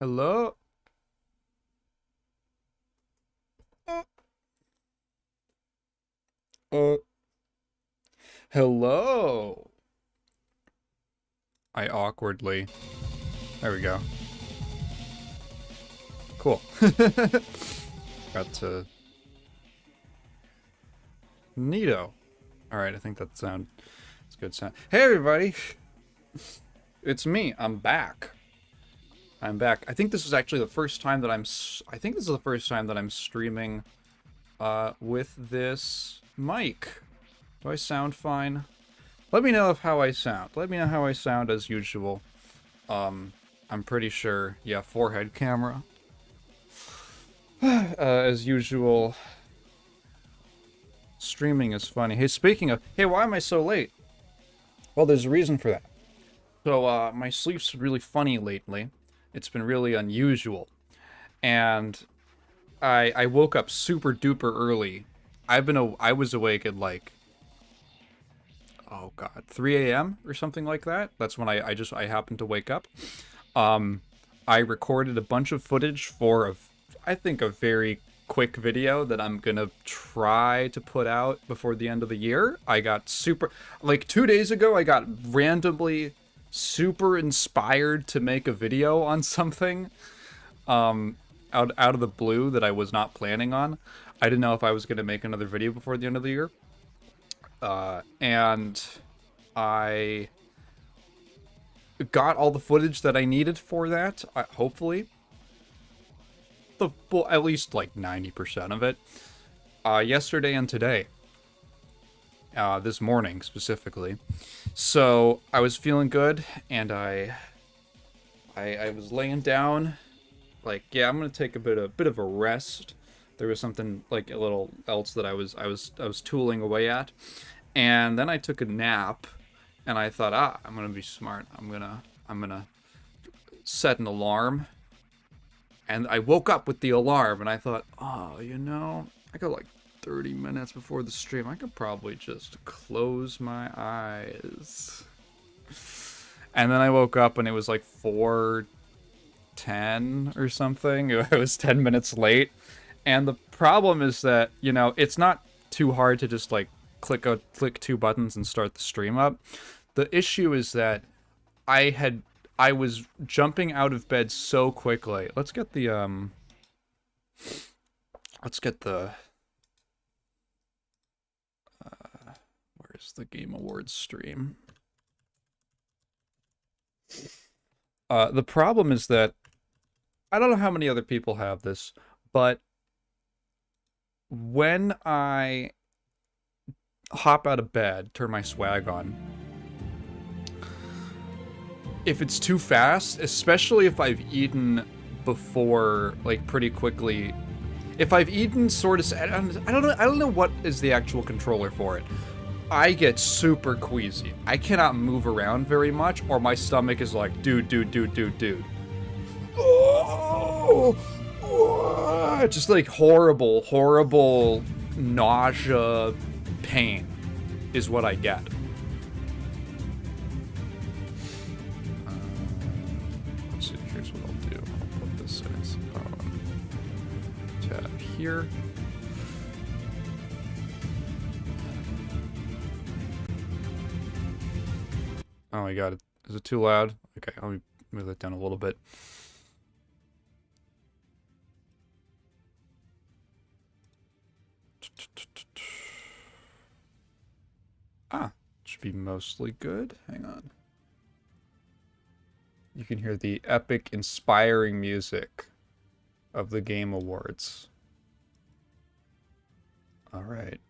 Hello? Uh, hello? I awkwardly... There we go. Cool. Got to... Neato. Alright, I think that sound... It's good sound. Hey everybody! It's me, I'm back. I'm back. I think this is actually the first time that I'm streaming with this mic. Do I sound fine? Let me know how I sound. Let me know how I sound as usual. I'm pretty sure. Yeah, forehead camera. As usual. Streaming is funny. Hey, speaking of... Hey, why am I so late? Well, there's a reason for that. So, my sleep's really funny lately. It's been really unusual. And I woke up super duper early. I was awake at like, oh god, 3 a.m. or something like that. That's when I happened to wake up. I recorded a bunch of footage for I think a very quick video that I'm gonna try to put out before the end of the year. I got like 2 days ago, I got randomly super inspired to make a video on something out of the blue that I was not planning on. I didn't know if I was going to make another video before the end of the year. And I got all the footage that I needed for that, hopefully. Well, at least like 90% of it. Yesterday and today. This morning, specifically. So, I was feeling good, and I was laying down, like, yeah, I'm gonna take a bit of a rest. There was something, like, a little else that I was tooling away at. And then I took a nap, and I thought, I'm gonna be smart. I'm gonna set an alarm. And I woke up with the alarm, and I thought, oh, you know, I got like 30 minutes before the stream. I could probably just close my eyes. And then I woke up and it was like 4:10 or something. It was 10 minutes late. And the problem is that, you know, it's not too hard to just like click 2 buttons and start the stream up. The issue is that I was jumping out of bed so quickly. Let's get the where's the Game Awards stream? The problem is that I don't know how many other people have this, but when I hop out of bed, turn my swag on, if it's too fast, especially if I've eaten before, like pretty quickly, if I've eaten sort of, I don't know what is the actual controller for it. I get super queasy. I cannot move around very much, or my stomach is like, dude. Oh, just like horrible nausea, pain is what I get. Let's see, here's what I'll do. I'll put this in its tab here. Oh my god, is it too loud? Okay, let me move that down a little bit. Ah, should be mostly good. Hang on. You can hear the epic, inspiring music of the Game Awards. All right.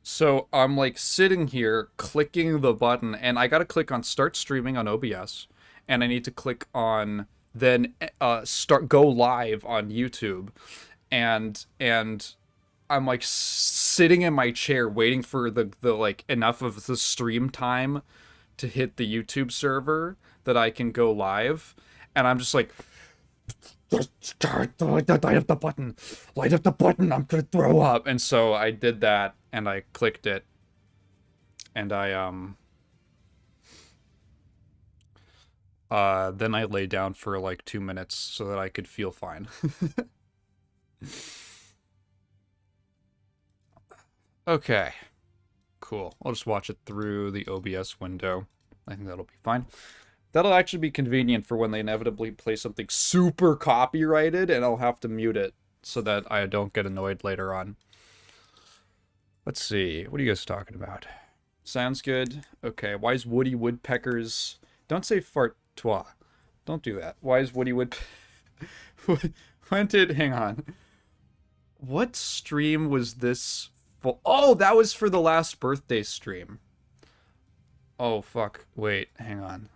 So I'm like sitting here clicking the button, and I gotta click on start streaming on OBS, and I need to click on then go live on YouTube, and I'm like sitting in my chair waiting for the like enough of the stream time to hit the YouTube server that I can go live, and I'm just like, light up the button, I'm gonna throw up. And so I did that, and I clicked it, and then I lay down for like 2 minutes so that I could feel fine. Okay, cool. I'll just watch it through the OBS window. I think that'll be fine. That'll actually be convenient for when they inevitably play something super copyrighted, and I'll have to mute it so that I don't get annoyed later on. Let's see. What are you guys talking about? Sounds good. Okay. Why is Woody Woodpeckers... Don't say fartois. Don't do that. Why is Woody Wood... When did... Hang on. What stream was this for? Oh, that was for the last birthday stream. Oh, fuck. Wait. Hang on.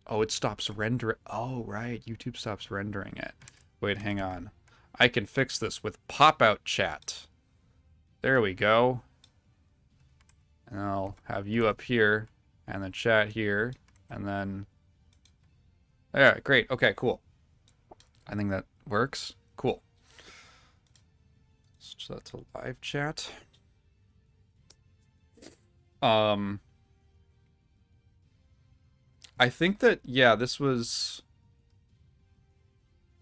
Oh, it stops rendering. Oh, right. YouTube stops rendering it. Wait, hang on. I can fix this with pop-out chat. There we go. And I'll have you up here, and then chat here, and then... Yeah, great. Okay, cool. I think that works. Cool. Switch that to live chat. I think that, yeah, this was...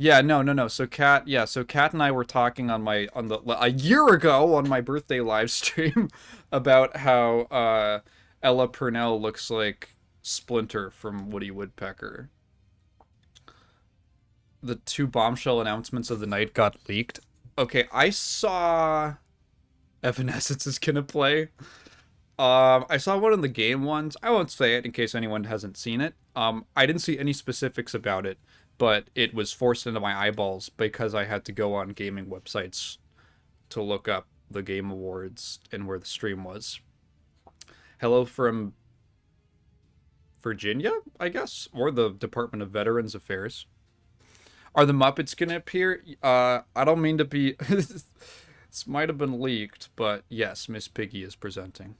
Yeah, no. So Kat and I were talking a year ago on my birthday live stream about how Ella Purnell looks like Splinter from Woody Woodpecker. The 2 bombshell announcements of the night got leaked. Okay, I saw Evanescence is gonna play. I saw one of the game ones. I won't say it in case anyone hasn't seen it. I didn't see any specifics about it, but it was forced into my eyeballs because I had to go on gaming websites to look up the Game Awards and where the stream was. Hello from Virginia, I guess, or the Department of Veterans Affairs. Are the Muppets gonna appear? I don't mean to be... This might have been leaked, but yes, Miss Piggy is presenting.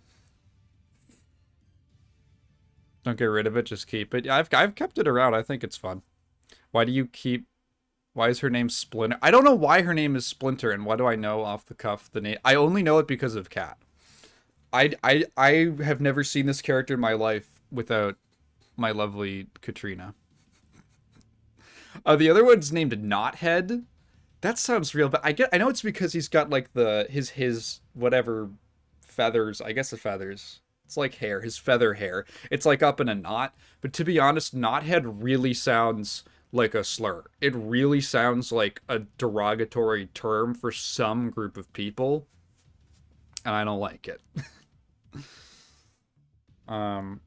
Don't get rid of it, just keep it. Yeah, I've kept it around. I think it's fun. Why is her name Splinter? I don't know why her name is Splinter, and why do I know off the cuff the name? I only know it because of Kat. I have never seen this character in my life without my lovely Katrina. The other one's named Knothead, That sounds real, but I know it's because he's got like his whatever feathers, I guess the feathers. It's like hair, his feather hair. It's like up in a knot, but to be honest, knothead really sounds like a slur. It really sounds like a derogatory term for some group of people, and I don't like it. Don't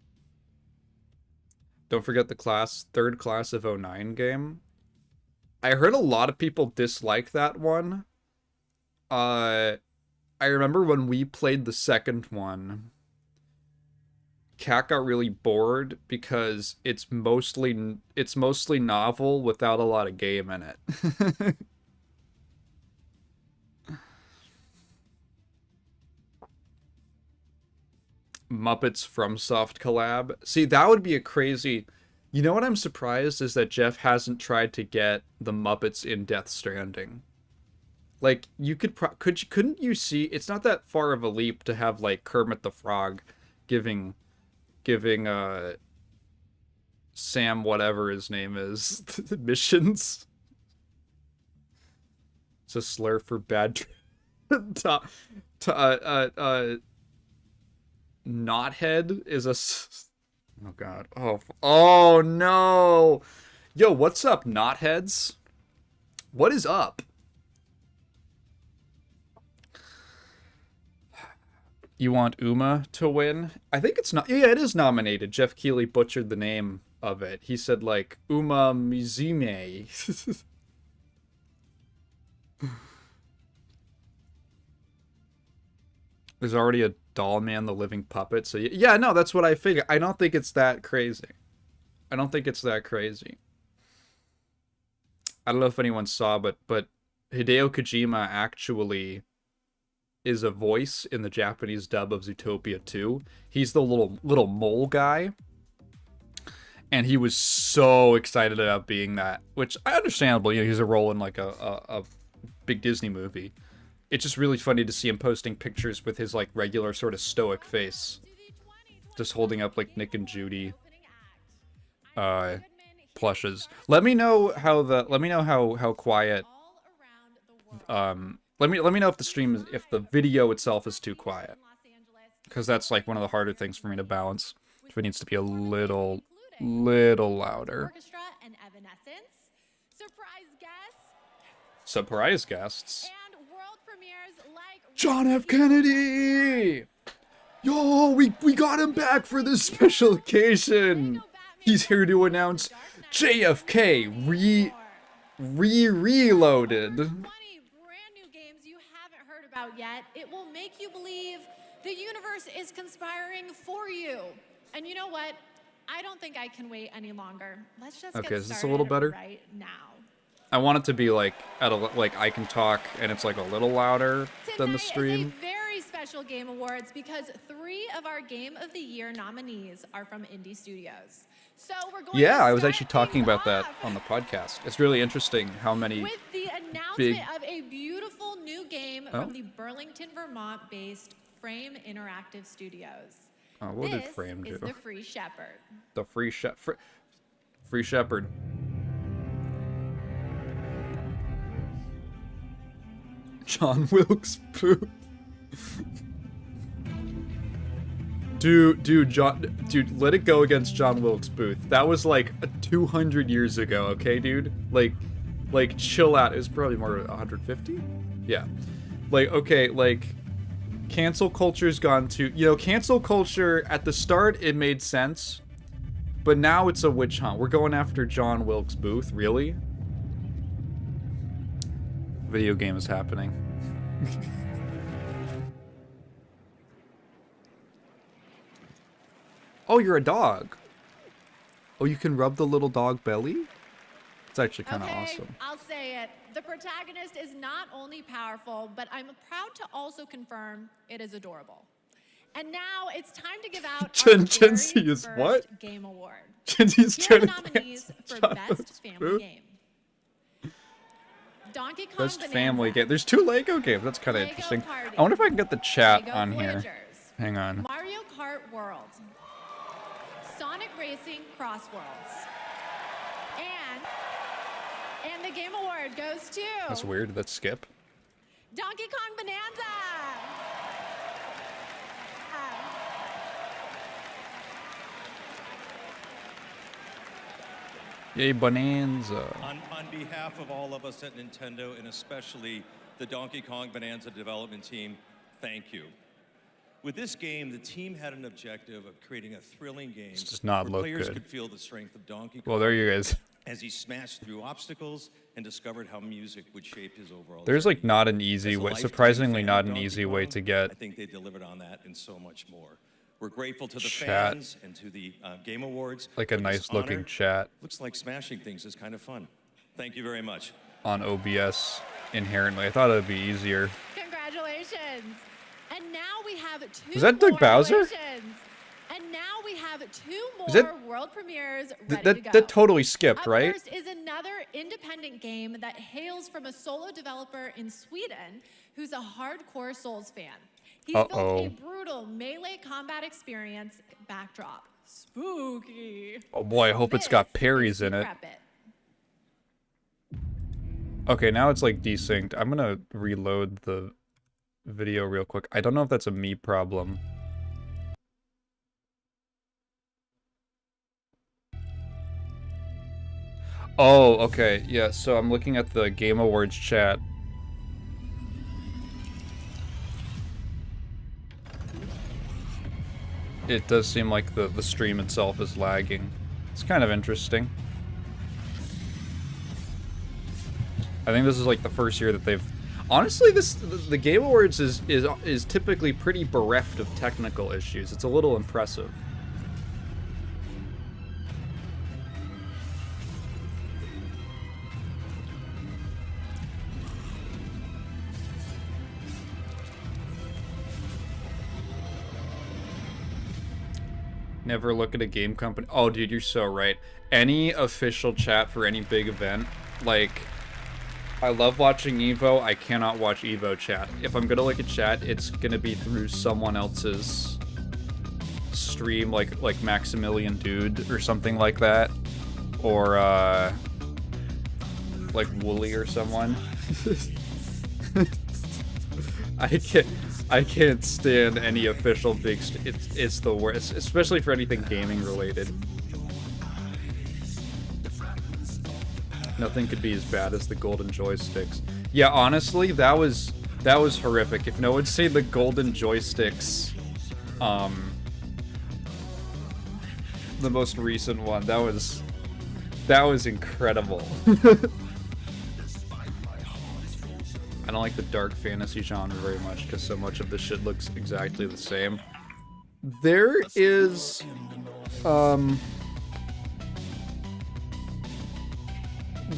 forget the third class of '09 game. I heard a lot of people dislike that one. I remember when we played the second one, Cat got really bored because it's mostly novel without a lot of game in it. Muppets FromSoft collab. See, that would be a crazy... You know what I'm surprised is that Jeff hasn't tried to get the Muppets in Death Stranding. Like, you couldn't you see... It's not that far of a leap to have, like, Kermit the Frog giving Sam whatever his name is missions. It's a slur for bad... Knothead is a... Oh, God. Oh, no! Yo, what's up, knotheads? What is up? You want Uma to win? I think it's not... Yeah, it is nominated. Jeff Keighley butchered the name of it. He said, like, Uma Mizume. There's already a Doll Man the Living Puppet, so yeah, no, that's what I figured. I don't think it's that crazy. I don't think it's that crazy. I don't know if anyone saw, but Hideo Kojima actually is a voice in the Japanese dub of Zootopia 2. He's the little mole guy. And he was so excited about being that, which I understandable, you know, he's a role in like a big Disney movie. It's just really funny to see him posting pictures with his like regular sort of stoic face, just holding up like Nick and Judy plushes. Let me know how quiet. Let me know if the stream if the video itself is too quiet, because that's like one of the harder things for me to balance. If it needs to be a little louder. Surprise guests. John F. Kennedy! Yo, we got him back for this special occasion! He's here to announce JFK reloaded. 20 brand new games you haven't heard about yet. It will make you believe the universe is conspiring for you. And you know what? I don't think I can wait any longer. Let's just get started. Is this a little better? Right now. I want it to be like I can talk and it's like a little louder than the stream. Is a very special Game Awards because 3 of our Game of the Year nominees are from indie studios. So we're going to I was actually talking about that on the podcast. It's really interesting how many with the announcement of a beautiful new game from the Burlington, Vermont-based Frame Interactive Studios. Oh, what did Frame do? This is the Free Shepherd. The Free Shepherd. John Wilkes Booth. Dude, let it go against John Wilkes Booth. That was like 200 years ago, okay, dude? Like chill out. It was probably more 150? Yeah. Like, okay, like, cancel culture's gone to... You know, cancel culture, at the start, it made sense. But now it's a witch hunt. We're going after John Wilkes Booth, really? Video game is happening. Oh, you're a dog. Oh, you can rub the little dog belly? It's actually kind of awesome. I'll say it. The protagonist is not only powerful, but I'm proud to also confirm it is adorable. And now it's time to give out Gen Z is what? Game Award. Gen Z's trying to nominees for Best Family Game. Donkey Kong Best Bonanza, family game. There's 2 Lego games. That's kind of interesting. Party, I wonder if I can get the chat Lego on here. Voyagers, Hang on. Mario Kart World, Sonic Racing Cross Worlds, and And the game award goes to... That's weird. That's Skip. Donkey Kong Bonanza! Yay, Bonanza. On behalf of all of us at Nintendo, and especially the Donkey Kong Bonanza development team, thank you. With this game, the team had an objective of creating a thrilling game This does not where look players good. could feel the strength of Donkey Kong Well, there you guys. as he smashed through obstacles and discovered how music would shape his overall There's journey. like not an easy As a way, lifetime surprisingly fan not of an Donkey easy way Kong, to get I think they delivered on that and so much more. We're grateful to the Chat. fans and to the Game Awards. like a for this nice looking honor. chat Looks like smashing things is kind of fun. Thank you very much. on OBS inherently. I thought it would be easier. Congratulations. And now we have two Was that Doug more Bowser? relations. And now we have two more that- world premieres ready to go. That totally skipped, Up right? first is another independent game that hails from a solo developer in Sweden who's a hardcore Souls fan. He's built a brutal melee combat experience backdrop. Spooky. Oh boy, I hope it's got This parries makes in you it. prep it. Okay, now it's like desynced. I'm gonna reload the video real quick. I don't know if that's a me problem. Oh, okay. Yeah, so I'm looking at the Game Awards chat. It does seem like the stream itself is lagging. It's kind of interesting. I think this is like the first year that they've... Honestly, the Game Awards is typically pretty bereft of technical issues. It's a little impressive. Never look at a game company. Oh, dude, you're so right. Any official chat for any big event, like... I love watching Evo. I cannot watch Evo chat. If I'm gonna look at chat, it's gonna be through someone else's stream, like Maximilian Dude or something like that, or like Wooly or someone. I can't stand any official big. It's the worst, especially for anything gaming related. Nothing could be as bad as the golden joysticks. Yeah, honestly, that was horrific. If no one's seen the golden joysticks, the most recent one, that was incredible. I don't like the dark fantasy genre very much because so much of the shit looks exactly the same. There is,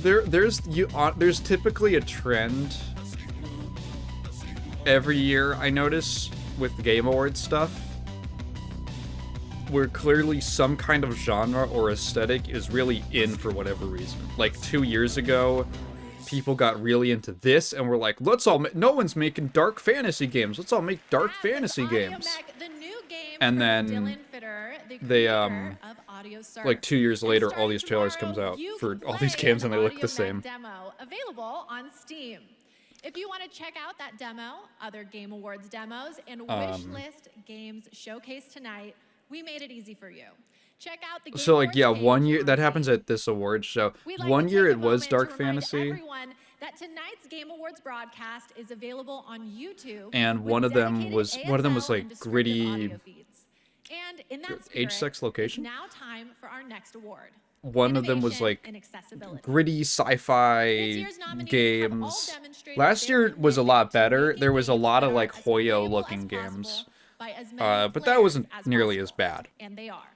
there's typically a trend every year, I notice, with the Game Awards stuff, where clearly some kind of genre or aesthetic is really in for whatever reason. Like 2 years ago, people got really into this and were like, let's all no one's making dark fantasy games. Let's all make dark fantasy games. And then they like 2 years later, all these trailers comes out for all these games and they look the same. Demo available on Steam. If you want to check out that demo, other Game Awards demos, and wishlist games showcased tonight, we made it easy for you. Check out the Game So like, Awards yeah, page 1 year on that happens Steam. at this awards show. We'd like 1 to year take a it was moment dark to remind fantasy, everyone that tonight's Game Awards broadcast is available on YouTube. and with one of them dedicated was ASL like and descriptive gritty audio feeds. And in that age, spirit, sex, location. it's now time for our next award. One of them was Innovation like and accessibility. gritty This sci-fi year's nominees have all games. demonstrated Last their year was a lot commitment to better. making There was a games lot that of are like as playable Hoyo-looking as games, possible by as many but that players wasn't as nearly as possible. bad. And they are.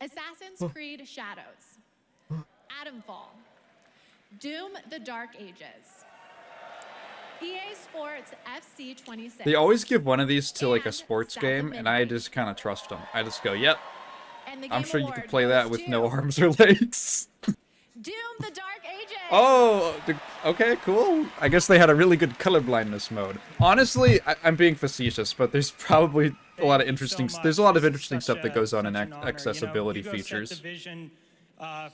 Assassin's Creed Shadows, Atomfall, Doom: The Dark Ages, EA Sports FC 26. They always give one of these to like a And sports South game, of and I Midnight. just kind of trust them. I just go, yep, And the I'm Game sure you Award could play that goes with to no arms or legs. Doom: The Dark Ages. Oh, okay, cool. I guess they had a really good color blindness mode. Honestly, I'm being facetious, but there's probably a lot of interesting. There's a lot of interesting stuff that goes on in accessibility features. Division,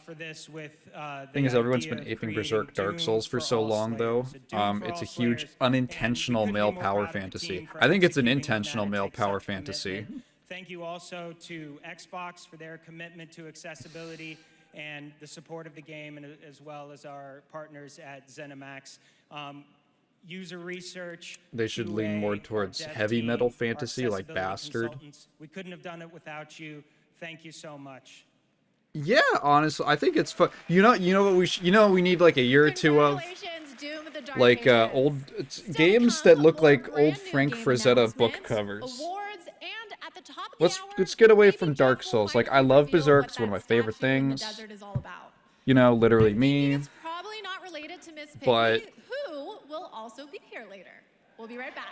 for this with the Thing is, everyone's idea been of aping creating Berserk Dark Doom Souls for so all long, though. Slayers, Doom for It's all a huge Slayers, unintentional and we couldn't male be more power proud of the fantasy. team for I think it's an executing intentional when male it takes power such fantasy. commitment. Thank you also to Xbox for their commitment to accessibility and the support of the game, and as well as our partners at ZeniMax. User research. They should lean QA, more our towards dev heavy team, metal our fantasy like accessibility Bastard. consultants. We couldn't have done it without you. Thank you so much. Yeah, honestly, I think it's fun. You know what we need like a year or two of, Congratulations, Doom of the Dark like Ages. old Still to games come, that look more like brand old new Frank game Frazetta book announcements, covers. awards, and at the top of the Let's hour, get away maybe from Jeff Dark will Souls. Like, I finally love reveal Berserk. what It's one of my that favorite statue in the things. desert is all about. You know, literally I'm thinking me. it's probably not related to Miss Piggy, But who will also be here later. We'll be right back.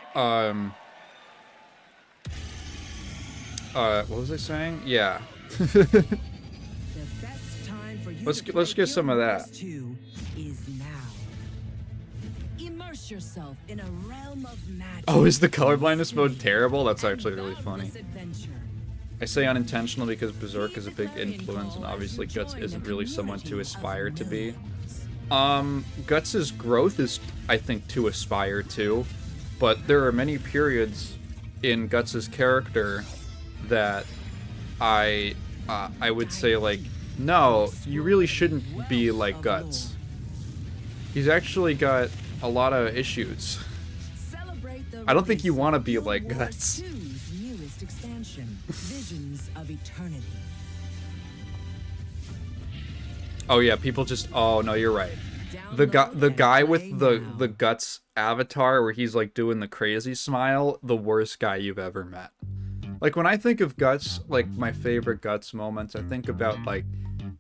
What was I saying? Yeah. Let's get some of that. Is now. Immerse yourself in a realm of magic. Oh, is the colorblindness mode terrible? That's actually really funny. Adventure. I say unintentional because Berserk is a big influence, and obviously Guts isn't really someone to aspire to be. Guts' growth is, I think, to aspire to, but there are many periods in Guts' character that I would say, like, no, you really shouldn't be like Guts. He's actually got a lot of issues. I don't think you want to be like Guts. Newest expansion, Visions of Eternity. Oh yeah, people just. Oh no, you're right. The guy with the Guts avatar where he's like doing the crazy smile, the worst guy you've ever met. Like when I think of Guts, like my favorite Guts moments, I think about like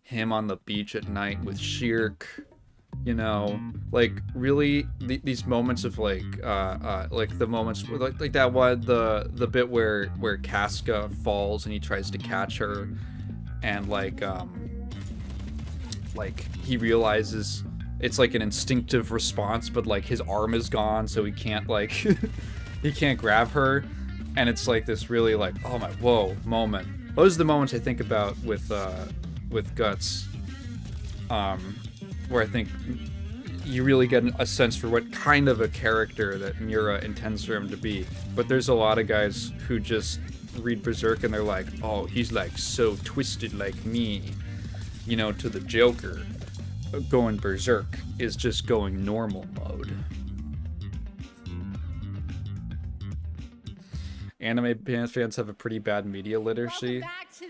him on the beach at night with Shirk. You know, like really these moments of like the moments like that one, the bit where Casca falls and he tries to catch her, and like he realizes it's like an instinctive response, but like his arm is gone, so he can't like he can't grab her, and it's like this really like, oh my, whoa moment. Those are the moments I think about with Guts, where I think you really get a sense for what kind of a character that Miura intends for him to be. But there's a lot of guys who just read Berserk and they're like, oh, he's like so twisted like me. You know, to the Joker, going Berserk is just going normal mode. Anime fans have a pretty bad media literacy,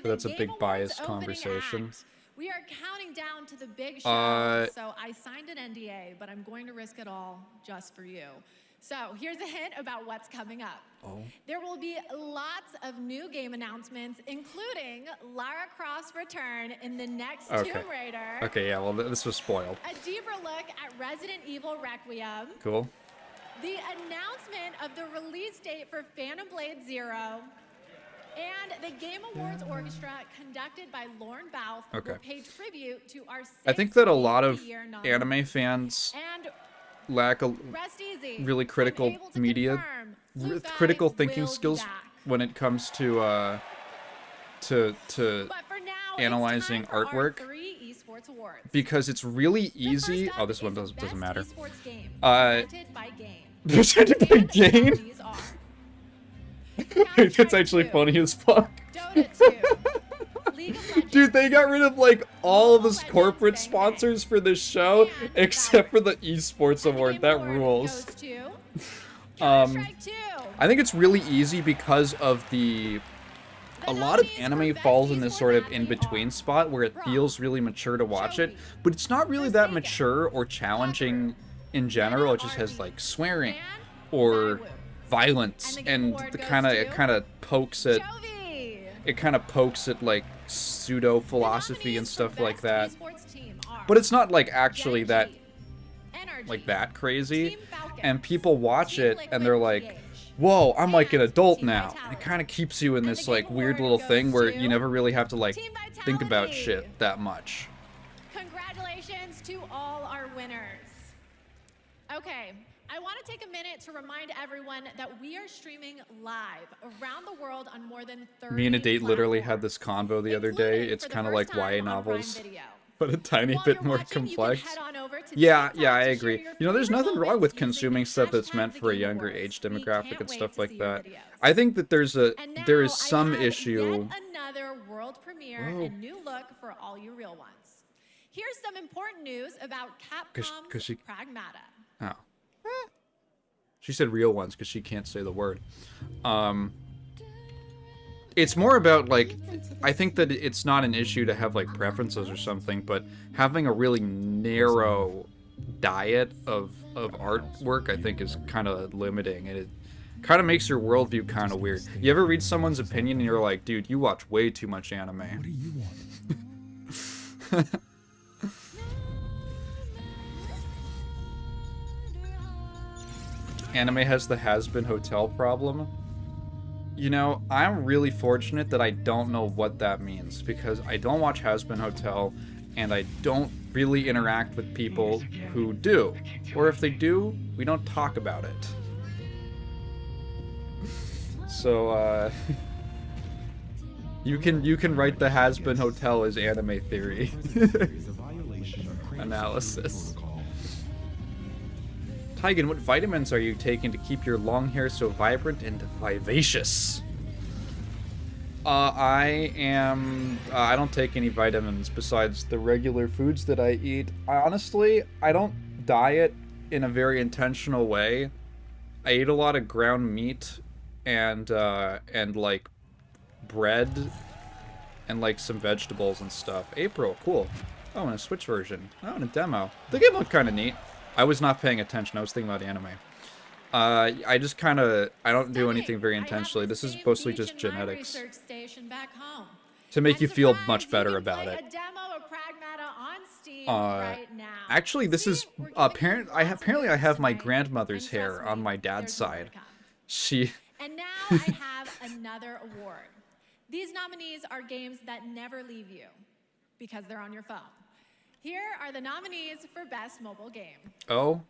but that's a big biased conversation. We are counting down to the big show, so I signed an NDA, but I'm going to risk it all just for you. So here's a hint about what's coming up. There will be lots of new game announcements, including Lara Croft's return in the next Tomb Raider. Okay, yeah, well, this was spoiled. A deeper look at Resident Evil Requiem. Cool. The announcement of the release date for Phantom Blade Zero. And the Game Awards Orchestra, conducted by Lorne Bouth, will pay tribute to our I think that a lot of anime fans lack a really critical critical thinking skills when it comes to analyzing artwork, because it's really easy. Oh, this one doesn't matter. Presented by Game. It's actually funny as fuck. Dude, they got rid of like all the corporate sponsors for this show except for the esports award. That rules. I think it's really easy because of a lot of anime falls in this sort of in-between spot where it feels really mature to watch it, but it's not really that mature or challenging in general. It just has like swearing or violence, and it kind of pokes at like pseudo philosophy and stuff like that. But it's not like actually that crazy, and people watch it and they're like, whoa, I'm like an adult now. And it kind of keeps you in this like weird little thing where you never really have to like think about shit that much. Congratulations to all our winners. Okay, I want to take a minute to remind everyone that we are streaming live around the world on more than 30 Me and a date literally had platforms, this convo the other day. including It's for the kind of first like YA time on Prime novels, Video. but a tiny While bit you're more watching, you complex. can head on over to Yeah, TikTok yeah, I to agree. share your You know, there's favorite nothing wrong moments with using consuming stuff that's hashtag meant the for a Game younger Awards. age We demographic can't and wait stuff to like see your that. videos. I think that there is I some have issue. Yet another world premiere Whoa. and new look for all you real ones. Here's some important news about 'Cause Capcom's she- Pragmata. Oh. She said real ones because she can't say the word. It's more about, like, I think that it's not an issue to have, like, preferences or something, but having a really narrow diet of artwork, I think, is kind of limiting, and it kind of makes your worldview kind of weird. You ever read someone's opinion and you're like, dude, you watch way too much anime. What do you want? Anime has the has-been hotel problem. You know, I'm really fortunate that I don't know what that means, because I don't watch Has-Been Hotel, and I don't really interact with people who do. Or if they do, we don't talk about it. So, you can write the Has-Been Hotel as anime theory. Analysis. Tigan, what vitamins are you taking to keep your long hair so vibrant and vivacious? I don't take any vitamins besides the regular foods that I eat. Honestly, I don't diet in a very intentional way. I eat a lot of ground meat and like bread and like some vegetables and stuff. April, cool. Oh, in a Switch version. Oh, in a demo. The game looked kind of neat. I was not paying attention. I was thinking about anime. I just kind of, I don't do anything very intentionally. This is mostly just genetics. To make you feel much better about it. Actually, this is apparent. Apparently I have my grandmother's hair on my dad's side. She. And now I have another award. These nominees are games that never leave you because they're on your phone. Here are the nominees for Best Mobile Game. Oh.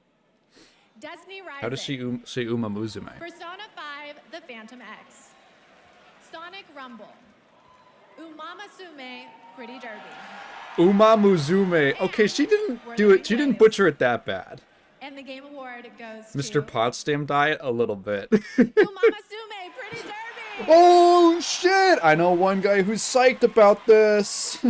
Destiny Rising. How does she say Uma Musume? Persona 5, The Phantom X. Sonic Rumble. Umamasume, Pretty Derby. Uma Musume. Okay, she didn't do it. She didn't butcher it that bad. And the game award goes to Mr. Potsdam diet a little bit. Umamasume, Pretty Derby. Oh shit! I know one guy who's psyched about this.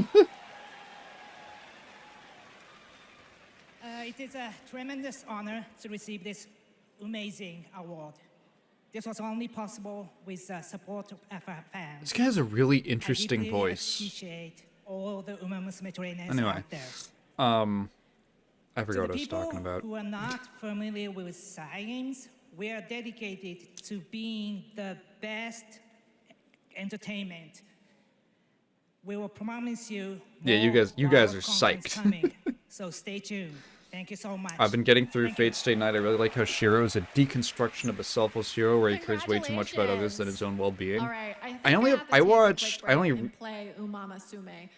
It is a tremendous honor to receive this amazing award. This was only possible with the support of our fans. This guy has a really interesting I deeply voice. Appreciate all the Uma Musume trainers Anyway, out there. I forgot what I was To the people talking about. who are not familiar with science, we are dedicated to being the best entertainment. We will promise you. Yeah, you more guys wild are contents psyched. coming, so stay tuned. Thank you so much. I've been getting through Thank you. Fate Stay Night. I really like how Shiro is a deconstruction of a selfless hero where he cares way too much about others than his own well-being. All right, I only have, I watched, I only play Umamasume.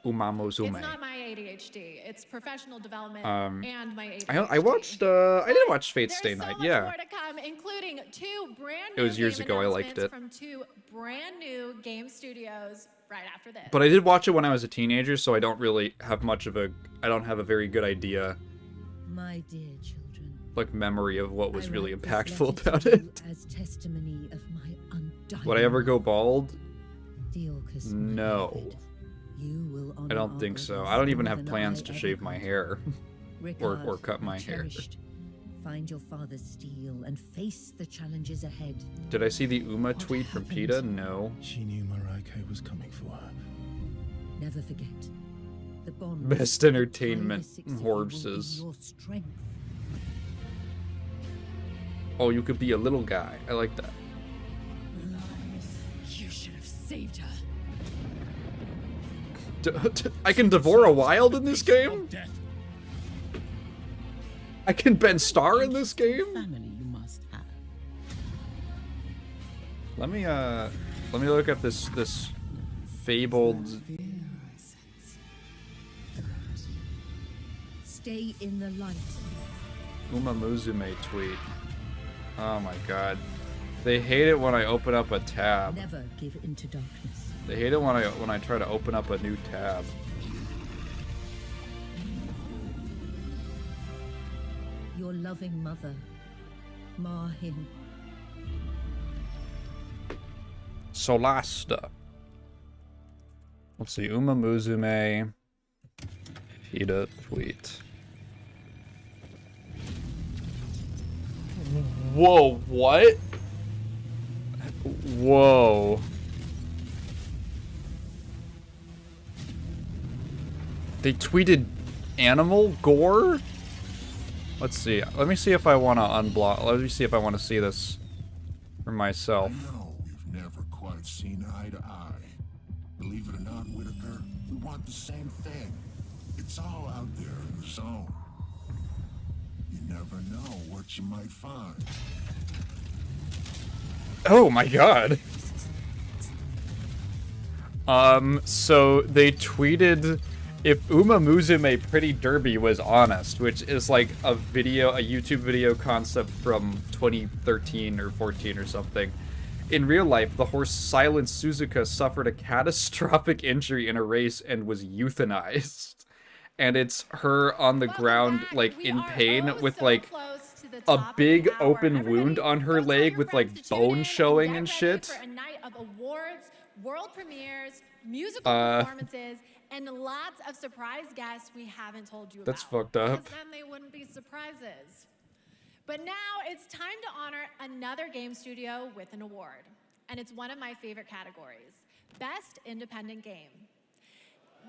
Umamusume. It's not my ADHD. It's professional development and my ADHD. I watched, I did watch Fate There's Stay so Night, much yeah. more to come, including 2 brand It new was years game ago, I liked announcements it. from 2 brand new game studios right after this. But I did watch it when I was a teenager, so I don't really have much of a, I don't have a very good idea, My dear children, like, memory of what was I really write this impactful letter about to you it. as testimony of my undying Would I ever go bald? The Orcus, my No. beloved, you will I honor don't our think so. goddess I don't even more have than plans I to ever shave my could. hair. Ricard, or cut my hair. cherished, find your father's steel and face the challenges ahead. Did I see the Uma tweet from happened? PETA? No. She knew Mariko was coming for her. Never forget. The bond Best that entertainment ties the six of you will be horses. your strength. Oh, you could be a little guy. I like that. You should have saved her. I can Devora Wild in this game? I can Ben Starr in this game? Family you must have. Let me look up this fabled. Stay in the light. Uma Musume tweet. Oh my god. They hate it when I open up a tab. Never give in to darkness. They hate it when I try to open up a new tab. Your loving mother, Mahin. Solasta. Let's see. Uma Musume. Hida tweet. Whoa, what? Whoa. They tweeted animal gore? Let's see. Let me see if I want to unblock. Let me see if I want to see this for myself. No, we've never quite seen eye to eye. Believe it or not, Whitaker, we want the same thing. It's all out there in the zone. You never know what you might find. Oh my god. So they tweeted if Uma Musume Pretty Derby was honest, which is like a YouTube video concept from 2013 or 14 or something. In real life, the horse Silent Suzuka suffered a catastrophic injury in a race and was euthanized. And it's her on the ground, like, in pain with, like, a big open wound on her leg with, like, bone showing and shit. For a night of awards, world premieres, musical performances, and lots of surprise guests we haven't told you about. That's fucked up. Because then they wouldn't be surprises. But now it's time to honor another game studio with an award. And it's one of my favorite categories, Best Independent Game.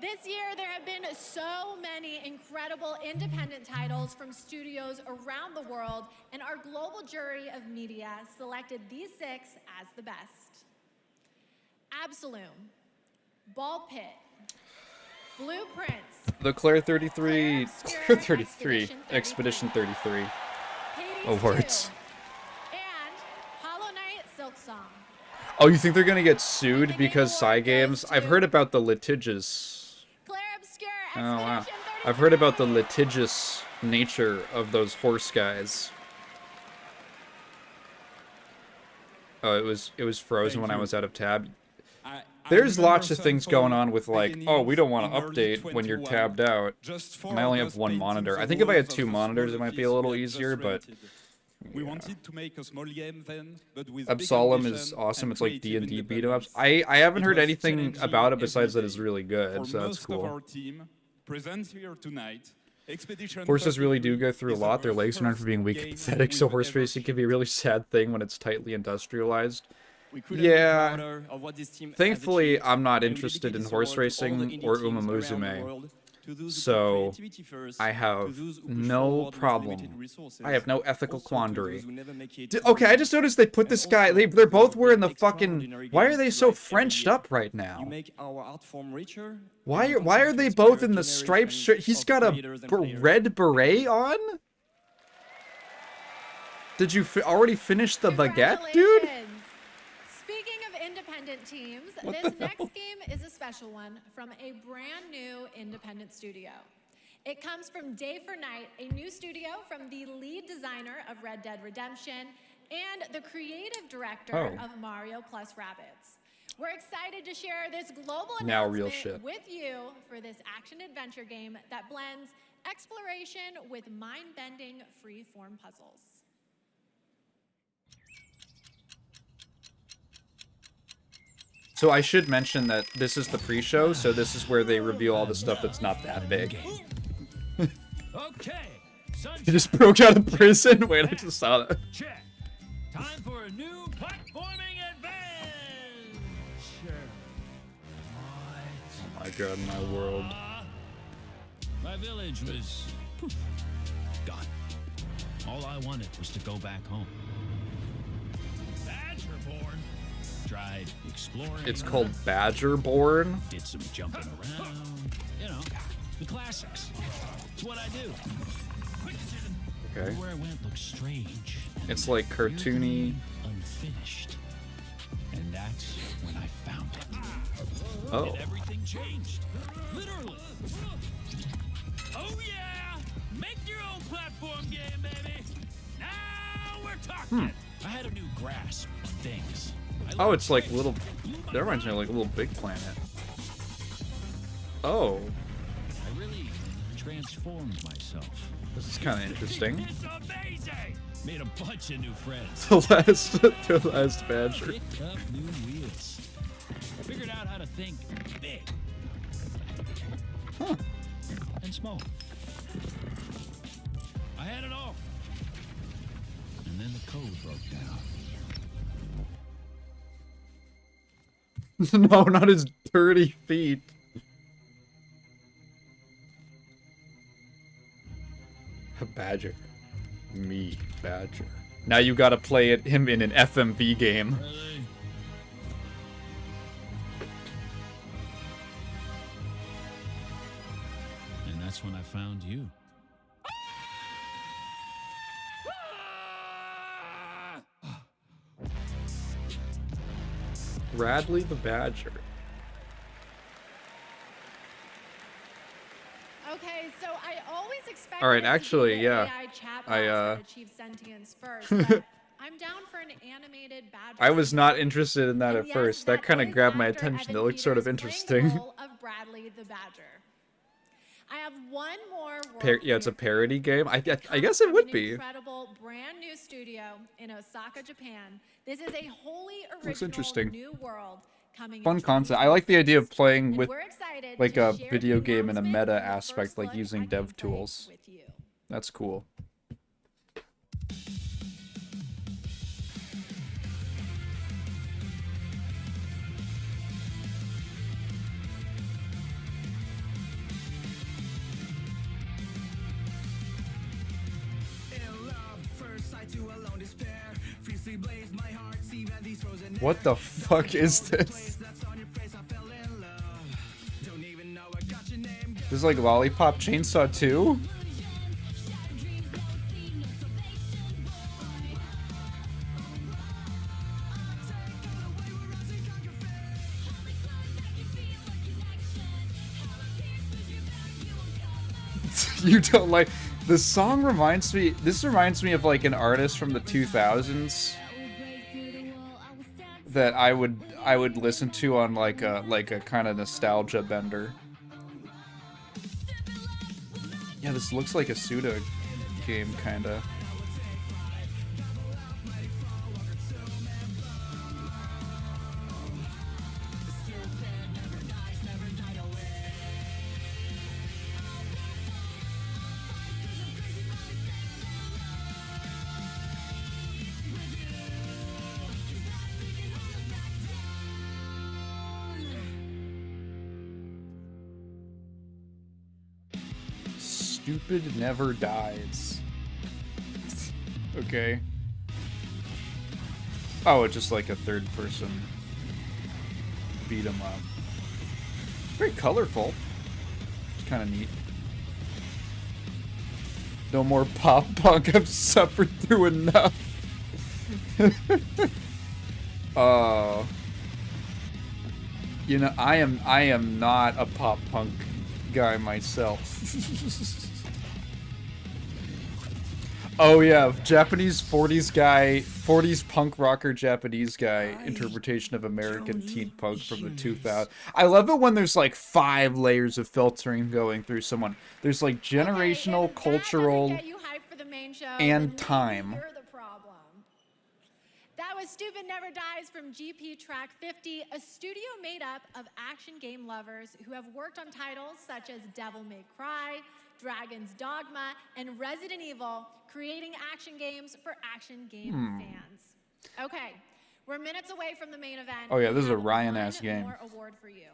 This year, there have been so many incredible independent titles from studios around the world, and our global jury of media selected these 6 as the best. Absolum, Ball Pit, Blueprints, The Claire 33, Expedition 33 awards. and Hollow Knight Silksong. Oh, you think they're gonna get sued because Cygames? I've heard about the litigious. Oh wow, I've heard about the litigious nature of those horse guys. Oh, it was frozen when I was out of tab. There's lots of things going on with like, oh, we don't want to update when you're tabbed out. And I only have one monitor. I think if I had 2 monitors, it might be a little easier, but we wanted to make a small game then, but with Absolum is awesome. It's like D&D beat 'em ups. I haven't heard anything about it besides that it's really good, so that's cool. Horses really do go through a lot. Their legs are known for being weak and pathetic, so horse racing can be a really sad thing when it's tightly industrialized. Yeah. Thankfully, I'm not interested in horse racing or Uma Musume, so I have no problem. I have no ethical quandary. Okay, I just noticed they put this guy. They're both wearing the fucking. Why are they so Frenched up right now? Why are they both in the striped shirt? He's got a red beret on. Did you already finish the baguette, dude? Speaking of independent teams, this next game is a special one from a brand new independent studio. It comes from Day for Night, a new studio from the lead designer of Red Dead Redemption and the creative director of Mario plus Rabbids. We're excited to share this global announcement with you for this action-adventure game that blends exploration with mind-bending free-form puzzles. So I should mention that this is the pre-show, so this is where they reveal all the stuff that's not that big. Okay. He just broke out of prison? Wait, I just saw that. Check. Time for a new platforming adventure. Oh my god, my world. My village was gone. All I wanted was to go back home. Badgerborn. Tried exploring. It's called Badgerborn. Did some jumping around. You know, the classics. It's what I do. Okay. Where I went looked strange. It's like cartoony. Unfinished. And that's when I found it. Oh. And everything changed. Literally. Oh yeah! Make your own platform game, baby. Now we're talking. I had a new grasp on things. Oh, it's like little. That reminds me of like a little Big Planet. Oh, I really transformed myself. this is kind of interesting. It's amazing. Made a bunch of new friends. The last Badger. Picked up new wheels. Figured out how to think big. Huh. And small. I had it all. And then the code broke down. No, not his dirty feet. A Badger. Me, Badger. Now you gotta play him in an FMV game. Really? And that's when I found you. Radley the Badger. Okay, so I always expect. All right, actually, yeah. AI chatbots I, that achieve sentience first, but I'm down for an animated badger. I was not interested in that And at yes, first. That kind of is grabbed my actor attention. It Evan looked sort of Peters playing interesting. the role of Bradley the Badger. I have one more. World Yeah, it's a premiere. parody game. I guess Comes it from would an be. Incredible brand new studio in Osaka, Japan. This is a wholly original Looks interesting. new world coming. Fun in concept. I like the idea of playing and with we're excited like to a share video the game in a announcement meta and the aspect, first like look using at dev gameplay tools. with you. That's cool. What the fuck is this? This is like Lollipop Chainsaw 2? You don't like... The song reminds me... This reminds me of like an artist from the 2000s that I would listen to on like a kind of nostalgia bender. Yeah, this looks like a pseudo game kinda. Stupid never dies. Okay. Oh, it's just like a third person beat 'em up. Very colorful. It's kind of neat. No more pop punk. I've suffered through enough. You know, I am not a pop punk guy myself. Oh yeah, Japanese 40s guy, 40s punk rocker Japanese guy interpretation of American teen punk from the 2000s. I love it when there's like 5 layers of filtering going through someone. There's like generational, Okay, if that cultural, doesn't get you hyped for the main show, and then maybe time. You're the problem. That was Stupid Never Dies from GP Track 50, a studio made up of action game lovers who have worked on titles such as Devil May Cry, Dragon's Dogma, and Resident Evil, creating action games for action game fans. Okay, we're minutes away from the main event. Oh yeah, this is a We have Ryan-ass one game. more award for you.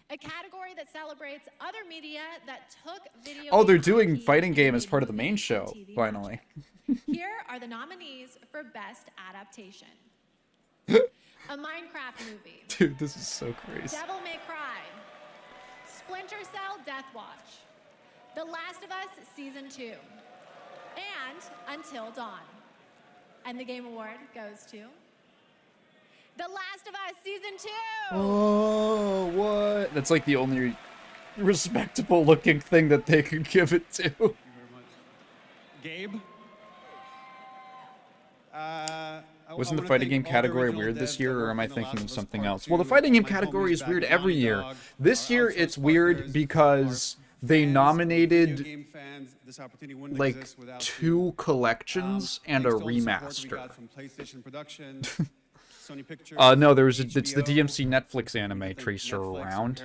A category that celebrates other media that took video Oh, they're game doing IP fighting and game as made part of the movies main and show, TV finally. Here are the nominees for Best Adaptation. A Minecraft movie, Dude, this is so crazy. Devil May Cry, Splinter Cell Death Watch, The Last of Us Season 2, and Until Dawn. And the Game Award goes to The Last of Us Season 2! Oh, what? That's like the only respectable looking thing that they could give it to. Gabe. Wasn't the fighting game category weird this year, or am I thinking of something else? Well, the fighting game category is weird every year. This year, it's weird because they nominated like 2 collections and a remaster. No, it's the DMC Netflix anime Tracer Around.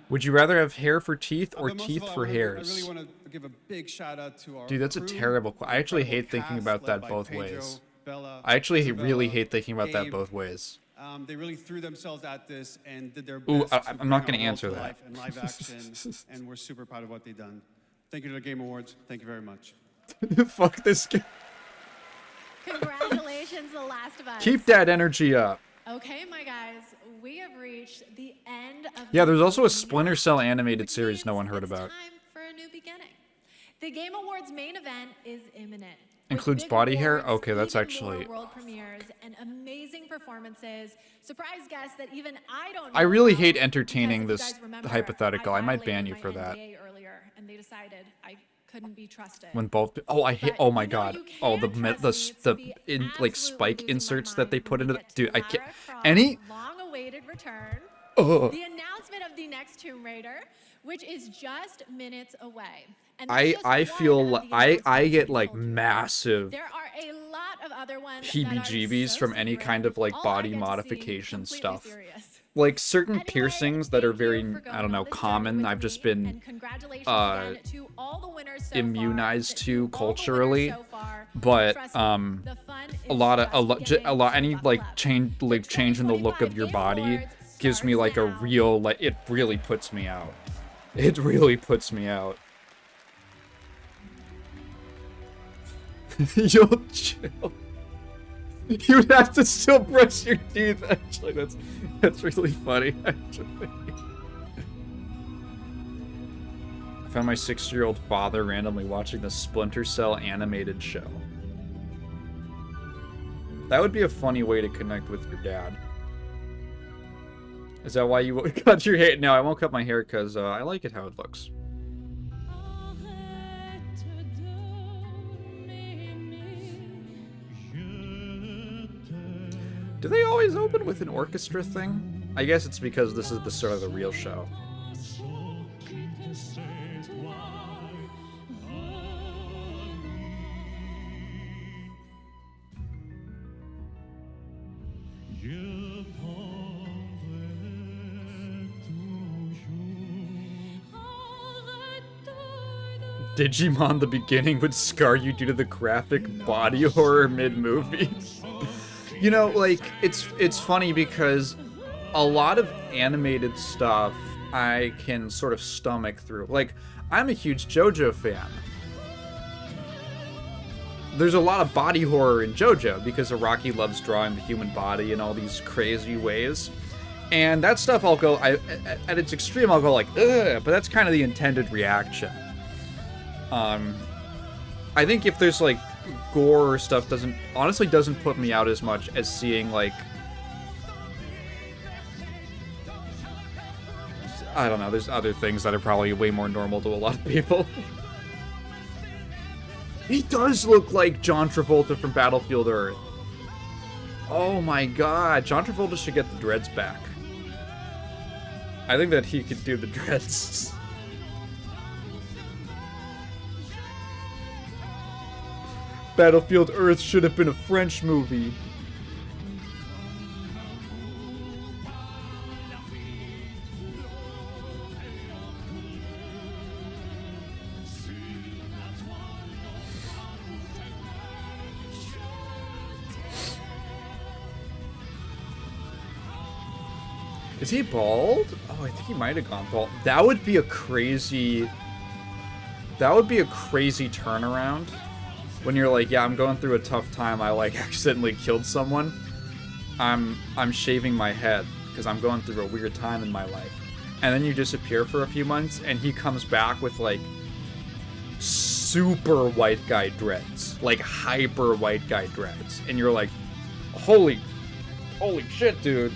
Would you rather have hair for teeth or teeth for hairs? I really want to give a big shout out to our Dude, that's a terrible I actually hate thinking about that both ways. I actually really hate thinking about that both ways. They really threw themselves at this and did their Ooh, best. I'm not going to answer that. And live action, and we're super proud of what they've done. Thank you to the Game Awards. Thank you very much. Fuck this game. Congratulations, The Last of Us. Keep that energy up. Okay, my guys, we have reached the end of Yeah, there's also a Splinter Cell animated series no one heard about. Time for a new beginning. The Game Awards main event is imminent. Includes With big body hair? awards, Okay, that's even actually... more world premieres and amazing performances, surprise guests that even I don't know I really about, hate entertaining because if this you guys remember, hypothetical. I might ban violated you for my that. NDA earlier, and they decided I couldn't be trusted. When both... Oh, I hate... Oh my god. Oh, the be like spike absolutely inserts losing my that they put mind into... when we Dude, get I to can't... Lara Croft's Any... long-awaited return. Ugh. The announcement of the next Tomb Raider, which is just minutes away. And I feel... I get like massive there are a lot of other ones heebie-jeebies from any kind of like All I body get to see, modification completely stuff. serious. Like certain Anyway, piercings that are thank you very, for going I don't know, on this journey common. with I've just me, been and congratulations again to all the winners so immunized far, to all the winners culturally, so far. but Trust me, the fun is a lot just beginning, any so like buckle up. changing the look of your body gives me like a real like it really puts me out. It really puts me out. You'll chill. You'd have to still brush your teeth. Actually, that's really funny. Actually, I found my 6-year-old father randomly watching the Splinter Cell animated show. That would be a funny way to connect with your dad. Is that why you cut your hair? No, I won't cut my hair because I like it how it looks. Do they always open with an orchestra thing? I guess it's because this is the start of the real show. Digimon the beginning would scar you due to the graphic body horror mid-movie. You know, like, it's funny because a lot of animated stuff I can sort of stomach through. Like, I'm a huge JoJo fan. There's a lot of body horror in JoJo because Araki loves drawing the human body in all these crazy ways. And that stuff I'll go, at its extreme, I'll go like, ugh, but that's kind of the intended reaction. I think if there's like gore or stuff honestly doesn't put me out as much as seeing like, I don't know, there's other things that are probably way more normal to a lot of people. He does look like John Travolta from Battlefield Earth. Oh my god, John Travolta should get the dreads back. I think that he could do the dreads. Battlefield Earth should have been a French movie. Is he bald? Oh, I think he might have gone bald. That would be a crazy turnaround. When you're like, yeah, I'm going through a tough time. I like accidentally killed someone. I'm shaving my head because I'm going through a weird time in my life. And then you disappear for a few months and he comes back with like super white guy dreads, like hyper white guy dreads. And you're like, holy shit, dude.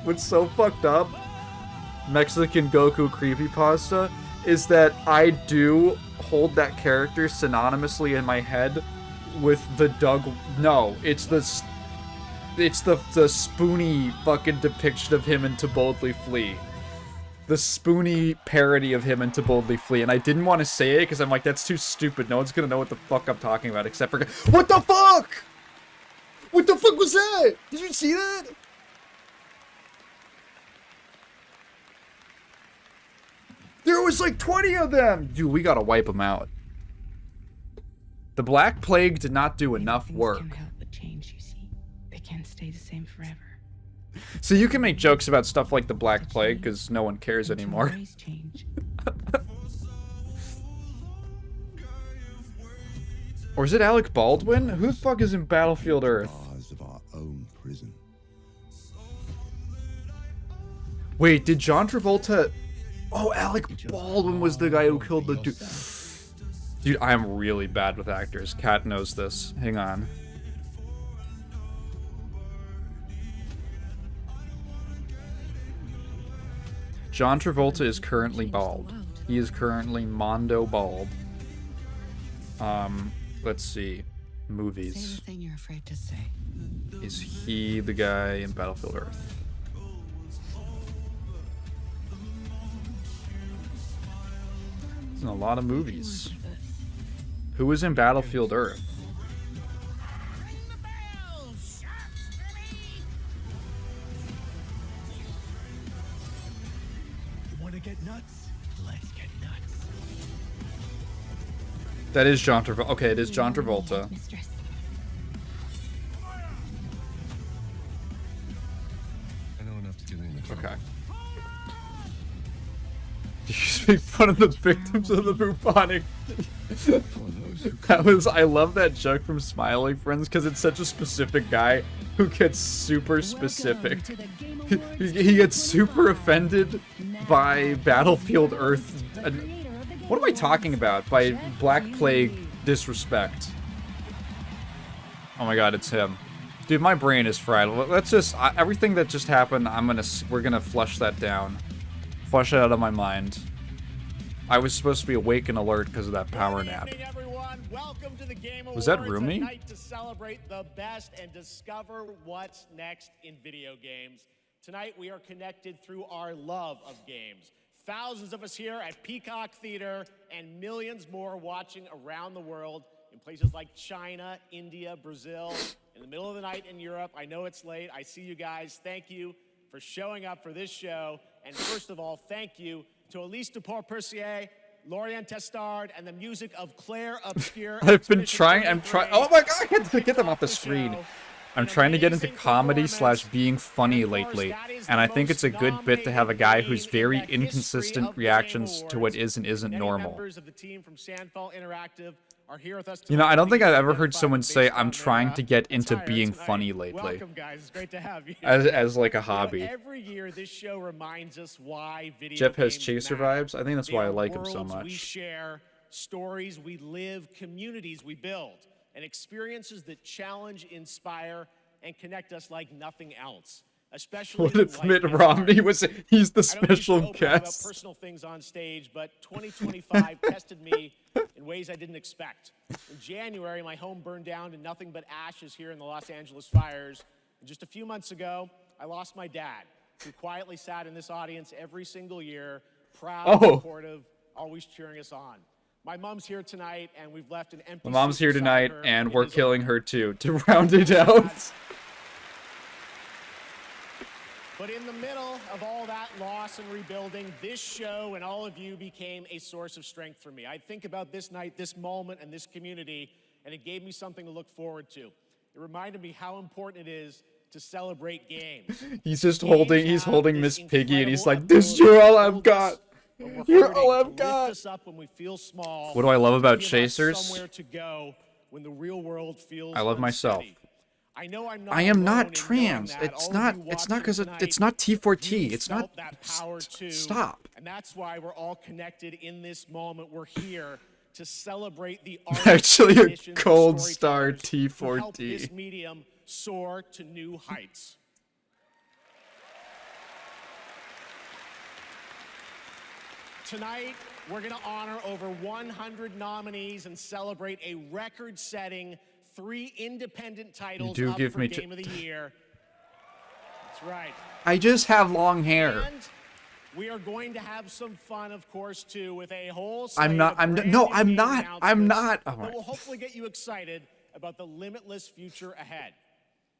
what's so fucked up, Mexican Goku creepypasta, is that I do hold that character synonymously in my head with the Doug. No, it's the spoony fucking depiction of him in To Boldly Flee. The spoony parody of him in To Boldly Flee, and I didn't want to say it because I'm like, that's too stupid. No one's gonna know what the fuck I'm talking about except for. What the fuck? What the fuck was that? Did you see that? There was like 20 of them! Dude, we gotta wipe them out. The Black Plague did not do enough work. Things can't help but change, you see. They can't stay the same forever. So you can make jokes about stuff like the Black Plague because no one cares anymore. Or is it Alec Baldwin? Who the fuck is in Battlefield Earth? Of our own prison. Wait, did John Travolta... Oh, Alec Baldwin was the guy who killed the dude. Dude, I am really bad with actors. Kat knows this. Hang on. John Travolta is currently bald. He is currently Mondo bald. Let's see. Movies. Say the thing you're afraid to say. Is he the guy in Battlefield Earth? He's in a lot of movies. Who was in Battlefield Earth? Get nuts? Let's get nuts. That is John Travolta. Okay, it is John Travolta. I know enough to get in the trouble. Okay. You make fun of the victims of the bubonic. That was. I love that joke from Smiling Friends because it's such a specific guy who gets super specific. He gets super offended by Battlefield Earth. What am I talking about? By Black Plague disrespect. Oh my god, it's him. Dude, my brain is fried. Let's just everything that just happened, we're gonna flush that down. Flush it out of my mind. I was supposed to be awake and alert because of that power nap. Welcome to the Game Was that Awards, Rumi? a night to celebrate the best and discover what's next in video games. Tonight we are connected through our love of games. Thousands of us here at Peacock Theater and millions more watching around the world in places like China, India, Brazil, in the middle of the night in Europe. I know it's late. I see you guys. Thank you for showing up for this show. And first of all, thank you to Elise Dupont-Percier, Lorian Testard, and the music of Claire Obscure. I've been trying. Oh my god, I had to get them off the screen. I'm trying to get into comedy / being funny lately, and I think it's a good bit to have a guy who's very inconsistent reactions to what is and isn't normal. You know, I don't think I've ever heard someone say, I'm trying to get into being funny lately. Welcome, guys. It's great to have you. As like a hobby. Every year, this show reminds us why video Jeff has games chaser matter. vibes. I think that's They why I are like him so worlds we much. share, stories we live, communities we build, and experiences that challenge, inspire, and connect us like nothing else. Especially What if Mitt Romney was? He's the special guest. Personal things on stage, but 2025 tested me in ways I didn't expect. In January, my home burned down to nothing but ashes here in the Los Angeles fires. And just a few months ago, I lost my dad, who quietly sat in this audience every single year, proud, supportive, always cheering us on. My mom's here tonight, and we've left an empty. My mom's seat here beside tonight, her and in we're his killing honor. her too, to round it out. But in the middle of all that loss and rebuilding, this show and all of you became a source of strength for me. I think about this night, this moment, and this community, and it gave me something to look forward to. It reminded me how important it is to celebrate games. He's just holding Miss Piggy, and he's like, "This is all I've got. You're all I've got." What do I love about chasers? Somewhere to go when the real world feels I love myself. unsteady. I know I'm not I am alone not in trans. knowing that. It's All not. of you It's not watching because tonight, it's not T4T. you It's not. felt that power too. Stop. And that's why we're all connected in this moment. We're here to celebrate the art. Actually, a traditions, and cold star storytellers who help T4T. this medium soar to new heights. Tonight, we're going to honor over 100 nominees and celebrate a record-setting 3 independent titles do up give for me Game of the Year. That's right. I just have long hair. And we are going to have some fun, of course, too, with a whole I'm slate not. of I'm brand no. new I'm game not. I'm not. announcements Oh my. that will hopefully get you excited about the limitless future ahead.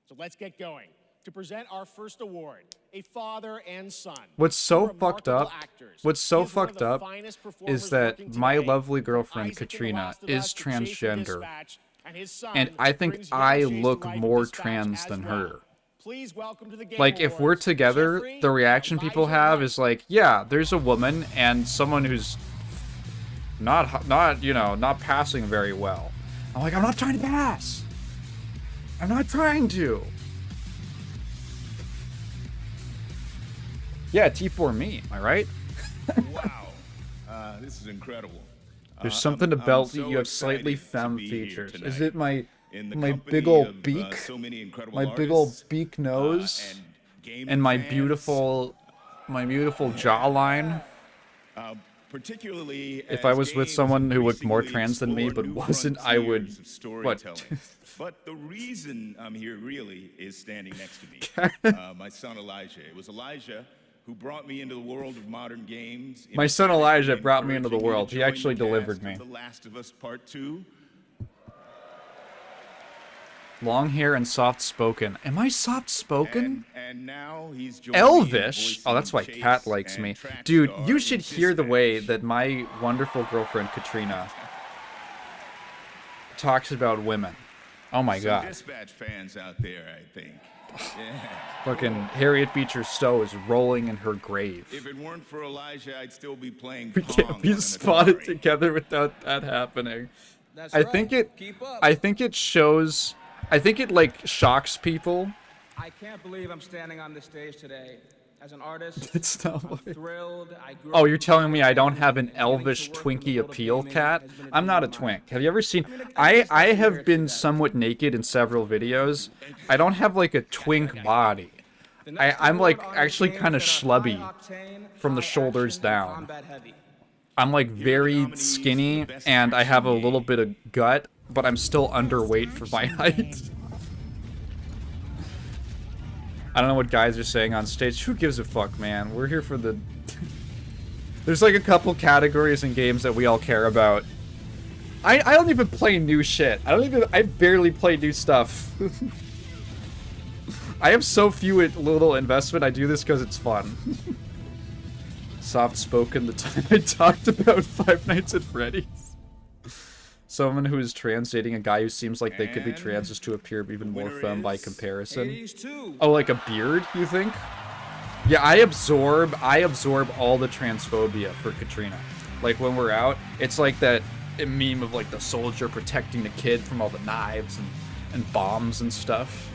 So let's get going. To present our first award, a father and son. What's so Two fucked remarkable up? actors. What's so He is one of fucked the up finest performers is that working my today. lovely girlfriend Isaac in The Katrina Last of is Us to Chasing transgender, Dispatch, and his son and I think brings I your Chase look to life in more Dispatch trans as than well. her. Please welcome to the Game Like, if we're Awards, together, Jeffrey the reaction and people Elijah have Knight. is like, yeah, there's a woman and someone who's not you know, not passing very well. I'm like, I'm not trying to pass. I'm not trying to. Yeah, T4 me, am I right? Wow, this is incredible. There's something I'm about so you have slightly excited to femme be here features. Is tonight it my in the my company big old of, beak? so many incredible My big old artists, beak nose? and gaming And my fans. beautiful jawline? Particularly If I as was with games someone who looked more increasingly trans than me explore but new wasn't, I would frontiers of what? storytelling. But the reason I'm here really is standing next to me, my son Elijah. It was Elijah who brought me into the world of modern games. My son Elijah emphatically brought me into the encouraging me to world. He join actually the delivered cast me. of The Last of Us Part 2. Long hair and soft spoken. Am I soft spoken? And now he's joined me in Elvish? Oh, voicing that's why Chase Kat likes and me. track Dude, star you in should hear the way Dispatch. that my wonderful girlfriend Katrina talks about women. Oh my Some god. Dispatch fans out there, I think. Yeah. Fucking Harriet Beecher Stowe is rolling in her grave. If it weren't for Elijah, I'd still be playing We Pong can't be on an spotted Atari. together without that happening. That's I right. think it Keep up. I think it shows I think it like shocks people. I can't believe I'm standing on this stage today. As an artist, It's not I'm like- thrilled. I grew Oh, up you're with telling me I don't games have an and getting to elvish work in the twinkie world of appeal, gaming Cat? has been a I'm not a dream of mine. twink. Have you ever seen I mean, I it's have weird been that- somewhat naked in several videos. I don't have like a twink body. The next I'm award like honors actually games kind of that are schlubby high-octane, from the high-action, shoulders and down. combat-heavy. I'm like very skinny and I have a little bit of gut, but I'm still underweight for my height. I don't know what guys are saying on stage. Who gives a fuck, man? We're here for the... There's like a couple categories in games that we all care about. I don't even play new shit. I barely play new stuff. I have so little investment. I do this because it's fun. Soft spoken the time I talked about Five Nights at Freddy's. Someone who is trans dating a guy who seems like they could be trans just to appear even more femme by comparison. Oh, like a beard, you think? Yeah, I absorb all the transphobia for Katrina. Like when we're out, it's like that meme of like the soldier protecting the kid from all the knives and bombs and stuff.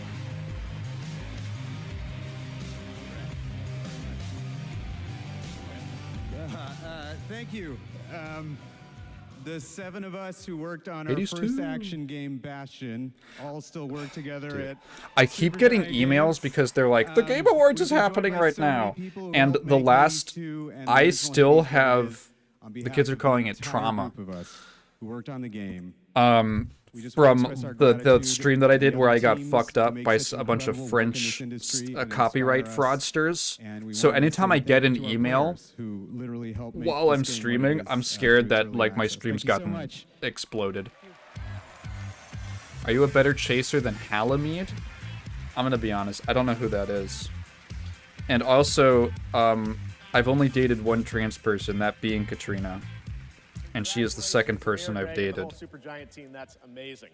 Thank you. The 7 of us who worked on our 82. first action game, Bastion, all still work together at. I keep getting emails because they're like, the Game Awards is happening right now. And the last, I still have, the kids are calling it trauma. Group of us who worked on the game. From the stream that I did where I got fucked up by a bunch of French copyright fraudsters. So anytime I get an email while I'm streaming, I'm scared that like my stream's gotten exploded. Are you a better chaser than Halamede? I'm gonna be honest, I don't know who that is. And also, I've only dated one trans person, that being Katrina. And she is the second person I've dated. Supergiant team, that's amazing.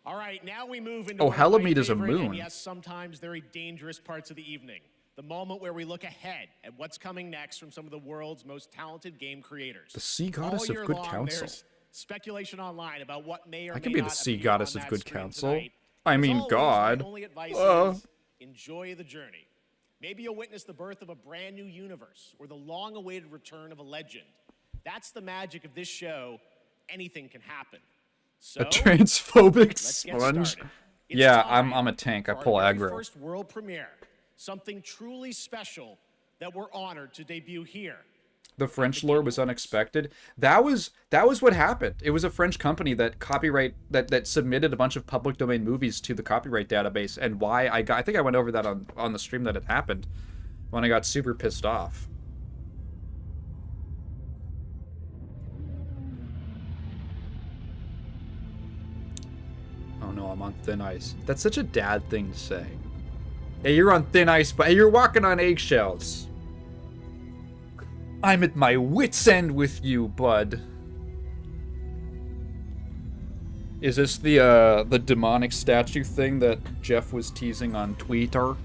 All right, now we move into Oh, one of my Halamede is a favorite and moon. yes, sometimes very dangerous parts of the evening. The moment where we look ahead at what's coming next from some of the world's most talented game creators. The sea goddess All of year good long, counsel. there's speculation online about what may or I may could be the not sea appear goddess on of that good screen counsel. tonight. I As mean, always, God. My only advice is enjoy the journey. Maybe you'll witness the birth of a brand new universe or the long-awaited return of a legend. That's the magic of this show. Anything can happen. So, A transphobic let's get sponge? started. It's Yeah, time I'm a tank. I for pull our very aggro. First world premiere, something truly special that we're honored to debut here. The French lore was unexpected. That was what happened. It was a French company that that submitted a bunch of public domain movies to the copyright database, and why I think I went over that on the stream that it happened when I got super pissed off. Oh no, I'm on thin ice. That's such a dad thing to say. Hey, you're on thin ice, but hey, you're walking on eggshells. I'm at my wit's end with you, bud. Is this the demonic statue thing that Jeff was teasing on Twitter?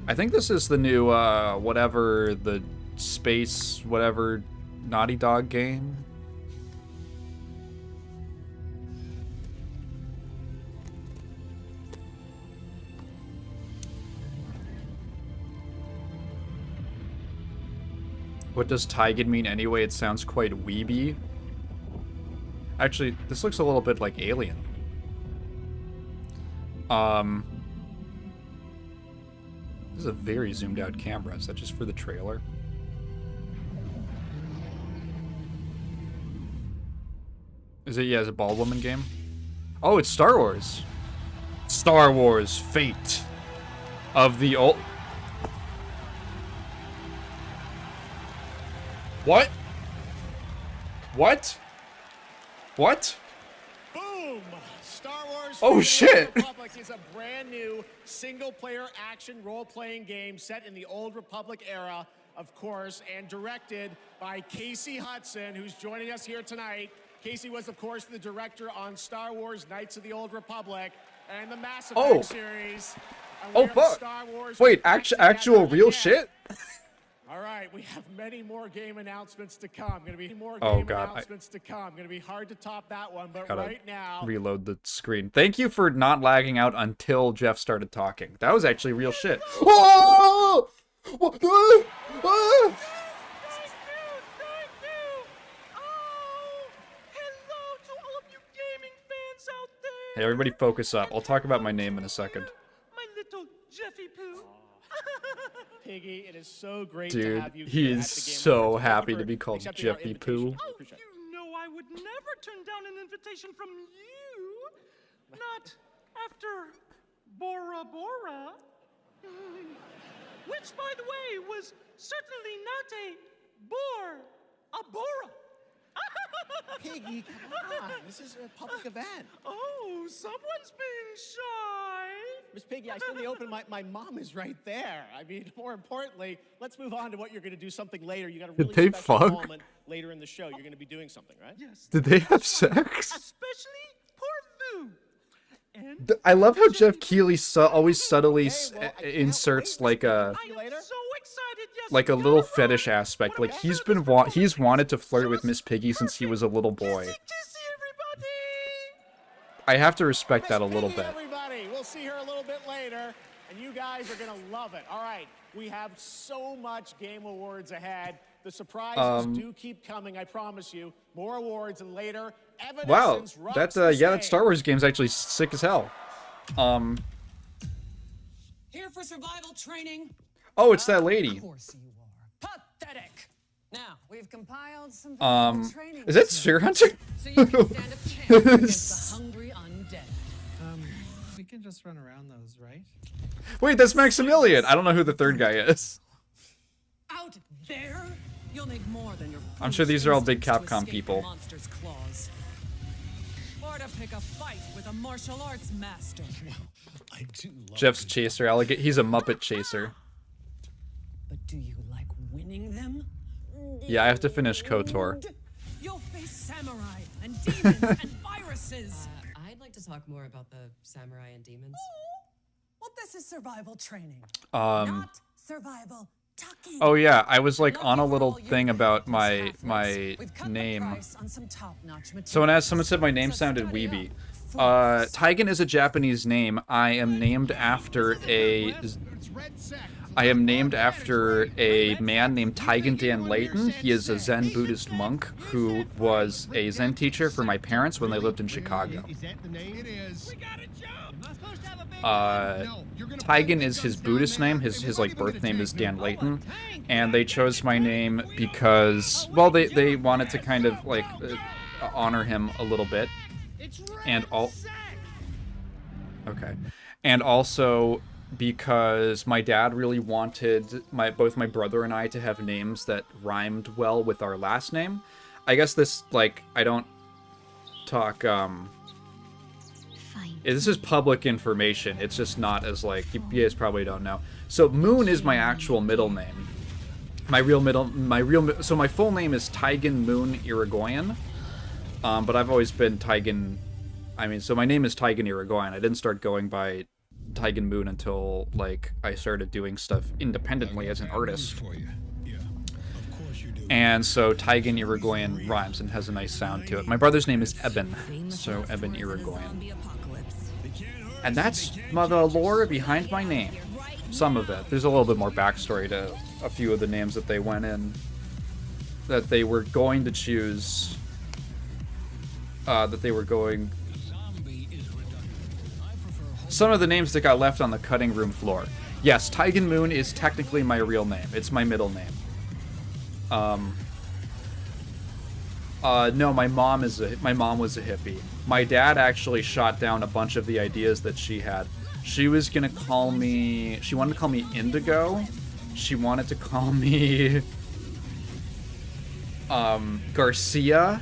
I think this is the new whatever the space whatever Naughty Dog game. What does Taigen mean anyway? It sounds quite weeby. Actually, this looks a little bit like Alien. This is a very zoomed out camera. Is that just for the trailer? Is it, yeah, it's a bald woman game? Oh, it's Star Wars. Star Wars Fate of the old... What? What? What? Boom! Star Wars Oh shit! Republic is a brand new single-player action role-playing game set in the Old Republic era, of course, and directed by Casey Hudson, who's joining us here tonight. Casey was, of course, the director on Star Wars Knights of the Old Republic and the Mass Effect series. Oh fuck! Wait, actual real shit? All right, we have many more game announcements to come. Going to be more Oh, game God, announcements to come. Going to be hard to top that one, but Gotta right now, reload the screen. Thank you for not lagging out until Jeff started talking. That was actually real shit. Oh! Hey, everybody focus up. I'll talk about my name in a second. My little Jeffy Poo. Piggy, it is so great Dude, to have you he here is at the Game so Awards. Thank happy you to for be called accepting our Jeffy invitation. Poo. I appreciate it. You know I would never turn down an invitation from you. Not after Bora Bora. Which, by the way, was certainly not a bore, a Bora. Piggy, come on. This is a public event. Oh, someone's being shy. Miss Piggy, I said in the open, my mom is right there. I mean, more importantly, let's move on to what you're going to do something later. You got a really Did they special fuck? moment later in the show. You're going to be doing something, right? Yes. Did they have sex? Especially poor Lou. I love how Jeff Keighley always subtly inserts like a little fetish aspect. Like he's wanted to flirt with Miss Piggy since he was a little boy. I have to respect that a little bit. Everybody, we'll see her a little bit later, and you guys are going to love it. All right, we have so much Game Awards ahead. The surprises do keep coming, I promise you. More awards and later. Wow, that Star Wars game's actually sick as hell. Here for survival training. Oh, it's that lady. Of course you are. Pathetic. Now, we've compiled some training. Is that Sphere Hunter? So you can stand a chance against the hungry undead. We can just run around those, right? Wait, that's Maximilian. I don't know who the third guy is. Out there, you'll need more than your I'm sure these are all big instincts to Capcom escape people. the monster's claws. Or to pick a fight with a martial arts master. I do love Jeff's chaser. He's a Muppet chaser. But do you like winning them? Yeah, I have to finish KOTOR. You'll face samurai and demons and viruses. I'd like to talk more about the samurai and demons. Well, this is survival training. Not survival talking. Oh yeah, I was like on a little thing about my name. Someone said my name sounded weeby. Taigen is a Japanese name. I am named after a I am named after a man named Taigen Dan Layton. He is a Zen Buddhist monk who was a Zen teacher for my parents when they lived in Chicago. Taigen is his Buddhist name. His like birth name is Dan Layton, and they chose my name because, well, they wanted to kind of like honor him a little bit, and and also because my dad really wanted both my brother and I to have names that rhymed well with our last name. I guess this, like, I don't talk, this is public information. It's just not as, like, you guys probably don't know. So Moon is my actual middle name. So my full name is Taigen Moon Irigoyen. But I've always been Taigen, so my name is Taigen Irigoyen. I didn't start going by Taigen Moon until, like, I started doing stuff independently as an artist. And so Taigen Irigoyen rhymes and has a nice sound to it. My brother's name is Eben, so Eben Irigoyen. And that's the lore behind my name. Some of it. There's a little bit more backstory to a few of the names that they went in. That they were going to choose. Some of the names that got left on the cutting room floor. Yes, Taigen Moon is technically my real name. It's my middle name. No, my mom was a hippie. My dad actually shot down a bunch of the ideas that she had. She was gonna call me, she wanted to call me Indigo. She wanted to call me Garcia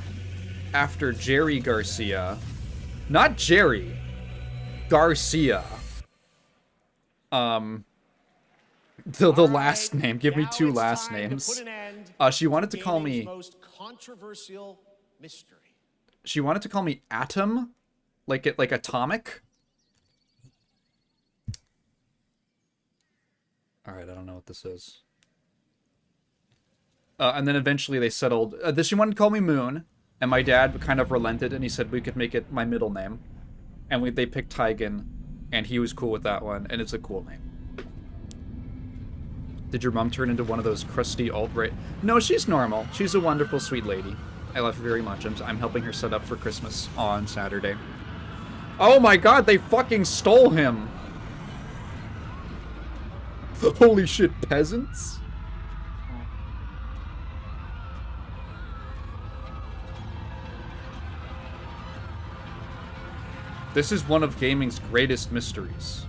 after Jerry Garcia. Not Jerry. Garcia. The last name. Give me two last names. She wanted to call me most controversial mystery. She wanted to call me Atom, like atomic. All right, I don't know what this is. And then eventually they settled. She wanted to call me Moon, and my dad kind of relented, and he said we could make it my middle name. And they picked Taigen, and he was cool with that one, and it's a cool name. Did your mom turn into one of those crusty alt-right? No, she's normal. She's a wonderful, sweet lady. I love her very much. I'm helping her set up for Christmas on Saturday. Oh my god, they fucking stole him! Holy shit, peasants? This is one of gaming's greatest mysteries.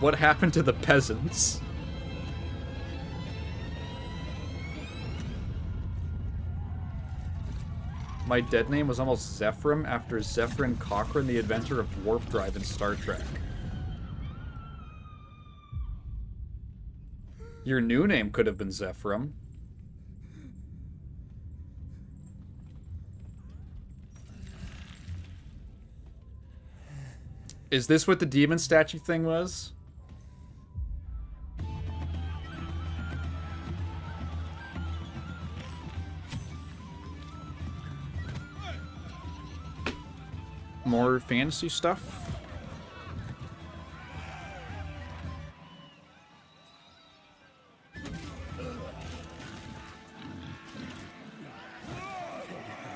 What happened to the peasants? My dead name was almost Zephyr after Zephyrin Cochrane, the inventor of warp drive in Star Trek. Your new name could have been Zephyr. Is this what the demon statue thing was? More fantasy stuff?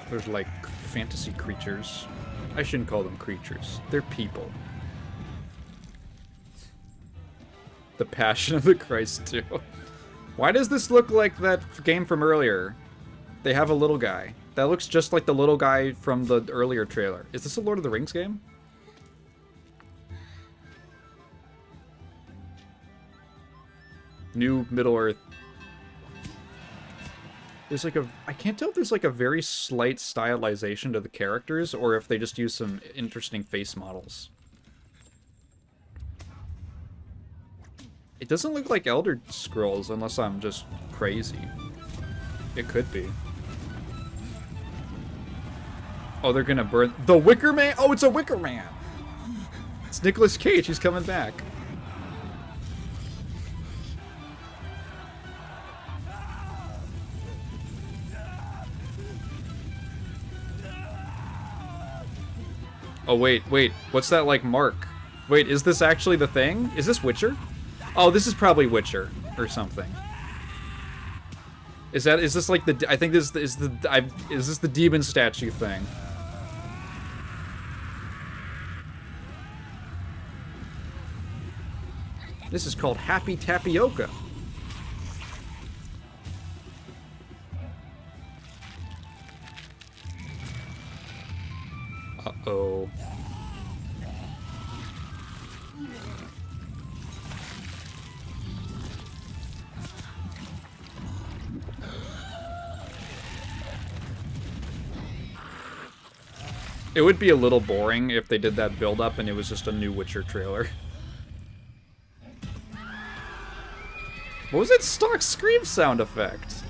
There's like fantasy creatures. I shouldn't call them creatures. They're people. The Passion of the Christ 2. Why does this look like that game from earlier? They have a little guy. That looks just like the little guy from the earlier trailer. Is this a Lord of the Rings game? New Middle-earth. There's like I can't tell if there's like a very slight stylization to the characters or if they just use some interesting face models. It doesn't look like Elder Scrolls unless I'm just crazy. It could be. Oh, they're gonna burn the Wicker Man. Oh, it's a Wicker Man. It's Nicolas Cage. He's coming back. Oh, wait. What's that like mark? Wait, is this actually the thing? Is this Witcher? Oh, this is probably Witcher or something. Is this like the? I think this is is this the demon statue thing? This is called Happy Tapioca. Uh-oh. It would be a little boring if they did that build-up and it was just a new Witcher trailer. What was that stock scream sound effect?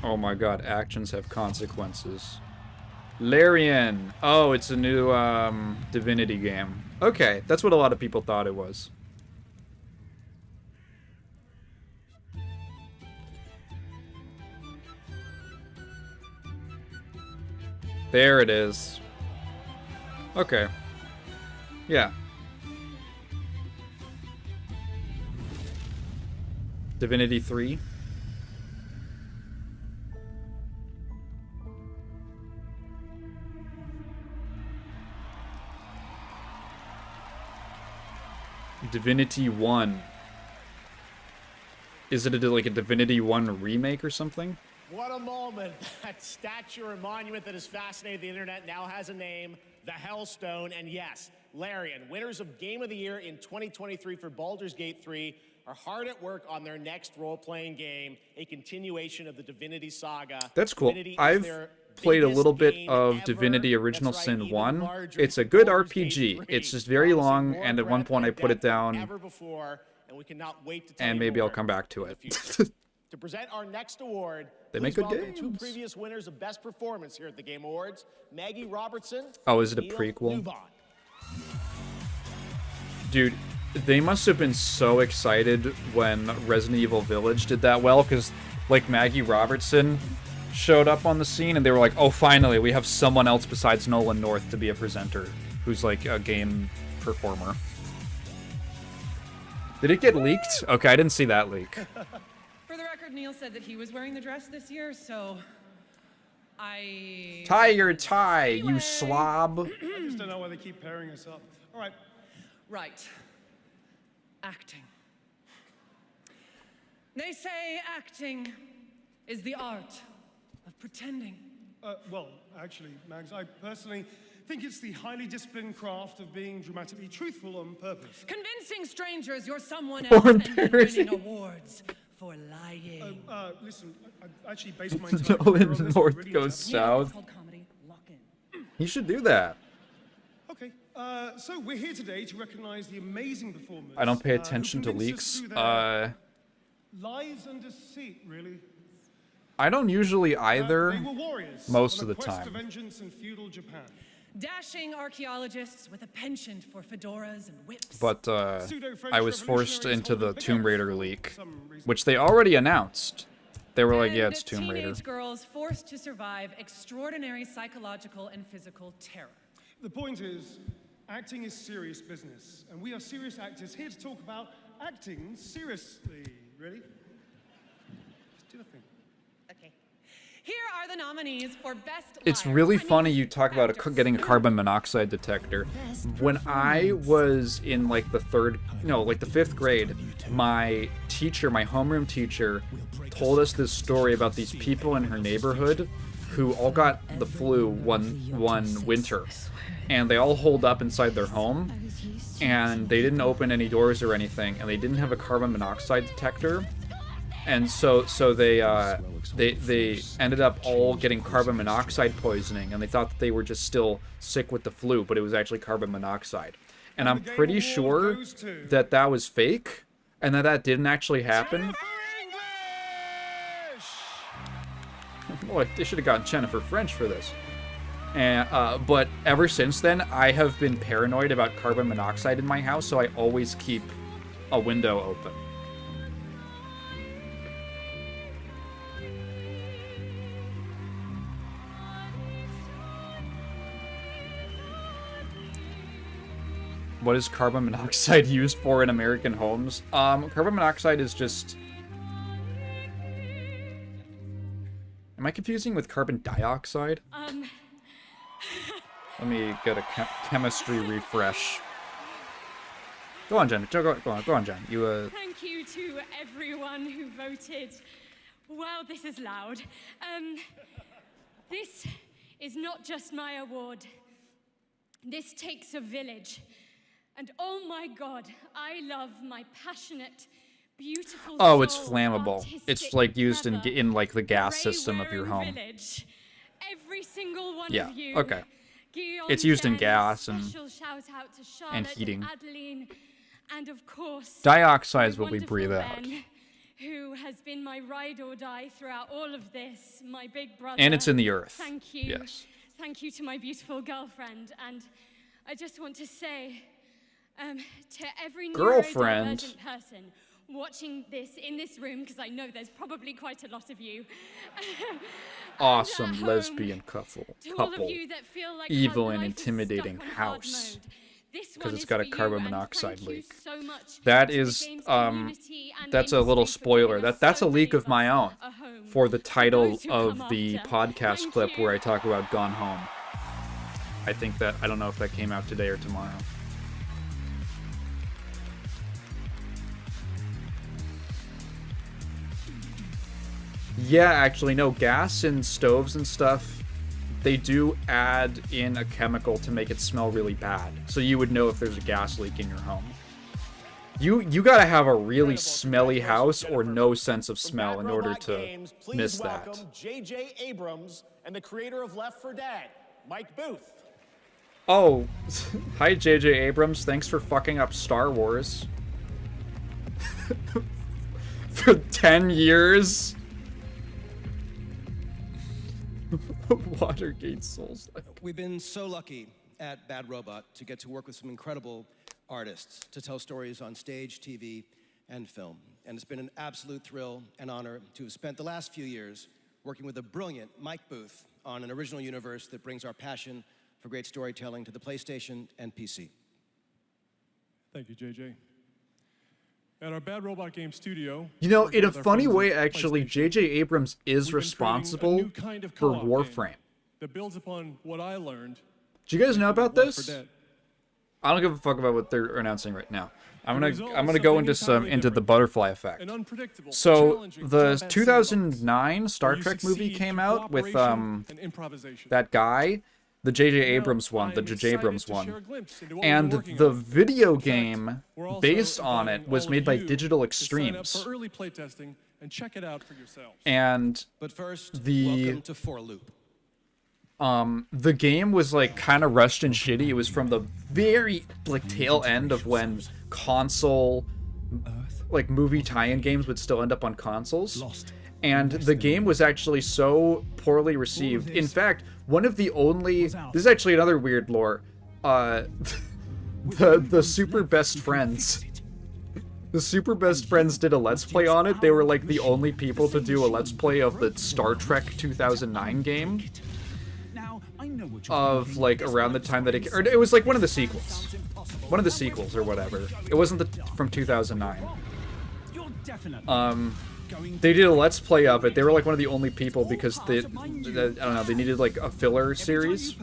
Oh my god, actions have consequences. Larian! Oh, it's a new Divinity game. Okay, that's what a lot of people thought it was. There it is. Okay. Yeah. Divinity 3. Divinity 1. Is it like a Divinity 1 remake or something? What a moment. That statue or monument that has fascinated the internet now has a name, the Hellstone. And yes, Larian, winners of Game of the Year in 2023 for Baldur's Gate 3, are hard at work on their next role-playing game, a continuation of the Divinity saga. That's cool. Divinity is I've their played a little bit biggest of game Divinity ever. Original That's Sin right, even 1. larger It's a than good Baldur's Gate RPG. 3, It's just very promising long, more and at one breadth point I and put it depth than down, ever before, and we cannot wait to tell and you maybe I'll more come back to in the it. future. To present our next award, They please make good welcome two games. previous winners of Best Performance here at the Game Awards, Maggie Robertson. Oh, is it a Neil prequel? Lubon. Dude, they must have been so excited when Resident Evil Village did that well, because, like, Maggie Robertson showed up on the scene, and they were like, oh, finally, we have someone else besides Nolan North to be a presenter, who's, like, a game performer. Did it get leaked? Okay, I didn't see that leak. For the record, Neil said that he was wearing the dress this year, so I... Tie your tie, you slob. I just don't know why they keep pairing us up. All right. Right. Acting. They say acting is the art of pretending. Well, actually, Mags, I personally think it's the highly disciplined craft of being dramatically truthful on purpose. Convincing strangers you're someone else and then winning awards for lying. Listen, I actually based my entire career Nolan on this. North Really goes south. He should do that. Okay, so we're here today to recognize the amazing performers. I don't pay who attention to convinced us leaks. through their lies and deceit, really. I don't usually either, They were warriors most on of a the quest to time. vengeance in feudal Japan. Dashing archaeologists with a penchant for fedoras and whips. But I was forced into the Tomb Raider leak, which they already announced. They were like, yeah, it's Tomb Raider. Teenage girls forced to survive extraordinary psychological and physical terror. The point is, acting is serious business, and we are serious actors here to talk about acting seriously. Ready? Let's do the thing. Okay. Here are the nominees for Best It's Liar. really funny you talk about getting a carbon monoxide detector. When I was in like the fifth grade, my teacher, my homeroom teacher, told us this story about these people in her neighborhood who all got the flu one winter, and they all holed up inside their home, and they didn't open any doors or anything, and they didn't have a carbon monoxide detector, and so they ended up all getting carbon monoxide poisoning, and they thought that they were just still sick with the flu, but it was actually carbon monoxide. And I'm pretty sure that that was fake, and that didn't actually happen. Boy, they should have gotten Jennifer French for this. And, but ever since then, I have been paranoid about carbon monoxide in my house, so I always keep a window open. What is carbon monoxide used for in American homes? Carbon monoxide is just... Am I confusing with carbon dioxide? Let me get a chemistry refresh. Go on, Jen. Go on, Jen. You, Thank you to everyone who voted. Wow, this is loud. This is not just my award. This takes a village. And oh my God, I love my passionate, beautiful Oh, it's soul, flammable. It's artistic, like used clever, in like the gas gray system of your wearing home. Village. Every single one Yeah. of you. Okay. Guillaume, It's used in Jen, gas and special shout out to Charlotte and heating. Adeline, and of course, Dioxide is my what we breathe wonderful out. Ben, who has been my ride or die throughout all of this, my big brother. And it's in the earth. Thank you. Yes. Thank you to my beautiful girlfriend. And I just want to say to every Girlfriend? neurodivergent person watching this in this room, because I know there's probably quite a lot of you. Awesome lesbian couple. To all of you that feel like Evil how and life is intimidating stuck on hard house. mode, this Because one it's is got a for you, carbon and monoxide thank you leak. so much That to the is games community and that's a little spoiler. That's a leak of my own for the title of the podcast clip where I talk about Gone Home. I don't know if that came out today or tomorrow. Yeah, actually, no, gas in stoves and stuff, they do add in a chemical to make it smell really bad. So you would know if there's a gas leak in your home. You gotta have a really smelly house or no sense of smell in order to miss that. Welcome J.J. Abrams and the creator of Left 4 Dead, Mike Booth. Oh, hi J.J. Abrams, thanks for fucking up Star Wars. For 10 years? Watergate Souls. We've been so lucky at Bad Robot to get to work with some incredible artists to tell stories on stage, TV, and film. And it's been an absolute thrill and honor to have spent the last few years working with a brilliant Mike Booth on an original universe that brings our passion for great storytelling to the PlayStation and PC. Thank you, JJ. At our Bad Robot Game studio... You know, working in a with our funny friends at way, actually, J.J. Abrams is responsible for Warframe. That builds upon what I learned. Do you guys know about Left 4 this? Dead. I don't give a fuck about what they're announcing right now. I'm gonna go into the butterfly effect. So the 2009 Star Trek movie came out with that guy, the J.J. Abrams one, the J.J. Abrams one, and the video game based on it was made by Digital Extremes. For early playtesting and check it out for yourselves. And but first, the welcome to 4 Loop. The game was like kind of rushed and shitty. It was from the very like tail end of when console like movie tie-in games would still end up on consoles. And the game was actually so poorly received. In fact, one of the only this is actually another weird lore. The Super Best Friends. The Super Best Friends did a Let's Play on it. They were like the only people to do a Let's Play of the Star Trek 2009 game. Of like around the time that it was like one of the sequels. One of the sequels or whatever. It wasn't from 2009. They did a Let's Play of it. They were like one of the only people because I don't know, they needed like a filler series.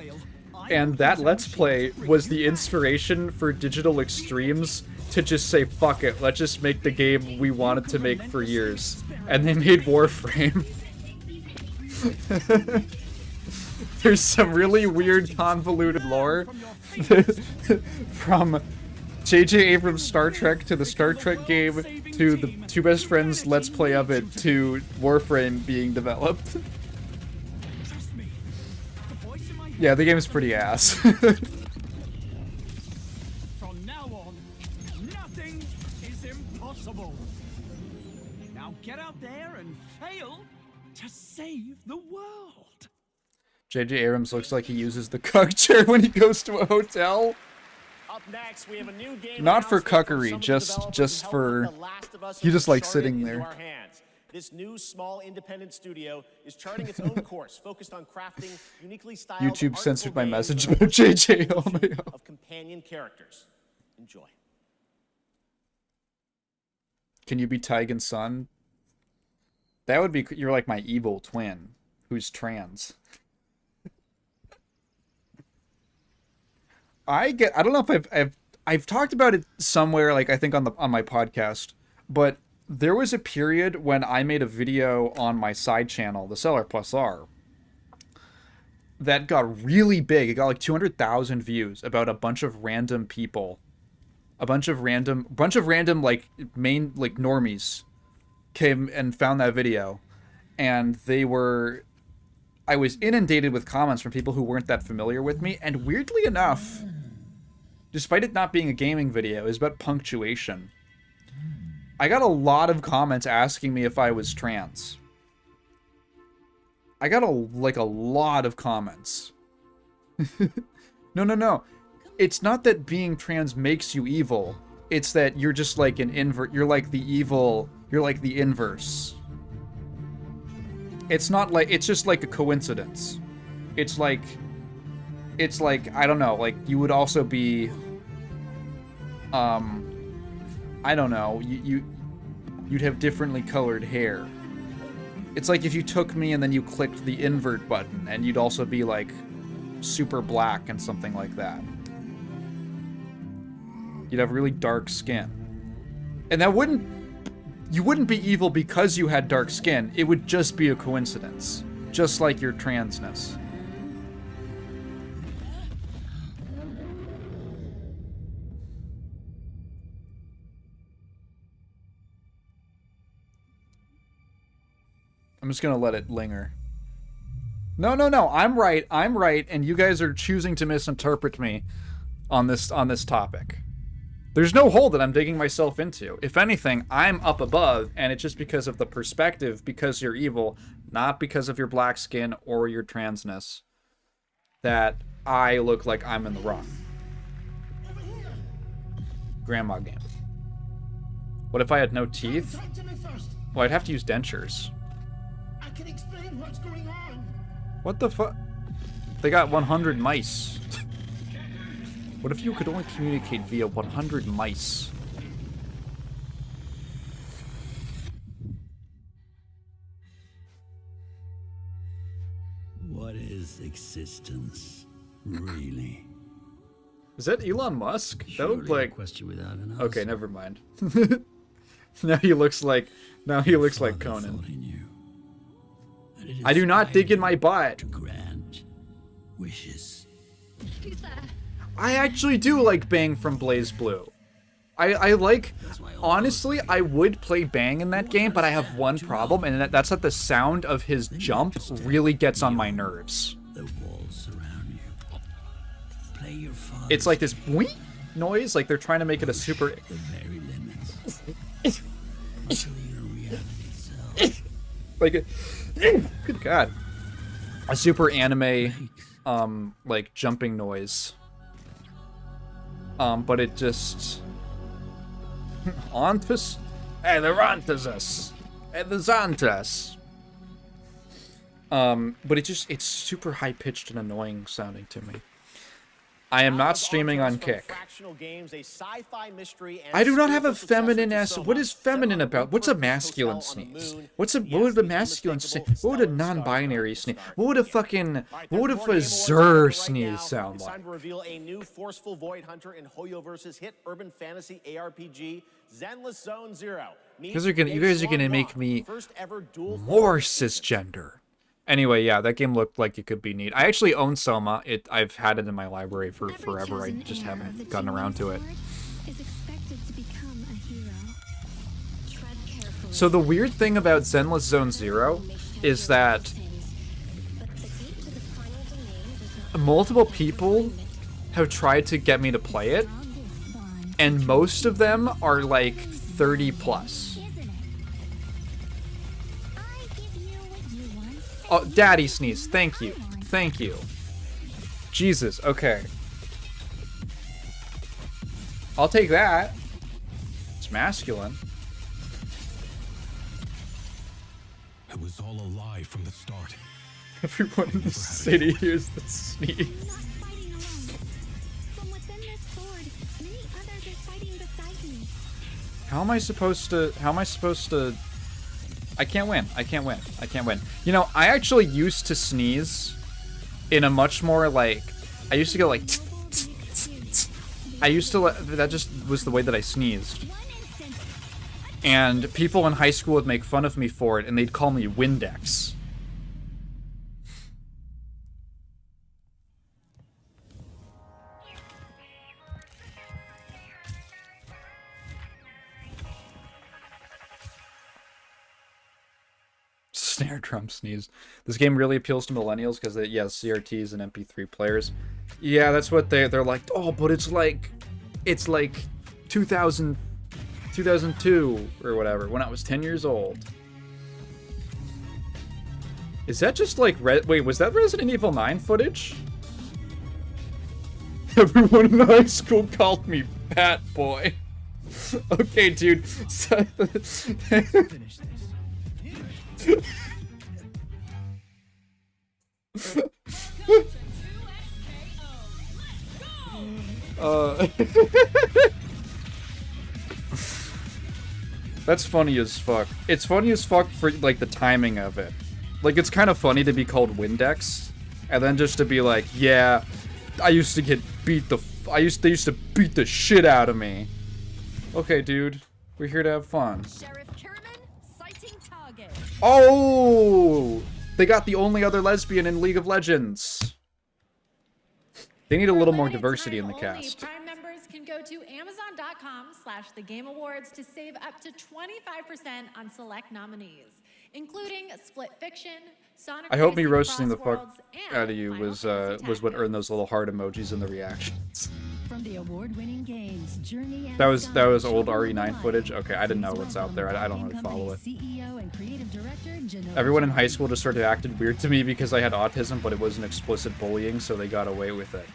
And that Let's Play was the inspiration for Digital Extremes to just say, fuck it, let's just make the game we wanted to make for years. And they made Warframe. There's some really weird convoluted lore from J.J. Abrams' Star Trek to the Star Trek game to the Two Best Friends Let's Play of it to Warframe being developed. Yeah, the game is pretty ass. From now on, nothing is impossible. Now get out there and fail to save the world. J.J. Abrams looks like he uses the cuck chair when he goes to a hotel. Up next, we have a new game Not for announcement from cuckery, some of the just developers for helping The Last of Us he just likes started sitting into there. our hands. This new small independent studio is charting its own course, focused on crafting uniquely styled YouTube artful censored my games message with about a JJ. Oh my god. of companion characters. Enjoy. Can you be Tigan's son? That would be, you're like my evil twin who's trans. I don't know if I've talked about it somewhere, like I think on my podcast, but there was a period when I made a video on my side channel, the Seller Plus R, that got really big. It got like 200,000 views about a bunch of random people, a bunch of random like main like normies came and found that video, and I was inundated with comments from people who weren't that familiar with me, and weirdly enough, despite it not being a gaming video, it's about punctuation. I got a lot of comments asking me if I was trans. I got a lot of comments. No. It's not that being trans makes you evil. It's that you're just like an invert. You're like the evil. You're like the inverse. It's not like, it's just like a coincidence. It's like, I don't know, like you would also be, I don't know, you'd have differently colored hair. It's like if you took me and then you clicked the invert button, and you'd also be like super black and something like that. You'd have really dark skin. And you wouldn't be evil because you had dark skin. It would just be a coincidence. Just like your transness. I'm just gonna let it linger. No, I'm right, and you guys are choosing to misinterpret me on this topic. There's no hole that I'm digging myself into. If anything, I'm up above, and it's just because of the perspective, because you're evil, not because of your black skin or your transness, that I look like I'm in the wrong. Grandma game. What if I had no teeth? Well, I'd have to use dentures. I can explain what's going on. What the fuck? They got 100 mice. What if you could only communicate via 100 mice? What is existence, really? Is that Elon Musk? That looked Surely a like... question without an answer. Okay, never mind. Now he looks like Conan. I do not dig in my butt. Wishes. I actually do like Bang from Blaze Blue. I like, honestly, I would play Bang in that game, but I have one problem, and that's that the sound of his jump really gets on my nerves. The walls surround you. Play your father's It's like this boing noise, like they're trying to make it a super... the very limits. Until your reality itself. Like a... Good God. A super anime, like, jumping noise. But it just... Ontus? Hey, they're onto us. Hey, there's onto us. But it's super high-pitched and annoying sounding to me. I am not streaming on Kick. I do not have a feminine ass. What is feminine about? What's a masculine sneeze? What would a masculine sneeze? What would a non-binary sneeze? What would a Zer sneeze sound like? Time to reveal a new forceful Void Hunter in Hoyo vs. hit urban fantasy ARPG Zenless Zone Zero. You guys are gonna make me more cisgender. Anyway, yeah, that game looked like it could be neat. I actually own Soma. I've had it in my library for forever. I just haven't gotten around to it. So the weird thing about Zenless Zone Zero is that multiple people have tried to get me to play it, and most of them are like 30 plus. Oh, daddy sneeze. Thank you. Thank you. Jesus, okay. I'll take that. It's masculine. It was all a lie from the start. Everyone in the city hears the sneeze. How am I supposed to... I can't win. I can't win. I can't win. You know, I actually used to sneeze in a much more, like... I used to go, like... I used to... That just was the way that I sneezed. And people in high school would make fun of me for it, and they'd call me Windex. Snare drum sneeze. This game really appeals to millennials because it has CRTs and MP3 players. Yeah, that's what they're like. Oh, but it's like 2002 or whatever, when I was 10 years old. Is that just like wait, was that Resident Evil 9 footage? Everyone in high school called me Fat Boy. Okay, dude. Finish this. That's funny as fuck. It's funny as fuck for like the timing of it. Like, it's kind of funny to be called Windex, and then just to be like, yeah, I used to get beat the they used to beat the shit out of me. Okay, dude, we're here to have fun. Oh, they got the only other lesbian in League of Legends. They need a little more diversity in the cast. Prime members can go to Amazon.com/thegameawards to save up to 25% on select nominees, including Split Fiction, Sonic I hope me Racing roasting the Crossworlds, fuck and out of you was what earned those little heart emojis in the reactions. From the award-winning games, Journey and That was old RE9 footage. Okay, I didn't know what's out there. I don't really follow it. CEO and creative director, Everyone in high school just sort of acted weird to me because I had autism, but it wasn't explicit bullying, so they got away with it.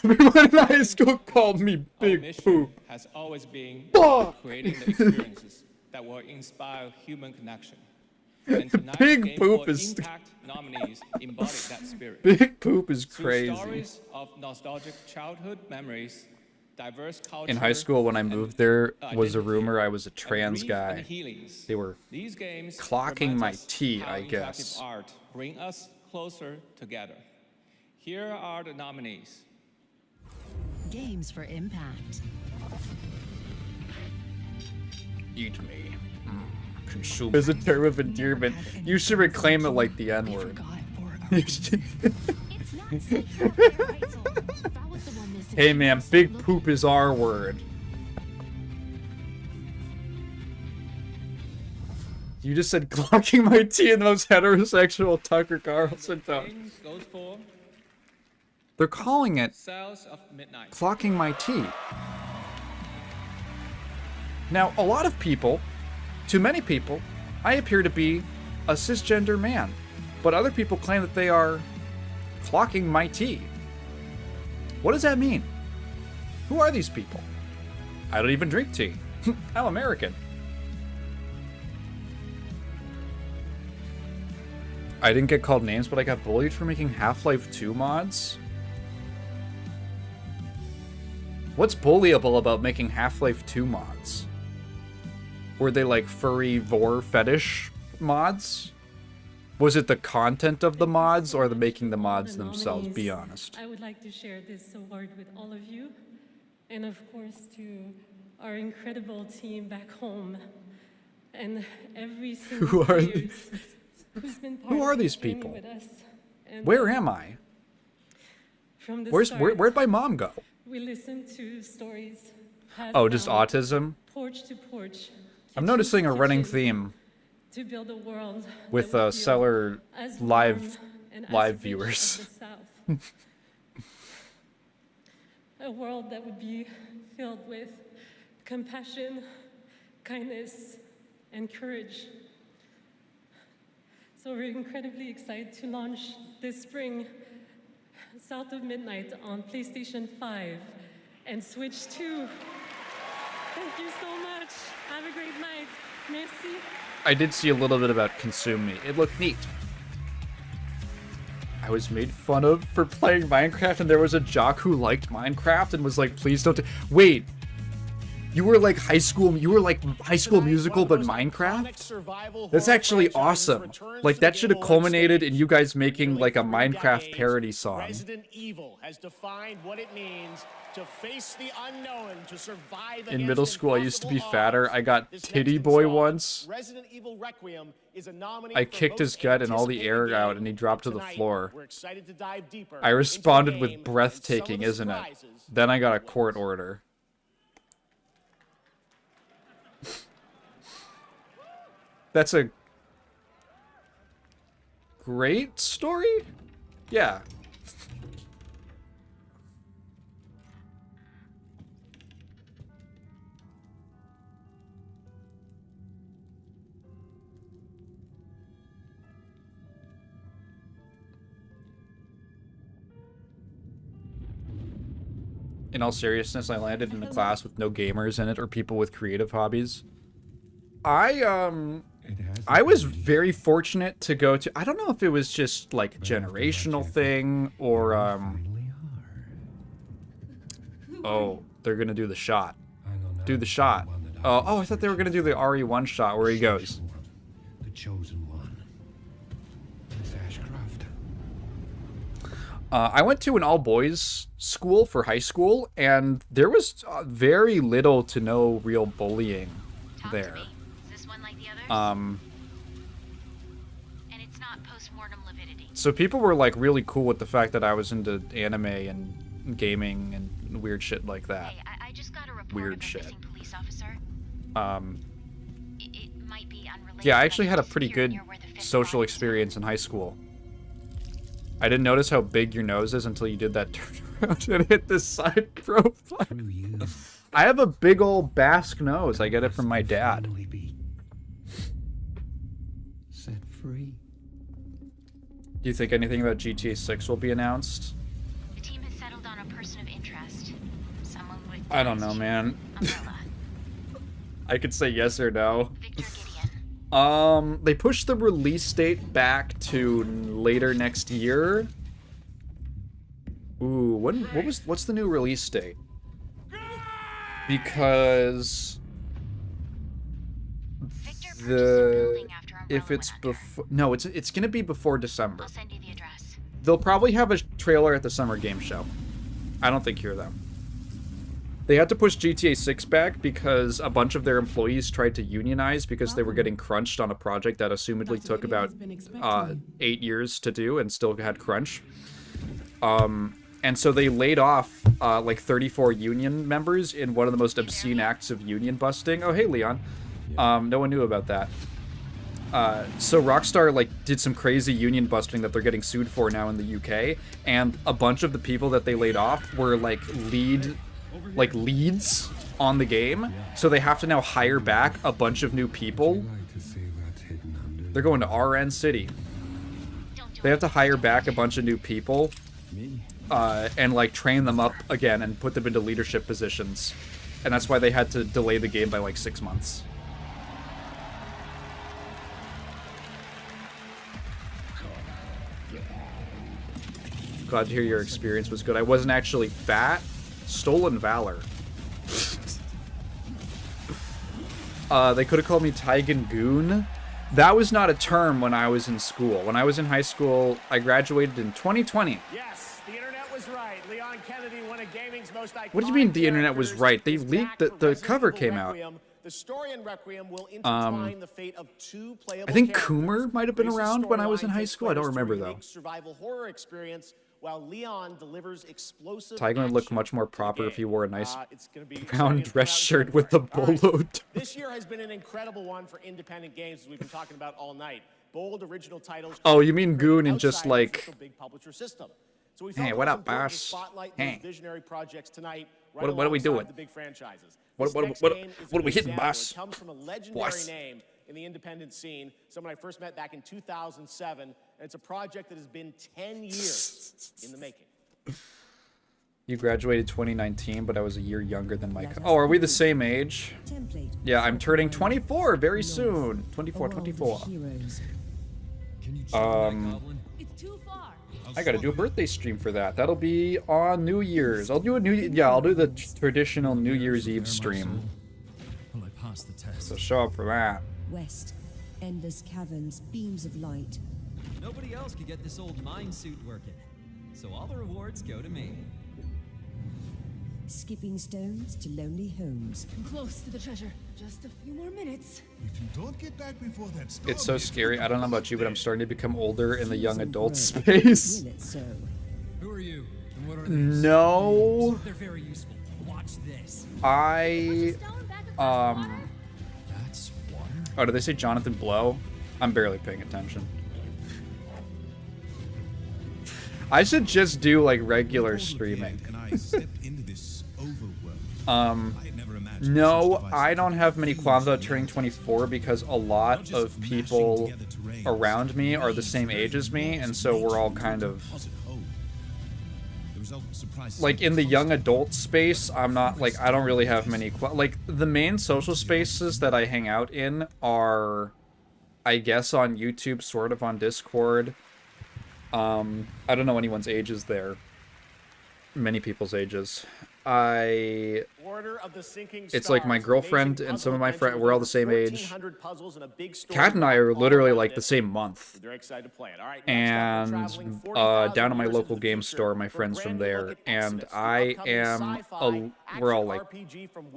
Everyone in high school called me Big Poop. Has always been Fuck! creating the experiences that will inspire human connection. And tonight's Big Poop for is Impact nominees embody that spirit. Big Poop is Through crazy. stories of nostalgic childhood memories, diverse culture, In high school, when I moved there, was a rumor I was a trans guy. They were these games clocking my us T, how I interactive guess. art bring us closer together. Here are the nominees. Games for Impact. Eat me. Consume. There's a term of endearment. You should reclaim it like the N-word. Hey man, Big Poop is our word. You just said clocking my T in the most heterosexual Tucker Carlson tone. Goes for They're calling it Cells of Midnight. clocking my T. Now, a lot of people, to many people, I appear to be a cisgender man, but other people claim that they are clocking my T. What does that mean? Who are these people? I don't even drink tea. I'm American. I didn't get called names, but I got bullied for making Half-Life 2 mods. What's bullyable about making Half-Life 2 mods? Were they like furry vor fetish mods? Was it the content of the mods or the making the mods themselves? Be honest. I would like to share this award with all of you, and of course to our incredible team back home, and every single Who are players these? who's been part Who are of these this journey people? with us. And Where am I? From the Where'd my mom go? We listened to stories. passed Oh, just down autism? Porch to porch. I'm kitchen noticing to a running kitchen, theme to build a world with that would feel seller as live warm and as live rich viewers. as the South. A world that would be filled with compassion, kindness, and courage. So we're incredibly excited to launch this spring South of Midnight on PlayStation 5 and Switch 2. Thank you so much. Have a great night. Merci. I did see a little bit about Consume Me. It looked neat. I was made fun of for playing Minecraft, and there was a jock who liked Minecraft and was like, please don't. Wait. You were like High School Musical, but Minecraft? That's actually awesome. Like, that should have culminated in you guys making like a Minecraft parody song. Resident Evil has defined what it means to face the unknown, to survive In middle school, I used to be fatter. I got Titty Boy once. Resident Evil Requiem is a nominee I for kicked his most gut and all the air anticipated out, game. and he dropped to the Tonight, floor. we're excited to dive deeper I responded into the game with breathtaking, and some isn't of it? the surprises Then I got a court order. That's a great story? Yeah. In all seriousness, I landed in a class with no gamers in it or people with creative hobbies. I was very fortunate to go to, I don't know if it was just like a generational thing or oh, they're gonna do the shot. Do the shot. Oh, I thought they were gonna do the RE1 shot where he goes. The chosen one. It's Ashcroft. I went to an all-boys school for high school, and there was very little to no real bullying there. And it's not post-mortem lividity. So people were like really cool with the fact that I was into anime and gaming and weird shit like that. Hey, I just got a report Weird of a shit. missing police officer. It might be unrelated. Yeah, I actually had a but pretty here good near where the fifth social body- experience in high school. I didn't notice how big your nose is until you did that turnaround and hit the side profile. I have a big old Basque nose. I get it from my dad. Set free. Do you think anything about GTA 6 will be announced? The team has settled on a person of interest. Someone with I don't know, man. umbrella. I could say yes or no. Victor Gideon. They pushed the release date back to later next year. Ooh, what's the new release date? Because if it's before, no, it's gonna be before December. I'll send you the address. They'll probably have a trailer at the Summer Game Show. I don't think you're them. They had to push GTA 6 back because a bunch of their employees tried to unionize because they were getting crunched on a project that assumedly took about 8 years to do and still had crunch. And so they laid off like 34 union members in one of the most obscene acts of union busting. Oh, hey, Leon. No one knew about that. So Rockstar like did some crazy union busting that they're getting sued for now in the UK, and a bunch of the people that they laid off were like leads on the game, so they have to now hire back a bunch of new people. They're going to RN City. They have to hire back a bunch of new people and like train them up again and put them into leadership positions, and that's why they had to delay the game by like 6 months. Glad to hear your experience was good. I wasn't actually fat. Stolen Valor. They could have called me Taigan Goon. That was not a term when I was in school. When I was in high school, I graduated in 2020. Yes, the internet was right. Leon Kennedy, one of gaming's most iconic. What do you mean the internet was right? They leaked the cover came out. The story in Requiem will intertwine the fate of two playable I think characters. Coomer might have been Race's around when I was in storyline high takes school. I don't players through a remember though. unique survival horror experience, while Leon delivers explosive Tiger would look action much more to the proper game. if he wore a nice It's gonna be brown exciting to dress come out shirt with the February. bolo. All right. This year has been an incredible one for independent games, as we've been talking about all night. Bold original titles. Oh, you mean Goon and just outside like, the traditional big publisher system. So we hey, felt what it was up, important to boss? spotlight Hey. those visionary projects tonight. What are we doing? The big franchises. What This next game is are a we good hitting, example. boss? It comes from a legendary Boss. name in the independent scene, someone I first met back in 2007, and it's a project that has been 10 years in the making. You graduated 2019, but I was a year younger than my... Oh, are we the same age? Yeah, I'm turning 24 very soon. 24. I gotta do a birthday stream for that. That'll be on New Year's. I'll do a I'll do the traditional New Year's Eve stream. pass the test. So show up for that. West, endless caverns, beams of light. Nobody else could get this old mine suit working, so all the rewards go to me. Skipping stones to lonely homes. I'm close to the treasure. Just a few more minutes. If you don't get back before that storm It's so hits, scary. I don't know about you, but I'm starting to become older in the young adult space. Who are you? And what are these? No. They're very useful. Watch this. I That's water. Oh, did they say Jonathan Blow? I'm barely paying attention. I should just do like regular streaming. And I step into this overworld. No, I don't have many qualms about turning 24 because a lot of people around me are the same age as me, and so we're all kind of like in the young adult space. I'm not like, I don't really have many like the main social spaces that I hang out in are, I guess, on YouTube, sort of on Discord. I don't know anyone's ages there. Many people's ages. It's like my girlfriend and some of my friends, we're all the same age. Kat and I are literally like the same month. And down at my local game store, my friends from there. And we're all like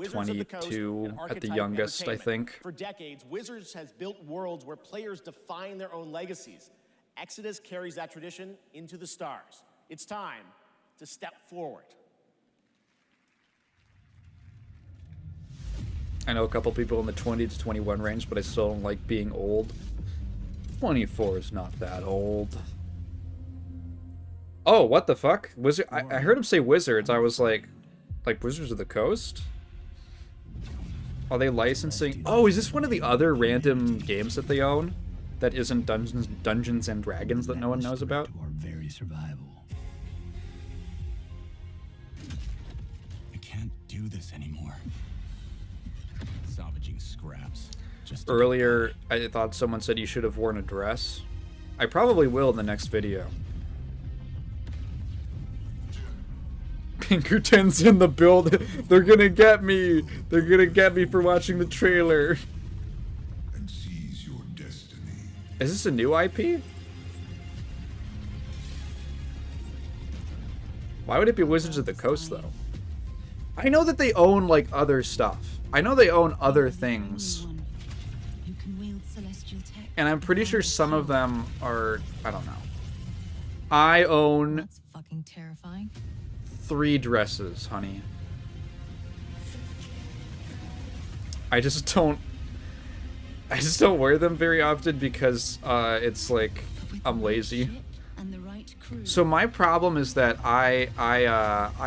22 at the youngest, I think. For decades, Wizards has built worlds where players define their own legacies. Exodus carries that tradition into the stars. It's time to step forward. I know a couple people in the 20 to 21 range, but I still don't like being old. 24 is not that old. Oh, what the fuck? Wizard? I heard him say Wizards. I was like Wizards of the Coast? Are they licensing? Oh, is this one of the other random games that they own? That isn't Dungeons and Dragons that no one knows about? Our very survival. I can't do this anymore. Salvaging scraps. Earlier, I thought someone said you should have worn a dress. I probably will in the next video. Pinkerton's in the build. They're gonna get me. They're gonna get me for watching the trailer. Is this a new IP? Why would it be Wizards of the Coast, though? I know that they own, like, other stuff. I know they own other things. And I'm pretty sure some of them are... I don't know. I own... That's fucking terrifying. 3 dresses, honey. I just don't wear them very often because it's like I'm lazy. So my problem is that I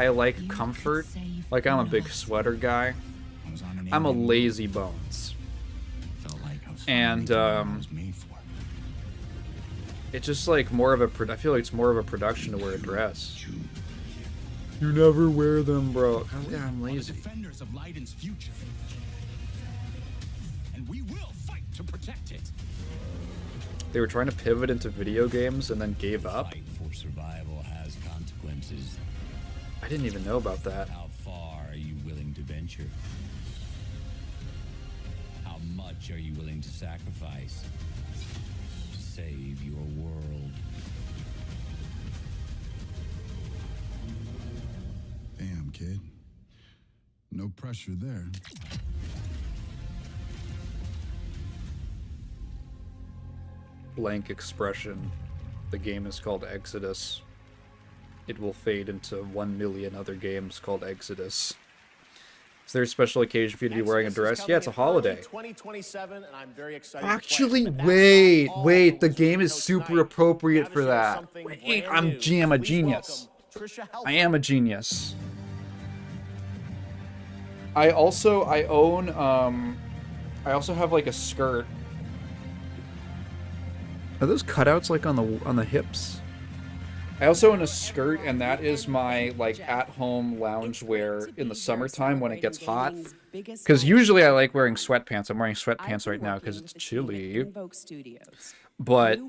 like comfort. Like, I'm a big sweater guy. I'm a lazy bones. And it's just like more of a I feel like it's more of a production to wear a dress. You never wear them, bro. Yeah, I'm lazy. Defenders of Leiden's future. And we will fight to protect it. They were trying to pivot into video games and then gave up. Fight for survival has consequences. I didn't even know about that. How far are you willing to venture? How much are you willing to sacrifice to save your world? Damn, kid. No pressure there. Blank expression. The game is called Exodus. It will fade into 1 million other games called Exodus. Is there a special occasion for you to be wearing a dress? Yeah, it's a holiday. 2027, and I'm very excited. Actually, wait. The game is super appropriate for that. Wait, I'm a genius. I am a genius. I also have like a skirt. Are those cutouts like on the hips? I also own a skirt, and that is my like at-home loungewear in the summertime when it gets hot. Because usually I like wearing sweatpants. I'm wearing sweatpants right now because it's chilly. But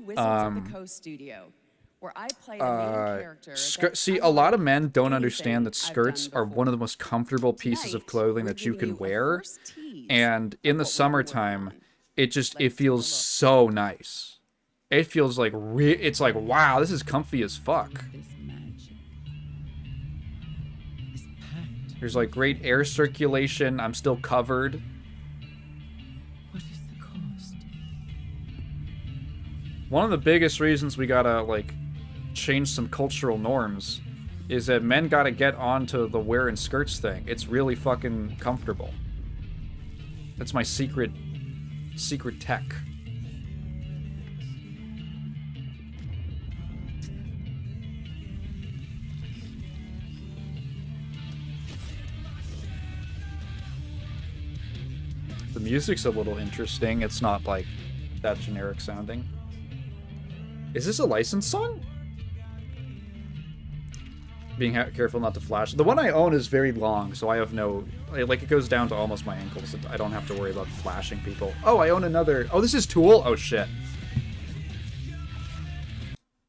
where I play the main character. See, a lot of men don't understand that skirts are one of the most comfortable pieces of clothing that you can wear. And in the summertime, it feels so nice. It feels like, it's like, wow, this is comfy as fuck. There's like great air circulation. I'm still covered. What is the cost? One of the biggest reasons we gotta, like, change some cultural norms is that men gotta get onto the wearing skirts thing. It's really fucking comfortable. That's my secret tech. The music's a little interesting. It's not, like, that generic sounding. Is this a licensed song? Being careful not to flash. The one I own is very long, so I have no... Like, it goes down to almost my ankles. I don't have to worry about flashing people. Oh, I own another... Oh, this is Tool? Oh, shit.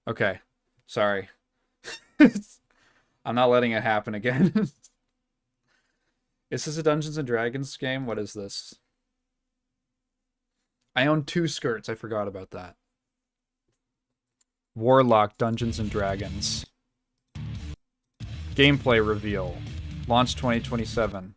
Okay. Sorry. I'm not letting it happen again. Is this a Dungeons & Dragons game? What is this? I own 2 skirts. I forgot about that. Warlock Dungeons & Dragons. Gameplay reveal. Launch 2027.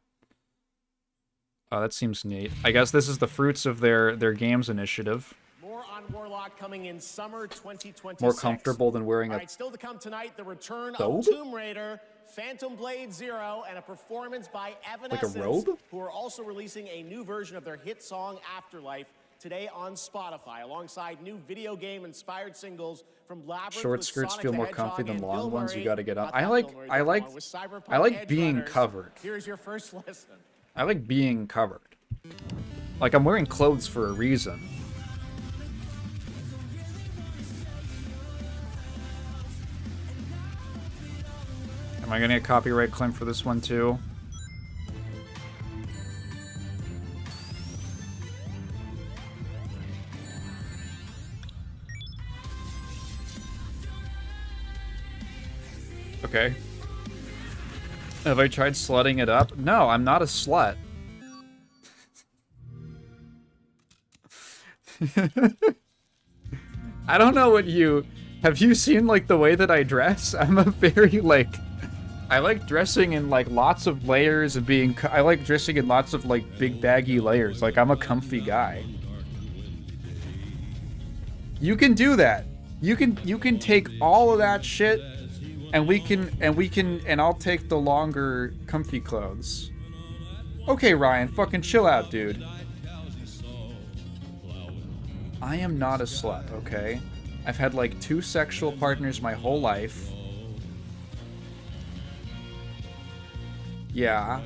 Oh, that seems neat. I guess this is the fruits of their games initiative. More on Warlock coming in summer 2026. More comfortable than wearing a... All right, still to come tonight, the return robe? of Tomb Raider, Phantom Blade Zero, and a performance by Evanescence, like a robe? who are also releasing a new version of their hit song Afterlife today on Spotify, alongside new video game-inspired singles from Labyrinth. Short with skirts Sonic feel the more Hedgehog comfy than and long Bill ones. You Murray. gotta get up. Not I that like Bill Murray, along with Cyberpunk being Edge covered. Runners. Here's your first listen. I like being covered. Like, I'm wearing clothes for a reason. Am I gonna get copyright claim for this one too? Okay. Have I tried slutting it up? No, I'm not a slut. I don't know what you... Have you seen, like, the way that I dress? I'm a very, like... I like dressing in, like, lots of layers and being... I like dressing in lots of, like, big baggy layers. Like, I'm a comfy guy. You can do that. You can take all of that shit and I'll take the longer comfy clothes. Okay, Ryan, fucking chill out, dude. I am not a slut, okay? I've had like 2 sexual partners my whole life. Yeah.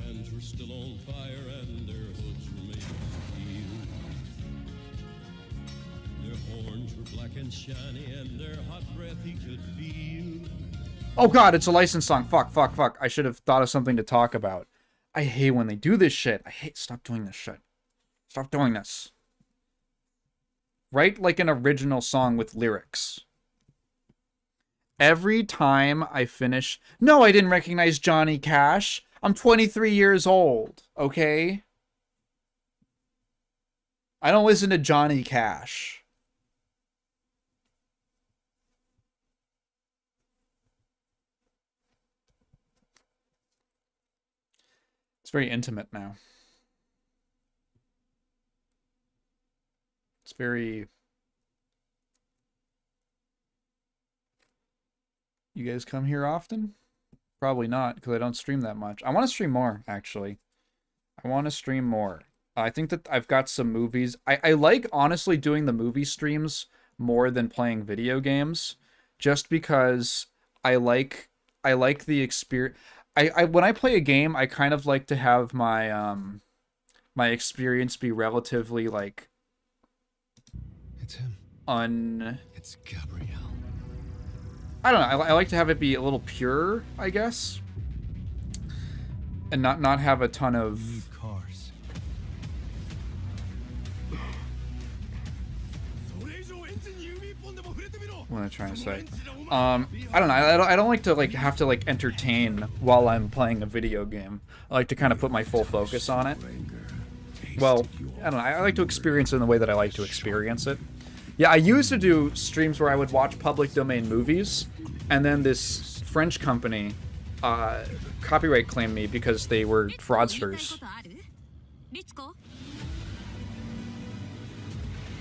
Oh god, it's a licensed song. Fuck. I should have thought of something to talk about. I hate when they do this shit. Stop doing this shit. Stop doing this. Write like an original song with lyrics. Every time I finish... No, I didn't recognize Johnny Cash. I'm 23 years old, okay? I don't listen to Johnny Cash. It's very intimate now. It's very... You guys come here often? Probably not, because I don't stream that much. I want to stream more, actually. I want to stream more. I think that I've got some movies. I like, honestly, doing the movie streams more than playing video games. Just because I like the experience... when I play a game, I kind of like to have my my experience be relatively like It's him. It's Gabrielle. I don't know. I like to have it be a little pure, I guess, and not have a ton of cars. What am I trying to say? I don't know. I don't like to like have to like entertain while I'm playing a video game. I like to kind of put my full focus on it. Well, I don't know. I like to experience it in the way that I like to experience it. Yeah, I used to do streams where I would watch public domain movies, and then this French company copyright claimed me because they were fraudsters.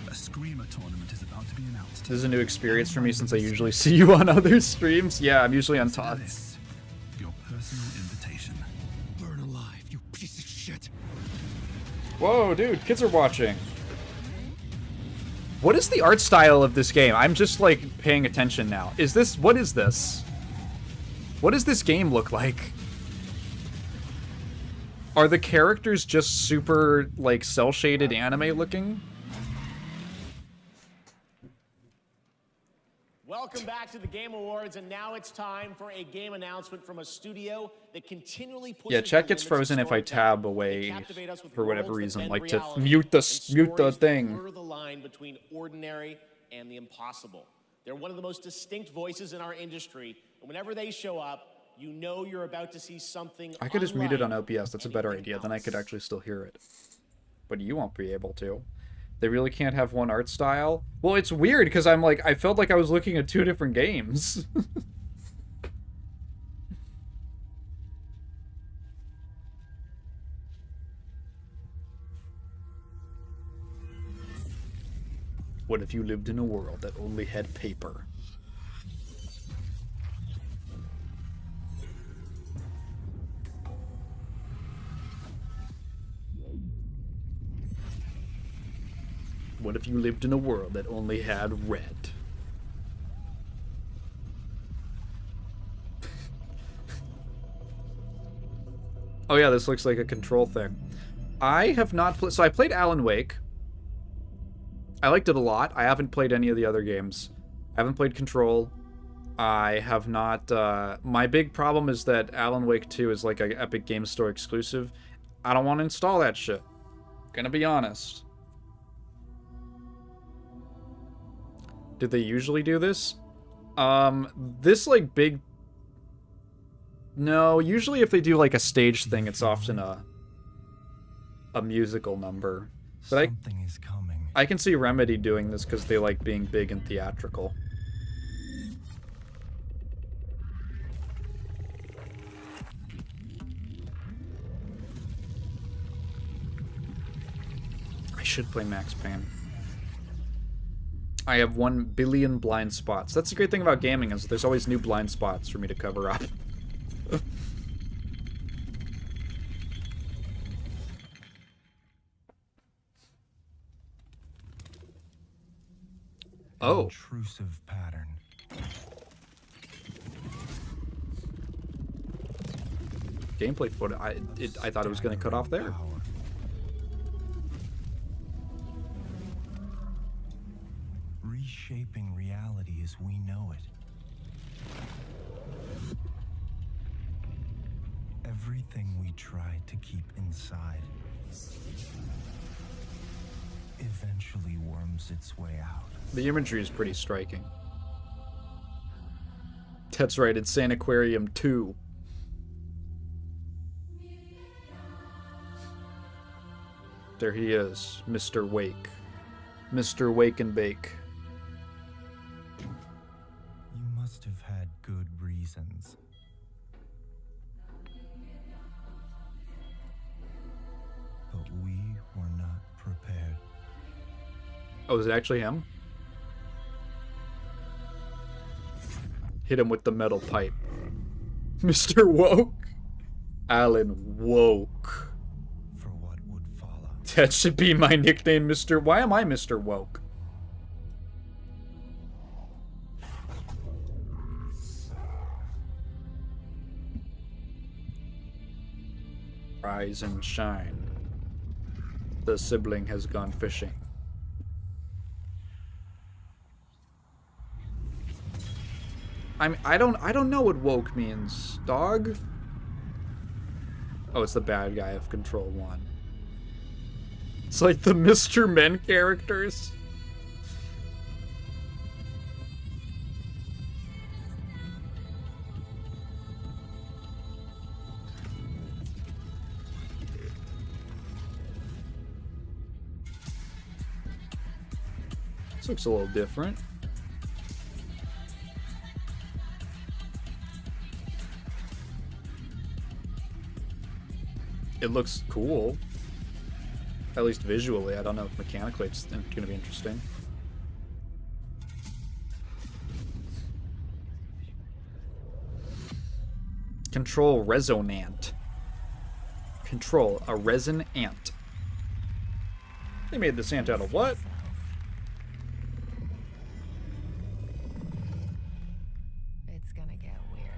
A Screamer tournament is about to be announced. This is a new experience for me since I usually see you on other streams. Yeah, I'm usually on TOTS. Your personal invitation. Burn alive, you piece of shit. Whoa, dude, kids are watching. What is the art style of this game? I'm just, like, paying attention now. What is this? What does this game look like? Are the characters just super, like, cel-shaded anime looking? Welcome back to the Game Awards, and now it's time for a game announcement from a studio that continually pushes. Yeah, chat gets frozen if I tab away for whatever reason, like to mute the thing. Blur the line between ordinary and the impossible. They're one of the most distinct voices in our industry, and whenever they show up, you know you're about to see something. I could just mute it on OBS. That's a better idea. Then I could actually still hear it. But you won't be able to. They really can't have one art style? Well, it's weird because I'm like, I felt like I was looking at two different games. What if you lived in a world that only had paper? What if you lived in a world that only had red? Oh yeah, this looks like a control thing. I have not played... So I played Alan Wake. I liked it a lot. I haven't played any of the other games. I haven't played Control. I have not... my big problem is that Alan Wake 2 is like an Epic Games Store exclusive. I don't want to install that shit. Gonna be honest. Did they usually do this? This, like, big... No, usually if they do, like, a stage thing, it's often a musical number. But I can see Remedy doing this because they like being big and theatrical. I should play Max Payne. I have 1 billion blind spots. That's the great thing about gaming, is there's always new blind spots for me to cover up. Oh. Intrusive pattern. Gameplay footage. I thought it was going to cut off there. Reshaping reality as we know it. Everything we tried to keep inside eventually worms its way out. The imagery is pretty striking. That's right, it's Sanaquarium 2. There he is, Mr. Wake. Mr. Wake and Bake. You must have had good reasons. But we were not prepared. Oh, is it actually him? Hit him with the metal pipe. Mr. Woke? Alan Woke. For what would follow. That should be my nickname, Mr. Why am I Mr. Woke? Rise and shine. The sibling has gone fishing. I don't know what woke means, dog. Oh, it's the bad guy of Control 1. It's like the Mr. Men characters. looks a little different. It looks cool. At least visually. I don't know if mechanically it's going to be interesting. Control resonant. Control a resin ant. They made this ant out of what? It's gonna get weirder.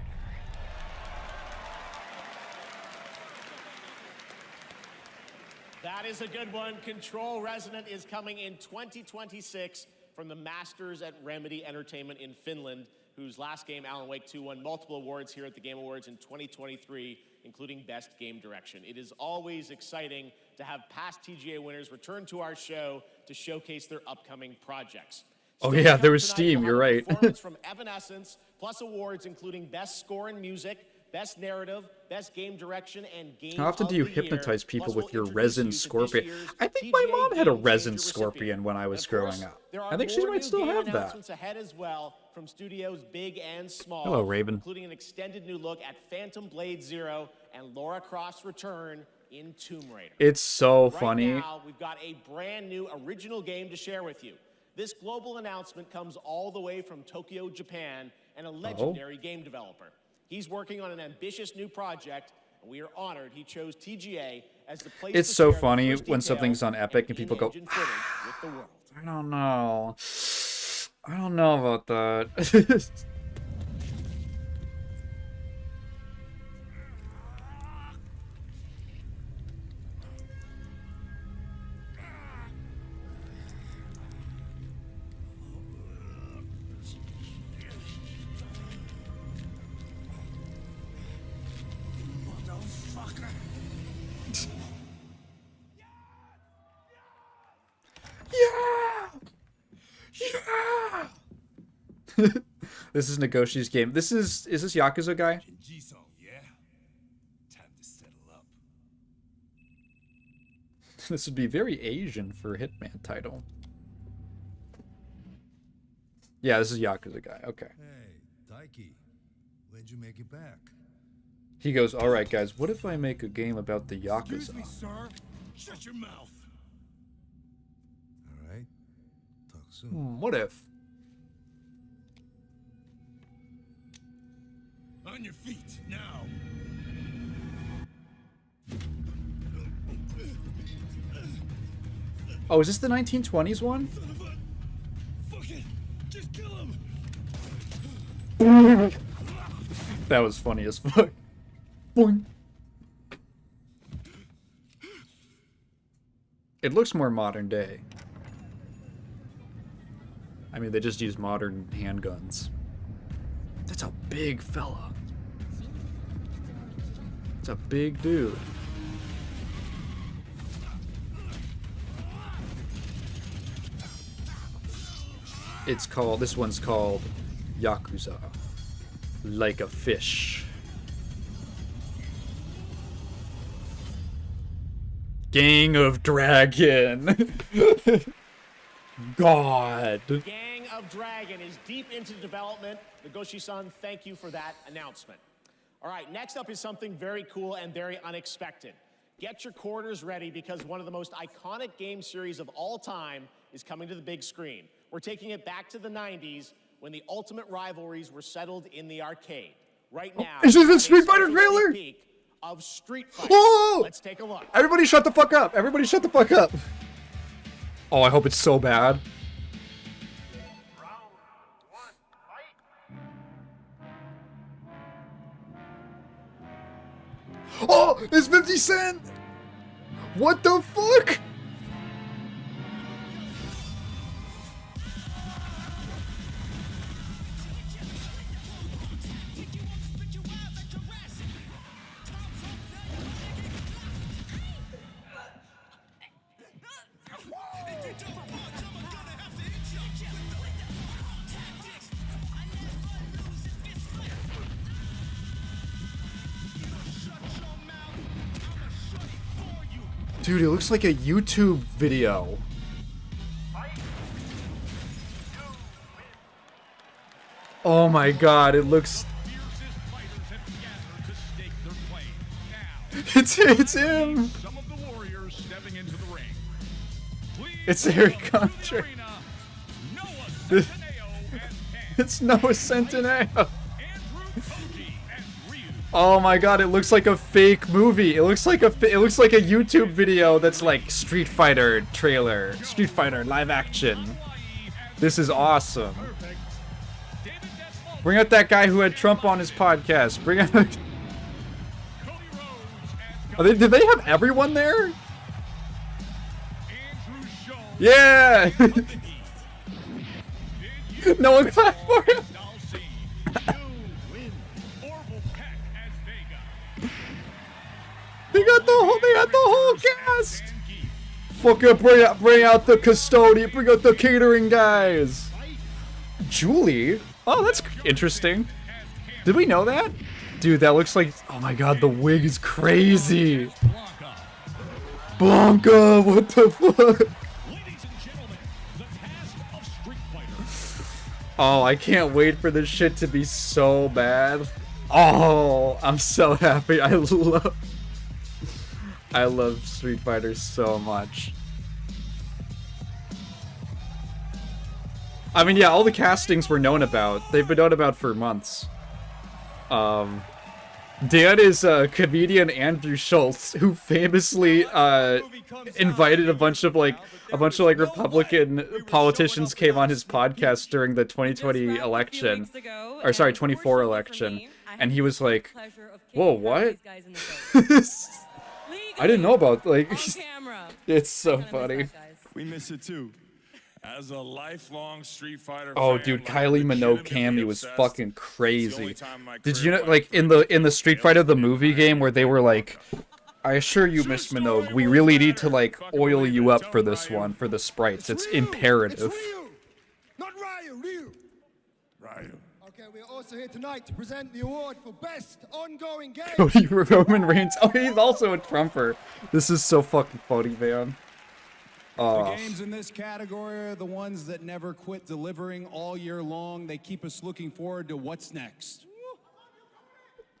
That is a good one. Control Resonant is coming in 2026 from the Masters at Remedy Entertainment in Finland, whose last game, Alan Wake 2, won multiple awards here at the Game Awards in 2023, including Best Game Direction. It is always exciting to have past TGA winners return to our show to showcase their upcoming projects. Oh yeah, there was Steam, you're right. Performance from Evanescence, plus awards including Best Score in Music, Best Narrative, Best Game Direction, and Game How often do you hypnotize people with your resin scorpion? I think my mom had a resin scorpion when I was growing up. I think she might still have that. Announcements ahead as well from studios big and small. Hello, Raven. Including an extended new look at Phantom Blade Zero and Lara Croft's return in Tomb Raider. It's so funny. Right now, we've got a brand new original game to share with you. This global announcement comes all the way from Tokyo, Japan, and a legendary game developer. He's working on an ambitious new project, and we are honored he chose TGA as the place It's to so share the funny first when details something's on Epic and people go, in-engine footage with the world. I don't know. I don't know about that. This is Negoshi's game. Is this Yakuza guy? This would be very Asian for a Hitman title. Yeah, this is Yakuza guy. Okay. Hey, Daiki, when'd you make it back? He goes, all right, guys, what if I make a game about the Yakuza? Excuse me, sir. Shut your mouth. All right. Talk soon. What if? On your feet, now. Oh, is this the 1920s one? Fuck it. Just kill him. That was funny as fuck. Boing. It looks more modern day. I mean, they just use modern handguns. That's a big fella. It's a big dude. This one's called Yakuza. Like a fish. Gang of Dragon. God. Gang of Dragon is deep into development. Nagoshi-san, thank you for that announcement. All right, next up is something very cool and very unexpected. Get your quarters ready because one of the most iconic game series of all time is coming to the big screen. We're taking it back to the 90s when the ultimate rivalries were settled in the arcade. Right now, is this a Street Fighter trailer? Of Street Fighter. Whoa! Let's take a look. Everybody shut the fuck up. Everybody shut the fuck up. Oh, I hope it's so bad. Oh, it's 50 Cent. What the fuck? Dude, it looks like a YouTube video. Oh my god, it looks... It's him! Some of the warriors stepping into the ring. It's Eric Contra. It's Noah Centineo. Oh my god, it looks like a fake movie. It looks like a YouTube video that's like Street Fighter trailer. Street Fighter live action. This is awesome. Bring out that guy who had Trump on his podcast. Bring out... Did they have everyone there? Yeah! No one clapped for him! They got the whole cast! Fucking bring out the custodian, bring out the catering guys! Julie? Oh, that's interesting. Did we know that? Dude, that looks like... Oh my god, the wig is crazy! Blanca, what the fuck? Oh, I can't wait for this shit to be so bad. Oh, I'm so happy. I love Street Fighter so much. I mean, yeah, all the castings were known about. They've been known about for months. Dan is comedian Andrew Schultz, who famously invited a bunch of Republican politicians came on his podcast during the 2020 election, or sorry, 24 election, and he was like, "Whoa, what?" I didn't know about it's so funny. We miss it too. As a lifelong Street Fighter Oh, fan, dude, like, Kylie Minogue cameo was fucking crazy. Did you know, like, in the Street Fighter the movie game where they were like, I assure you, Miss Minogue, we really need to, like, oil you up for this one, for the sprites. It's imperative. Not Ryu. Okay, we're also here tonight to present the award for best ongoing game. Cody Roman Reigns. Oh, he's also a Trumper. This is so fucking funny, man. The games in this category are the ones that never quit delivering all year long. They keep us looking forward to what's next.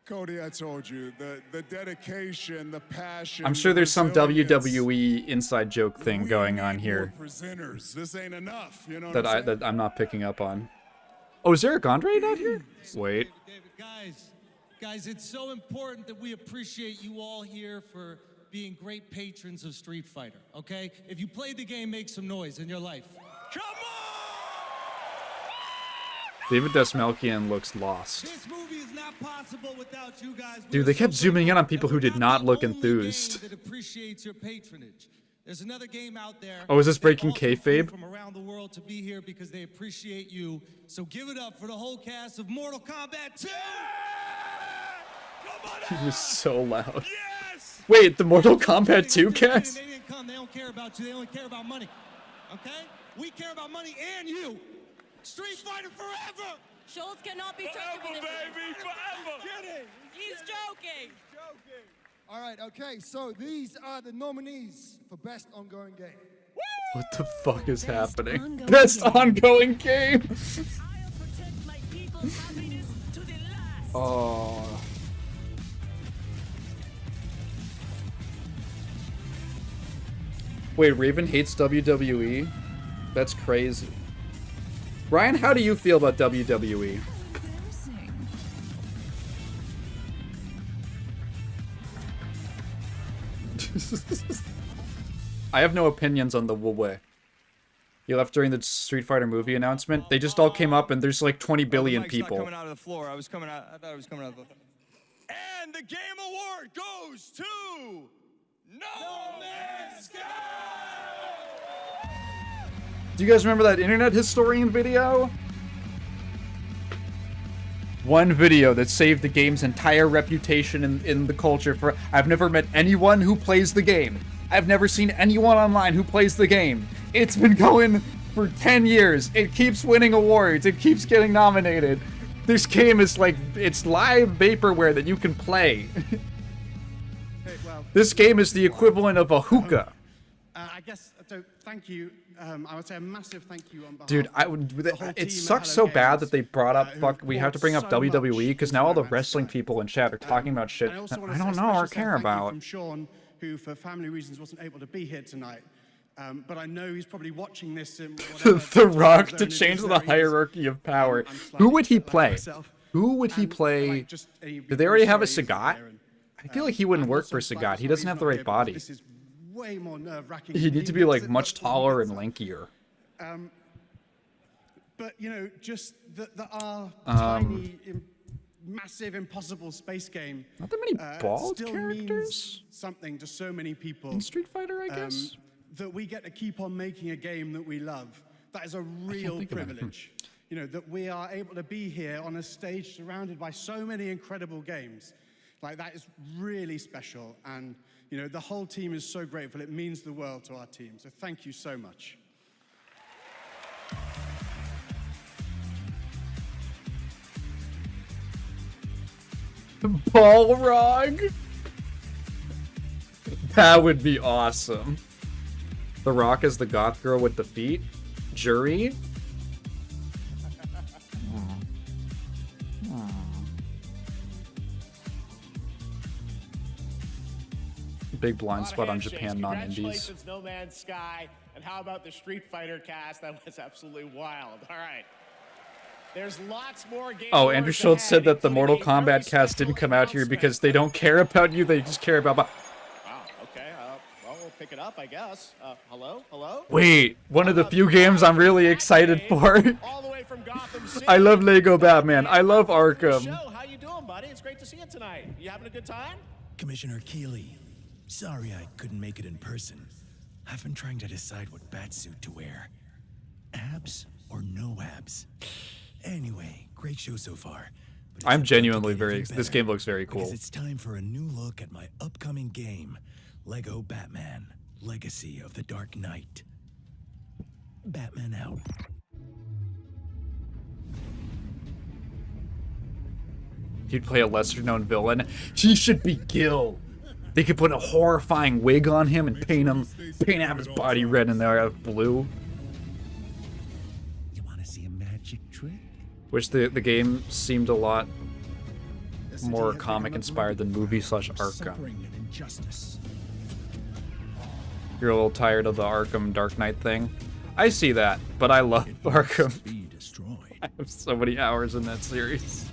Cody, I told you, the dedication, the passion. I'm sure there's some WWE inside joke thing going on here This ain't enough, you know that I'm not picking up on. Oh, is Eric Andre not here? Wait. Guys, it's so important that we appreciate you all here for being great patrons of Street Fighter, okay? If you played the game, make some noise in your life. Come David Desmelkian looks lost. This movie is not possible without you guys. Dude, they kept zooming in on people who did not look enthused. That appreciates your patronage. There's another game out there. Oh, is this breaking kayfabe? From around the world to be here because they appreciate you. So give it up for the whole cast of Mortal Kombat 2. He was so loud. Wait, the Mortal Kombat 2 cast? They didn't come. They don't care about you. They only care about money. Okay? We care about money and you. Street Fighter forever. Schultz cannot be trusted with baby, forever. Kidding. He's joking. All right, okay, so these are the nominees for best ongoing game. What the fuck is happening? Best ongoing game! Oh. Wait, Raven hates WWE? That's crazy. Ryan, how do you feel about WWE? I have no opinions on the Wu-Wei. You left during the Street Fighter movie announcement? They just all came up and there's like 20 billion people. Coming out of the floor. I thought it was coming out of the floor. And the game award goes to No Man's Sky. Do you guys remember that internet historian video? One video that saved the game's entire reputation in the culture for... I've never met anyone who plays the game. I've never seen anyone online who plays the game. It's been going for 10 years. It keeps winning awards. It keeps getting nominated. This game is like... It's live vaporware that you can play. This game is the equivalent of a hookah. I guess, so thank you. I would say a massive thank you on behalf Dude, it sucks so bad that they brought up we have to bring up WWE because now all the wrestling people in chat are talking about shit And I also that want I to don't say know a or special care thank you about. from Sean, who for family reasons wasn't able to be here tonight. But I know he's probably watching this in The Rock to change the hierarchy of power. Who would he play? Who would he play? Do they already have a Sagat? I feel like he wouldn't work for Sagat. He doesn't have the right body. This is way more nerve-wracking. He needs to be like much taller and lankier. But you know, just that our tiny, massive, impossible space game. Not that many bald still characters means something to so many people. in Street Fighter, I guess. That we get to keep on making a game that we love. That is a real privilege. You know, that we are able to be here on a stage surrounded by so many incredible games. Like, that is really special. And, you know, the whole team is so grateful. It means the world to our team. So thank you so much. Balrog? That would be awesome. The Rock is the goth girl with the feet. Jury? Big blind spot on Japan non-indies. Congratulations, No Man's Sky. And how about the Street Fighter cast? That was absolutely wild. All right. There's lots more games. Oh, Andrew Schultz said that the Mortal Kombat cast didn't come out here because they don't care about you, they just care about... Wow, okay. Well, we'll pick it up, I guess. Hello? Hello? Wait, one of the few games I'm really excited for. All the way from Gotham City. I love Lego Batman. I love Arkham. How you doing, buddy? It's great to see you tonight. You having a good time? Commissioner Keeley, sorry I couldn't make it in person. I've been trying to decide what batsuit to wear. Abs or no abs? Anyway, great show so far. I'm genuinely this game looks very cool. Because it's time for a new look at my upcoming game, Lego Batman, Legacy of the Dark Knight. Batman out. He'd play a lesser-known villain. He should be Gil. They could put a horrifying wig on him and paint out his body red and they're blue. You want to see a magic trick? Wish the game seemed a lot more comic-inspired than movie/Arkham. You're a little tired of the Arkham Dark Knight thing? I see that, but I love Arkham. I have so many hours in that series.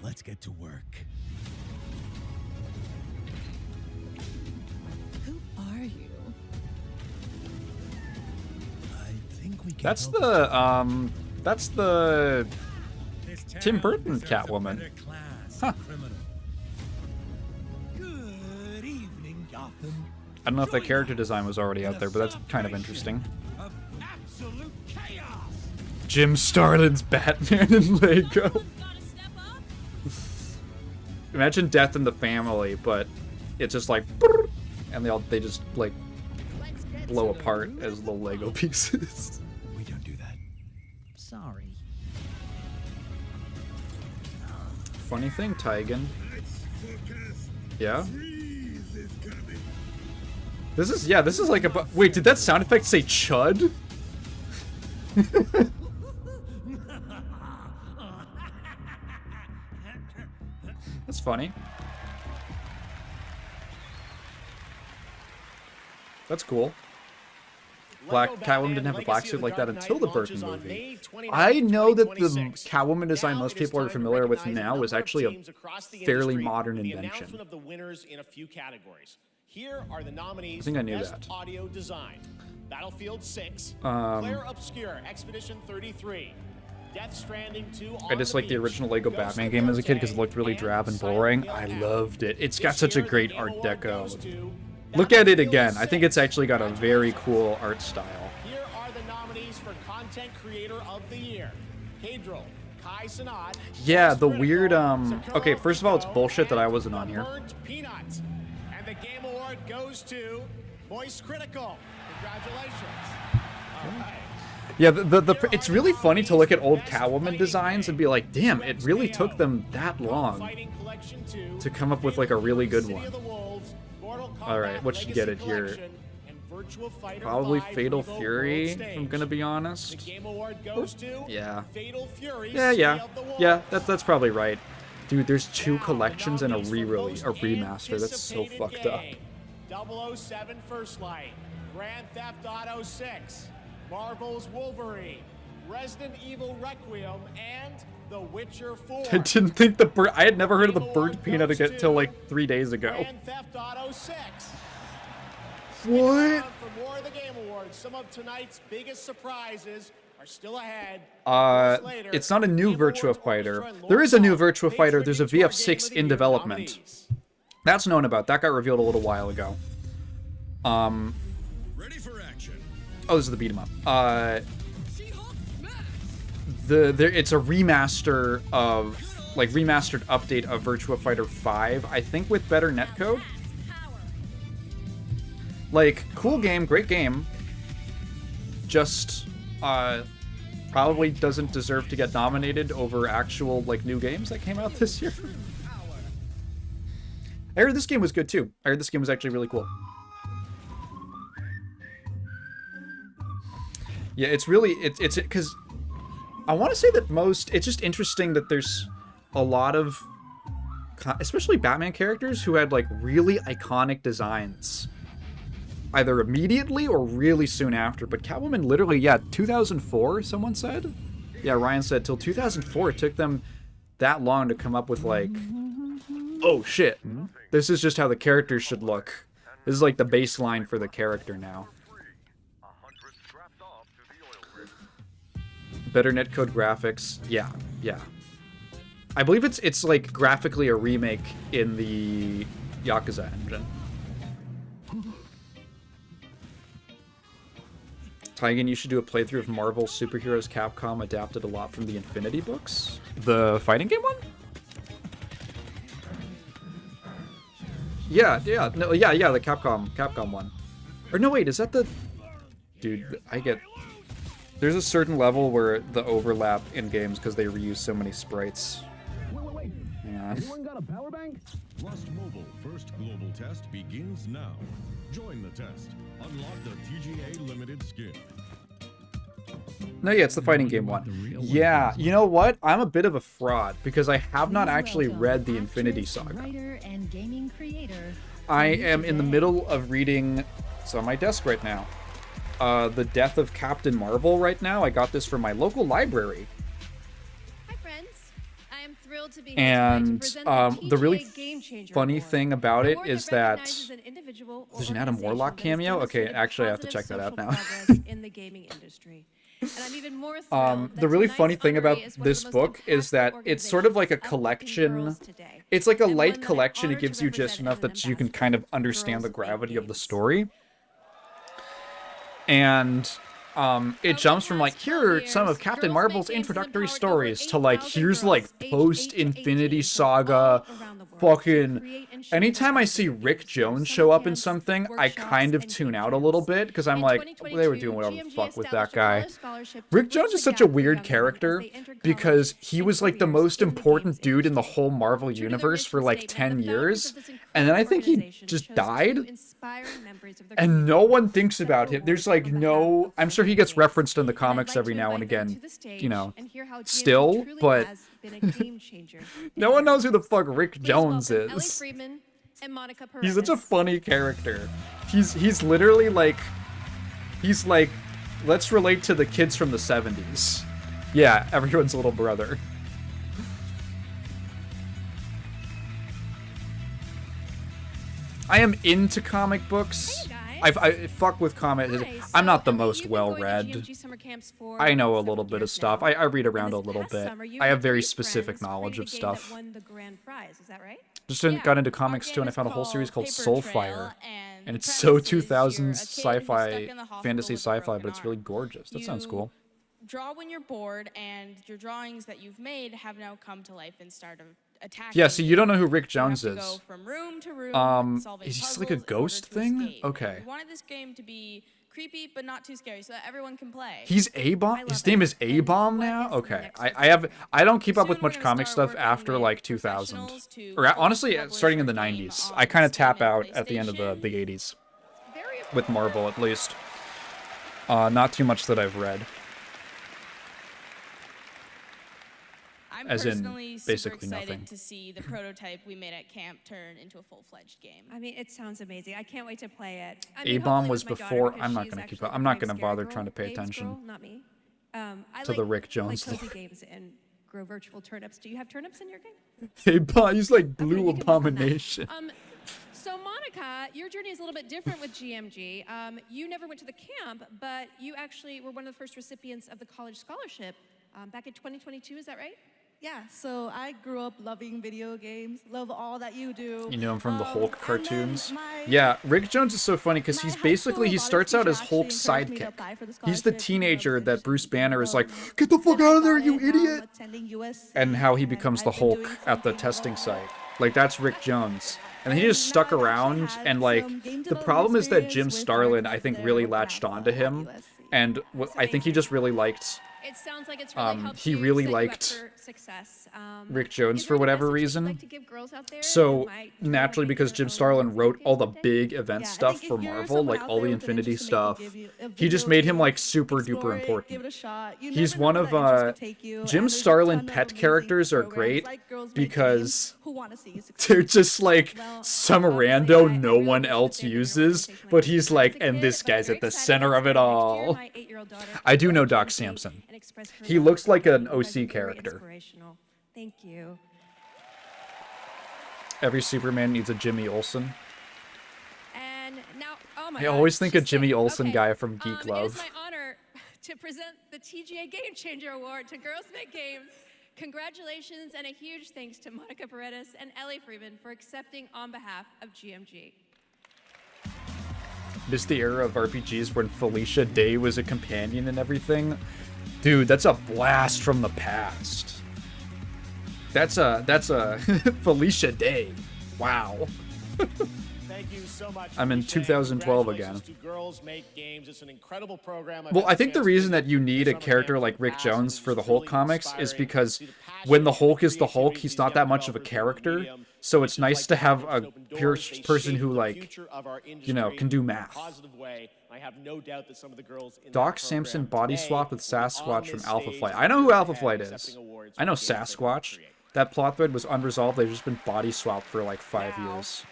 Let's get to work. Who are you? I think we can. That's the Tim Burton Catwoman. Huh. Good evening, Gotham. I don't know if that character design was already out there, but that's kind of interesting. Absolute chaos. Jim Starlin's Batman and Lego. Imagine Death in the Family, but it's just like, and they just like blow apart as little Lego pieces. We don't do that. Sorry. Funny thing, Tigan. Yeah. This is like a. Wait, did that sound effect say Chud? That's funny. That's cool. Black Catwoman didn't have a black suit like that until the Burton movie. I know that the Catwoman design most people are familiar with now is actually a fairly modern invention. Of the winners in a few categories. Here are the nominees. I think I knew Best that. Audio Design: Battlefield 6, Um, Claire Obscure, Expedition 33, Death Stranding 2. I just like the original Lego Batman game as a kid because it looked really drab and boring. I loved it. It's got such a great Art Deco. Look at it again. I think it's actually got a very cool art style. Here are the nominees for Content Creator of the Year: Pedro, Kai Cenat. Yeah, the weird, okay, first of all, it's bullshit that I wasn't on here. Burnt Peanuts. And the Game Award goes to Voice Critical. Congratulations. All right. Yeah, it's really funny to look at old Catwoman designs and be like, damn, it really took them that long to come up with like a really good one. Alright, what should get it here? Probably Fatal Fury, if I'm gonna be honest. Yeah. Yeah, that's probably right. Dude, there's 2 collections and a re-release, a remaster. That's so fucked up. 007 First Light, Grand Theft Auto 6, Marvel's Wolverine, Resident Evil Requiem, and The Witcher 4. I didn't think I had never heard of the burnt peanut again till like 3 days ago. Grand Theft Auto 6. What? For more of the Game Awards, some of tonight's biggest surprises are still ahead. It's not a new Virtua Fighter. There is a new Virtua Fighter. There's a VF6 in development. That's known about. That got revealed a little while ago. Ready for action. Oh, this is the beat 'em up. It's a remaster of, like, remastered update of Virtua Fighter 5, I think with better netcode. Like, cool game, great game. Just, probably doesn't deserve to get nominated over actual, like, new games that came out this year. I heard this game was good, too. I heard this game was actually really cool. Yeah, it's really, it's because I want to say that it's just interesting that there's a lot of, especially Batman characters who had, like, really iconic designs. Either immediately or really soon after. But Catwoman literally, yeah, 2004, someone said? Yeah, Ryan said till 2004 it took them that long to come up with, like, oh shit, this is just how the characters should look. This is like the baseline for the character now. Better netcode graphics. Yeah. I believe it's like graphically a remake in the Yakuza engine. Taigen, you should do a playthrough of Marvel Superheroes Capcom adapted a lot from the Infinity books. The fighting game one? Yeah, the Capcom one. Or no, wait, is that the... Dude, there's a certain level where the overlap in games because they reuse so many sprites. Wait. Hang on. Anyone got a power bank? Rust Mobile first global test begins now. Join the test. Unlock the TGA limited skin. No, yeah, it's the fighting game one. Yeah, you know what? I'm a bit of a fraud because I have not actually read the Infinity Saga. I am in the middle of reading, it's on my desk right now, The Death of Captain Marvel right now. I got this from my local library. Hi, friends. I am thrilled to be here And to present the really Game Changer funny Award. thing about it Award is that that recognizes an individual or there's an Adam organization Warlock that has cameo. Okay, demonstrated actually, I have to positive check that out social now. progress in the gaming industry. And I'm even more thrilled The that really tonight's funny thing about honoree is one of this the most book is that it's sort of like a organizations collection. girls today, It's like a and one light that I'm collection. It honored gives to you just represent enough as an that you can kind of ambassador for understand the girls in gravity of the games. story. And it jumps from like, here are some of Captain Marvel's introductory stories to like, here's like post-Infinity Saga fucking... Anytime I see Rick Jones show up in something, I kind of tune out a little bit because I'm like, well, they were doing whatever the fuck with that guy. Rick Jones is such a weird character because he was like the most important dude in the whole Marvel universe for like 10 years. And then I think he just died. And no one thinks about him. There's like no... I'm sure he gets referenced in the comics every now and again, you know, still, but no one knows who the fuck Rick Jones is. He's such a funny character. He's literally like... He's like... Let's relate to the kids from the 70s. Yeah, everyone's little brother. I am into comic books. I fuck with comics. I'm not the most well-read. I know a little bit of stuff. I read around a little bit. I have very specific knowledge of stuff. Just got into comics too, and I found a whole series called Soulfire. And it's so 2000s sci-fi, fantasy sci-fi, but it's really gorgeous. That sounds cool. Draw when you're bored, and your drawings that you've made have now come to life and start attacking. Yeah, so you don't know who Rick Jones You have to is. go from room to room, solving is he puzzles like a in order ghost to thing? escape. Okay. We wanted this game to be creepy but not too scary, so that everyone can play. He's A-Bomb? His name is A-Bomb now? Okay. I don't keep up with much comic stuff after like 2000. Or honestly, starting in the 90s. I kind of tap out at the end of the 80s. With Marvel, at least. Not too much that I've read. I'm As in, personally basically super excited nothing. to see the prototype we made at camp turn into a full-fledged game. I mean, it sounds amazing. I can't wait to play it. I mean, A-Bomb hopefully was with my daughter, before. because I'm not she's going to keep actually up. I'm not the going to Scary bother Girl trying to pay games attention girl, not me. I to the Rick Jones play lore. cozy games and grow virtual turnips. Do you have turnips in your game? A-Bomb, he's like Blue Abomination. So Monica, your journey is a little bit different with GMG. You never went to the camp, but you actually were one of the first recipients of the college scholarship back in 2022. Is that right? Yeah, so I grew up loving video games, love all that you do. You know him from the Hulk cartoons? Yeah, Rick Jones is so funny because he's basically, he starts out as Hulk's sidekick. He's the teenager that Bruce Banner is like, get the fuck out of there, you idiot! And how he becomes the Hulk at the testing site. Like, that's Rick Jones. And he just stuck around, and like, the problem is that Jim Starlin, I think, really latched onto him. And I think he just really liked... It sounds like it's really helped he you really set you up liked for success. Rick Jones for whatever reason. To give girls out there So who might naturally, because Jim Starlin wrote all the big event stuff for Marvel, like all the Infinity stuff, he just made him like super duper important. He's one of Jim Starlin pet characters are great because they're just like some rando no one else uses, but he's like, and this guy's at the center of it all. I do know Doc Samson. He looks like an OC character. Thank you. Every Superman needs a Jimmy Olsen. And now, oh my I always gosh, think a she's Jimmy sick. Olsen Okay. guy from Geek It is Love. my honor to present the TGA Game Changer Award to Girls Make Games. Congratulations and a huge thanks to Monica Paredes and Ellie Freeman for accepting on behalf of GMG. This the era of RPGs when Felicia Day was a companion and everything. Dude, that's a blast from the past. That's a Felicia Day. Wow. Thank you so much. I'm in 2012 again. To Girls Make Games. It's an incredible program. Well, I think the reason that you need a character like Rick Jones for the Hulk comics is because when the Hulk is the Hulk, he's not that much of a character. So it's nice to have a person who, like, you know, can do math. I have no doubt that some of the girls in Doc Samson body swap with Sasquatch from Alpha Flight. I know who Alpha Flight is. I know Sasquatch. That plot thread was unresolved. They've just been body swapped for like 5 years.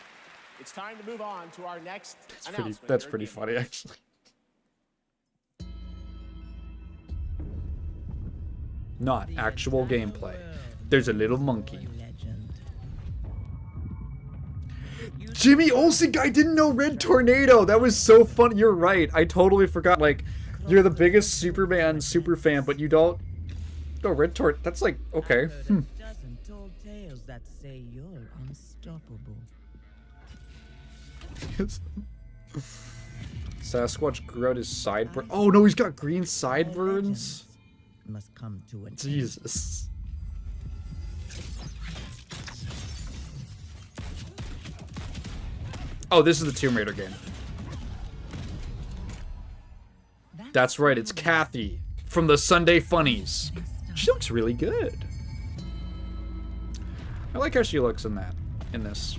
It's time to move on to our next That's pretty funny, actually. Not actual gameplay. There's a little monkey. Jimmy Olsen, I didn't know Red Tornado. That was so fun. You're right. I totally forgot. Like, you're the biggest Superman super fan, but you don't. No, Red Tornado. That's like, okay. Dozen tall tales that say you're unstoppable. Sasquatch grew out his sideburns. Oh no, he's got green sideburns. Must come to an Jesus. Oh, this is the Tomb Raider game. That's right, it's Kathy from the Sunday Funnies. She looks really good. I like how she looks in this.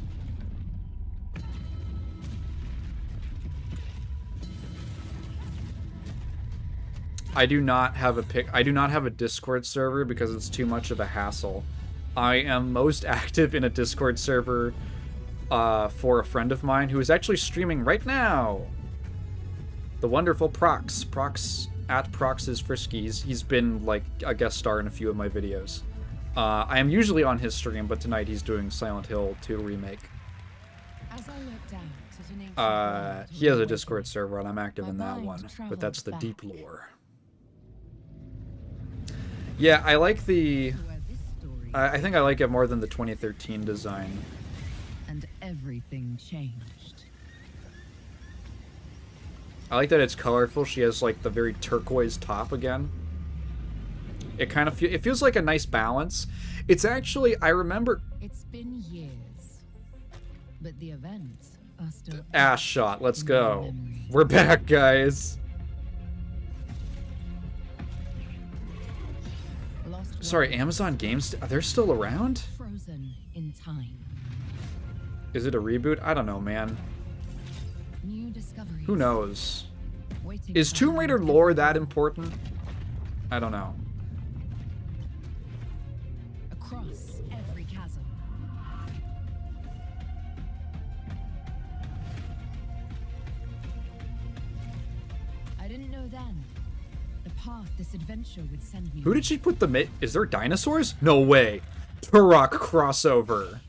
I do not have a Discord server because it's too much of a hassle. I am most active in a Discord server for a friend of mine who is actually streaming right now. The wonderful Prox at Prox's Friskies. He's been like a guest star in a few of my videos. I am usually on his stream, but tonight he's doing Silent Hill 2 remake. He has a Discord server and I'm active in that one, but that's the deep lore. Yeah, I like the... I think I like it more than the 2013 design. And everything changed. I like that it's colorful. She has like the very turquoise top again. It kind of it feels like a nice balance. It's actually, I remember... It's been years, but the events are still Ass shot. Let's go. We're back, guys. Sorry, Amazon Games, they're still around? frozen in time. Is it a reboot? I don't know, man. New discoveries. Who knows? Waiting Is for Tomb Raider hand- lore that important? I don't know. Across every chasm. I didn't know then the path this adventure would send me. Who did she put the is there dinosaurs? No way. Turok crossover.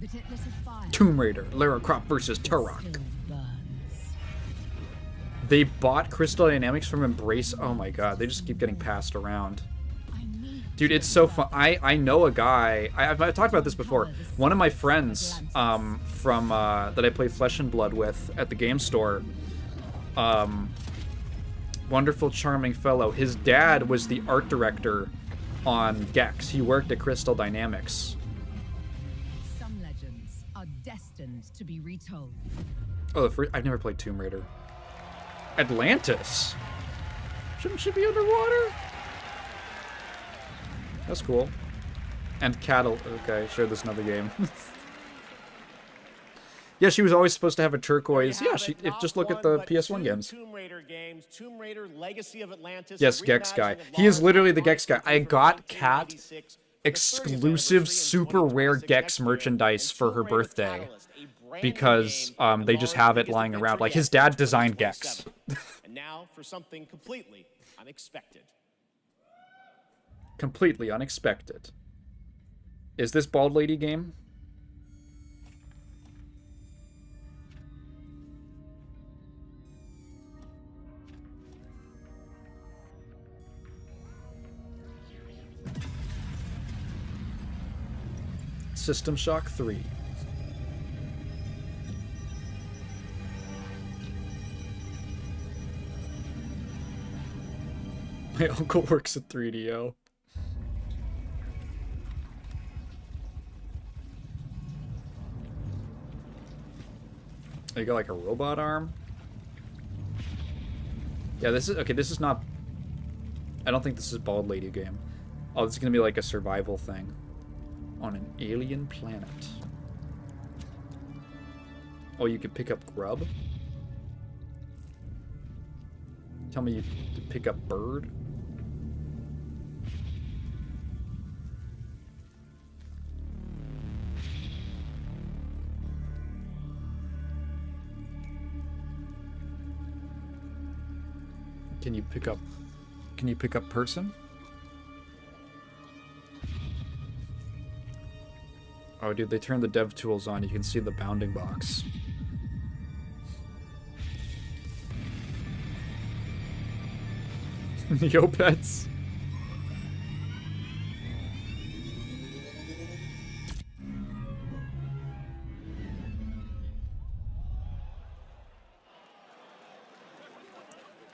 But it lit a fire. Tomb Raider, Lara Croft versus Turok. Still burns. They bought Crystal Dynamics from Embrace. Oh my god, they just keep getting passed around. Dude, it's so fun. I know a guy. I've talked about this before. One of my friends from that I played Flesh and Blood with at the game store. Wonderful, charming fellow. His dad was the art director on Gex. He worked at Crystal Dynamics. Some legends are destined to be retold. Oh, I've never played Tomb Raider. Atlantis. Shouldn't she be underwater? That's cool. And cattle. Okay, sure, there's another game. Yeah, she was always supposed to have a turquoise. Yeah, just look at the PS1 games. Tomb Raider games, Tomb Raider Legacy of Atlantis. Yes, Gex guy. He is literally the Gex guy. I got Kat exclusive super rare Gex merchandise for her birthday because they just have it lying around. Like, his dad designed Gex. And now for something completely unexpected. Completely unexpected. Is this Bald Lady game? System Shock 3. My uncle works at 3DO. You got like a robot arm? Yeah, this is okay. This is not. I don't think this is Bald Lady game. Oh, this is gonna be like a survival thing on an alien planet. Oh, you can pick up grub? Tell me you can pick up bird? Can you pick up person? Oh, dude, they turned the dev tools on. You can see the bounding box. Neopets.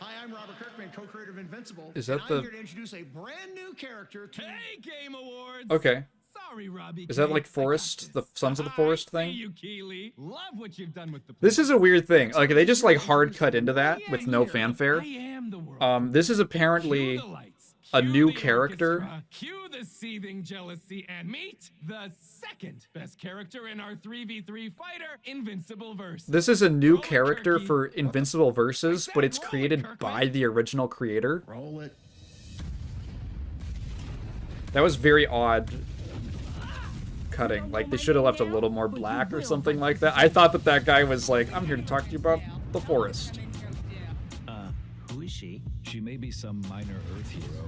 Hi, I'm Robert Kirkman, co-creator of Invincible. Is that and the- I'm here to introduce a brand new character to Game Awards. Okay. Sorry, Robbie. Is that like Forest, the Sons of the Forest thing? You, Keeley. Love what you've done with the. This is a weird thing. Like, they just like hard cut into that with no fanfare. This is apparently a new character. Cue the seething jealousy and meet the second best character in our 3v3 fighter, Invincible Verse. This is a new character for Invincible Versus, but it's created by the original creator. Roll it. That was very odd cutting. Like, they should have left a little more black or something like that. I thought that that guy was like, I'm here to talk to you about the forest. Who is she? She may be some minor Earth hero.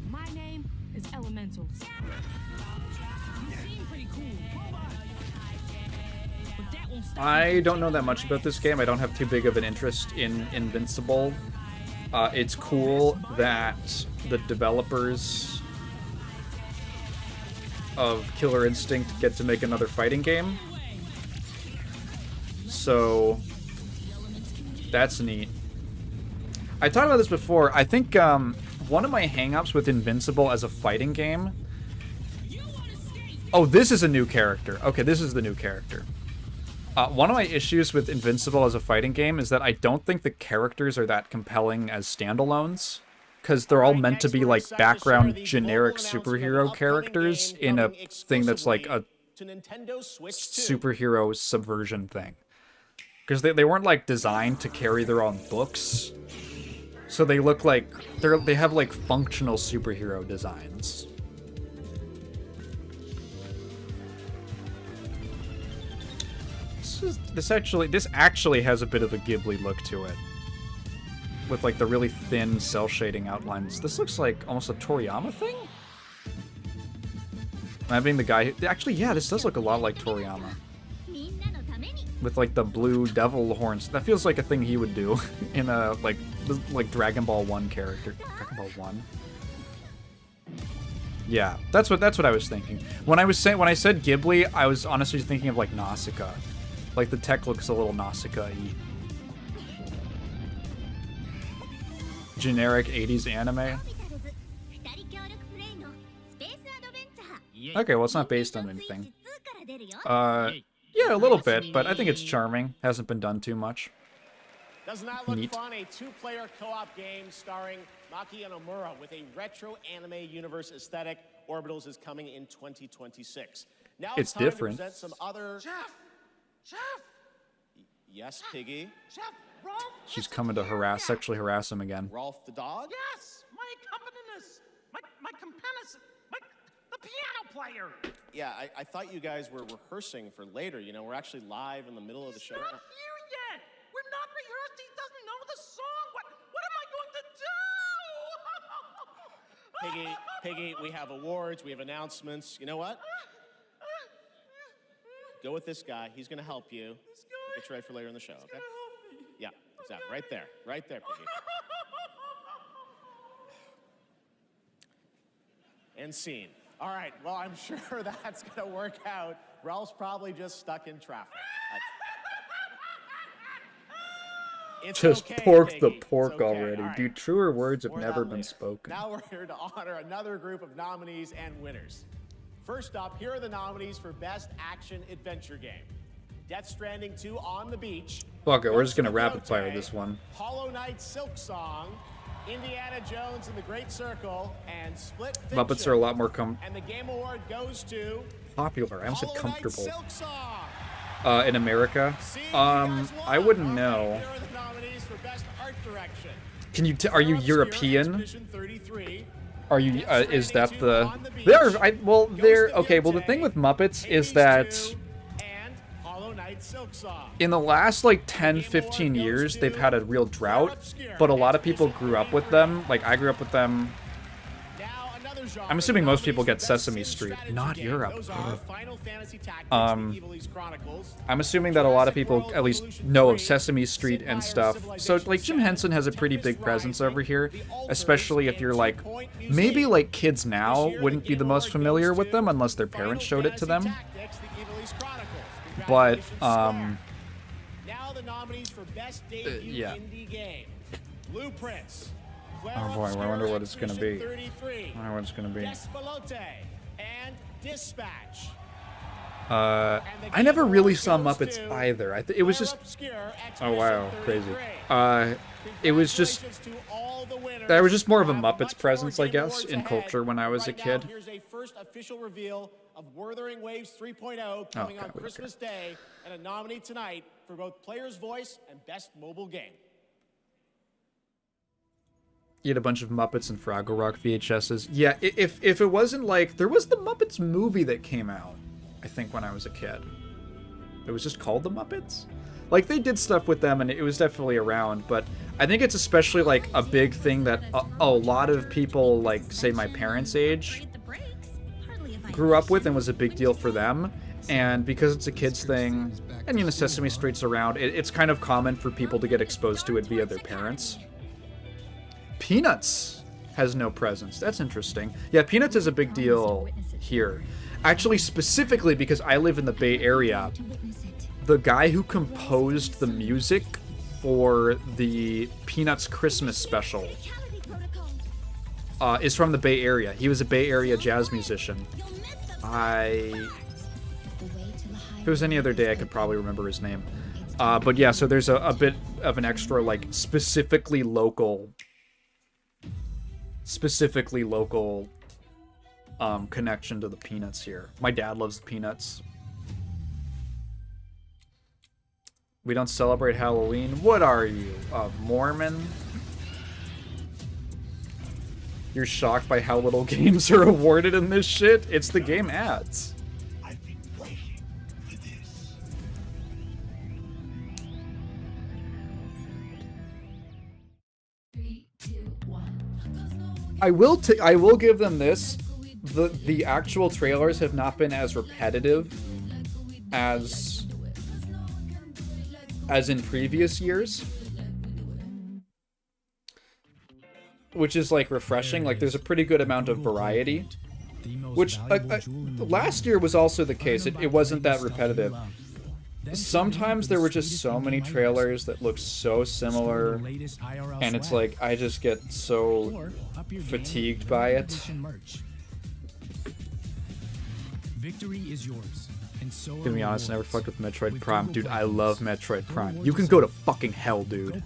My name is Elemental. You seem pretty cool. But that won't stop I don't know that much about this game. I don't have too big of an interest in Invincible. It's cool that the developers of Killer Instinct get to make another fighting game. So that's neat. I talked about this before. I think one of my hang-ups with Invincible as a fighting game Oh, this is a new character. Okay, this is the new character. One of my issues with Invincible as a fighting game is that I don't think the characters are that compelling as standalones. Because they're all meant to be like background generic superhero characters in a thing that's like a superhero subversion thing. Because they weren't like designed to carry their own books. So they look like they have like functional superhero designs. This actually has a bit of a Ghibli look to it. With like the really thin cell shading outlines. This looks like almost a Toriyama thing? Am I being the guy who, actually, yeah, this does look a lot like Toriyama. With like the blue devil horns. That feels like a thing he would do in a like Dragon Ball 1 character. Dragon Ball 1? Yeah, that's what I was thinking. When I said Ghibli, I was honestly thinking of like Nausicaa. Like the tech looks a little Nausicaa-y. Generic 80s anime. Okay, well it's not based on anything. Yeah, a little bit, but I think it's charming. Hasn't been done too much. Doesn't that look Neat. fun? A two-player co-op game starring Maki and Omura with a retro anime universe aesthetic. Orbitals is coming in 2026. Now It's time different. to present some other... Chef! Yes, Piggy? Chef, Rolf! She's coming to sexually harass him again. Rolf the dog? Yes! My accompanist! My companist! The piano player! Yeah, I thought you guys were rehearsing for later. You know, we're actually live in the middle of the show. Not here yet! We're not rehearsed. He doesn't know the song. What am I going to do? Piggy, we have awards, we have announcements. You know what? Go with this guy. He's going to help you. We'll get you ready for later in the show, okay? Yeah, exactly. Right there, Piggy. And scene. All right, well, I'm sure that's going to work out. Ralph's probably just stuck in traffic. It's Just okay, pork Piggy. the It's pork okay. already. All right. Dude, truer words have More never that been later. spoken. Now we're here to honor another group of nominees and winners. First up, here are the nominees for Best Action Adventure Game. Death Stranding 2 On the Beach. Fuck it, we're just gonna Ghost of rapid fire Yote, this one. Hollow Knight Silk Song, Indiana Jones and the Great Circle, and Split Fiction. Muppets are a lot more And the Game Award goes to popular. I almost said Hollow Knight comfortable. Silk Song. In America, I wouldn't know. Here are the nominees for Best Art Direction. Can you? Are you European? Expedition 33, Are you? Is that the? They're okay. Well, the thing with Muppets is that Hollow Knight Silk Song. in the last like 10, 15 years, they've had a real drought. But a lot of people grew up with them. Like I grew up with them. I'm assuming most people get Sesame Street, not Europe. I'm assuming that a lot of people at least know of Sesame Street and stuff. So like Jim Henson has a pretty big presence over here, especially if you're like, maybe like kids now wouldn't be the most familiar with them unless their parents showed it to them. But Now the nominees for Best Debut yeah. Indie Game. Blueprints. Oh boy, I wonder what it's gonna be. 33, I wonder what it's gonna be. Despelote, and Dispatch. I never really saw Muppets either. It was just. Oh wow, crazy. It was just. There was just more of a Muppets presence, I guess, in culture when I was a kid. Here's a first official reveal of Wuthering Waves 3.0 coming on Christmas Day, and a nominee tonight for both Player's Voice and Best Mobile Game. You had a bunch of Muppets and Fraggle Rock VHSs. Yeah, if it wasn't like... There was the Muppets movie that came out, I think, when I was a kid. It was just called The Muppets? Like, they did stuff with them, and it was definitely around, but I think it's especially, like, a big thing that a lot of people, like, say my parents' age, grew up with and was a big deal for them. And because it's a kid's thing, and, you know, Sesame Street's around, it's kind of common for people to get exposed to it via their parents. Peanuts has no presence. That's interesting. Yeah, Peanuts is a big deal here. Actually, specifically because I live in the Bay Area, the guy who composed the music for the Peanuts Christmas special is from the Bay Area. He was a Bay Area jazz musician. If it was any other day, I could probably remember his name. But yeah, so there's a bit of an extra, like, specifically local connection to the Peanuts here. My dad loves the Peanuts. We don't celebrate Halloween. What are you, a Mormon? You're shocked by how little games are awarded in this shit? It's the game ads. I've been waiting for this. I will give them this. The actual trailers have not been as repetitive as in previous years, which is like refreshing. Like there's a pretty good amount of variety, which last year was also the case. It wasn't that repetitive. Sometimes there were just so many trailers that look so similar, and it's like I just get so fatigued by it. Victory is yours. And so Gonna be honest, I never fucked with Metroid Prime. Dude, I love Metroid Prime. You can go to fucking hell, dude.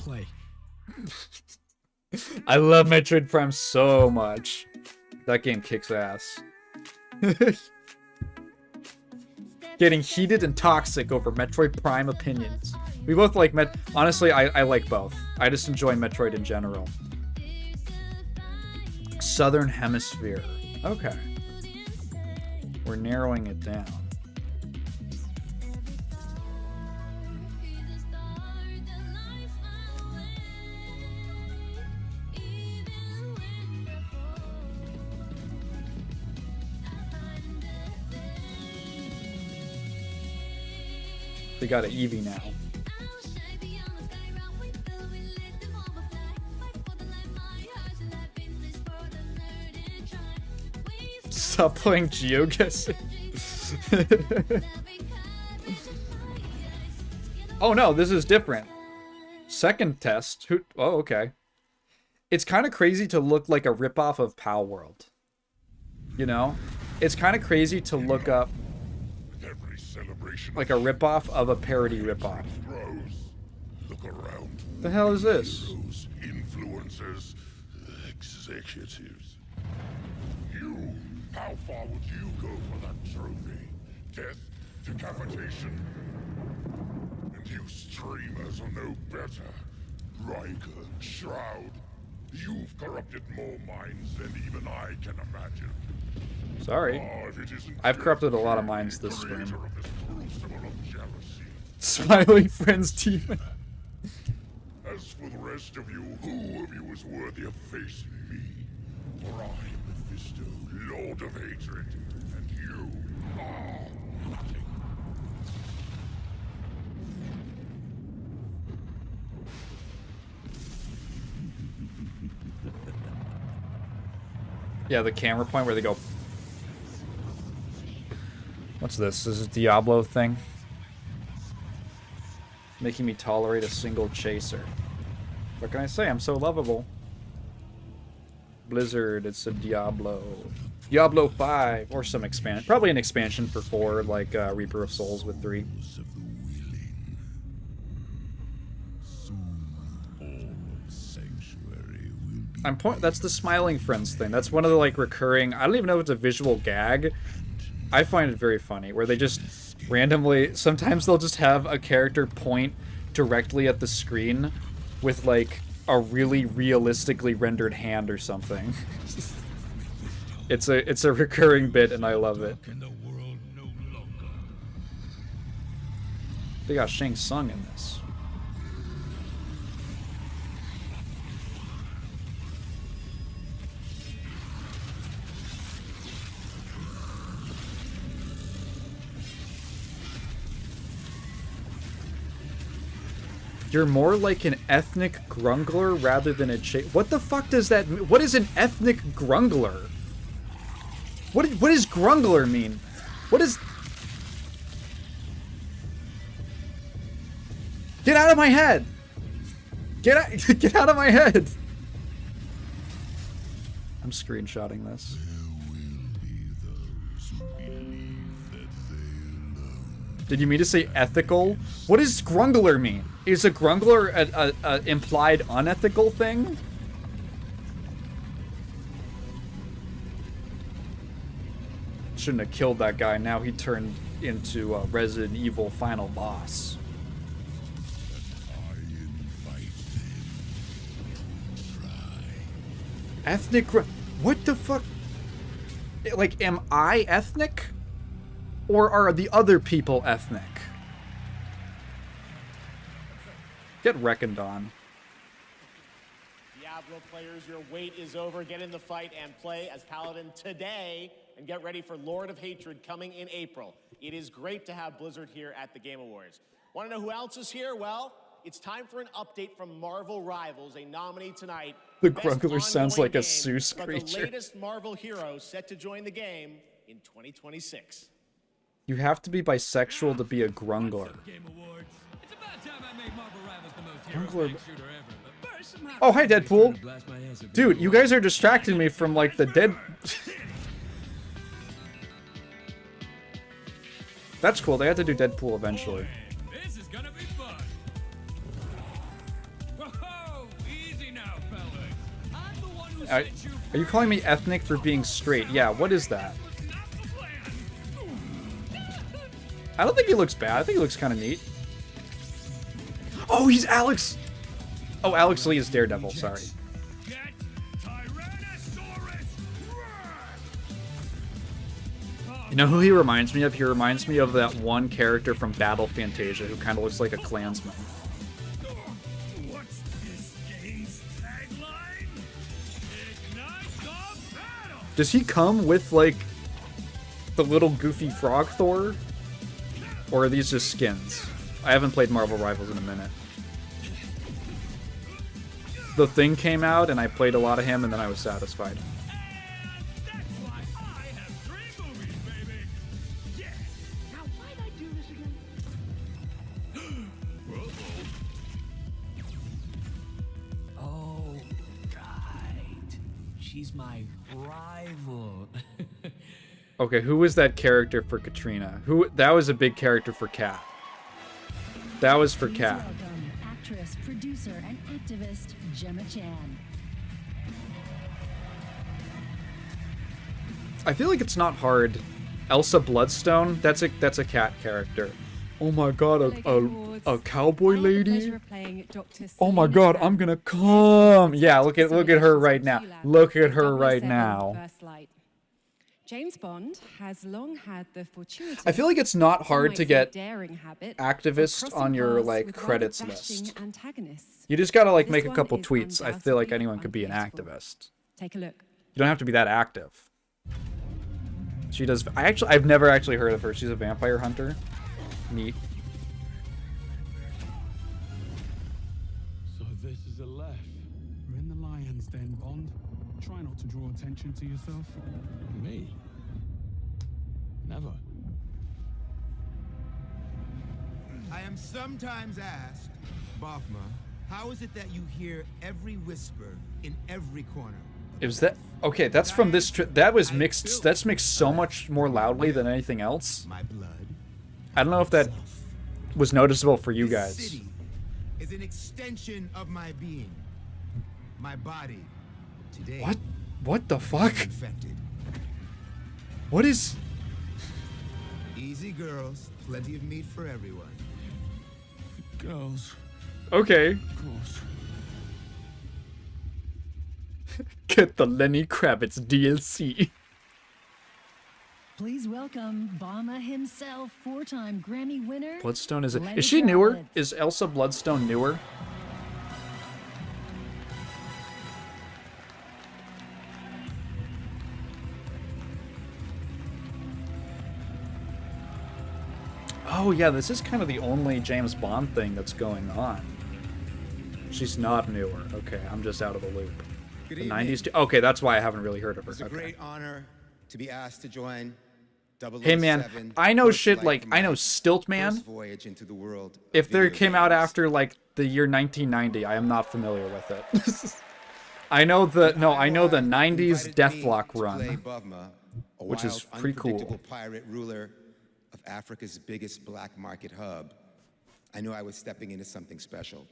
I love Metroid Prime so much. That game kicks ass. Getting heated and toxic over Metroid Prime opinions. We both like honestly, I like both. I just enjoy Metroid in general. Southern Hemisphere. Okay. We're narrowing it down. They got an Eevee now. Stop playing geoguessing. Oh no, this is different. Second test. Oh, okay. It's kind of crazy to look like a ripoff of Pal World. You know? It's kind of crazy to look up like a ripoff of a parody ripoff. Look around. The hell is this? Those influencers, executives. You, how far would you go for that trophy? Death, decapitation? And you streamers are no better. Riker, Shroud, you've corrupted more minds than even I can imagine. Sorry. I've corrupted a lot of minds this stream. Smiling Friends Demon. As for the rest of you, who of you is worthy of facing me? For I am Mephisto, Lord of Hatred, and you are nothing. Yeah, the camera point where they go. What's this? This is a Diablo thing? Making me tolerate a single chaser. What can I say? I'm so lovable. Blizzard, it's a Diablo. Diablo 5, or some expansion. Probably an expansion for 4, like Reaper of Souls with 3. That's the Smiling Friends thing. That's one of the like recurring. I don't even know if it's a visual gag. I find it very funny where they just randomly. Sometimes they'll just have a character point directly at the screen with like a really realistically rendered hand or something. It's a recurring bit and I love it. They got Shang Tsung in this. You're more like an ethnic grungler rather than a What the fuck does that mean? What is an ethnic grungler? What does grungler mean? What is... Get out of my head! Get out of my head! I'm screenshotting this. Did you mean to say ethical? What does grungler mean? Is a grungler a implied unethical thing? Shouldn't have killed that guy. Now he turned into a Resident Evil final boss. Ethnic. What the fuck? Like, am I ethnic? Or are the other people ethnic? Get reckoned on. Diablo players, your wait is over. Get in the fight and play as Paladin today, and get ready for Lord of Hatred coming in April. It is great to have Blizzard here at the Game Awards. Want to know who else is here? Well, it's time for an update from Marvel Rivals, a nominee tonight. The Grunkler sounds like a Seuss but creature. the latest Marvel hero set to join the game in 2026. You have to be bisexual to be a Grungler. Grungler. Oh, hi, Deadpool. Dude, you guys are distracting me from, like, the dead... That's cool. They have to do Deadpool eventually. This is gonna be fun. Whoa, easy now, fellas. I'm the one who Are you calling me ethnic for being straight? Yeah, what is that? I don't think he looks bad. I think he looks kind of neat. Oh, he's Alex! Oh, Alex Lee is Daredevil, sorry. You know who he reminds me of? He reminds me of that one character from Battle Fantasia who kind of looks like a Klansman. What's this game's tagline? Ignite the battle! Does he come with, like, the little goofy frog Thor? Or are these just skins? I haven't played Marvel Rivals in a minute. The Thing came out, and I played a lot of him, and then I was satisfied. Oh, right. She's my rival. Okay, who was that character for Katrina? That was a big character for Kat. That was for Kat. Welcome, actress, producer, and activist Gemma Chan. I feel like it's not hard. Elsa Bloodstone, that's a Kat character. Oh my god, a cowboy lady? Oh my god, I'm gonna come. Yeah, look at her right now. Look at her right now. James Bond has long had the fortuitous, I feel like it's not hard to get daring habit activist on your like with credits rather dashing list. antagonists. You just gotta like This make a one couple is tweets. I feel like undoubtedly anyone could be an unforgettable. activist. Take a look. You don't have to be that active. She does. I've never actually heard of her. She's a vampire hunter. Neat. So this is a left. We're in the lion's den, Bond. Try not to draw attention to yourself. Me? Never. I am sometimes asked, Bafma, how is it that you hear every whisper in every corner? Is that okay? That's from this. That was mixed. That's mixed so much more loudly than anything else. My blood. I don't know if that was noticeable for you This guys. city is an extension of my being. My body. Today. What? What the fuck? Infected. What is? Easy girls, plenty of meat for everyone. Girls. Okay. Of course. Get the Lenny Kravitz DLC. Please welcome Obama himself, four-time Grammy winner. Bloodstone is it? Lenny Is she newer? Kravitz. Is Elsa Bloodstone newer? Oh yeah, this is kind of the only James Bond thing that's going on. She's not newer. Okay, I'm just out of the loop. Good The evening. 90s. Okay, that's why I haven't really heard of her. It's a Okay. great honor to be asked to join 007. Hey man, I know shit like I know Stiltman. First voyage into the world. If there came out after like the year 1990, I am not familiar with it. I know the 90s Deathlock Play run, Bavma, a which is wild, pretty cool. unpredictable pirate ruler of Africa's biggest black market hub, I knew I was stepping into something special.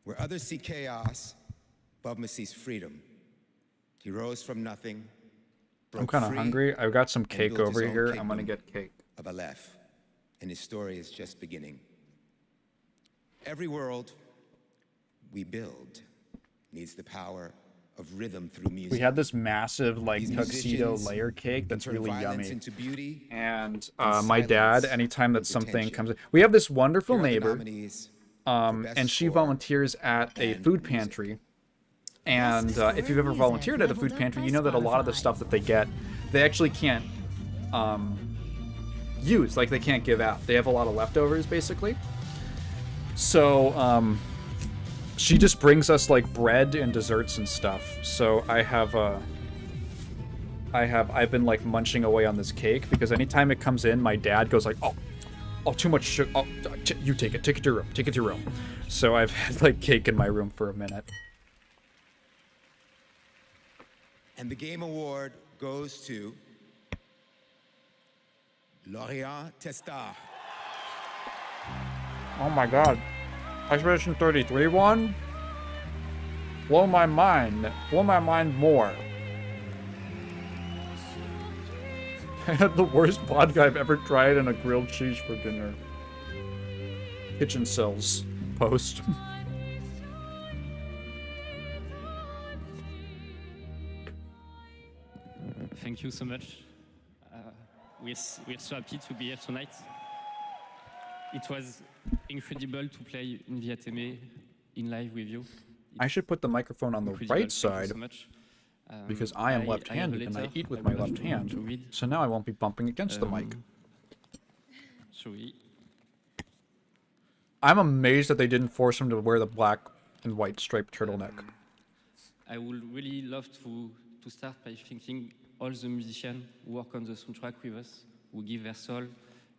Where others see chaos, Bubma sees freedom. He rose from nothing. I'm kind of hungry. I've got some cake over here. I'm gonna get cake. Of Aleph, and his story is just beginning. Every world we build needs the power of rhythm through music. We had this massive like These tuxedo musicians layer cake that's turn really violence yummy. into beauty And and my dad, silence anytime that into something tension. comes in, we have this wonderful Here are the neighbor, nominees and she volunteers at a food pantry. And if you've ever volunteered at a food pantry, you know that a lot of the stuff that they get, they actually can't use, like they can't give out. They have a lot of leftovers, basically. So she just brings us like bread and desserts and stuff. So I've been like munching away on this cake because anytime it comes in, my dad goes like, oh, too much sugar. Oh, you take it to your room. Take it to your room. So I've had like cake in my room for a minute. And the game award goes to Lorient Testar. Oh my god. Expedition 33 won? Blow my mind. Blow my mind more. I had the worst vodka I've ever tried in a grilled cheese for dinner. Kitchen Cells post. Thank you so much. We're so happy to be here tonight. It was incredible to play in Viateme in live with you. I should put the microphone on the Incredible. right Thank you side so much. because I am I have left-handed a and I letter eat with I my would love left to hand. read. So now I won't be bumping against the mic. Sorry. I'm amazed that they didn't force him to wear the black and white striped turtleneck. I would really love to start by thanking all the musicians who work on the soundtrack with us, who give their soul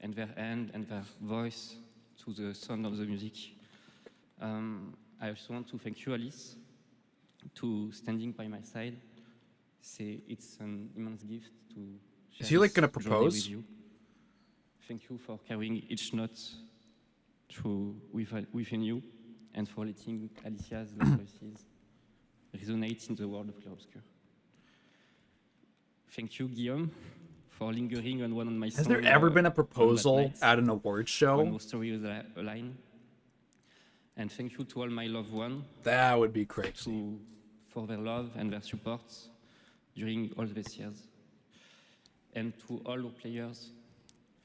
and their hand and their voice to the sound of the music. I also want to thank you, Alice, to standing by my side. It's an immense gift to share Is he like this gonna journey propose? with you. Thank you for carrying each note within you and for letting Alicia's love voices resonate in the world of Clair Obscur. Thank you, Guillaume, for lingering on one of my songs. Has there ever been a on that proposal night at an award when show? our stories align. And thank you to all my loved ones. That would be crazy. For their love and their support during all these years. And to all our players,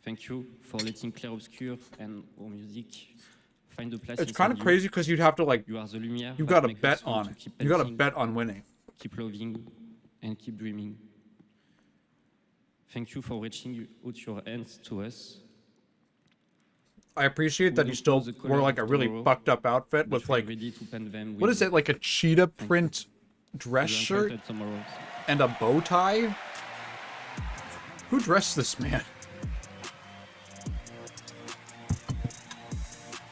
thank you for letting Clair Obscur and our music find a place. It's kind of crazy because you'd have to like, you are the lumière you that gotta make bet us want on to it. keep You gotta dancing, bet on winning. keep loving, and keep dreaming. Thank you for reaching out your hands to us. I appreciate that you still wore like a really fucked up outfit with like, what is it, like a cheetah print dress shirt and a bow tie? Who dressed this man?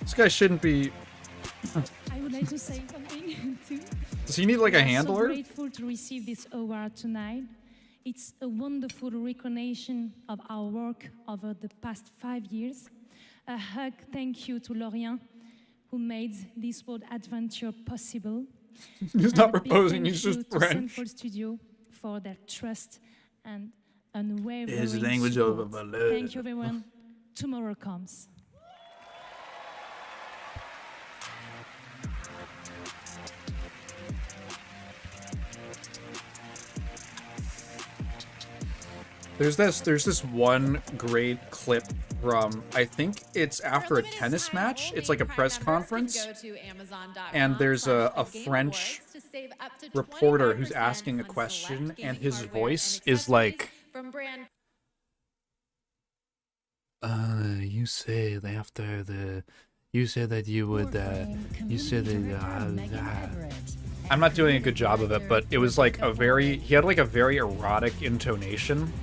This guy shouldn't be. I would like to say something too. Does he need like a handler? I'm so grateful to receive this award tonight. It's a wonderful recognition of our work over the past 5 years. A hug thank you to Lorient, who made this bold adventure possible. He's not proposing, he's just to French. Central Studio for their trust and unwavering It's the language of support. love. Thank you, everyone. Tomorrow comes. There's this one great clip from, I think it's after a tennis match. It's like a press conference. And there's a French reporter who's asking a question, and his voice is like, you said after the, you said that you would, you said that, I'm not doing a good job of it, but it was like a very, he had like a very erotic intonation.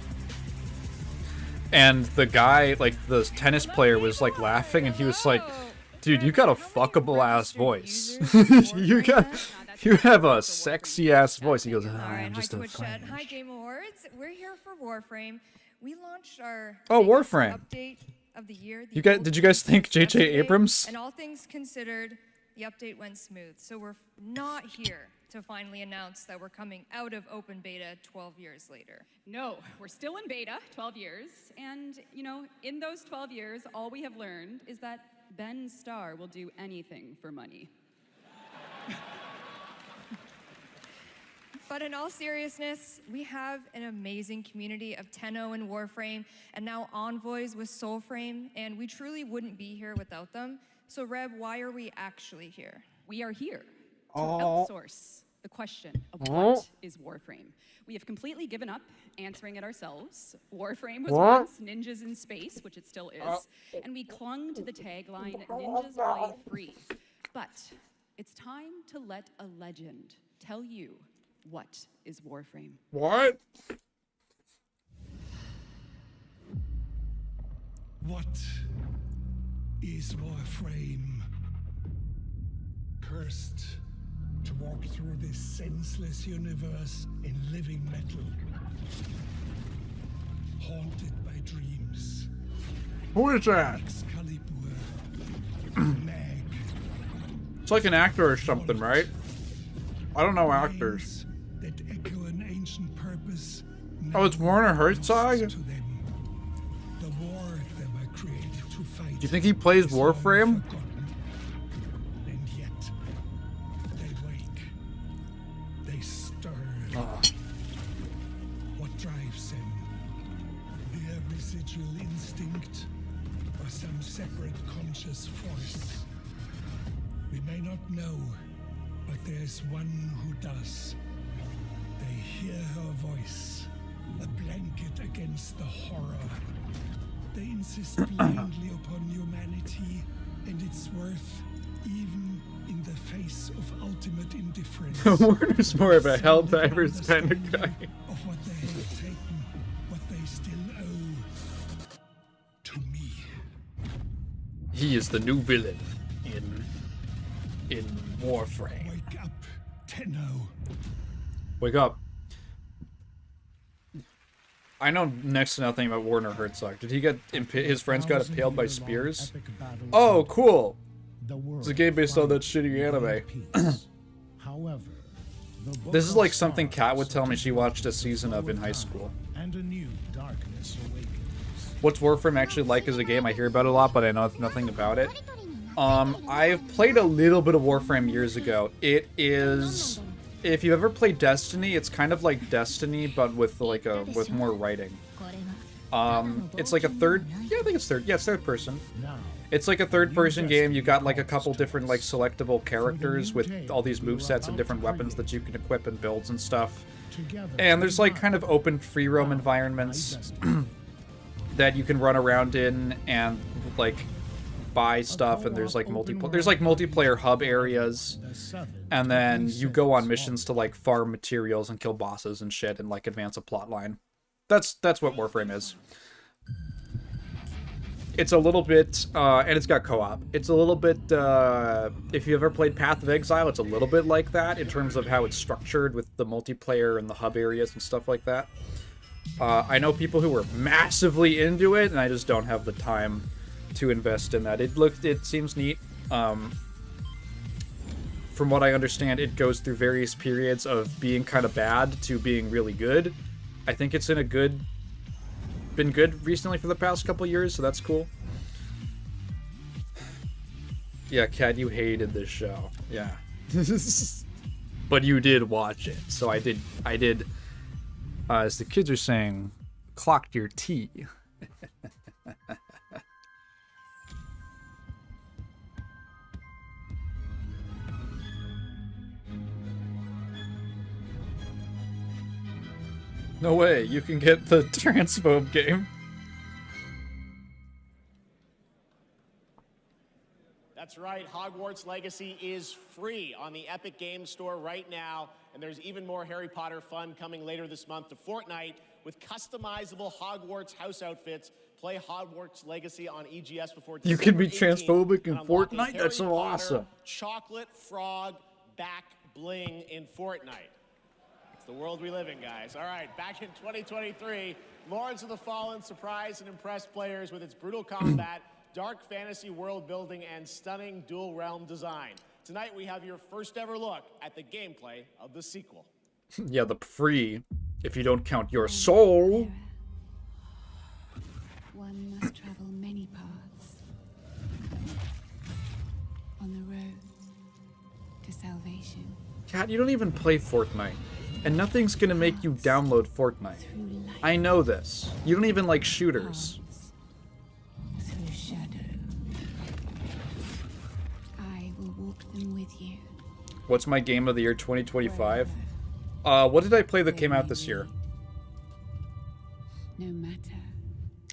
And the guy, like the tennis player, was like laughing, and he was like, dude, you got a fuckable ass voice. you have a sexy ass voice. He goes, I'm just a Hi, French. Hi, Game Awards. We're here for Warframe. we launched our Oh, biggest Warframe. update of the year. Did you guys think J.J. yesterday, Abrams? And all things considered, the update went smooth. So we're not here to finally announce that we're coming out of open beta 12 years later. No, we're still in beta, 12 years. And, you know, in those 12 years, all we have learned is that Ben Starr will do anything for money. But in all seriousness, we have an amazing community of Tenno and Warframe, and now Envoys with Soulframe, and we truly wouldn't be here without them. So Reb, why are we actually here? We are here to Oh. outsource the question of what is Warframe. We have completely given up answering it ourselves. Warframe was What? once ninjas in space, which it still is, and we clung to the tagline, ninjas play free. But it's time to let a legend tell you what is Warframe. What? What is Warframe? Cursed to walk through this senseless universe in living metal. Haunted by dreams. Who is that? Excalibur. Mag. It's like an actor or something, right? I don't know actors. That echo an ancient purpose. Oh, it's Werner Herzog? To them. The war they were created to fight. Do you think he plays Warframe? And yet, they wake. They stir. What drives them? Their residual instinct or some separate conscious force? We may not know, but there's one who does. They hear her voice, a blanket against the horror. They insist blindly upon humanity and its worth, even in the face of ultimate indifference. Werner's more of a Helldivers kind of guy. Of what they have taken, what they still owe to me. He is the new villain in Warframe. Wake up, Tenno. Wake up. I know next to nothing about Werner Herzog. Did he get his friends got impaled by spears? Oh, cool. It's a game based on that shitty anime. However, This is like something Kat would tell me she watched a season of in high school. and a new darkness awakens. What's Warframe actually like as a game? I hear about it a lot, but I know nothing about it. I've played a little bit of Warframe years ago. It is, if you ever played Destiny, it's kind of like Destiny, but with like with more writing. It's like a third, yeah, I think it's third, yeah, it's third person. It's like a third-person game. You got like a couple different like selectable characters with all these movesets and different weapons that you can equip and builds and stuff. And there's like kind of open free roam environments that you can run around in and like buy stuff. And there's like multiplayer hub areas. And then you go on missions to like farm materials and kill bosses and shit and like advance a plot line. That's what Warframe is. It's a little bit, and it's got co-op. It's a little bit, if you ever played Path of Exile, it's a little bit like that in terms of how it's structured with the multiplayer and the hub areas and stuff like that. I know people who were massively into it, and I just don't have the time to invest in that. It seems neat. From what I understand, it goes through various periods of being kind of bad to being really good. I think it's in been good recently for the past couple years, so that's cool. Yeah, Kat, you hated this show. Yeah. But you did watch it, so I did, as the kids are saying, clocked your tea. No way, you can get the transphobe game. That's right, Hogwarts Legacy is free on the Epic Games Store right now, and there's even more Harry Potter fun coming later this month to Fortnite with customizable Hogwarts house outfits. Play Hogwarts Legacy on EGS before You can be December 18th transphobic in and unlock a Fortnite? That's so Harry Potter awesome. Chocolate frog back bling in Fortnite. It's the world we live in, guys. All right, back in 2023, Lords of the Fallen surprised and impressed players with its brutal combat, dark fantasy world building, and stunning dual realm design. Tonight, we have your first ever look at the gameplay of the sequel. Yeah, the free, if you don't count your soul. One must travel many paths on the road to salvation. Kat, you don't even play Fortnite, and nothing's gonna make you download Fortnite. I know this. You don't even like shooters. Through shadow, I will walk them with you. What's my game of the year 2025? What did I play that came out this year? No matter.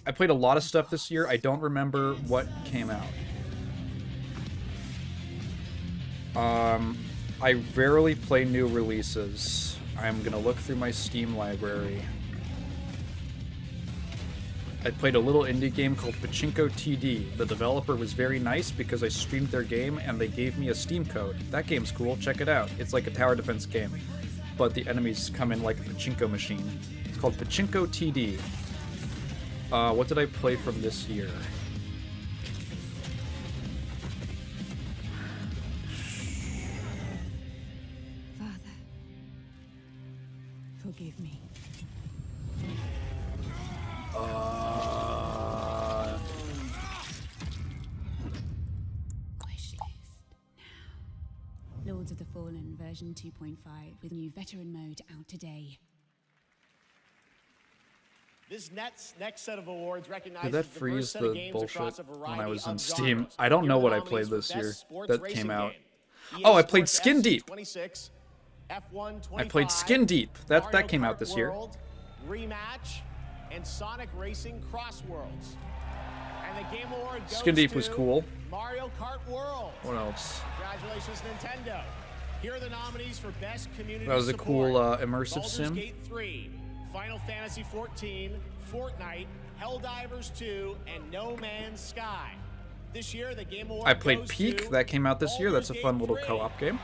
I played a lot of stuff this year. I don't remember what came out. I rarely play new releases. I'm gonna look through my Steam library. I played a little indie game called Pachinko TD. The developer was very nice because I streamed their game and they gave me a Steam code. That game's cool, check it out. It's like a tower defense game, but the enemies come in like a pachinko machine. It's called Pachinko TD. What did I play from this year? Father, forgive me. Wish list now. Lords of the Fallen version 2.5 with new veteran mode out today. This next set of awards recognizes Did that the freeze first set of the games bullshit across a when variety I was of in Steam? genres. I don't Here know are what the I played nominees for this year Best Sports that Racing came out. Game. Oh, I EA played Sports Skin Deep. 26, F1 25, I played Skin Deep. That Mario came out Kart this year. World, Rematch, and Sonic Racing Cross Worlds. And the Game Award goes Skin Deep to was cool. Mario Kart World. What else? Congratulations, Nintendo. Here are the nominees for Best Community That was a Support. cool immersive Baldur's sim. Gate 3, Final Fantasy 14, Fortnite, Helldivers 2, and No Man's Sky. This year, the Game Award I played goes Peak. to That came out this year. That's a Baldur's fun Gate little 3. co-op game.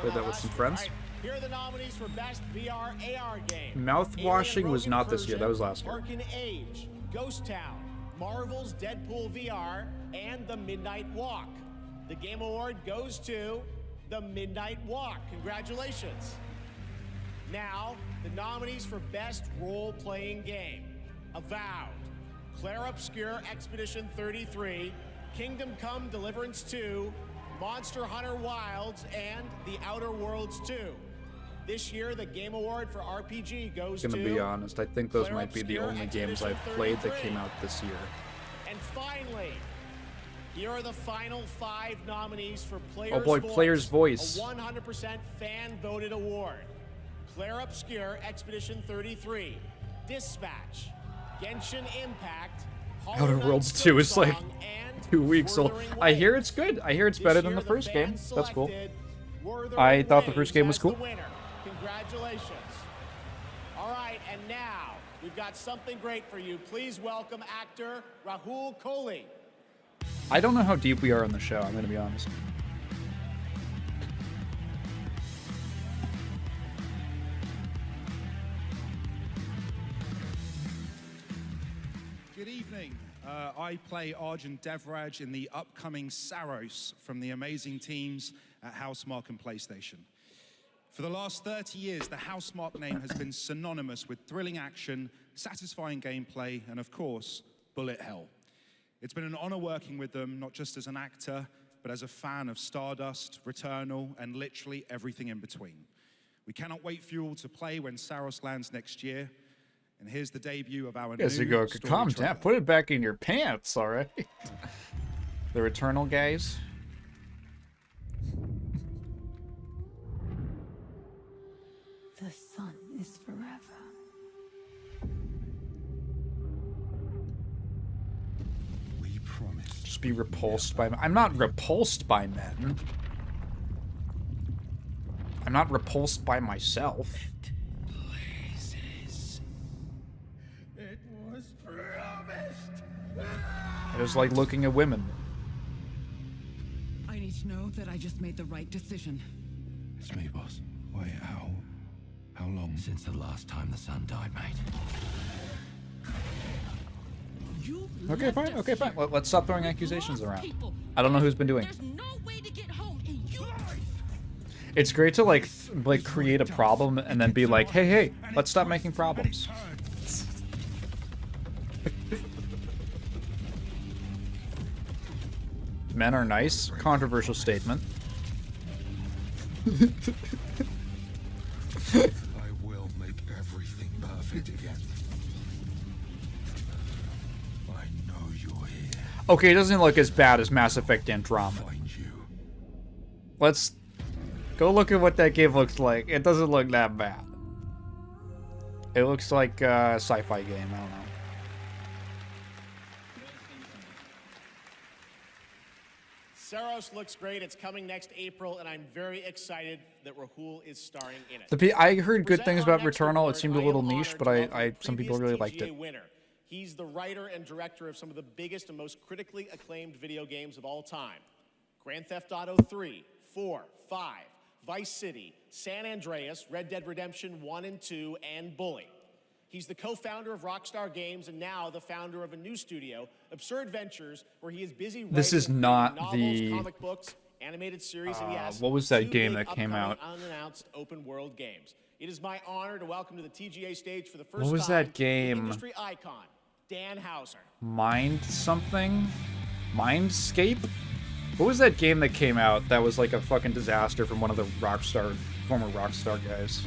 Played that with some friends. All right, here are the nominees for Best VR AR Game. Mouthwashing was not this year. That was last year. Arcan Age, Ghost Town, Marvel's Deadpool VR, and The Midnight Walk. The Game Award goes to The Midnight Walk. Congratulations. Now, the nominees for Best Role-Playing Game. Avowed, Claire Obscure Expedition 33, Kingdom Come Deliverance 2, Monster Hunter Wilds, and The Outer Worlds 2. This year, the Game Award for RPG goes to... Gonna be honest, I think those Claire might be the Obscure only games Expedition I've played that 33. came out this year. And finally, here are the final 5 nominees for Player's Oh boy, Voice, Player's Voice. a 100% fan-voted award. Claire Obscure Expedition 33, Dispatch, Genshin Impact, Hollow Outer Knight Worlds 2 is like Silksong, and 2 weeks old. Wuthering I hear Waves. it's good. I hear it's This better than year, the first game. fans That's cool. selected Wuthering I thought the Waves first game was as cool. the winner. Congratulations. All right, and now we've got something great for you. Please welcome actor Rahul Kohli. I don't know how deep we are on the show, I'm gonna be honest. Good evening. I play Arjun Devraj in the upcoming Saros from the amazing teams at Housemarque and PlayStation. For the last 30 years, the Housemarque name has been synonymous with thrilling action, satisfying gameplay, and of course, bullet hell. It's been an honor working with them, not just as an actor, but as a fan of Stardust, Returnal, and literally everything in between. We cannot wait for you all to play when Saros lands next year. And here's the debut of our Yes, you new go, story calm trailer. down. Put it back in your pants, all right? The Returnal guys. The sun is forever. We promise. Just be repulsed by men. I'm not repulsed by men. I'm not repulsed by myself. It was promised. I just like looking at women. I need to know that I just made the right decision. It's me, boss. Wait, how How long? Since the last time the sun died, mate. Okay, fine. Okay, fine. Let's stop throwing accusations around. I don't know who's been doing it. It's great to like create a problem and then be like, hey, let's stop making problems. Men are nice. Controversial statement. I will make everything perfect again. I know you're here. Okay, it doesn't look as bad as Mass Effect Andromeda. Let's go look at what that game looks like. It doesn't look that bad. It looks like a sci-fi game. I don't know. Saros looks great. It's coming next April, and I'm very excited that Rahul is starring in it. I heard good things about Returnal. It seemed a little niche, but some people really liked it. Winner. He's the writer and director of some of the biggest and most critically acclaimed video games of all time. Grand Theft Auto 3, 4, 5, Vice City, San Andreas, Red Dead Redemption 1 and 2, and Bully. He's the co-founder of Rockstar Games and now the founder of a new studio, Absurd Ventures, where he is busy writing This is not novels, the comic books, animated series, and yes, what was that 2 game big that came upcoming out? unannounced open world games. It is my honor to welcome to the TGA stage for the first What was time that game? industry icon, Dan Houser. Mind something? Mindscape? What was that game that came out that was like a fucking disaster from one of the former Rockstar guys?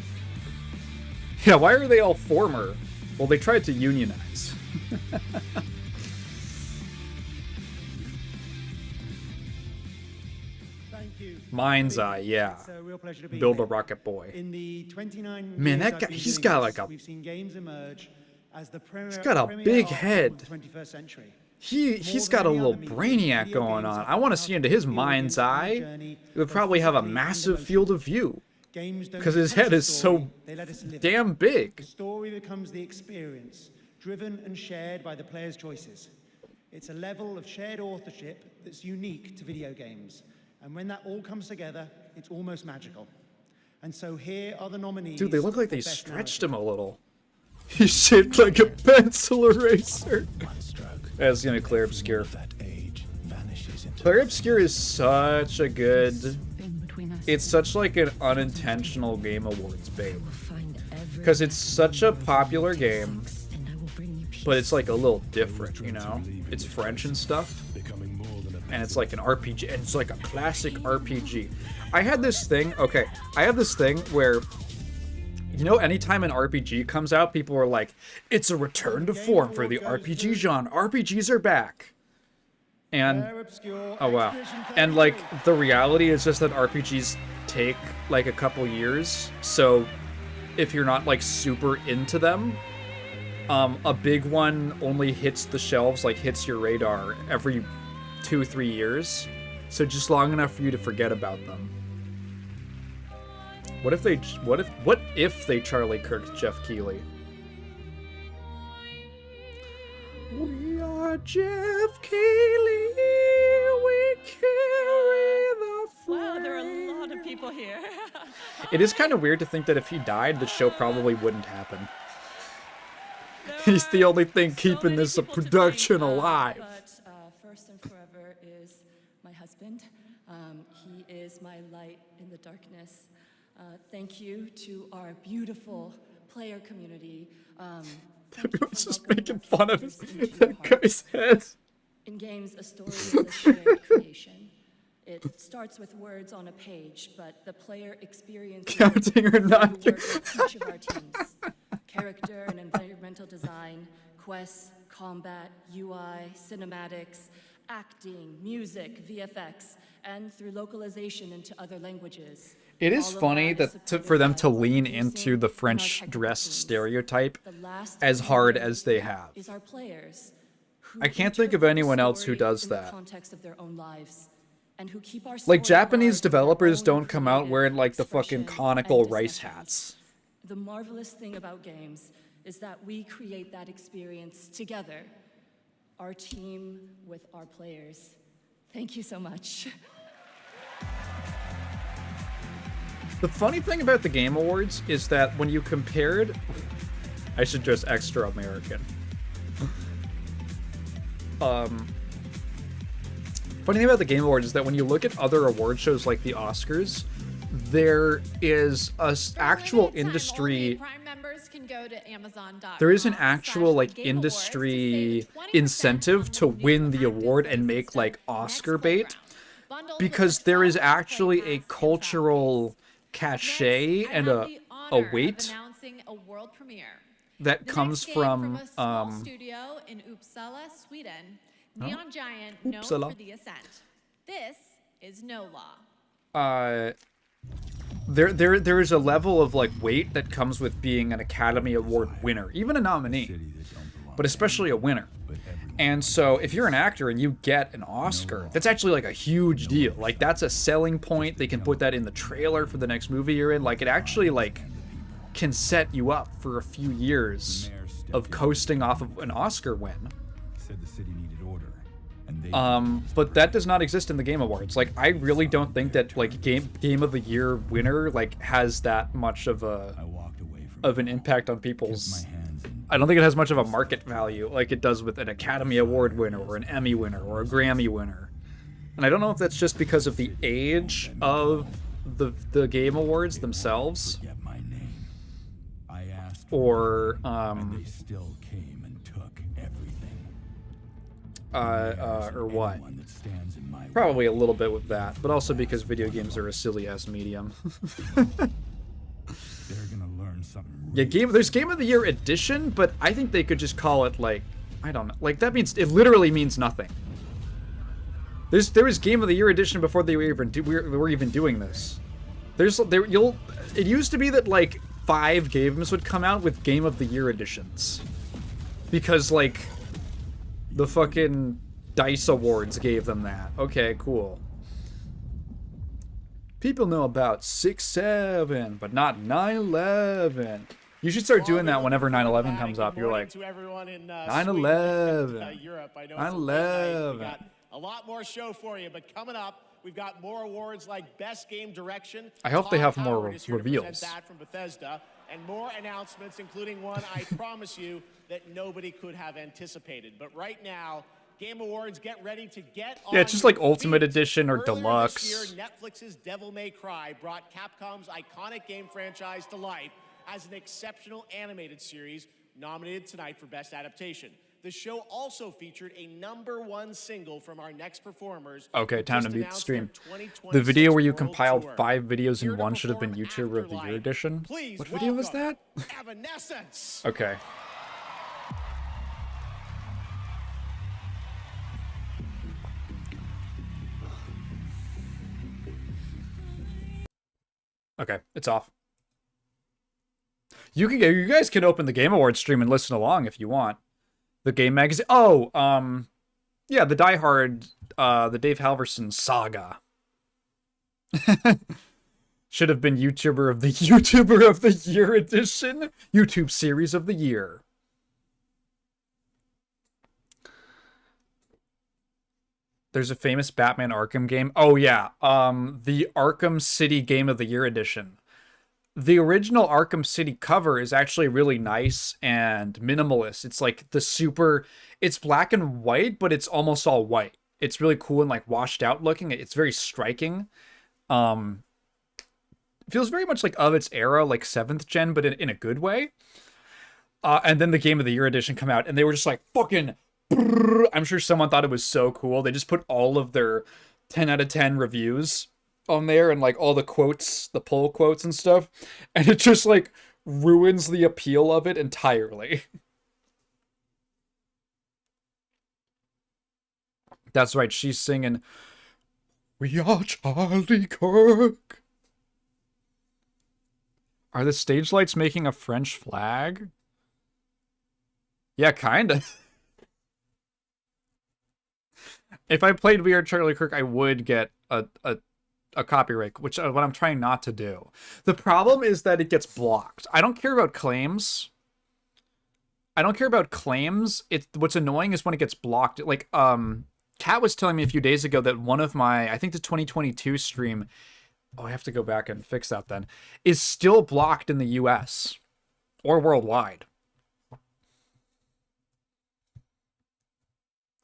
Yeah, why are they all former? Well, they tried to unionize. Thank you. Mind's Eye, yeah. It's a real pleasure to be Build a here. Rocket Boy. In the 29 Man, years that I've guy, been he's doing got this, like a, we've seen games emerge as the he's got a premier big art head. of the 21st century. He's got a little brainiac going on. I want to see into his mind's eye. It would probably have a massive field of view. Because his head is so damn big. The story becomes the experience, driven and shared by the player's choices. It's a level of shared authorship that's unique to video games. And when that all comes together, it's almost magical. And so here are the nominees. Dude, they look like they for Best stretched him a little. He's shaped like a pencil eraser. That's gonna Clear Obscure. Clear Obscure is such a good... It's such like an unintentional Game Awards babe. Because it's such a popular game, but it's like a little different, you know? It's French and stuff. And it's like an RPG, and it's like a classic RPG. I have this thing where, you know, anytime an RPG comes out, people are like, it's a return to form for the RPG genre. RPGs are back. And, oh wow. And like, the reality is just that RPGs take like a couple years. So if you're not like super into them, a big one only hits the shelves, like hits your radar every 2-3 years. So just long enough for you to forget about them. What if they Charlie Kirked Jeff Keighley? We are Jeff Keighley, we carry the flame. Wow, there are a lot of people here. It is kind of weird to think that if he died, the show probably wouldn't happen. He's the only thing keeping this production alive. But first and forever is my husband. He is my light in the darkness. Thank you to our beautiful player community. Everyone's just making fun of that guy's head. In games, a story is a shared creation. It starts with words on a page, but the player experiences Counting or not through the work of each of our teams. Character and environmental design, quests, combat, UI, cinematics, acting, music, VFX, and through localization into other languages. It is funny that for them to lean into the French dress stereotype as hard as they have. Is our players I can't think of anyone else who does in the that. context of their own lives, and who keep our Like, story Japanese alive through their developers own don't come out creative wearing like the fucking expression conical and rice discussions. hats. The marvelous thing about games is that we create that experience together, our team with our players. Thank you so much. The funny thing about the Game Awards is that when you compared... I should just extra American. Funny thing about the Game Awards is that when you look at other award shows like the Oscars, there is a actual industry... Prime members can go to Amazon.com. There is an actual, like, industry incentive to win the award and make, like, Oscar bait. Because there is actually a cultural cachet and a weight that comes from a small studio in Uppsala, Sweden. Neon Giant known Uppsala. for the Ascent. This is No Law. There is a level of like weight that comes with being an Academy Award winner, even a nominee, but especially a winner. And so if you're an actor and you get an Oscar, that's actually like a huge deal. Like that's a selling point. They can put that in the trailer for the next movie you're in. Like it actually like can set you up for a few years of coasting off of an Oscar win. Said the city needed order. But that does not exist in the Game Awards. Like I really don't think that like game of the year winner like has that much of an impact on people's. I don't think it has much of a market value like it does with an Academy Award winner or an Emmy winner or a Grammy winner. And I don't know if that's just because of the age of the Game Awards themselves, or they still came and took everything. Or what? Probably a little bit with that, but also because video games are a silly ass medium. They're gonna learn something. Yeah, there's Game of the Year edition, but I think they could just call it like, I don't know, like that means it literally means nothing. There was Game of the Year edition before they were even doing this. It used to be that like 5 games would come out with Game of the Year editions, because like the fucking DICE Awards gave them that. Okay, cool. People know about 6/7, but not 9/11. You should start doing that whenever 9/11 comes up. You're like, 9/11. Europe. I know 9/11. We got a lot more show for you, but coming up, we've got more awards like Best Game Direction. I hope they Todd have more Howard is here to reveals. present that from Bethesda, and more announcements, including one I promise you that nobody could have anticipated. But right now, Game Awards, get ready to get on Yeah, it's just like your Ultimate feet. Edition or Earlier Deluxe. This year, Netflix's Devil May Cry brought Capcom's iconic game franchise to life as an exceptional animated series nominated tonight for Best Adaptation. The show also featured a #1 single from our next performers. Okay, who time just to beat the announced stream. their The 2026 video where you World compiled Tour. 5 videos Here in to one should have been perform YouTuber of the Year edition. Please What video was that? welcome Evanescence. Okay. Okay, it's off. You guys can open the Game Awards stream and listen along if you want. The game magazine. Oh, yeah, the Die Hard, the Dave Halverson saga. Should have been YouTuber of the Year edition. YouTube series of the year. There's a famous Batman Arkham game. Oh yeah, the Arkham City Game of the Year edition. The original Arkham City cover is actually really nice and minimalist. It's like it's black and white, but it's almost all white. It's really cool and like washed out looking. It's very striking. It feels very much like of its era, like 7th gen, but in a good way. And then the Game of the Year edition come out, and they were just like, fucking... I'm sure someone thought it was so cool. They just put all of their 10 out of 10 reviews on there and like all the quotes, the pull quotes and stuff. And it just like ruins the appeal of it entirely. That's right. She's singing, "We are Charlie Kirk." Are the stage lights making a French flag? Yeah, kinda. If I played We Are Charlie Kirk, I would get a copyright, which is what I'm trying not to do. The problem is that it gets blocked. I don't care about claims. What's annoying is when it gets blocked. Like, Kat was telling me a few days ago that one of my, I think the 2022 stream, Oh, I have to go back and fix that then. Is still blocked in the US or worldwide.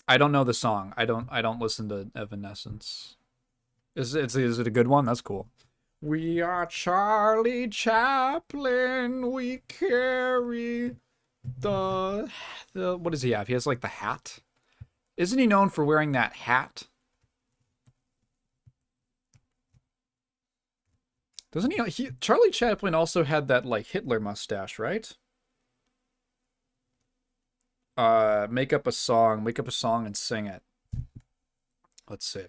I don't know the song. I don't listen to Evanescence. Is it a good one? That's cool. We are Charlie Chaplin. We carry the what does he have? He has like the hat. Isn't he known for wearing that hat? Doesn't he? Charlie Chaplin also had that like Hitler mustache, right? Make up a song and sing it. Let's see.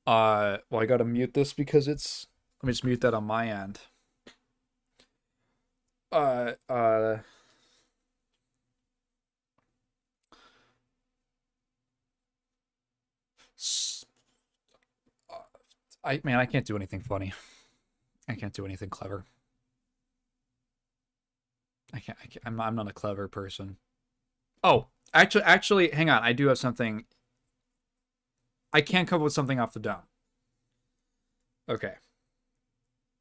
Well, I gotta mute this because it's. Let me just mute that on my end. I can't do anything funny. I can't do anything clever. I'm not a clever person. Oh, actually, hang on. I do have something. I can't come up with something off the dome. Okay.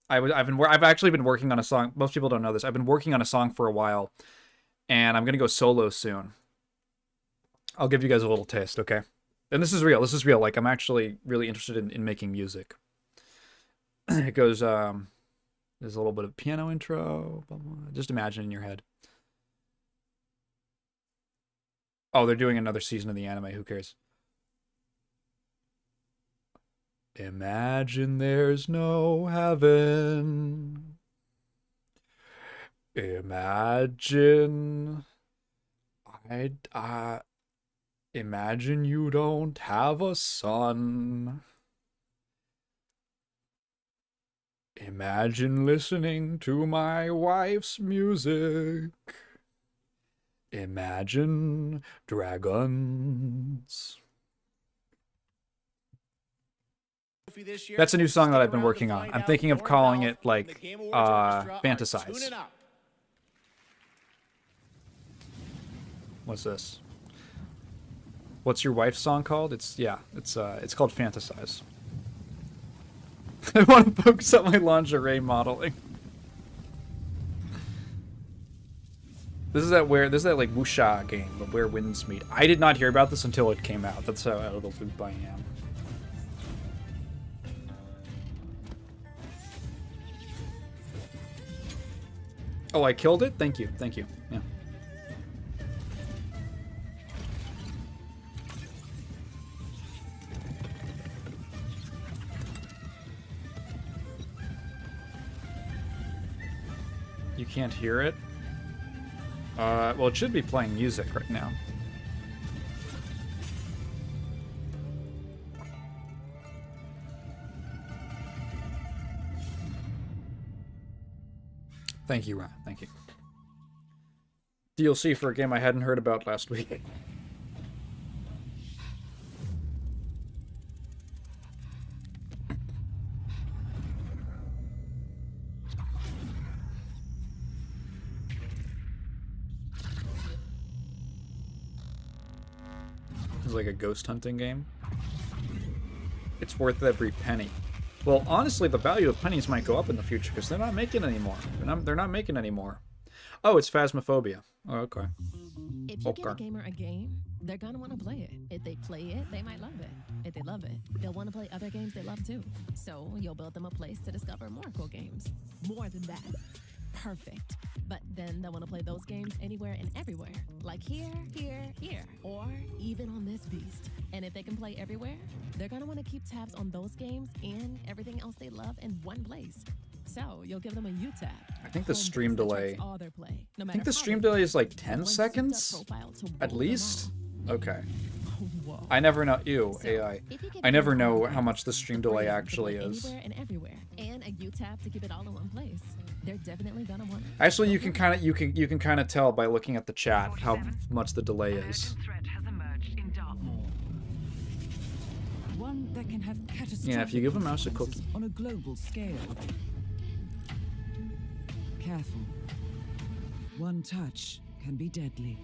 I've actually been working on a song. Most people don't know this. I've been working on a song for a while, and I'm gonna go solo soon. I'll give you guys a little taste, okay? And this is real. This is real. Like, I'm actually really interested in making music. It goes, there's a little bit of piano intro. Blah, blah. Just imagine in your head. Oh, they're doing another season of the anime. Who cares? Imagine there's no heaven. Imagine imagine you don't have a son. Imagine listening to my wife's music. Imagine dragons. That's a new song that I've been working on. I'm thinking of calling it like Fantasize. What's this? What's your wife's song called? It's called Fantasize. I want to focus on my lingerie modeling. This is that like wuxia game, but where winds meet. I did not hear about this until it came out. That's how out of the loop I am. Oh, I killed it? Thank you. Thank you. Yeah. You can't hear it? Well, it should be playing music right now. Thank you, Ron. Thank you. DLC for a game I hadn't heard about last week. It's like a ghost hunting game. It's worth every penny. Well, honestly, the value of pennies might go up in the future because they're not making anymore. They're not making anymore. Oh, it's Phasmophobia. Oh, okay. If you give a gamer a game, they're gonna want to play it. If they play it, they might love it. If they love it, they'll want to play other games they love too. So you'll build them a place to discover more cool games. More than that. Perfect. But then they'll want to play those games anywhere and everywhere. Like here, here, here. Or even on this beast. And if they can play everywhere, they're going to want to keep tabs on those games and everything else they love in one place. So you'll give them a U-tab. I think the stream delay... I think the stream delay is like 10 seconds? At least? Okay. I never know... Ew, AI. I never know how much the stream delay actually is. Anywhere and everywhere. And a U-tab to keep it all in one place. They're definitely gonna want. Actually, you can kind of tell by looking at the chat how much the delay is. One that can have catastrophic Yeah, if you give a mouse a cookie. On a global scale. Careful. One touch can be deadly.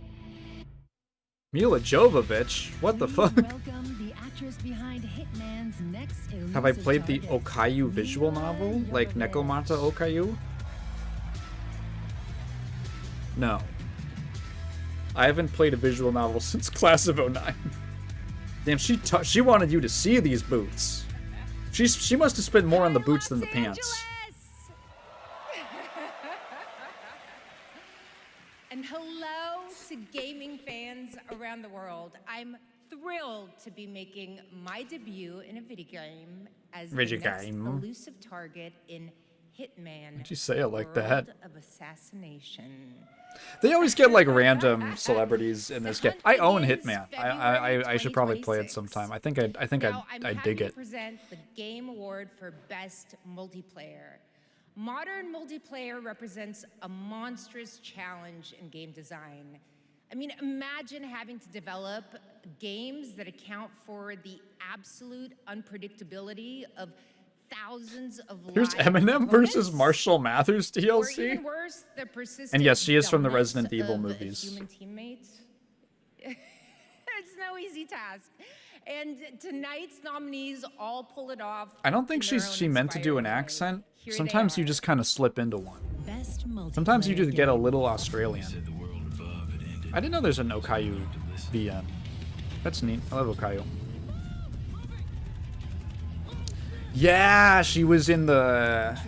Mila Jovovich? What the fuck? Welcome the actress behind Hitman's next Have I elusive played the target. Okayu visual novel? Like Nekomata Okayu? No. I haven't played a visual novel since Class of '09. Damn, she wanted you to see these boots. She must have spent more on the boots than the pants. And hello to gaming fans around the world. I'm thrilled to be making my debut in a video game as the Video next game. elusive target in Hitman. Why'd you say it like World that? of Assassination. They always get like random celebrities in this game. I own Hitman. I should probably play it sometime. I think Now, I'm I happy dig to it. present the Game Award for Best Multiplayer. Modern multiplayer represents a monstrous challenge in game design. I mean, imagine having to develop games that account for the absolute unpredictability of thousands of Here's live Eminem versus opponents. Marshall Mathers Or DLC. even worse, the persistent And yes, she is from the dominance Resident Evil of movies. Human teammates. It's no easy task. And tonight's nominees all pull it off. I don't think in their she own meant to do an inspired way. accent. Here they Sometimes you are. just kind of slip into one. Best Sometimes you multiplayer just get a game. little Australian. I didn't know there's an Okayu VM. That's neat. I love Okayu. Yeah, she was in the...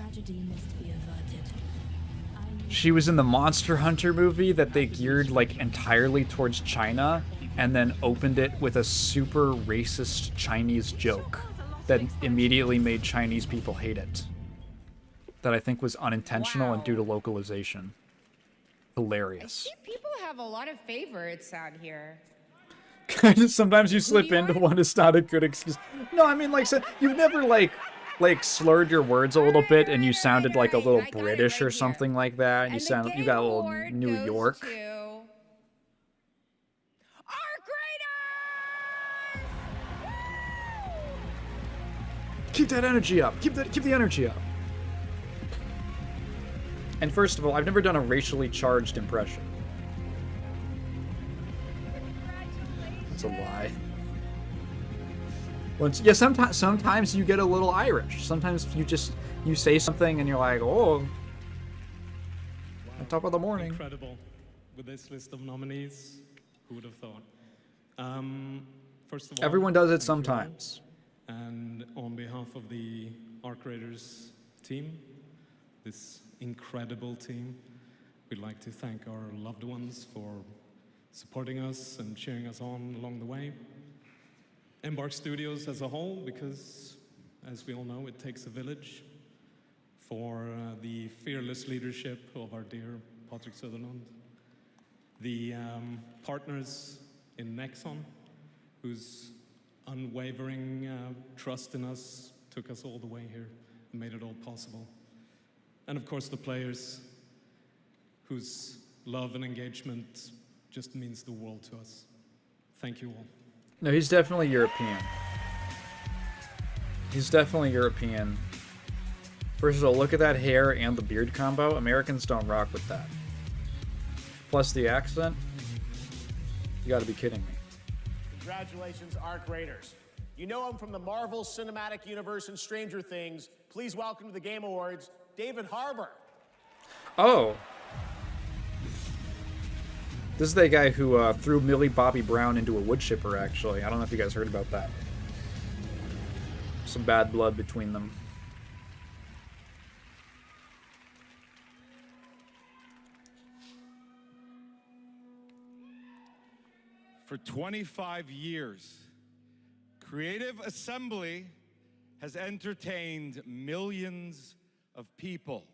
She was in the Monster Hunter movie that they geared like entirely towards China and then opened it with a super racist Chinese joke that immediately made Chinese people hate it. That I think was unintentional and due to localization. Hilarious. See, people have a lot of favorites out here. Sometimes you slip into one. It's not a good excuse. No, I mean, like, so you've never like slurred your words a little bit and you sounded like a little British or something like that. And you got a little New York. Keep that energy up. Keep the energy up. And first of all, I've never done a racially charged impression. That's a lie. Yeah, sometimes you get a little Irish. Sometimes you say something and you're like, oh, on top of the morning. Incredible. With this list of nominees, who would have thought? First of all, Everyone does it thank you all. sometimes. And on behalf of the Arc Raiders team, this incredible team, we'd like to thank our loved ones for supporting us and cheering us on along the way. Embark Studios as a whole, because as we all know, it takes a village, for the fearless leadership of our dear Patrick Sutherland. The partners in Nexon, whose unwavering trust in us took us all the way here and made it all possible. And of course the players, whose love and engagement just means the world to us. Thank you all. No, he's definitely European. He's definitely European. First of all, look at that hair and the beard combo. Americans don't rock with that. Plus the accent. You gotta be kidding me. Congratulations, Arc Raiders. You know him from the Marvel Cinematic Universe and Stranger Things. Please welcome to the Game Awards, David Harbour. Oh. This is the guy who threw Millie Bobby Brown into a wood chipper, actually. I don't know if you guys heard about that. Some bad blood between them. For 25 years, Creative Assembly has entertained millions of people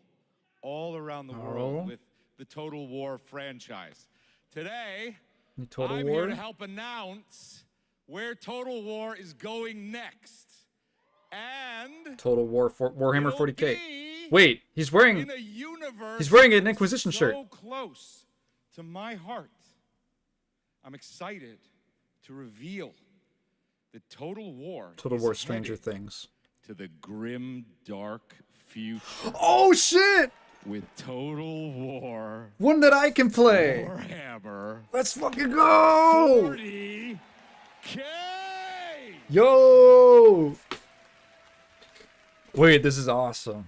all around the world with the Total War franchise. Today, Total I'm War? here to help announce where Total War is going next. And Total War for Warhammer 40K. Wait, he's wearing in a universe he's wearing an Inquisition shirt. so close to my heart. I'm excited to reveal that Total War Total is War Stranger headed Things. to the grim, dark future. Oh shit! With Total War One that I can play. Warhammer Let's fucking go! 40K! Yo! Wait, this is awesome.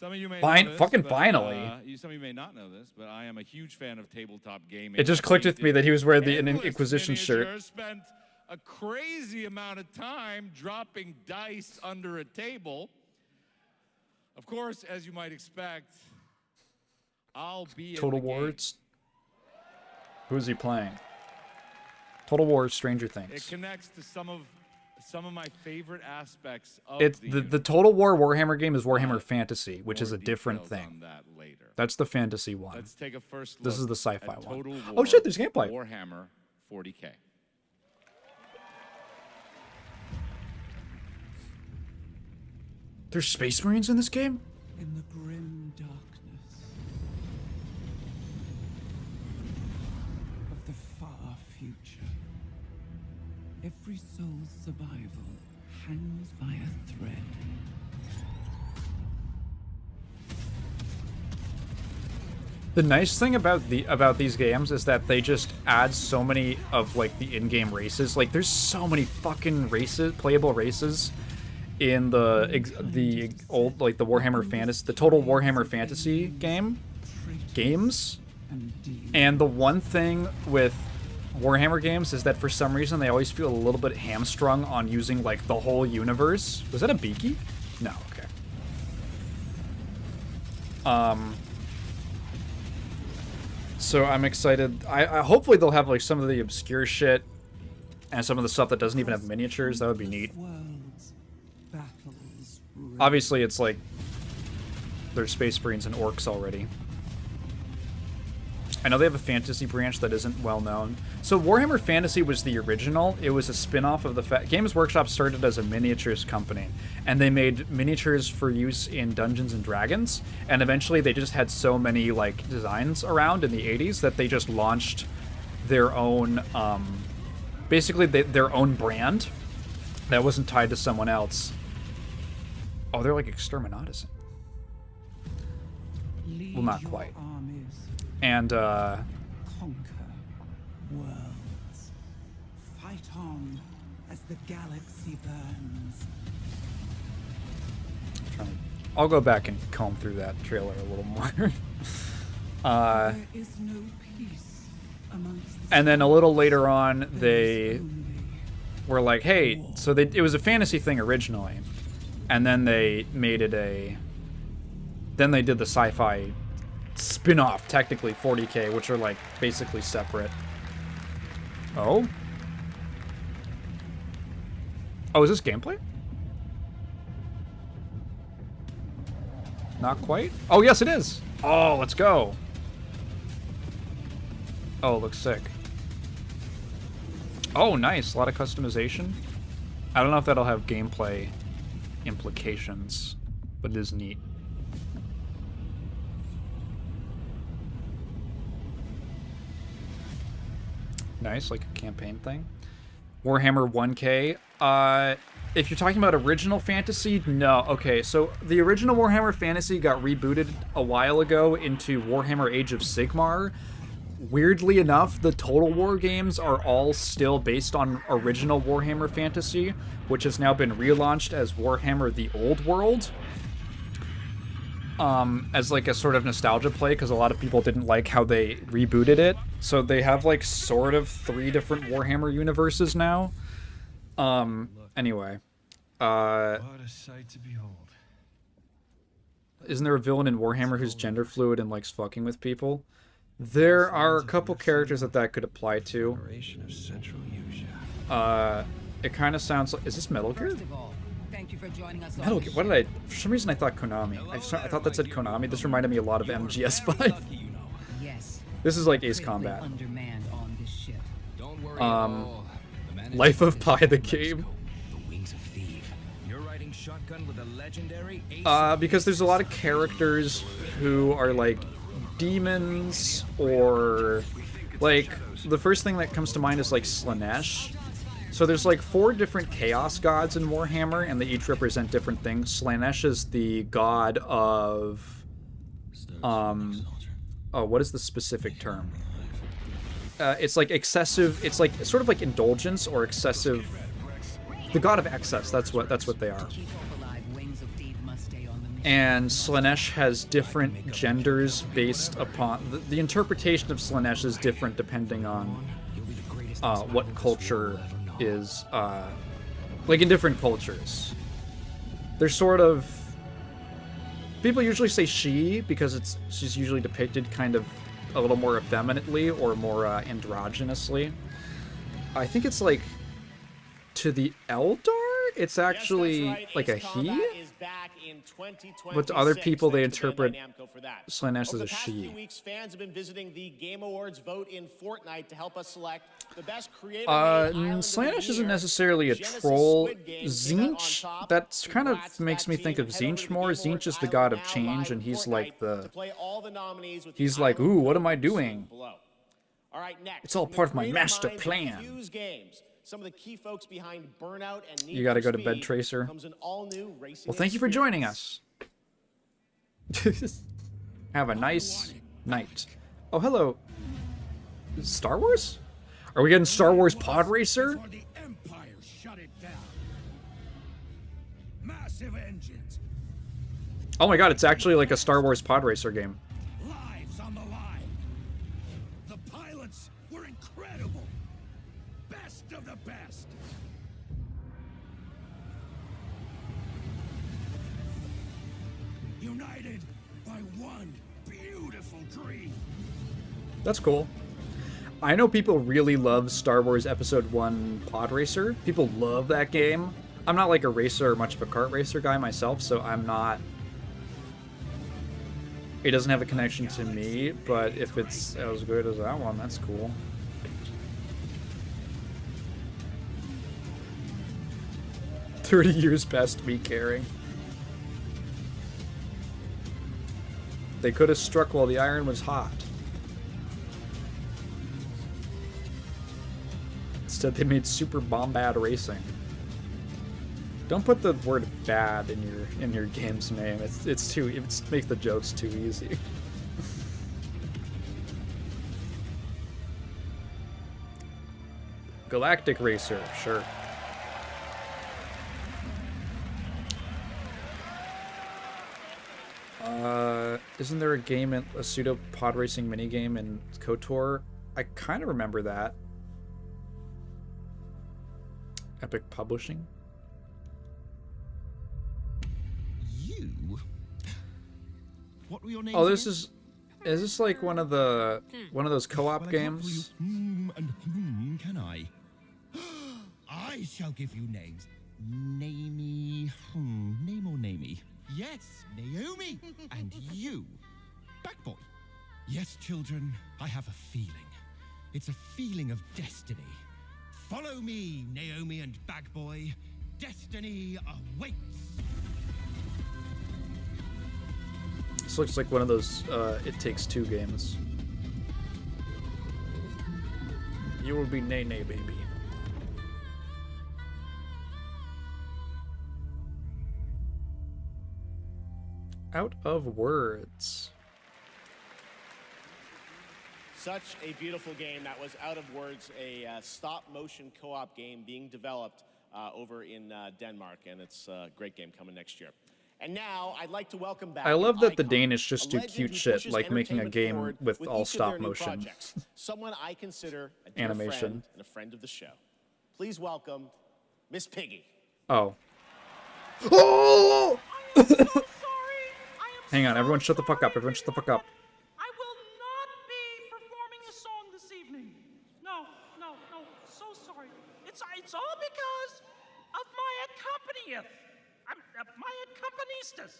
Some of you may know this, Fucking but, finally. Some of you may not know this, but I am a huge fan of tabletop gaming. It just clicked with me that he was wearing the Inquisition shirt. Spent a crazy amount of time dropping dice under a table. Of course, as you might expect, I'll be Total in the War. game. Who is he playing? Total War Stranger It Things. connects to some of my favorite aspects of It's the Total War Warhammer game is Warhammer Fantasy, which is a different thing. That's the fantasy one. Let's take a first look. This is the sci-fi at one. Total Oh War shit, there's gameplay. Warhammer 40K. There's Space Marines in this game? In the grim darkness of the far future, every soul's survival hangs by a thread. The nice thing about these games is that they just add so many of like the in-game races. Like there's so many fucking races, playable races in the old like the Warhammer Fantasy, the Total Warhammer Fantasy games. And the one thing with Warhammer games is that for some reason they always feel a little bit hamstrung on using like the whole universe. Was that a Beaky? No, okay. So I'm excited. I hopefully they'll have like some of the obscure shit and some of the stuff that doesn't even have miniatures. That would be neat. Obviously, it's like there's Space Marines and Orcs already. I know they have a fantasy branch that isn't well known. So Warhammer Fantasy was the original. It was a spin-off of the Games Workshop started as a miniatures company, and they made miniatures for use in Dungeons and Dragons. And eventually, they just had so many like designs around in the 80s that they just launched their own, basically their own brand that wasn't tied to someone else. Oh, they're like exterminatus. Well, not quite. And Conquer worlds. Fight on as the galaxy burns. I'll go back and comb through that trailer a little more. There is no peace amongst the And then a little later on, they were like, "Hey," so it was a fantasy thing originally, and then they made it a. Then they did the sci-fi spin-off, technically 40K, which are like basically separate. Oh? Oh, is this gameplay? Not quite? Oh, yes, it is! Oh, let's go! Oh, it looks sick. Oh, nice. A lot of customization. I don't know if that'll have gameplay implications, but it is neat. Nice, like a campaign thing. Warhammer 1K. If you're talking about original fantasy, no. Okay, so the original Warhammer Fantasy got rebooted a while ago into Warhammer Age of Sigmar. Weirdly enough, the Total War games are all still based on original Warhammer Fantasy, which has now been relaunched as Warhammer The Old World. As like a sort of nostalgia play, because a lot of people didn't like how they rebooted it. So they have like sort of 3 different Warhammer universes now. Anyway. What a sight to behold. Isn't there a villain in Warhammer who's gender fluid and likes fucking with people? There are a couple characters that could apply to. It kind of sounds like... Is this Metal Gear? Thank you for joining us. Metal Gear. What did I... For some reason I thought Konami. I thought that said Konami. This reminded me a lot of MGS5. Yes. This is like Ace Combat. Undermanned on this ship. Don't worry Life of Pi the game. The wings of thief. You're riding shotgun with a legendary Because there's a lot of characters who are like demons or like the first thing that comes to mind is like Slanesh. So there's like 4 different chaos gods in Warhammer, and they each represent different things. Slanesh is the god of, oh, what is the specific term? it's like excessive. It's like sort of like indulgence or excessive. The god of excess. That's what they are. And Slaanesh has different genders based upon the interpretation of Slaanesh is different depending on what culture is like in different cultures. There's sort of people usually say she because she's usually depicted kind of a little more effeminately or more androgynously. I think it's like to the Eldar, it's actually like a he. But to other people, they interpret Slaanesh as a she. Over the past few weeks, fans have been visiting the Game Awards vote in Fortnite to help us select the best creator. Slaanesh isn't necessarily a troll. Zinch, that kind of makes me think of Zinch more. Zinch is the god of change, and he's like he's like, ooh, what am I doing? It's all part of my master plan. Some of the key folks behind Burnout and Need You gotta for go to Speed bed, Tracer. comes an all-new racing Well, thank you for joining experience. us. Have a nice night. Oh, hello. Star Wars? Are we getting Star Wars Pod Racer? The Empire shut it down. Massive engines, Oh my god, it's actually like a Star Wars Pod Racer game. lives on the line. The pilots were incredible. Best of the best. United by one beautiful dream. That's cool. I know people really love Star Wars Episode 1 Pod Racer. People love that game. I'm not like a racer or much of a kart racer guy myself, so I'm not... It doesn't have a connection to me, but if it's as good as that one, that's cool. "30 years past me caring." They could have struck while the iron was hot. Instead, they made Super Bombad Racing. Don't put the word "bad" in your game's name. It's make the jokes too easy. Galactic Racer, sure. Isn't there a pseudo pod racing minigame in KOTOR? I kind of remember that. Epic Publishing? What were your names? Oh, is this like one of those co-op games? Can I? I shall give you names. Namey, name or namey? Yes, Naomi. And you, Backboy. Yes, children, I have a feeling. It's a feeling of destiny. Follow me, Naomi and Bagboy. Destiny awaits. This looks like one of those It Takes Two games. You will be Nay Nay, baby. Out of words. Such a beautiful game. That was Out of Words, a stop-motion co-op game being developed over in Denmark, and it's a great game coming next year. And now, I'd like to welcome back. I love that the icon, Danish just do a legend cute who shit, pushes like making a entertainment game forward with all each of their stop new motion. projects. Someone I consider a dear Animation. friend and a friend of the show. Please welcome Miss Piggy. Oh. Oh! Hang on, everyone shut the fuck up. Everyone shut the fuck up. I will not be performing a song this evening. No, so sorry. It's all because of my accompanist. My accompanist.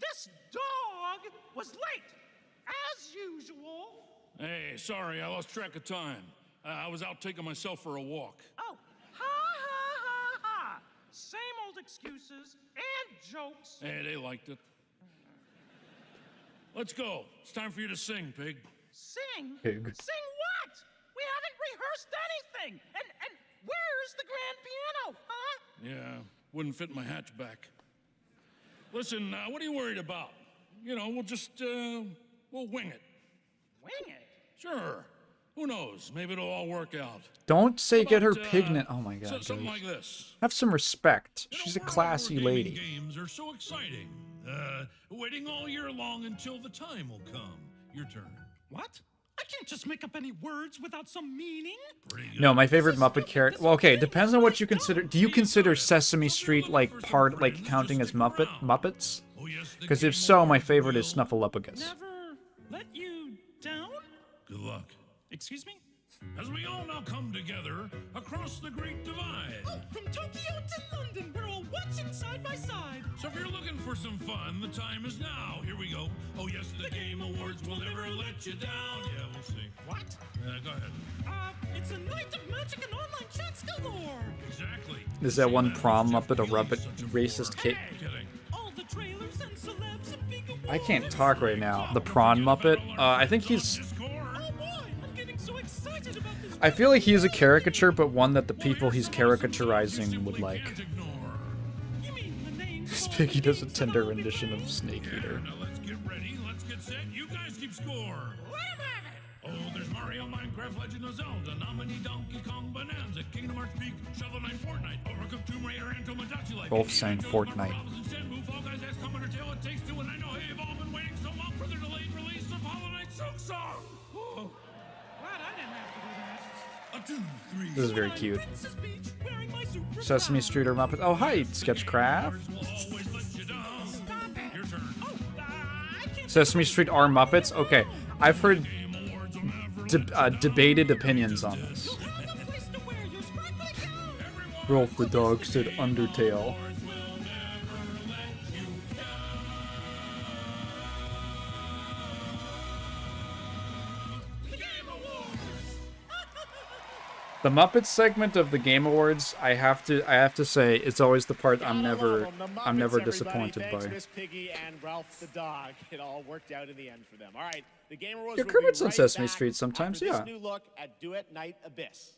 This dog was late, as usual. Hey, sorry, I lost track of time. I was out taking myself for a walk. Oh, ha. Same old excuses and jokes. Hey, they liked it. Let's go. It's time for you to sing, Pig. Sing? Pig. Sing what? We haven't rehearsed anything. And where's the grand piano, huh? Yeah, wouldn't fit in my hatchback. Listen, what are you worried about? You know, we'll just, we'll wing it. Wing it? Sure. Who knows? Maybe it'll all work out. Don't say How get her about, pigment. Oh my god, something guys. like this. Have some respect. She's a classy Gaming lady. games are so exciting. Waiting all year long until the time will come. Your turn. What? I can't just make up any words without some meaning. No, my favorite Muppet character. Well, okay, depends on what you consider. Do you consider Sesame Street like counting as Muppets? Because if so, my favorite is Snuffleupagus. Never let you down? Good luck. Excuse me? As we all now come together across the Great Divide. Oh, from Tokyo to London, we're all watching side by side. So if you're looking for some fun, the time is now. Here we go. Oh yes, the Game Awards will never let you down. Yeah, we'll see. What? Go ahead. It's a night of magic and online chats galore. Exactly. Is that one prom Muppet a racist kid? All the trailers and celebs and big awards. I can't talk right now. The prawn Muppet. I think he's. I feel like he's a caricature, but one that the people he's caricaturizing would like. Piggy does a tender rendition of Snake Eater. Now let's get ready. Let's get set. You guys keep score. Oh, there's Mario, Minecraft, Legend of Zelda, Nominee, Donkey Kong, Bonanza, Kingdom Hearts Peak, Shovel Knight, Fortnite, Overcooked, Tomb Raider, and Tomodachi Life. Both saying Fortnite. Fall Guys, XCOM, Undertale, It Takes Two, and I know they've all been waiting so long for the delayed release of Hollow Knight Silk Song. Oh, glad I didn't have to do that. 2, 3. This is very cute. Sesame Street or Muppet. Oh, hi, Sketchcraft. Sesame Street are Muppets? Okay, I've heard debated opinions on this. Rolf the dog said Undertale. The Muppets segment of the Game Awards, I have to say, it's always the part I'm never disappointed by. Miss Piggy and Ralph the dog. It all worked out in the end for them. All right, the Game Awards. Yeah, Kermit's on Sesame Street sometimes, after yeah. This new look at Duet Night Abyss.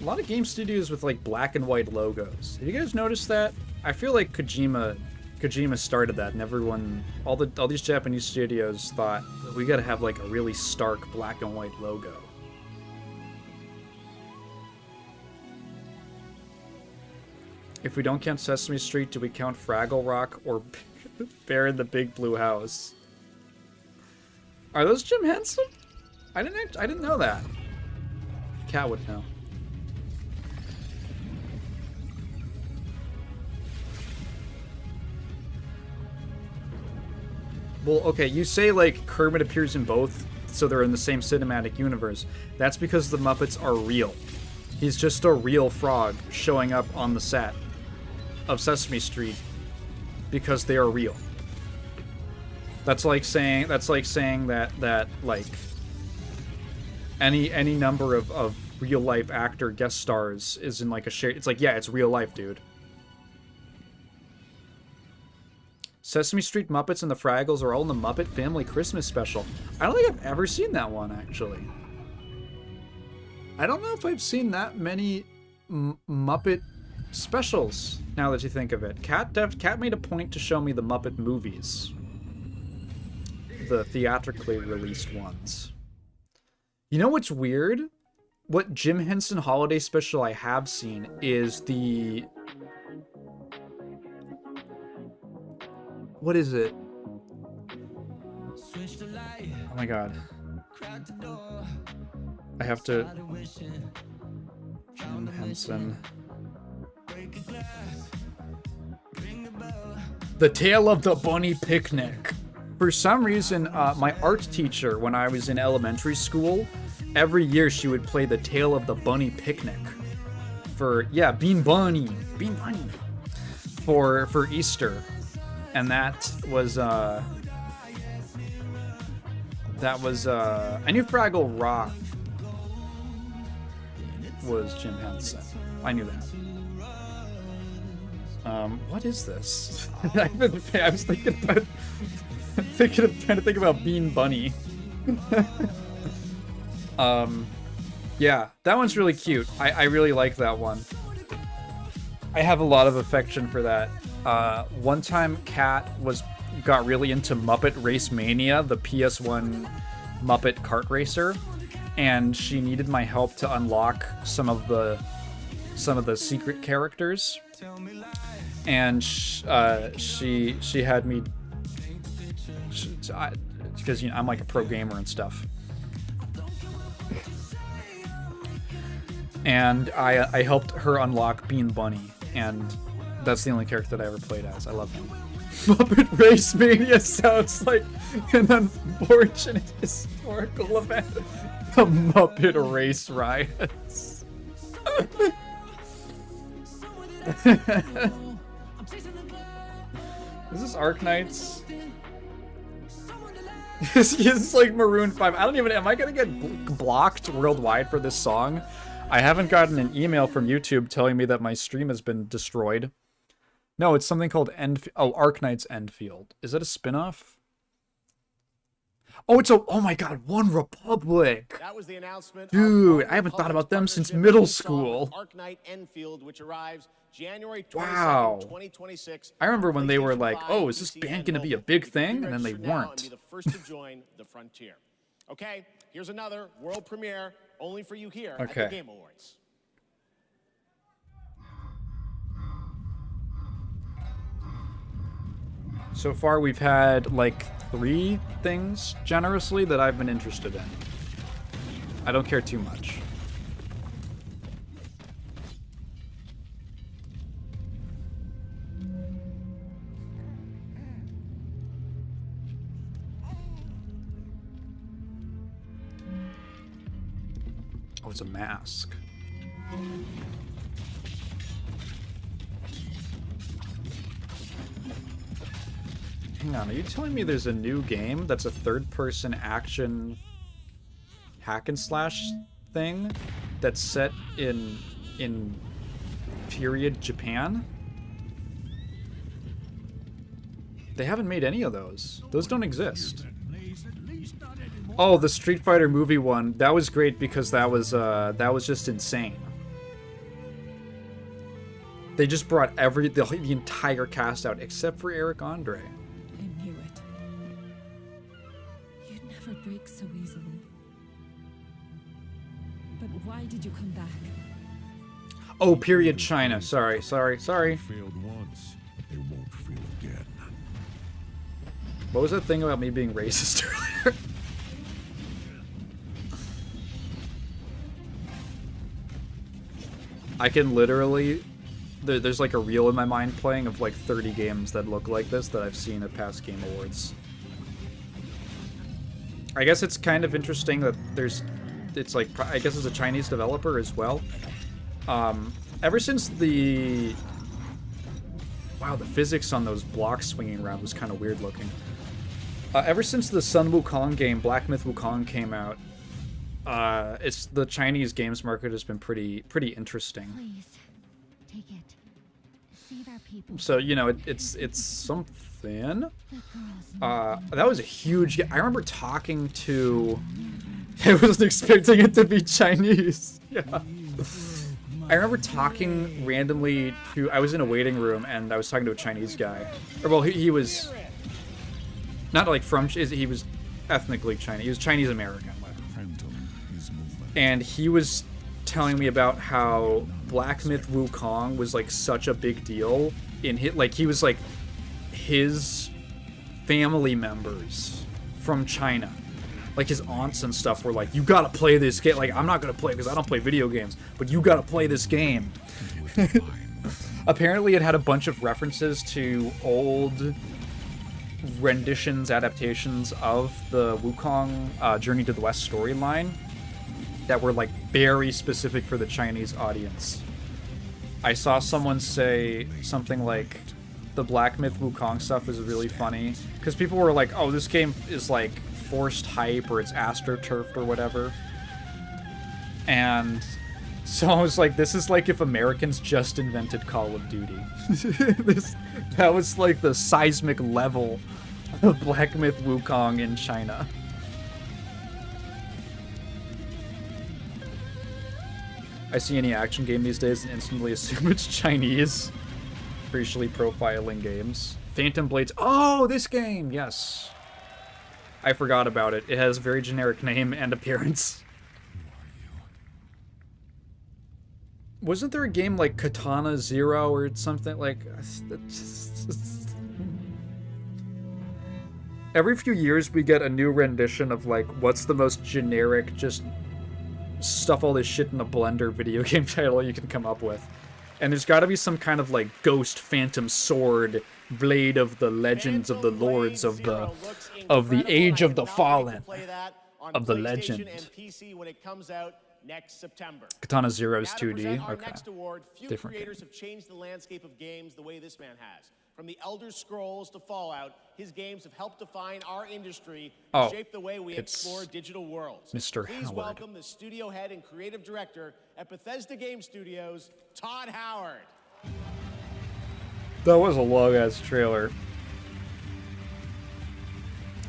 A lot of game studios with like black and white logos. Have you guys noticed that? I feel like Kojima started that, and everyone, all these Japanese studios thought we got to have like a really stark black and white logo. If we don't count Sesame Street, do we count Fraggle Rock or Bear in the Big Blue House? Are those Jim Henson? I didn't know that. Cat would know. Well, okay, you say, like, Kermit appears in both, so they're in the same cinematic universe. That's because the Muppets are real. He's just a real frog showing up on the set of Sesame Street because they are real. That's like saying that like any number of real life actor guest stars is in like a share. It's like, yeah, it's real life, dude. Sesame Street Muppets and the Fraggles are all in the Muppet Family Christmas Special. I don't think I've ever seen that one, actually. I don't know if I've seen that many Muppet specials, now that you think of it. Kat made a point to show me the Muppet movies. The theatrically released ones. You know what's weird? What Jim Henson Holiday Special I have seen is the... What is it? Oh my god. I have to... Jim Henson. The Tale of the Bunny Picnic. For some reason, my art teacher, when I was in elementary school, every year she would play The Tale of the Bunny Picnic. For, yeah, Bean Bunny. For Easter. And that was, I knew Fraggle Rock was Jim Henson. I knew that. What is this? I was thinking about, trying to think about Bean Bunny. Yeah, that one's really cute. I really like that one. I have a lot of affection for that. One time Kat got really into Muppet Race Mania, the PS1 Muppet kart racer, and she needed my help to unlock some of the secret characters. And she had me, because I'm like a pro gamer and stuff. And I helped her unlock Bean Bunny, and that's the only character that I ever played as. I love him. Muppet Race Mania sounds like an unfortunate historical event. The Muppet Race Riots. Is this Arknights? This is like Maroon 5. I don't even... Am I gonna get blocked worldwide for this song? I haven't gotten an email from YouTube telling me that my stream has been destroyed. No, it's something called Arknights Enfield. Is that a spin-off? Oh, it's a... Oh my god, One Republic! That was the announcement. Dude, I haven't thought about them since middle school. Arknight Enfield, which arrives January 22nd, Wow. 2026. I remember when they were like, oh, is this band gonna be a big thing? And then they Register now and weren't. be the first to join the frontier. Okay, here's another world premiere, only for you here at Okay. the Game Awards. So far, we've had like 3 things, generously, that I've been interested in. I don't care too much. Oh, it's a mask. Hang on, are you telling me there's a new game that's a third-person action hack and slash thing that's set in period Japan? They haven't made any of those. Those don't exist. Oh, the Street Fighter movie one. That was great because that was just insane. They just brought the entire cast out except for Eric Andre. I knew it. You'd never break so easily. But why did you come back? Oh, period China. Sorry. Failed once, they won't fail again. What was that thing about me being racist earlier? I can literally... There's like a reel in my mind playing of like 30 games that look like this that I've seen at past Game Awards. I guess it's kind of interesting that it's like, I guess it's a Chinese developer as well. Ever since the... Wow, the physics on those blocks swinging around was kind of weird looking. Ever since the Sun Wukong game, Black Myth Wukong, came out, it's the Chinese games market has been pretty interesting. Please, take it. Save our people. So, you know, it's something. That was a huge... I remember talking to... I wasn't expecting it to be Chinese. Yeah. I remember talking randomly to... I was in a waiting room, and I was talking to a Chinese guy. Or, well, he was... Not like from... He was ethnically Chinese. He was Chinese-American. And he was telling me about how Black Myth Wukong was like such a big deal in his, like he was like his family members from China, like his aunts and stuff were like, you gotta play this game. Like, I'm not gonna play because I don't play video games, but you gotta play this game. Apparently it had a bunch of references to old renditions, adaptations of the Wukong Journey to the West storyline that were like very specific for the Chinese audience. I saw someone say something like the Black Myth Wukong stuff is really funny because people were like, oh, this game is like forced hype or it's astroturfed or whatever. And so I was like, this is like if Americans just invented Call of Duty. That was like the seismic level of Black Myth Wukong in China. I see any action game these days and instantly assume it's Chinese. Racially profiling games. Phantom Blades. Oh, this game! Yes. I forgot about it. It has a very generic name and appearance. Wasn't there a game like Katana Zero or something like... Every few years we get a new rendition of like, what's the most generic, just stuff all this shit in a blender video game title you can come up with. And there's gotta be some kind of like Ghost Phantom Sword, Blade of the Legends of the Lords of the Age of the Fallen, of the Legend. And PC when it comes out next September. Katana Zero is Now to 2D. present our Okay. next award, few Different creators have changed the landscape of games the way this man has. From the Elder Scrolls to Fallout, his games have helped define our industry and shape the way we explore digital worlds. Mr. Please Howard. welcome the studio head and creative director at Bethesda Game Studios, Todd Howard. That was a long-ass trailer.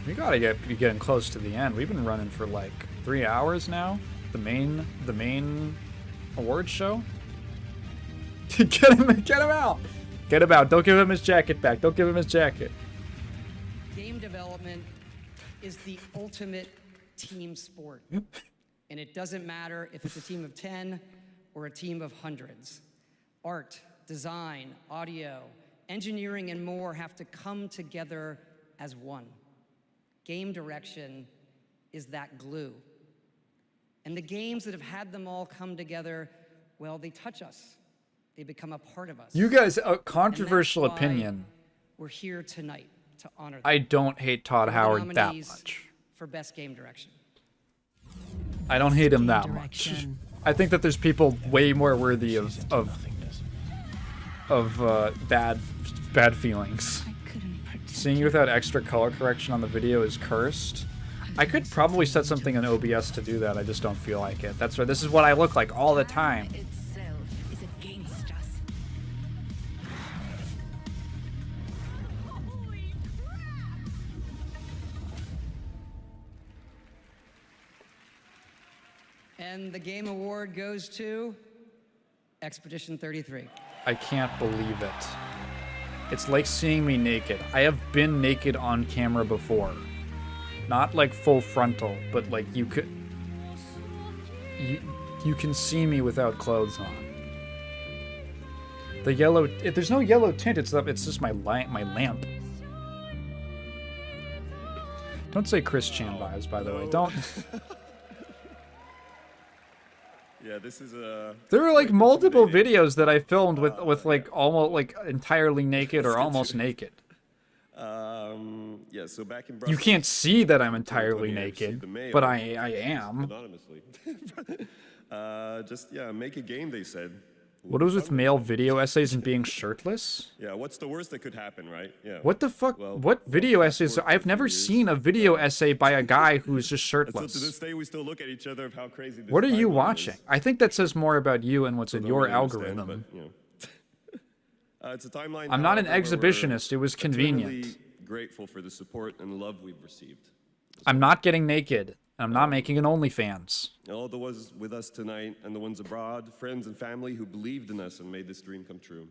We gotta be getting close to the end. We've been running for like 3 hours now. The main award show. Get him out! Get him out! Don't give him his jacket back. Don't give him his jacket. Game development is the ultimate team sport. And it doesn't matter if it's a team of 10 or a team of hundreds. Art, design, audio, engineering, and more have to come together as one. Game direction is that glue. And the games that have had them all come together, well, they touch us. They become a part of us. You guys, a controversial And that's why opinion. We're here tonight to honor them. I don't hate Todd We're the Howard that nominees much. for Best Game Direction. I don't hate him that much. I think that there's people way more worthy of bad feelings. Seeing you without extra color correction on the video is cursed. I could probably set something in OBS to do that. I just don't feel like it. That's right. This is what I look like all the time. And the game award goes to Expedition 33. I can't believe it. It's like seeing me naked. I have been naked on camera before. Not like full frontal, but like you can see me without clothes on. The yellow, there's no yellow tint, it's just my lamp. Don't say Chris Chan vibes, by the way. Don't. Yeah, this is a... There were like multiple videos that I filmed with like almost like entirely naked or almost naked. Yeah, so back in You can't see that I'm entirely naked, but I am. Anonymously. Just, yeah, make a game, they said. What was with male video essays and being shirtless? Yeah, what's the worst that could happen, right? Yeah. What the fuck? What video essays? I've never seen a video essay by a guy who's just So to shirtless. this day, we still look at each other of how crazy this What are you timeline watching? is. I think that says more about you and what's in Don't your really understand, algorithm. but, you know. It's a timeline. I'm not an however, where we're exhibitionist. It was convenient. eternally grateful for the support and love we've received. I'm not getting naked. I'm not making an OnlyFans. All the ones with us tonight and the ones abroad, friends and family who believed in us and made this dream come true.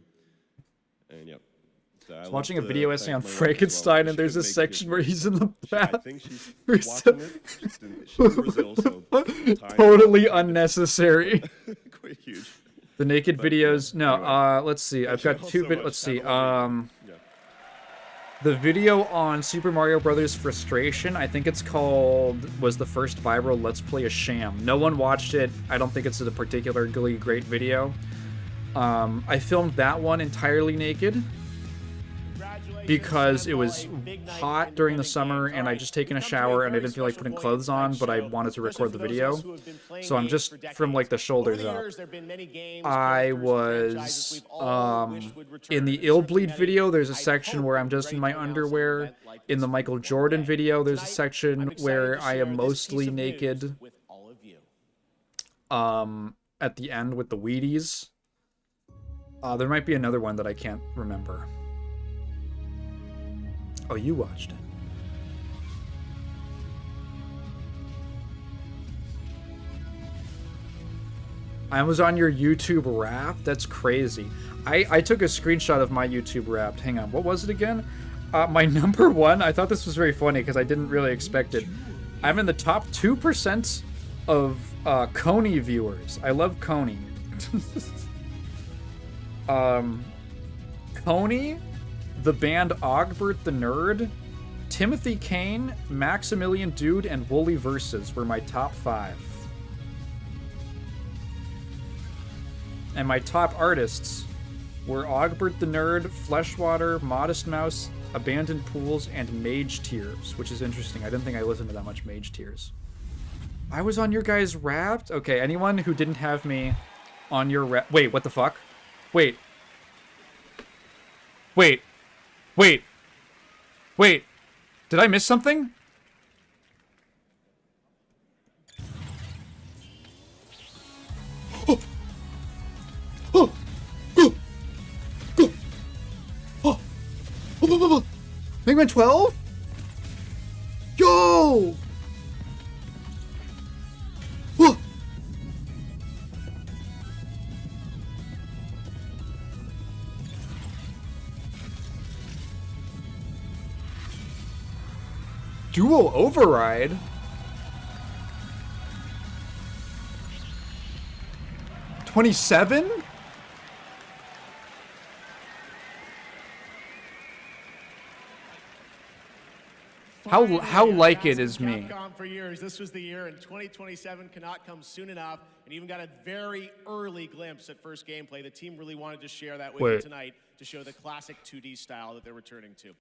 And yep. So I was watching a video essay on Frankenstein, and there's a section where he's in the bath. I think she's watching it. She's in Brazil, so Totally unnecessary. quite huge. The naked videos. No, let's see. I've got two videos. Let's see. The video on Super Mario Brothers Frustration, I think it's called, was the first viral Let's Play a Sham. No one watched it. I don't think it's a particularly great video. I filmed that one entirely naked because it was hot during the summer and I just taken a shower and I didn't feel like putting clothes on, but I wanted to record the video. So I'm just from like the shoulders up. I was in the Ill Bleed video, there's a section where I'm just in my underwear. In the Michael Jordan video, there's a section where I am mostly naked. At the end with the Wheaties. There might be another one that I can't remember. Oh, you watched it. I was on your YouTube Wrapped? That's crazy. I took a screenshot of my YouTube Wrapped. Hang on, what was it again? My number one, I thought this was very funny because I didn't really expect it. I'm in the top 2% of Coney viewers. I love Coney. Coney, the band Ogbert the Nerd, Timothy Kane, Maximilian Dude, and Woolly Versus were my top 5. And my top artists were Ogbert the Nerd, Fleshwater, Modest Mouse, Abandoned Pools, and Mage Tears, which is interesting. I didn't think I listened to that much Mage Tears. I was on your guys' Wrapped? Okay, anyone who didn't have me on your Wait, what the fuck? Wait. Wait. Wait. Wait. Did I miss something? Oh. Oh. Go. Go. Oh. Oh. Mega Man 12? Yo! Oh. Dual Override? $27? How like it is me. Capcom for years. This was the year, and 2027 cannot come soon enough. And even got a very early glimpse at first gameplay. The team really wanted to share that with you tonight to show the classic 2D style that they're returning to.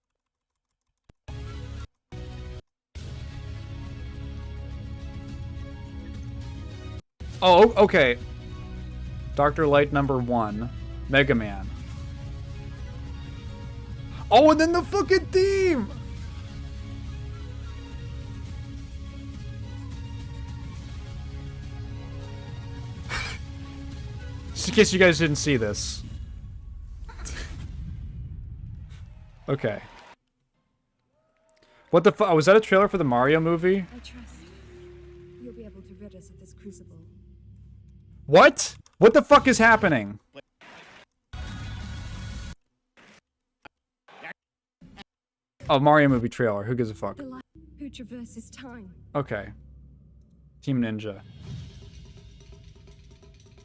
Oh, okay. Dr. Light number 1. Mega Man. Oh, and then the fucking theme! Just in case you guys didn't see this. Okay. What the fuck? Oh, was that a trailer for the Mario movie? I trust you'll be able to rid us of this crucible. What? What the fuck is happening? Oh, Mario movie trailer. Who gives a fuck? The light who traverses time. Okay. Team Ninja.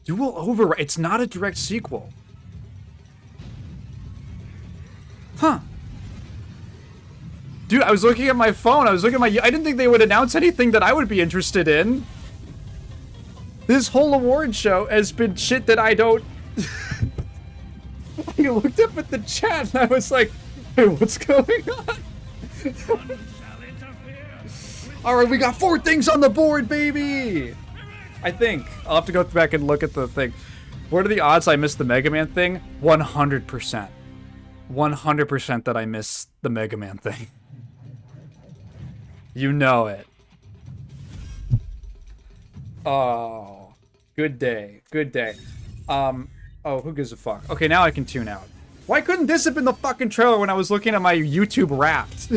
Dual Override. It's not a direct sequel. Huh. Dude, I was looking at my phone. I didn't think they would announce anything that I would be interested in. This whole award show has been shit that I don't... I looked up at the chat and I was like, hey, what's going on? Alright, we got 4 things on the board, baby! I think. I'll have to go back and look at the thing. What are the odds I missed the Mega Man thing? 100%. 100% that I missed the Mega Man thing. You know it. Oh. Good day. Good day. Oh, who gives a fuck? Okay, now I can tune out. Why couldn't this have been the fucking trailer when I was looking at my YouTube Wrapped?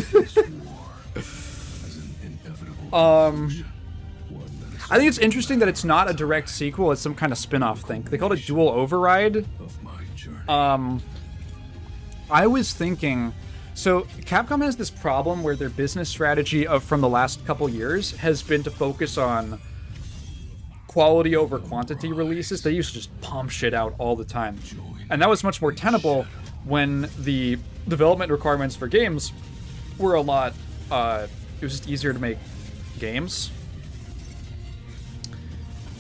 I think it's interesting that it's not a direct sequel, it's some kind of spin-off thing. They called it Dual Override. I was thinking... So, Capcom has this problem where their business strategy from the last couple years has been to focus on quality over quantity releases. They used to just pump shit out all the time. And that was much more tenable when the development requirements for games were a lot... it was just easier to make games.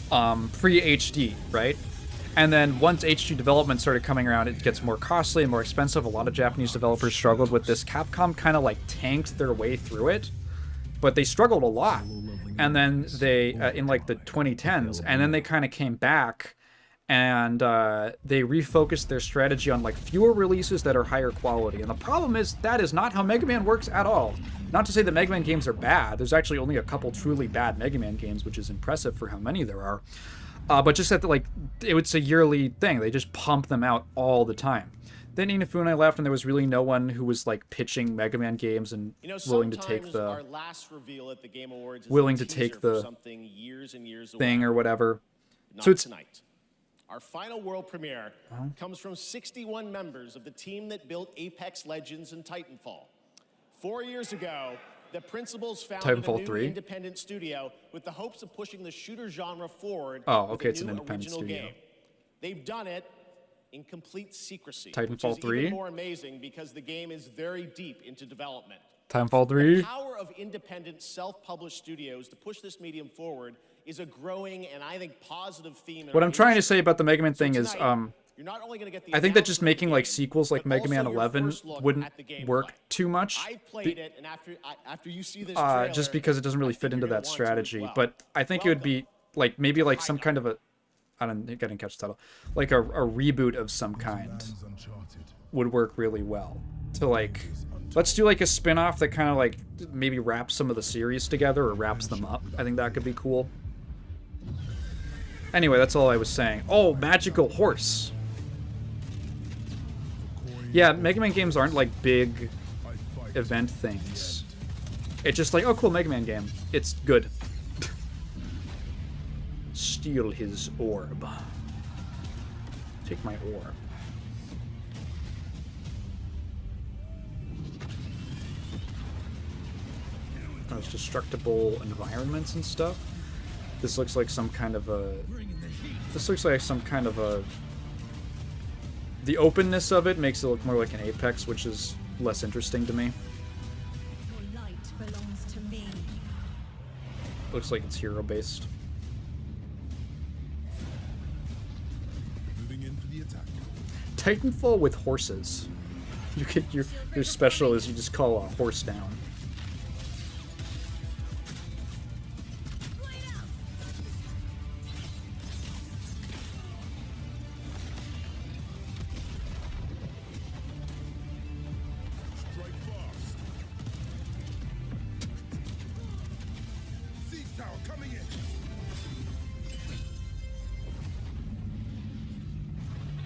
Pre-HD, right? And then once HD development started coming around, it gets more costly and more expensive. A lot of Japanese developers struggled with this. Capcom kind of like tanked their way through it, but they struggled a lot. And then they, in like the 2010s, and then they kind of came back and they refocused their strategy on like fewer releases that are higher quality. And the problem is that is not how Mega Man works at all. Not to say that Mega Man games are bad. There's actually only a couple truly bad Mega Man games, which is impressive for how many there are. But just that, like, it's a yearly thing. They just pump them out all the time. Then Inafune left, and there was really no one who was, like, pitching Mega Man games and willing to take the... Our last reveal at the Game Awards is willing a to take teaser for the something years and years thing away. or whatever. Not So it's tonight. Our final world premiere comes from 61 members of the team that built Apex Legends and Titanfall. 4 years ago, the principals founded a new independent studio with the hopes of pushing the shooter genre forward with a new original game. They've done it in complete secrecy, which is even more amazing because the game is very deep into development. Titanfall 3. The power of independent, self-published studios to push this medium forward is a growing and I think positive theme. What I'm trying to say about the Mega Man thing is, I think that just making like sequels like Mega Man 11 wouldn't work too much. I've played it, and after you see this trailer, just because it doesn't really fit into that strategy. But I think it would be like maybe like some kind of a, I didn't catch the title, like a reboot of some kind would work really well. To like, let's do like a spin-off that kind of like maybe wraps some of the series together or wraps them up. I think that could be cool. Anyway, that's all I was saying. Oh, magical horse. Yeah, Mega Man games aren't like big event things. It's just like, oh cool, Mega Man game. It's good. Steal his orb. Take my orb. Those destructible environments and stuff. This looks like some kind of a... The openness of it makes it look more like an Apex, which is less interesting to me. Your light belongs to me. Looks like it's hero-based. Moving in for the attack. Titanfall with horses. You get your special is you just call a horse down.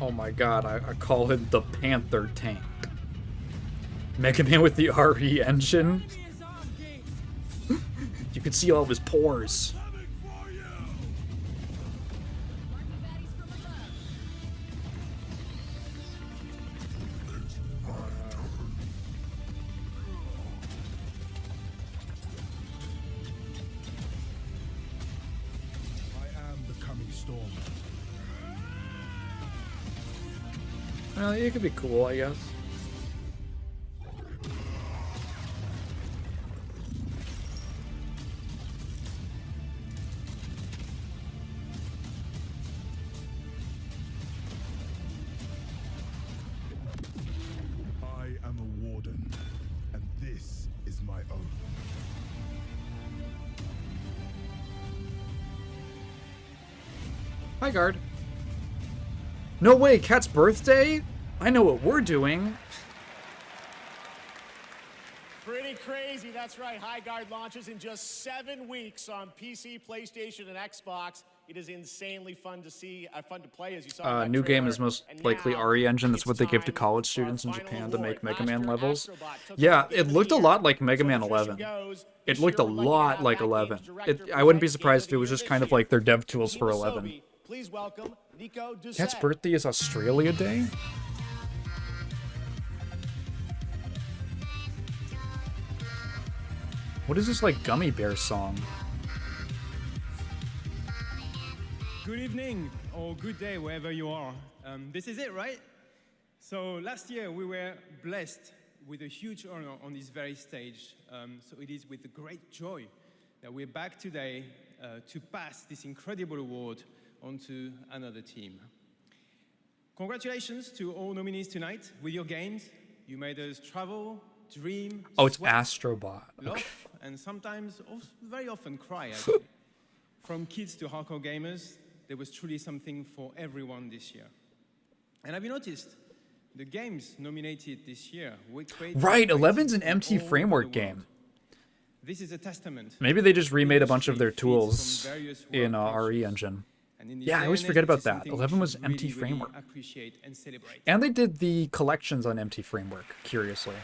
Oh my god, I call him the Panther Tank. Mega Man with the RE engine. You can see all of his pores. I am the coming storm. Well, it could be cool, I guess. I am a warden, and this is my oath. Hi, guard. No way, Cat's birthday? I know what we're doing. Pretty crazy, that's right. High Guard launches in just 7 weeks on PC, PlayStation, and Xbox. It is insanely fun to see, fun to play, as you saw. New game is most likely RE engine. That's what they give to college students in Japan to make Mega Man levels. Yeah, it looked a lot like Mega Man 11. It looked a lot like 11. I wouldn't be surprised if it was just kind of like their dev tools for 11. Please welcome Nico Doucet. Cat's birthday is Australia Day? What is this, like, gummy bear song? Good evening, or good day, wherever you are. This is it, right? So last year we were blessed with a huge honor on this very stage. So it is with great joy that we're back today to pass this incredible award onto another team. Congratulations to all nominees tonight. With your games, you made us travel, dream, Oh, it's sweat, Astrobot. love, Okay. and sometimes, very often, cry, actually. From kids to hardcore gamers, there was truly something for everyone this year. And have you noticed? The games nominated this year were created... Right, 11's an MT Framework game. This is a testament. Maybe they just remade a bunch of their tools in RE engine. Yeah, I always forget about that. 11 was MT Framework. And they did the collections on MT Framework, curiously.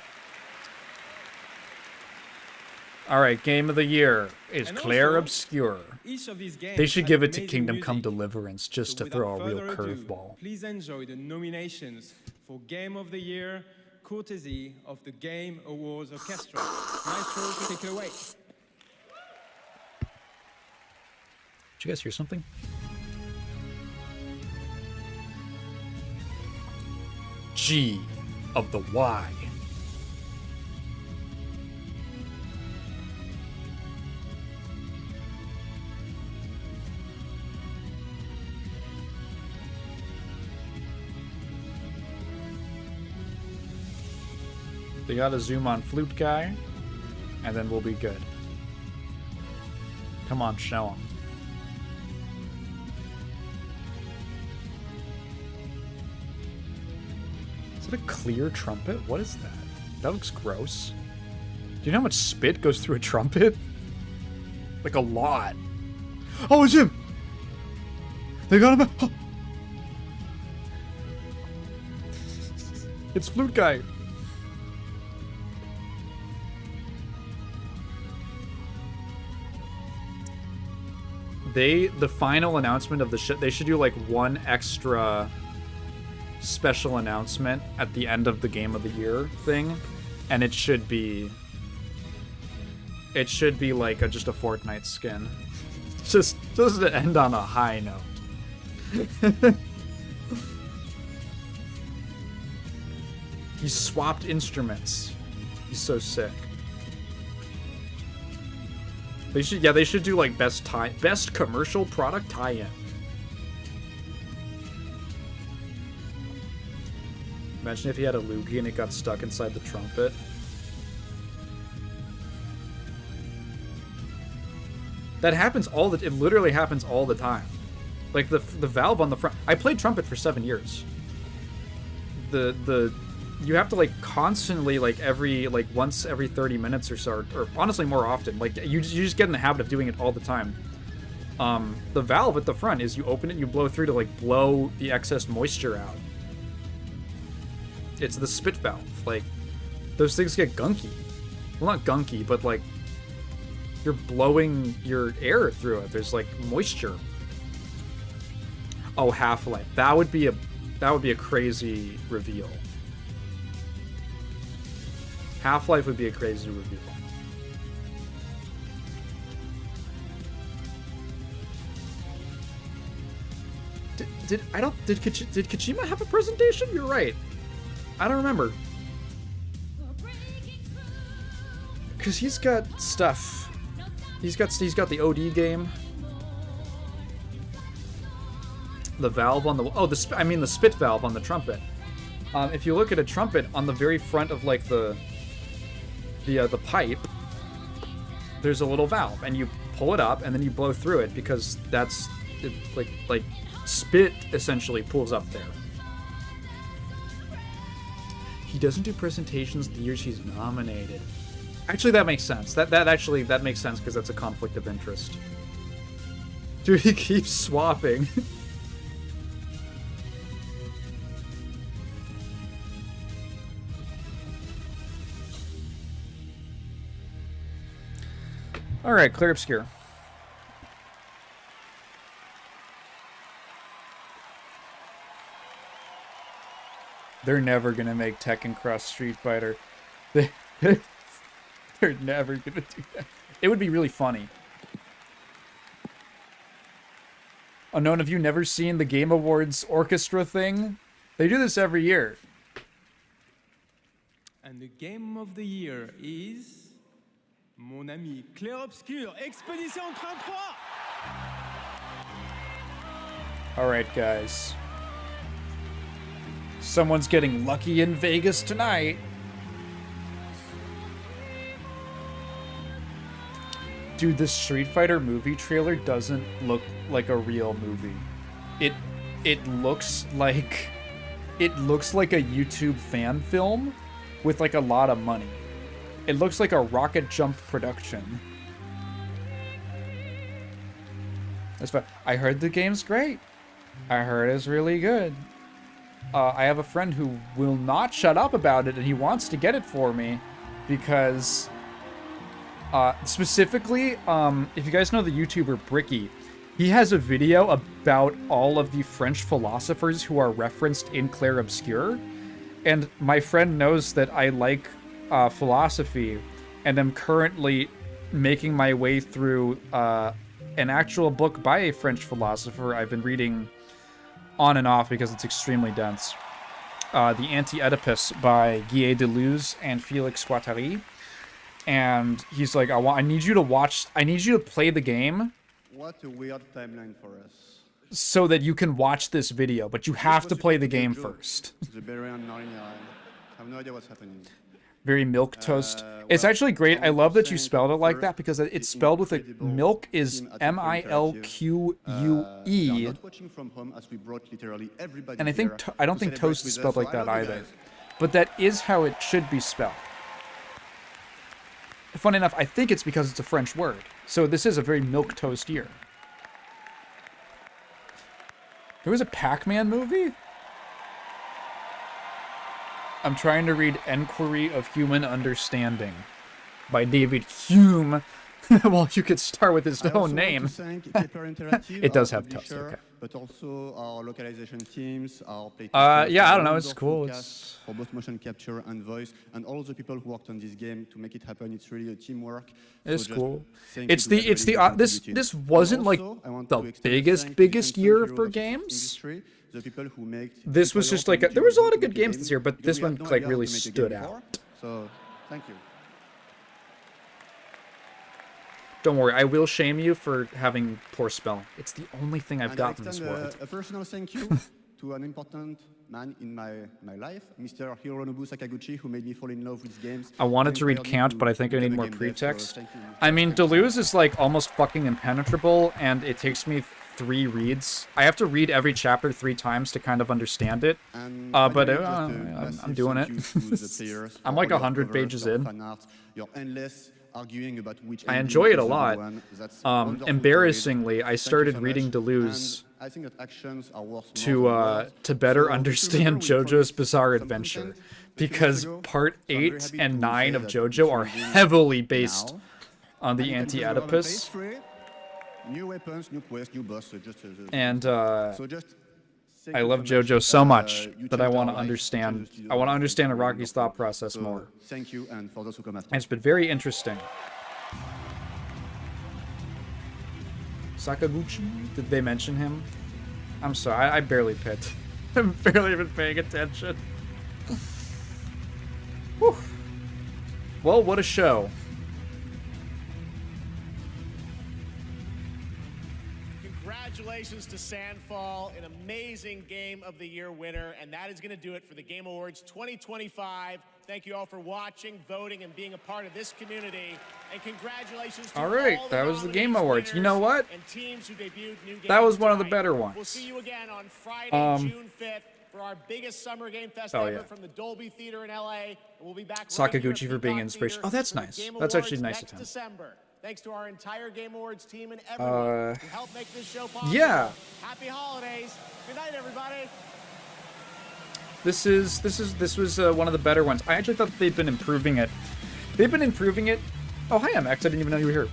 All right, game of the year is And Clair also, Obscure. each of these games They should has give it to amazing Kingdom music. Come Deliverance just to So throw a without real further ado, curveball. Please enjoy the nominations for Game of the Year, courtesy of the Game Awards Orchestra. Maestro, take it away. Did you guys hear something? G of the Y. They gotta zoom on Flute Guy, and then we'll be good. Come on, show him. Is it a clear trumpet? What is that? That looks gross. Do you know how much spit goes through a trumpet? Like a lot. Oh, it's him! They got him! Oh. It's Flute Guy. The final announcement of the shit, they should do like one extra special announcement at the end of the Game of the Year thing, and it should be like just a Fortnite skin. Just to end on a high note. He swapped instruments. He's so sick. They should do like best commercial product tie-in. Imagine if he had a loogie and it got stuck inside the trumpet. That happens it literally happens all the time. Like the valve on the front. I played trumpet for 7 years. You have to like constantly once every 30 minutes or so, or honestly more often. Like you just get in the habit of doing it all the time. The valve at the front is you open it and you blow through to like blow the excess moisture out. It's the spit valve. Like those things get gunky. Well, not gunky, but like you're blowing your air through it. There's like moisture. Oh, Half-Life. That would be a crazy reveal. Half-Life would be a crazy reveal. Did Kojima have a presentation? You're right. I don't remember. Cause he's got stuff. He's got the OD game. The valve on the the spit valve on the trumpet. If you look at a trumpet on the very front of like the pipe, there's a little valve, and you pull it up and then you blow through it because that's like spit essentially pulls up there. He doesn't do presentations the years he's nominated. Actually, that makes sense. That makes sense because that's a conflict of interest. Dude, he keeps swapping. All right, Clear Obscure. They're never gonna make Tekken Cross Street Fighter. They're never gonna do that. It would be really funny. Unknown, have you never seen the Game Awards orchestra thing? They do this every year. And the Game of the Year is mon ami Clair Obscur, Expedition 33. All right, guys. Someone's getting lucky in Vegas tonight. Dude, this Street Fighter movie trailer doesn't look like a real movie. It looks like a YouTube fan film with like a lot of money. It looks like a Rocket Jump production. That's fine. I heard the game's great. I heard it's really good. I have a friend who will not shut up about it, and he wants to get it for me because Specifically, if you guys know the YouTuber Bricky, he has a video about all of the French philosophers who are referenced in Clair Obscur. And my friend knows that I like philosophy, and I'm currently making my way through an actual book by a French philosopher I've been reading on and off because it's extremely dense. The Anti-Oedipus by Guy Deleuze and Félix Guattari. And he's like, I need you to play the game. What a weird timeline for us. So that you can watch this video, but you have to play the game first. The Berian Narnia. I have no idea what's happening. Very milquetoast. It's actually great. I love that you spelled it like that because it's spelled with a milk is Milque. And I think I don't think toast is spelled like that either. But that is how it should be spelled. Funny enough, I think it's because it's a French word. So this is a very milquetoast year. There was a Pac-Man movie? I'm trying to read Enquiry of Human Understanding by David Hume. Well, you could start with his own name. It does have toast, okay. But also our localization teams, our yeah, I don't know, it's cool. It's for both motion capture and voice, and all the people who worked on this game to make it happen. It's really a teamwork. It's cool. This wasn't like the biggest year for games. This was just like there was a lot of good games this year, but this one like really stood out. So, thank you. Don't worry, I will shame you for having poor spelling. It's the only thing I've got in this world. A personal thank you to an important man in my life, Mr. Hironobu Sakaguchi, who made me fall in love with games. I wanted to read Count, but I think I need more pretext. I mean, Deleuze is like almost fucking impenetrable, and it takes me 3 reads. I have to read every chapter 3 times to kind of understand it. But I'm doing it. I'm like 100 pages in. I enjoy it a lot. Embarrassingly, I started reading Deleuze to better understand JoJo's Bizarre Adventure, because part 8 and 9 of JoJo are heavily based on the Anti-Oedipus. And I love JoJo so much that I want to understand. I want to understand Araki's thought process more. Thank you, and for those who come after. And it's been very interesting. Sakaguchi? Did they mention him? I'm sorry, I barely picked. I'm barely even paying attention. Whew. Well, what a show. Congratulations to Sandfall, an amazing Game of the Year winner, and that is going to do it for the Game Awards 2025. Thank you all for watching, voting, and being a part of this community. And congratulations to all right, that was the Game Awards. You know what? And teams who debuted new games that was one of the tonight. better ones. We'll see you again on Friday, June 5th for our biggest summer game fest ever from the Dolby Theater in LA. And we'll be back Sakaguchi for being inspiration. Oh, that's nice. That's actually nice of him. December. Thanks to our entire Game Awards team and everyone who helped make this show possible. Yeah. Happy holidays. Good night, everybody. This was one of the better ones. I actually thought they'd been improving it. They've been improving it. Oh, hi, MX. I didn't even know you were here.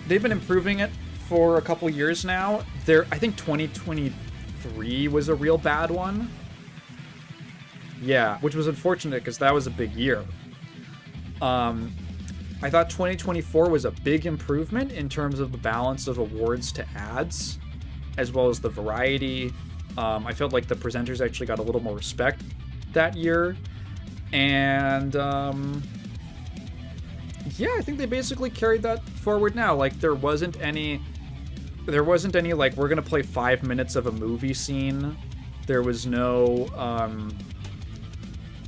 They've been improving it for a couple years now. I think 2023 was a real bad one. Yeah, which was unfortunate because that was a big year. I thought 2024 was a big improvement in terms of the balance of awards to ads, as well as the variety. I felt like the presenters actually got a little more respect that year. And, yeah, I think they basically carried that forward now. Like, there wasn't any, like, we're gonna play 5 minutes of a movie scene. There was no,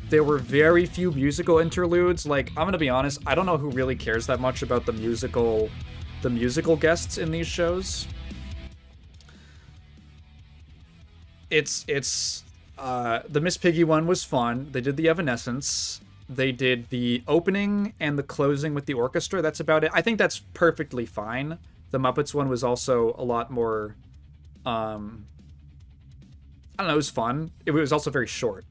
there were very few musical interludes. Like, I'm gonna be honest, I don't know who really cares that much about the musical guests in these shows. The Miss Piggy one was fun. They did the Evanescence. They did the opening and the closing with the orchestra. That's about it. I think that's perfectly fine. The Muppets one was also a lot more, I don't know, it was fun. It was also very short.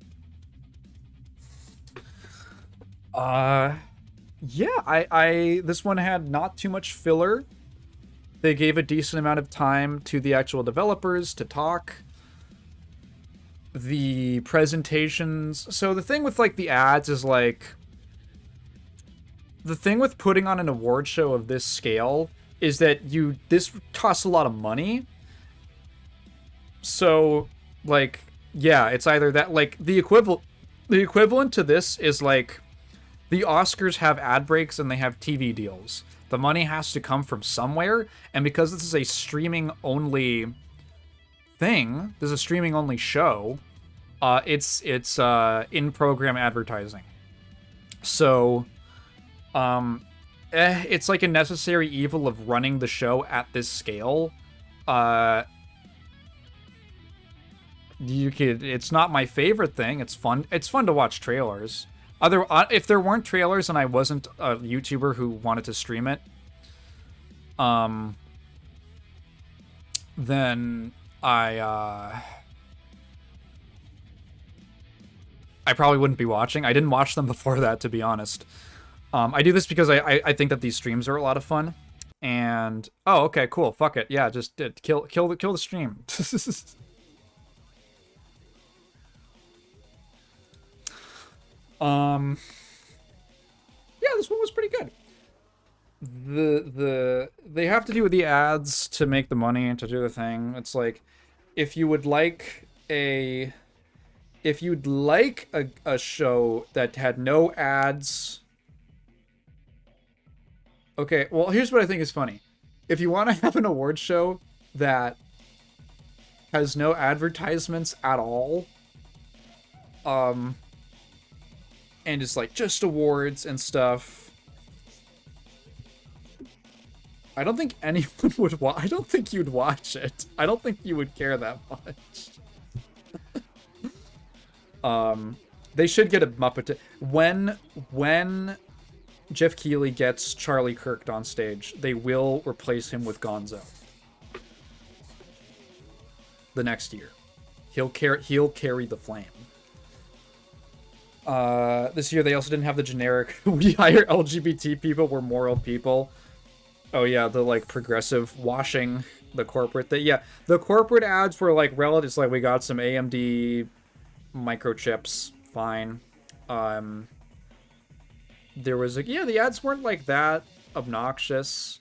Yeah, this one had not too much filler. They gave a decent amount of time to the actual developers to talk. The presentations. So the thing with like the ads is like, the thing with putting on an award show of this scale is that this costs a lot of money. So like, yeah, it's either that, like the equivalent to this is like the Oscars have ad breaks and they have TV deals. The money has to come from somewhere, and because this is a streaming only thing, this is a streaming only show, it's in-program advertising. So it's like a necessary evil of running the show at this scale. It's not my favorite thing. It's fun to watch trailers. If there weren't trailers and I wasn't a YouTuber who wanted to stream it, then I probably wouldn't be watching. I didn't watch them before that, to be honest. I do this because I think that these streams are a lot of fun. And oh, okay, cool. Fuck it. Yeah, just kill the stream. Yeah, this one was pretty good. They have to do with the ads to make the money and to do the thing. It's like, if you'd like a show that had no ads. Okay, well, here's what I think is funny. If you want to have an award show that has no advertisements at all, and it's like just awards and stuff, I don't think anyone would I don't think you'd watch it. I don't think you would care that much. They should get a Muppet. When Jeff Keighley gets Charlie Kirk on stage, they will replace him with Gonzo. The next year. He'll carry the flame. This year they also didn't have the generic we hire LGBT people, we're moral people. Oh yeah, the like progressive washing the corporate thing. Yeah, the corporate ads were like relative. It's like, we got some AMD microchips, fine. There was like, yeah, the ads weren't like that obnoxious.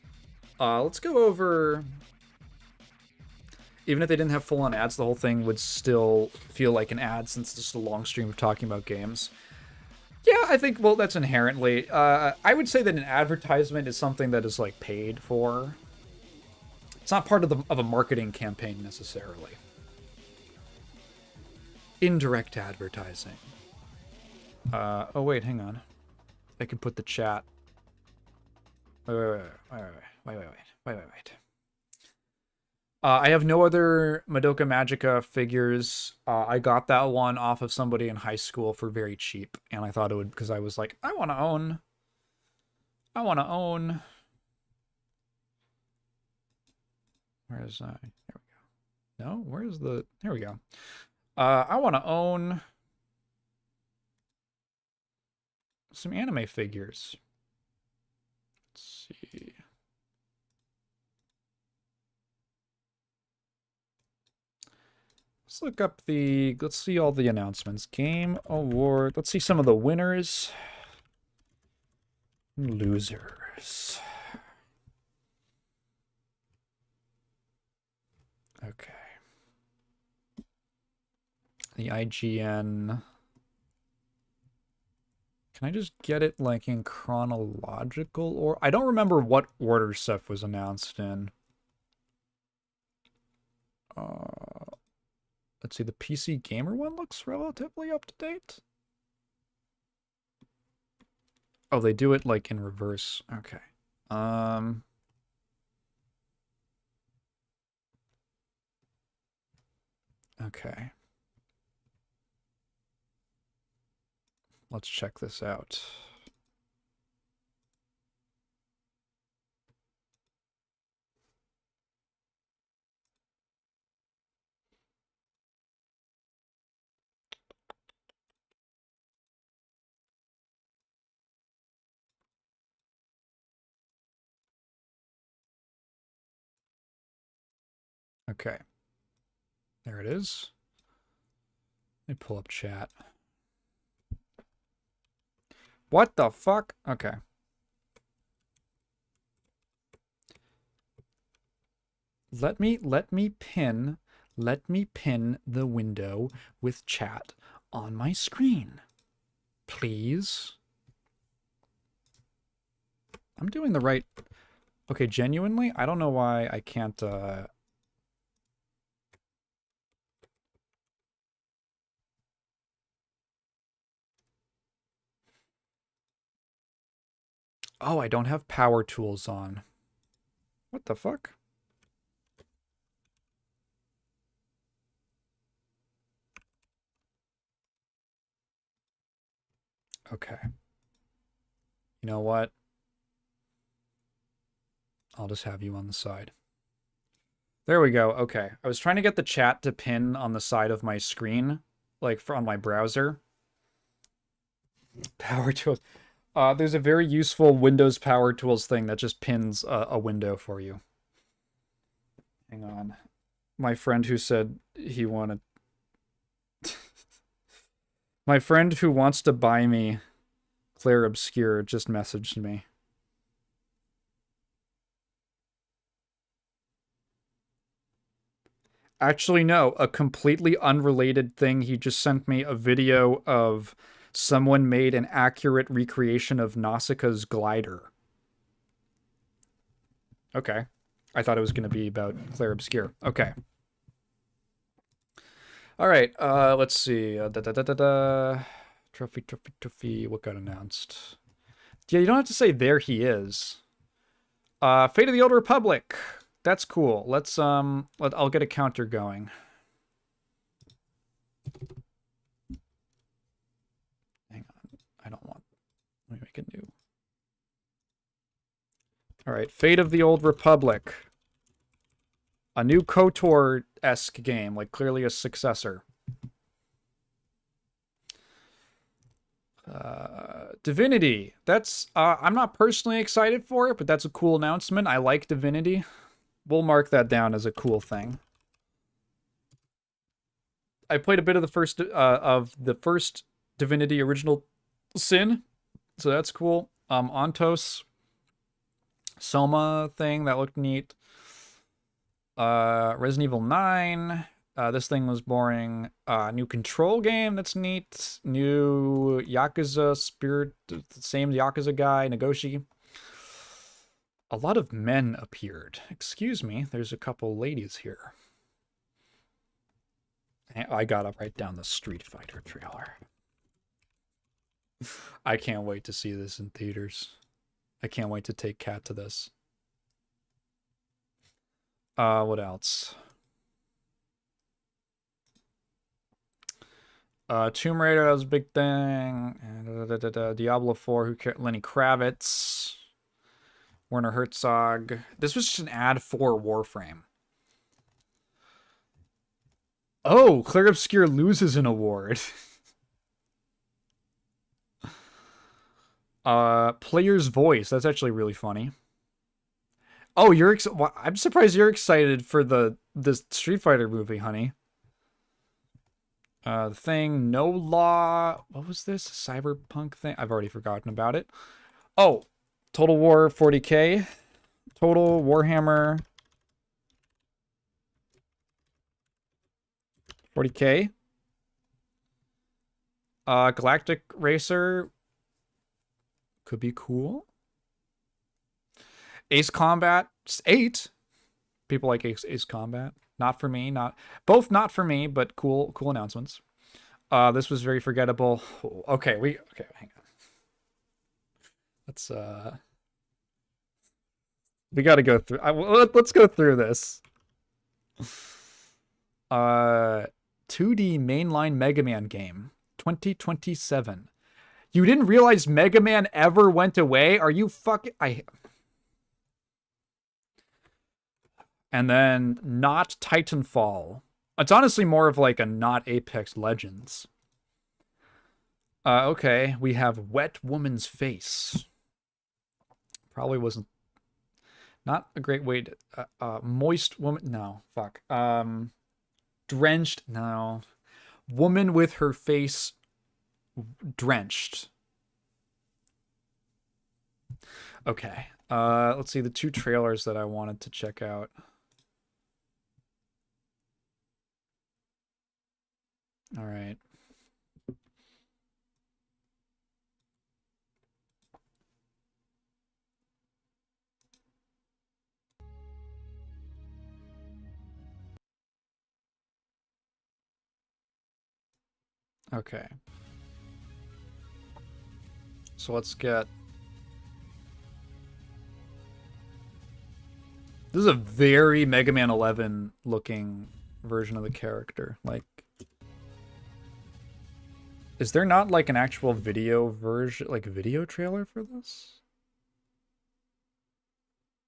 Let's go over. Even if they didn't have full-on ads, the whole thing would still feel like an ad, since it's just a long stream of talking about games. Yeah, I think, well, that's inherently... I would say that an advertisement is something that is, like, paid for. It's not part of a marketing campaign, necessarily. Indirect advertising. Oh, wait, hang on. I can put the chat. Wait. I have no other Madoka Magica figures. I got that one off of somebody in high school for very cheap, and I thought it would, because I was like, I want to own. Where's there we go. No, where's the? There we go. I want to own some anime figures. Let's see. Let's look up let's see all the announcements. Game Award. Let's see some of the winners. Losers. Okay. The IGN. Can I just get it like in chronological or I don't remember what order stuff was announced in. Let's see, the PC Gamer one looks relatively up to date. Oh, they do it like in reverse. Okay. Okay. Let's check this out. Okay. There it is. Let me pull up chat. What the fuck? Okay. Let me pin the window with chat on my screen. Please. I'm doing the right... Okay, genuinely, I don't know why I can't, Oh, I don't have power tools on. What the fuck? Okay. You know what? I'll just have you on the side. There we go. Okay. I was trying to get the chat to pin on the side of my screen, like on my browser. Power tools. There's a very useful Windows Power Tools thing that just pins a window for you. Hang on. My friend who said he wanted... My friend who wants to buy me Claire Obscure just messaged me. Actually, no. A completely unrelated thing. He just sent me a video of someone made an accurate recreation of Nausicaa's glider. Okay. I thought it was going to be about Claire Obscure. Okay. All right. Let's see. Trophy. What got announced? Yeah, you don't have to say there he is. Fate of the Old Republic. That's cool. Let's I'll get a counter going. Hang on. I don't want. Let me make a new. All right, Fate of the Old Republic. A new KOTOR-esque game, like clearly a successor. Divinity. That's I'm not personally excited for it, but that's a cool announcement. I like Divinity. We'll mark that down as a cool thing. I played a bit of the first Divinity Original Sin, so that's cool. Ontos Soma thing that looked neat. Resident Evil 9. This thing was boring. New Control game that's neat. New Yakuza Spirit, the same Yakuza guy, Nagoshi. A lot of men appeared. Excuse me, there's a couple ladies here. I gotta write down the Street Fighter trailer. I can't wait to see this in theaters. I can't wait to take Kat to this. What else? Tomb Raider, that was a big thing. Diablo 4, who cares? Lenny Kravitz. Werner Herzog. This was just an ad for Warframe. Oh, Claire Obscure loses an award. Player's Voice. That's actually really funny. Oh, I'm surprised you're excited for the Street Fighter movie, honey. The thing, No Law. What was this? Cyberpunk thing? I've already forgotten about it. Oh, Total War 40K. Total Warhammer 40K. Galactic Racer. Could be cool. Ace Combat 8. People like Ace Combat. Not for me. Both not for me, but cool announcements. This was very forgettable. Okay, hang on. Let's we got to go through. Let's go through this. 2D mainline Mega Man game, 2027. You didn't realize Mega Man ever went away? Are you fucking... And then not Titanfall. It's honestly more of like a not Apex Legends. Okay, we have Wet Woman's Face. Probably wasn't Not a great way to... moist woman... No, fuck. Drenched... No. Woman with her face drenched. Okay. Let's see the 2 trailers that I wanted to check out. All right. Okay. So let's get... This is a very Mega Man 11 looking version of the character. Like, is there not like an actual video version, like video trailer for this?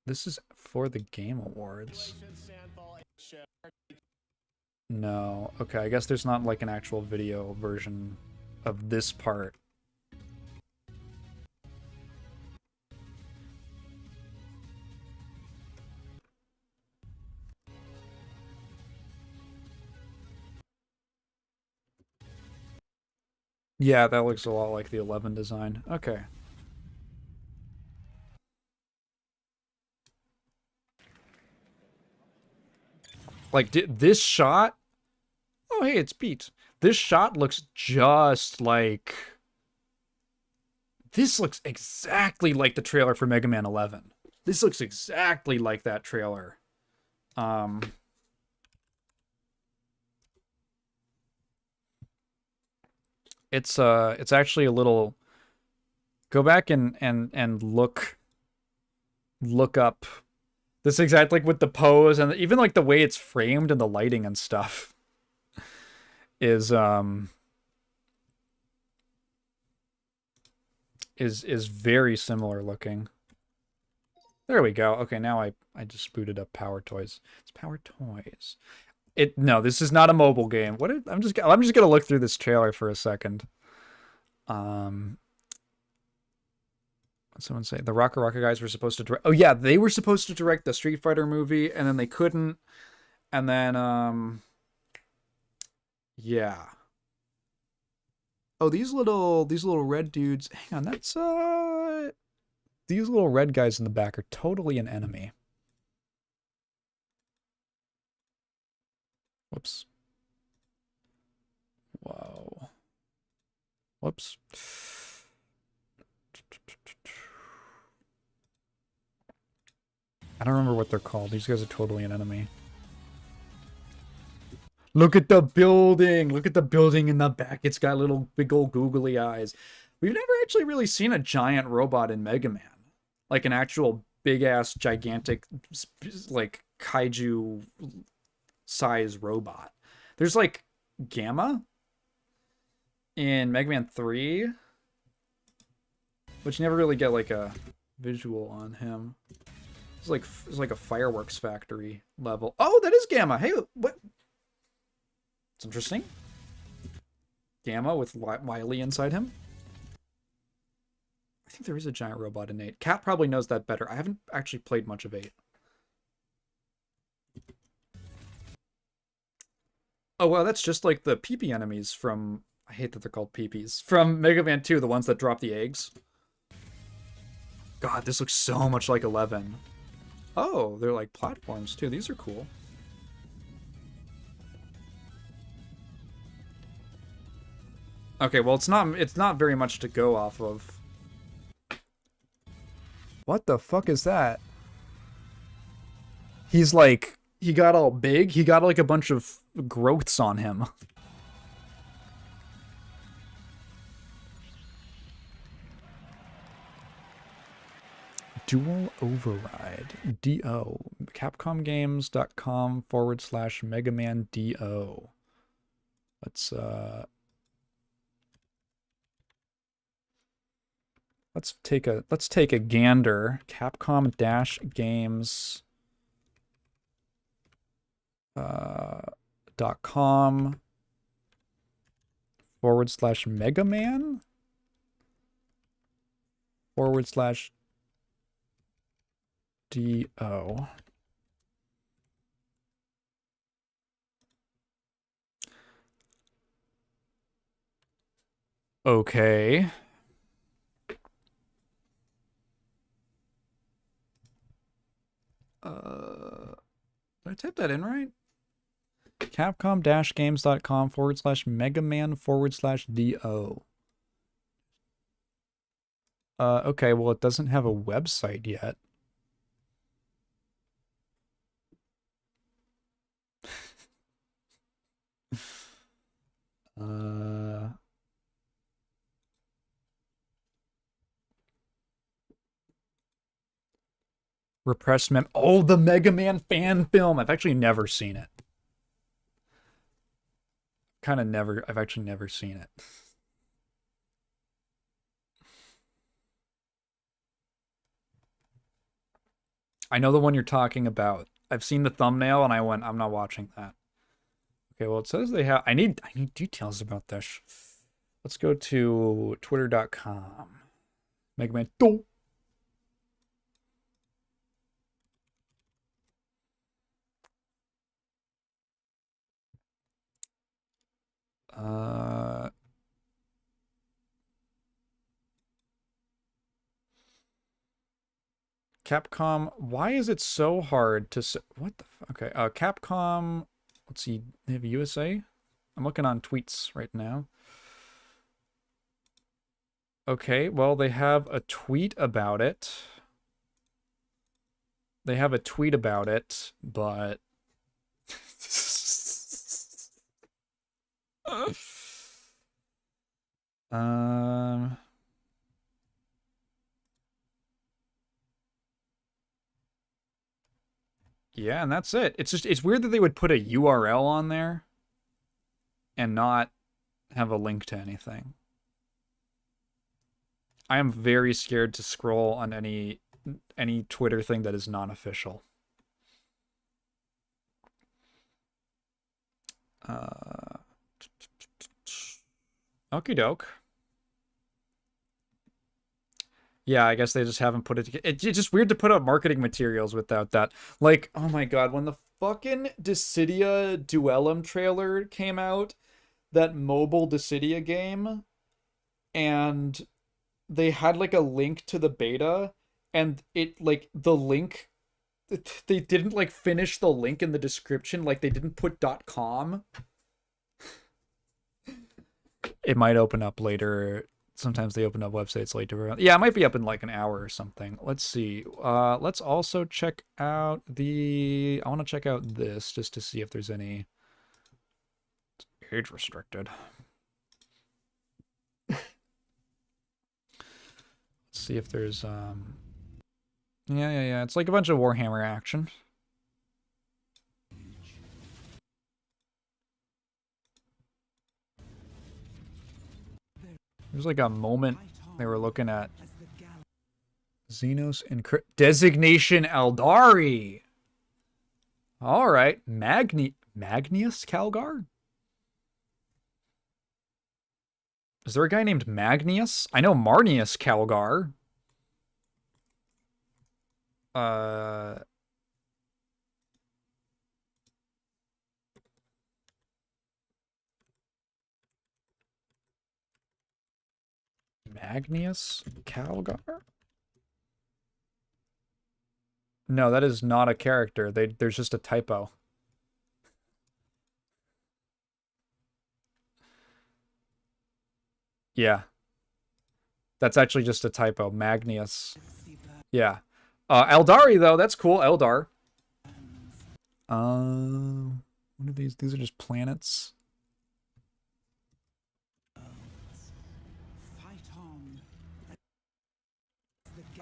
This is for the Game Awards. No. Okay, I guess there's not like an actual video version of this part. Yeah, that looks a lot like the 11 design. Okay. Like, this shot... Oh, hey, it's Pete. This shot looks just like... This looks exactly like the trailer for Mega Man 11. This looks exactly like that trailer. It's actually a little... Go back and look up... This exactly like with the pose and even like the way it's framed and the lighting and stuff is very similar looking. There we go. Okay, now I just booted up Power Toys. It's Power Toys. No, this is not a mobile game. I'm just gonna look through this trailer for a second. Someone say the Rocker guys were supposed to direct. Oh yeah, they were supposed to direct the Street Fighter movie, and then they couldn't. And then yeah. Oh, these little red dudes. Hang on, that's these little red guys in the back are totally an enemy. Whoops. Whoa. Whoops. I don't remember what they're called. These guys are totally an enemy. Look at the building! Look at the building in the back. It's got little big old googly eyes. We've never actually really seen a giant robot in Mega Man. Like an actual big-ass, gigantic, like, kaiju size robot. There's, like, Gamma in Mega Man 3, but you never really get, like, a visual on him. It's like a fireworks factory level. Oh, that is Gamma. Hey, what? It's interesting. Gamma with Wily inside him. I think there is a giant robot in 8. Cat probably knows that better. I haven't actually played much of 8. Oh, well, that's just like the pee-pee enemies from... I hate that they're called pee-pees. From Mega Man 2, the ones that drop the eggs. God, this looks so much like 11. Oh, they're like platforms too. These are cool. Okay, well it's not very much to go off of. What the fuck is that? He's like, he got all big. He got like a bunch of growths on him. Dual Override. DO. CapcomGames.com/Mega Man DO. Let's take a gander. Capcom-Games .com/Mega Man D-O. Okay. Did I type that in right? Capcom-games.com/megaman/DO. Okay, well, it doesn't have a website yet. Repressed mem. Oh, the Mega Man fan film. I've actually never seen it. I've actually never seen it. I know the one you're talking about. I've seen the thumbnail and I went, I'm not watching that. Okay, well, it says they have... I need details about this. Let's go to twitter.com. Mega Man 2. Capcom, why is it so hard to say... What the fuck? Okay, Capcom, let's see, they have USA? I'm looking on tweets right now. Okay, well, they have a tweet about it. They have a tweet about it, but... Yeah, and that's it. It's weird that they would put a URL on there and not have a link to anything. I am very scared to scroll on any Twitter thing that is non-official. Okie doke. Yeah, I guess they just haven't put it together. It's just weird to put out marketing materials without that. Like, oh my god, when the fucking Dissidia Duellum trailer came out, that mobile Dissidia game, and they had like a link to the beta, and it like the link, they didn't like finish the link in the description, like they didn't put .com. It might open up later. Sometimes they open up websites later. Yeah, it might be up in like an hour or something. Let's see. Let's also check out the... I want to check out this just to see if there's any... It's age restricted. Let's see if there's... Yeah. It's like a bunch of Warhammer action. There's like a moment they were looking at Xenos and Designation Eldari. All right, Magnus Calgar. Is there a guy named Magnius? I know Marnius Calgar. Magnius Calgar? No, that is not a character. There's just a typo. Yeah. That's actually just a typo. Magnius. Yeah. Eldari, though, that's cool. Eldar. What are these? These are just planets.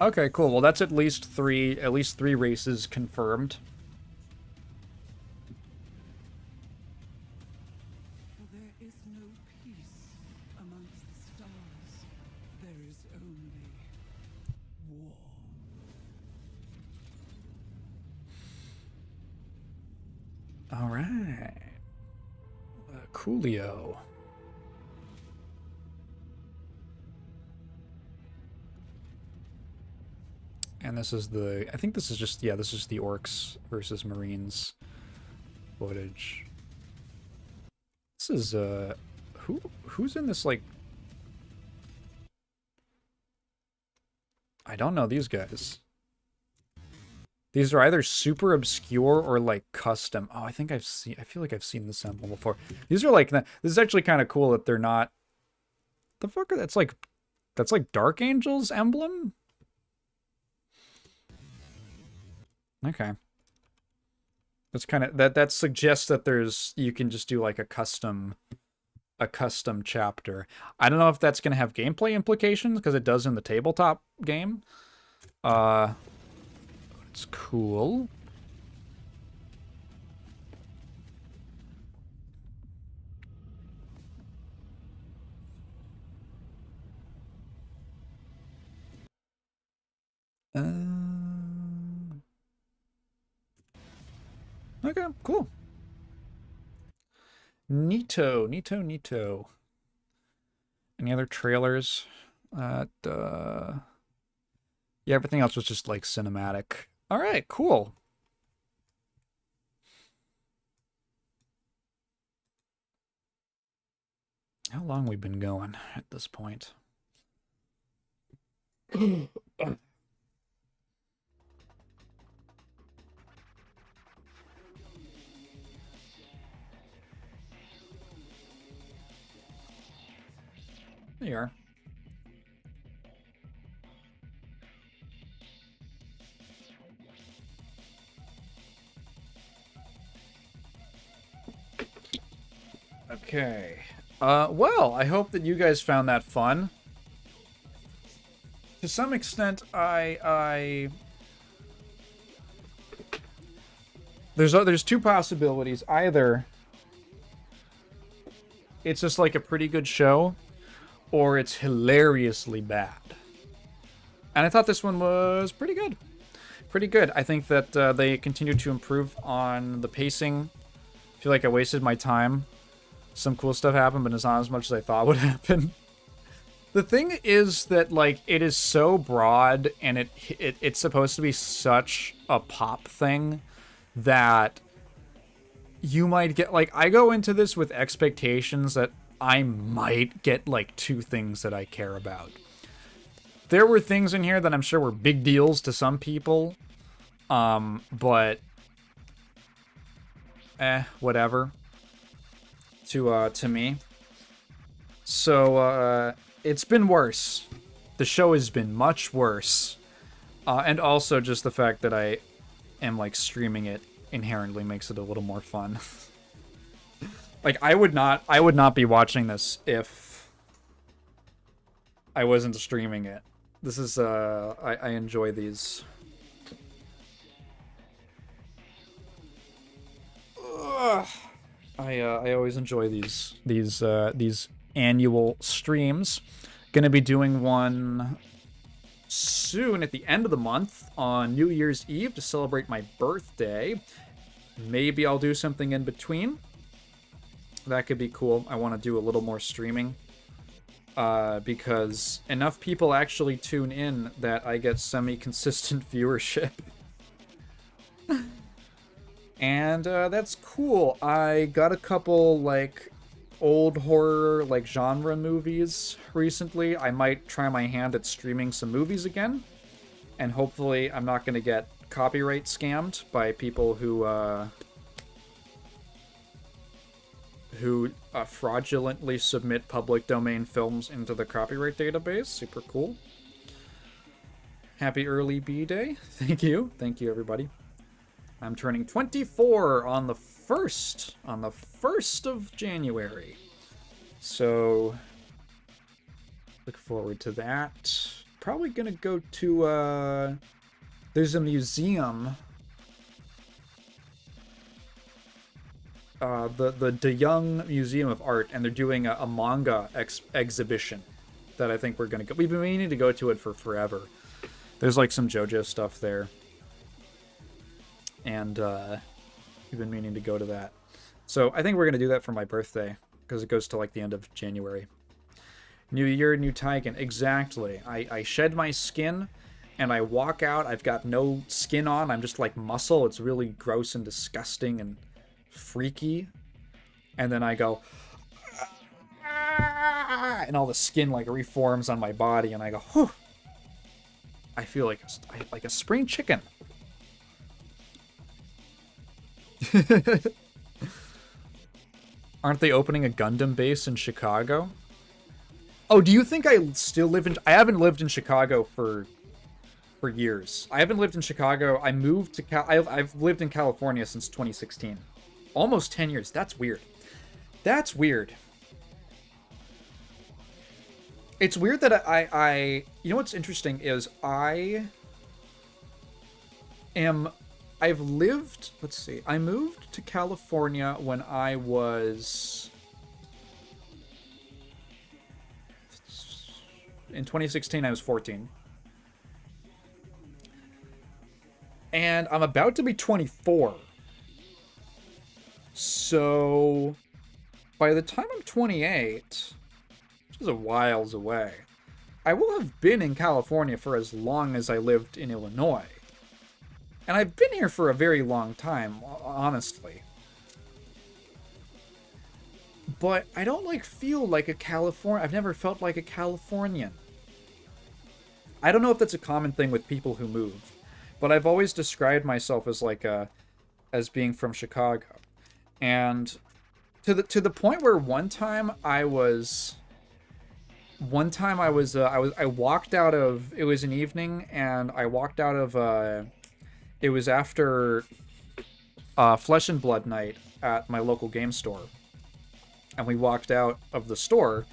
Okay, cool. Well, that's at least three races confirmed. There is no peace amongst the stars. There is only war. All right. Coolio. And And this is the, I think this is just, yeah, this is the Orcs versus Marines footage. This is, who's in this, like, I don't know these guys. These are either super obscure or, like, custom. Oh, I think I feel like I've seen this emblem before. These are, like, this is actually kind of cool that they're not, the fuck are, that's like Dark Angel's emblem? Okay. That's kind of, that suggests that you can just do like a custom chapter. I don't know if that's going to have gameplay implications, because it does in the tabletop game. It's cool. Okay, cool. Neato. Any other trailers? Yeah, everything else was just like cinematic. All right, cool. How long we been going at this point? There you are. Okay. Well, I hope that you guys found that fun. To some extent, there's two possibilities. Either it's just like a pretty good show, or it's hilariously bad. And I thought this one was pretty good. Pretty good. I think that they continue to improve on the pacing. I feel like I wasted my time. Some cool stuff happened, but it's not as much as I thought would happen. The thing is that, like, it is so broad, and it's supposed to be such a pop thing that you might get, like, I go into this with expectations that I might get, like, 2 things that I care about. There were things in here that I'm sure were big deals to some people, but whatever to me. So it's been worse. The show has been much worse, and also just the fact that I am like streaming it inherently makes it a little more fun. Like I would not be watching this if I wasn't streaming it. This is I enjoy these. Ugh. I always enjoy these annual streams. Gonna be doing one soon at the end of the month on New Year's Eve to celebrate my birthday. Maybe I'll do something in between. That could be cool. I want to do a little more streaming. Because enough people actually tune in that I get semi-consistent viewership. And that's cool. I got a couple, like, old horror, like, genre movies recently. I might try my hand at streaming some movies again. And hopefully I'm not going to get copyright scammed by people who fraudulently submit public domain films into the copyright database. Super cool. Happy early B-Day. Thank you. Thank you, everybody. I'm turning 24 on the 1st of January. So, look forward to that. Probably gonna go to, there's a museum. The De Young Museum of Art, and they're doing a manga exhibition that I think we're gonna go. We've been meaning to go to it for forever. There's like some JoJo stuff there. And we've been meaning to go to that. So I think we're going to do that for my birthday, because it goes to like the end of January. New year, new Taiken. Exactly. I shed my skin, and I walk out, I've got no skin on, I'm just like muscle. It's really gross and disgusting and freaky. And then I go, "Ah," and all the skin like reforms on my body, and I go, whew. I feel like a spring chicken. Aren't they opening a Gundam base in Chicago? Oh, do you think I still live in... I haven't lived in Chicago for years. I haven't lived in Chicago. I moved to... I've lived in California since 2016. Almost 10 years. That's weird. That's weird. It's weird that I... You know what's interesting is I've lived... Let's see. I moved to California when I was... In 2016, I was 14. And I'm about to be 24. So... By the time I'm 28... Which is a whiles away... I will have been in California for as long as I lived in Illinois. And I've been here for a very long time, honestly. But I don't, like, feel like a Californian. I've never felt like a Californian. I don't know if that's a common thing with people who move. But I've always described myself as, like, as being from Chicago. And to the point where one time I walked out of... It was an evening, and I walked out of... It was after Flesh and Blood night at my local game store. And we walked out of the store,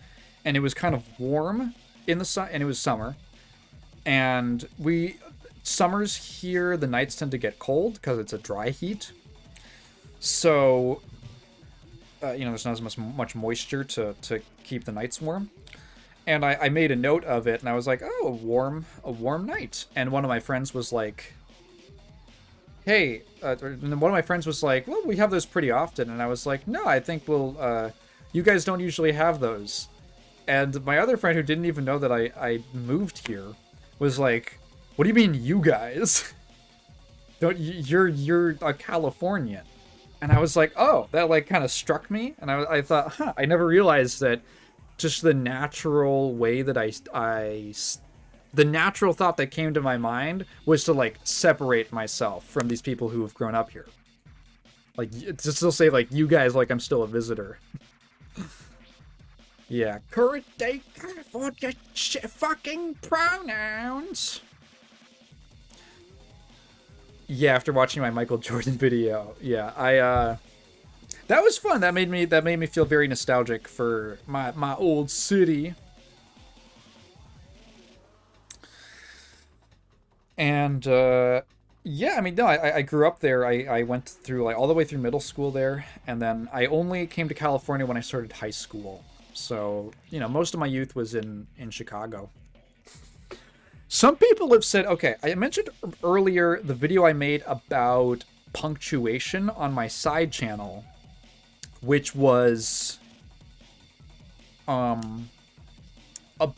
and it was kind of warm in the sun, and it was summer. And summers here, the nights tend to get cold because it's a dry heat. So, there's not as much moisture to keep the nights warm. And I made a note of it, and I was like, oh, a warm night. And one of my friends was like... Hey, and one of my friends was like, well, we have those pretty often. And I was like, no, I think you guys don't usually have those. And my other friend who didn't even know that I moved here was like, what do you mean you guys? You're a Californian. And I was like, oh, that like kind of struck me. And I thought, I never realized that just the natural way that the natural thought that came to my mind was to, like, separate myself from these people who have grown up here. Like, to still say, like, you guys, like, I'm still a visitor. Yeah. Current day California fucking pronouns. Yeah, after watching my Michael Jordan video. Yeah, that was fun. That made me feel very nostalgic for my old city. And, yeah, I mean, no, I grew up there. I went through, like, all the way through middle school there. And then I only came to California when I started high school. So, most of my youth was in Chicago. Some people have said, okay, I mentioned earlier the video I made about punctuation on my side channel, which was, a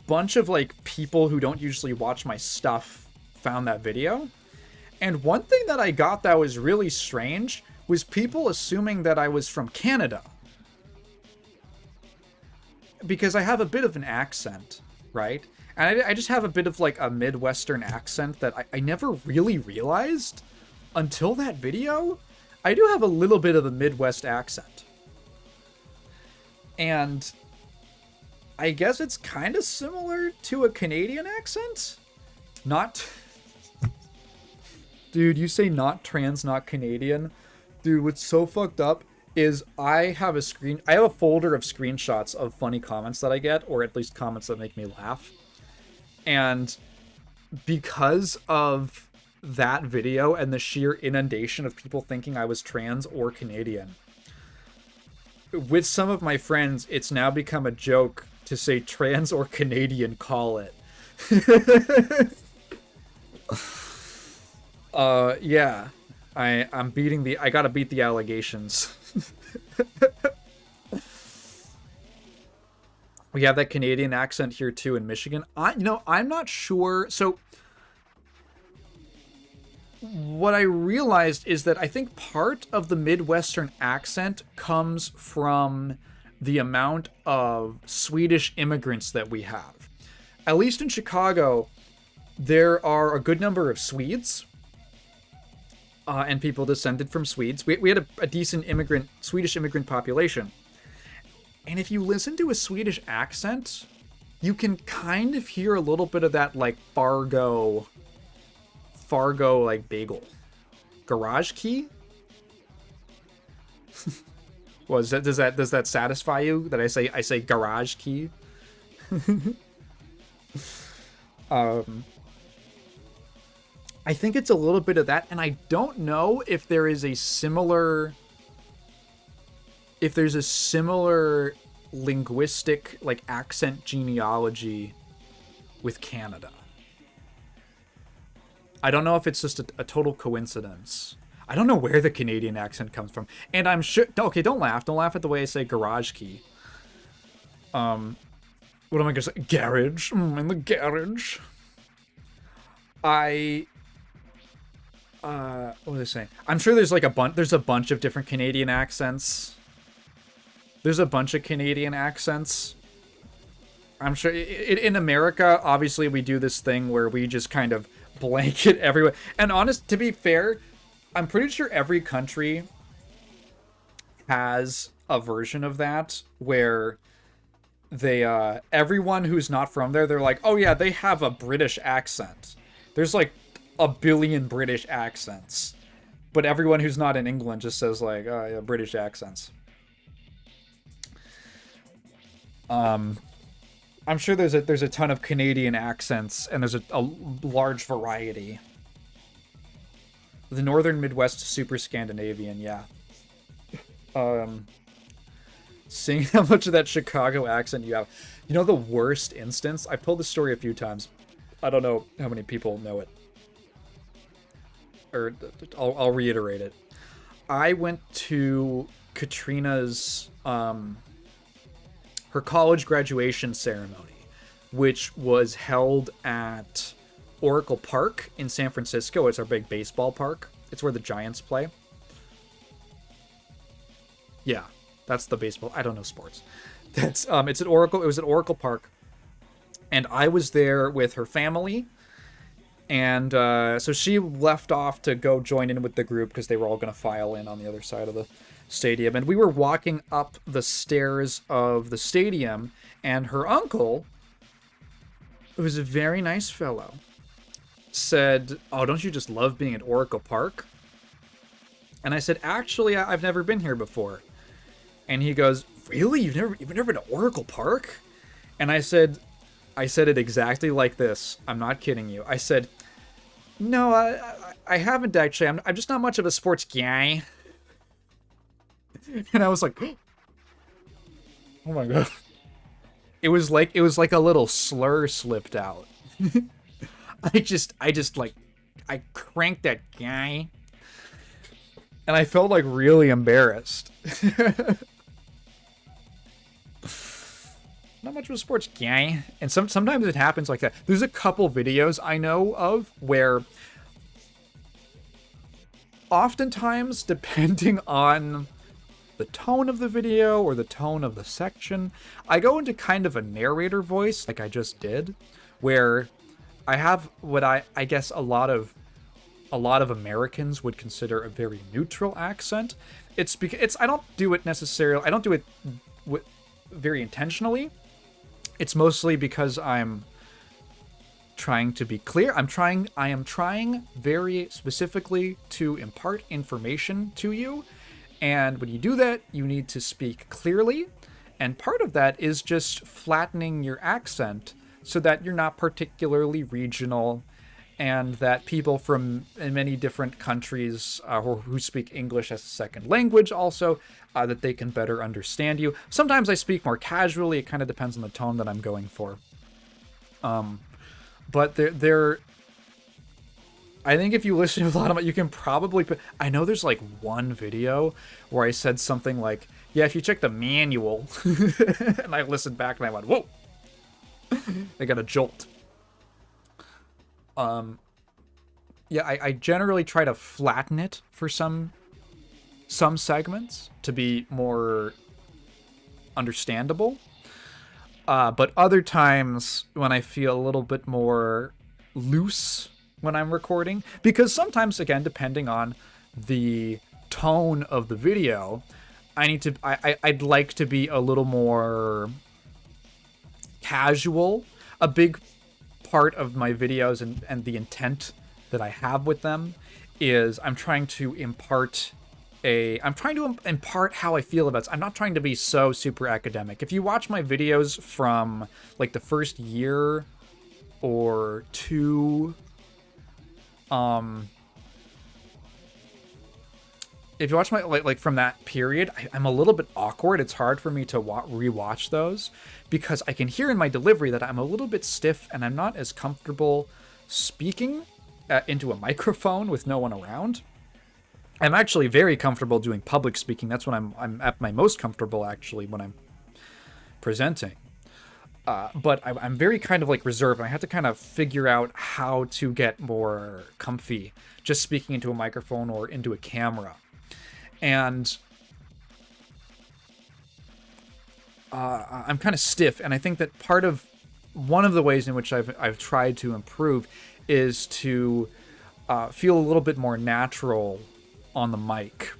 bunch of, like, people who don't usually watch my stuff found that video. And one thing that I got that was really strange was people assuming that I was from Canada. Because I have a bit of an accent, right? And I just have a bit of like a Midwestern accent that I never really realized until that video. I do have a little bit of a Midwest accent. And I guess it's kind of similar to a Canadian accent. Not... Dude, you say not trans, not Canadian. Dude, what's so fucked up is I have a folder of screenshots of funny comments that I get, or at least comments that make me laugh. And because of that video and the sheer inundation of people thinking I was trans or Canadian, with some of my friends, it's now become a joke to say trans or Canadian, call it. Yeah. I gotta beat the allegations. We have that Canadian accent here too in Michigan. I'm not sure. So what I realized is that I think part of the Midwestern accent comes from the amount of Swedish immigrants that we have. At least in Chicago, there are a good number of Swedes and people descended from Swedes. We had a decent Swedish immigrant population. And if you listen to a Swedish accent, you can kind of hear a little bit of that, like, Fargo, like, bagel. Garage key? Does that satisfy you that I say garage key? I think it's a little bit of that, and I don't know if there is a similar linguistic, like, accent genealogy with Canada. I don't know if it's just a total coincidence. I don't know where the Canadian accent comes from. And I'm sure... Okay, don't laugh. Don't laugh at the way I say garage key. What am I going to say? Garage. In the garage. What was I saying? I'm sure there's like there's a bunch of different Canadian accents. There's a bunch of Canadian accents. I'm sure in America, obviously, we do this thing where we just kind of blanket everywhere. And to be fair, I'm pretty sure every country has a version of that where they, everyone who's not from there, they're like, oh yeah, they have a British accent. There's like a billion British accents. But everyone who's not in England just says like, oh yeah, British accents. I'm sure there's a ton of Canadian accents, and there's a large variety. The Northern Midwest is super Scandinavian, yeah. Seeing how much of that Chicago accent you have. You know the worst instance? I've told this story a few times. I don't know how many people know it. Or I'll reiterate it. I went to Katrina's her college graduation ceremony, which was held at Oracle Park in San Francisco. It's our big baseball park. It's where the Giants play. Yeah, that's the baseball. I don't know sports. It's at Oracle. It was at Oracle Park, and I was there with her family. And so she left off to go join in with the group because they were all going to file in on the other side of the stadium. And we were walking up the stairs of the stadium, and her uncle, who was a very nice fellow, said, "Oh, don't you just love being at Oracle Park?" And I said, "Actually, I've never been here before." And he goes, "Really? You've never been to Oracle Park?" And I said it exactly like this. I'm not kidding you. I said, "No, I haven't actually. I'm just not much of a sports guy." And I was like, "Oh my god!" It was like a little slur slipped out. I cranked that guy, and I felt like really embarrassed. Not much of a sports guy. And sometimes it happens like that. There's a couple videos I know of where oftentimes, depending on the tone of the video or the tone of the section, I go into kind of a narrator voice like I just did, where I have what I guess a lot of Americans would consider a very neutral accent. It's because I don't do it necessarily. I don't do it very intentionally. It's mostly because I'm trying to be clear. I am trying very specifically to impart information to you. And when you do that, you need to speak clearly. And part of that is just flattening your accent so that you're not particularly regional, and that people from many different countries who speak English as a second language also, that they can better understand you. Sometimes I speak more casually. It kind of depends on the tone that I'm going for. But I think if you listen to a lot of it, you can probably I know there's like one video where I said something like, "Yeah, if you check the manual," and I listened back and I went, "Whoa!" I got a jolt. Yeah, I generally try to flatten it for some segments to be more understandable. But other times when I feel a little bit more loose when I'm recording, because sometimes, again, depending on the tone of the video, I'd like to be a little more casual. A big part of my videos and the intent that I have with them is I'm trying to impart how I feel about it. I'm not trying to be so super academic. If you watch my videos from like the first year or two, if you watch my like from that period, I'm a little bit awkward. It's hard for me to rewatch those because I can hear in my delivery that I'm a little bit stiff and I'm not as comfortable speaking into a microphone with no one around. I'm actually very comfortable doing public speaking. That's when I'm at my most comfortable, actually, when I'm presenting. But I'm very kind of like reserved. And I have to kind of figure out how to get more comfy just speaking into a microphone or into a camera. And I'm kind of stiff. And I think that one of the ways in which I've tried to improve is to feel a little bit more natural on the mic.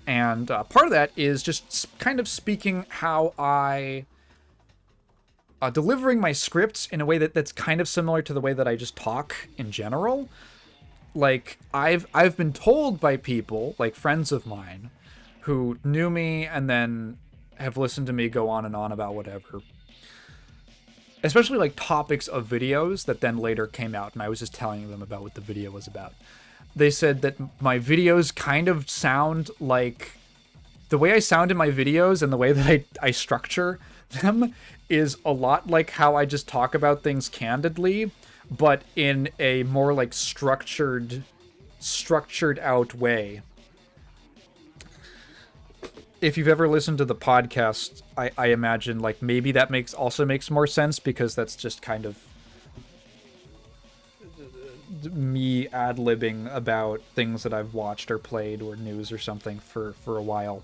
And part of that is just kind of speaking how I delivering my scripts in a way that's kind of similar to the way that I just talk in general. Like I've been told by people, like friends of mine, who knew me and then have listened to me go on and on about whatever. Especially like topics of videos that then later came out and I was just telling them about what the video was about. They said that my videos kind of sound like the way I sound in my videos and the way that I structure them is a lot like how I just talk about things candidly, but in a more like structured out way. If you've ever listened to the podcast, I imagine like maybe that also makes more sense because that's just kind of me ad-libbing about things that I've watched or played or news or something for a while.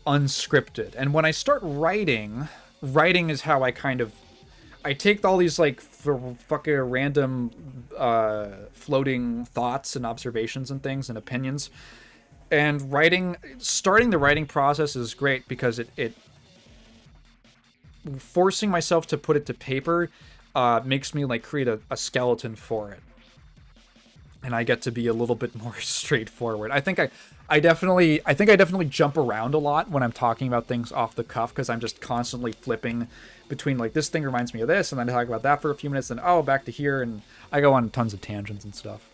Unscripted. And when I start writing is how I take all these like fucking random floating thoughts and observations and things and opinions. And starting the writing process is great because it forcing myself to put it to paper makes me like create a skeleton for it. And I get to be a little bit more straightforward. I think I definitely jump around a lot when I'm talking about things off the cuff because I'm just constantly flipping between like this thing reminds me of this and then I talk about that for a few minutes and back to here and I go on tons of tangents and stuff.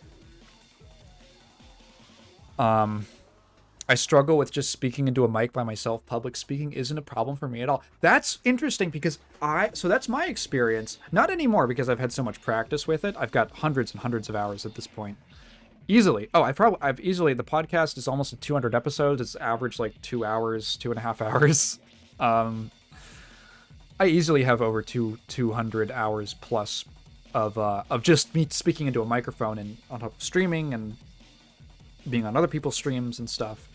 I struggle with just speaking into a mic by myself. Public speaking isn't a problem for me at all. That's interesting because so that's my experience. Not anymore because I've had so much practice with it. I've got hundreds and hundreds of hours at this point. Easily. Oh, I've easily, the podcast is almost at 200 episodes. It's average like 2 hours, 2.5 hours. I easily have over 200 hours plus of just me speaking into a microphone and on top of streaming and being on other people's streams and stuff.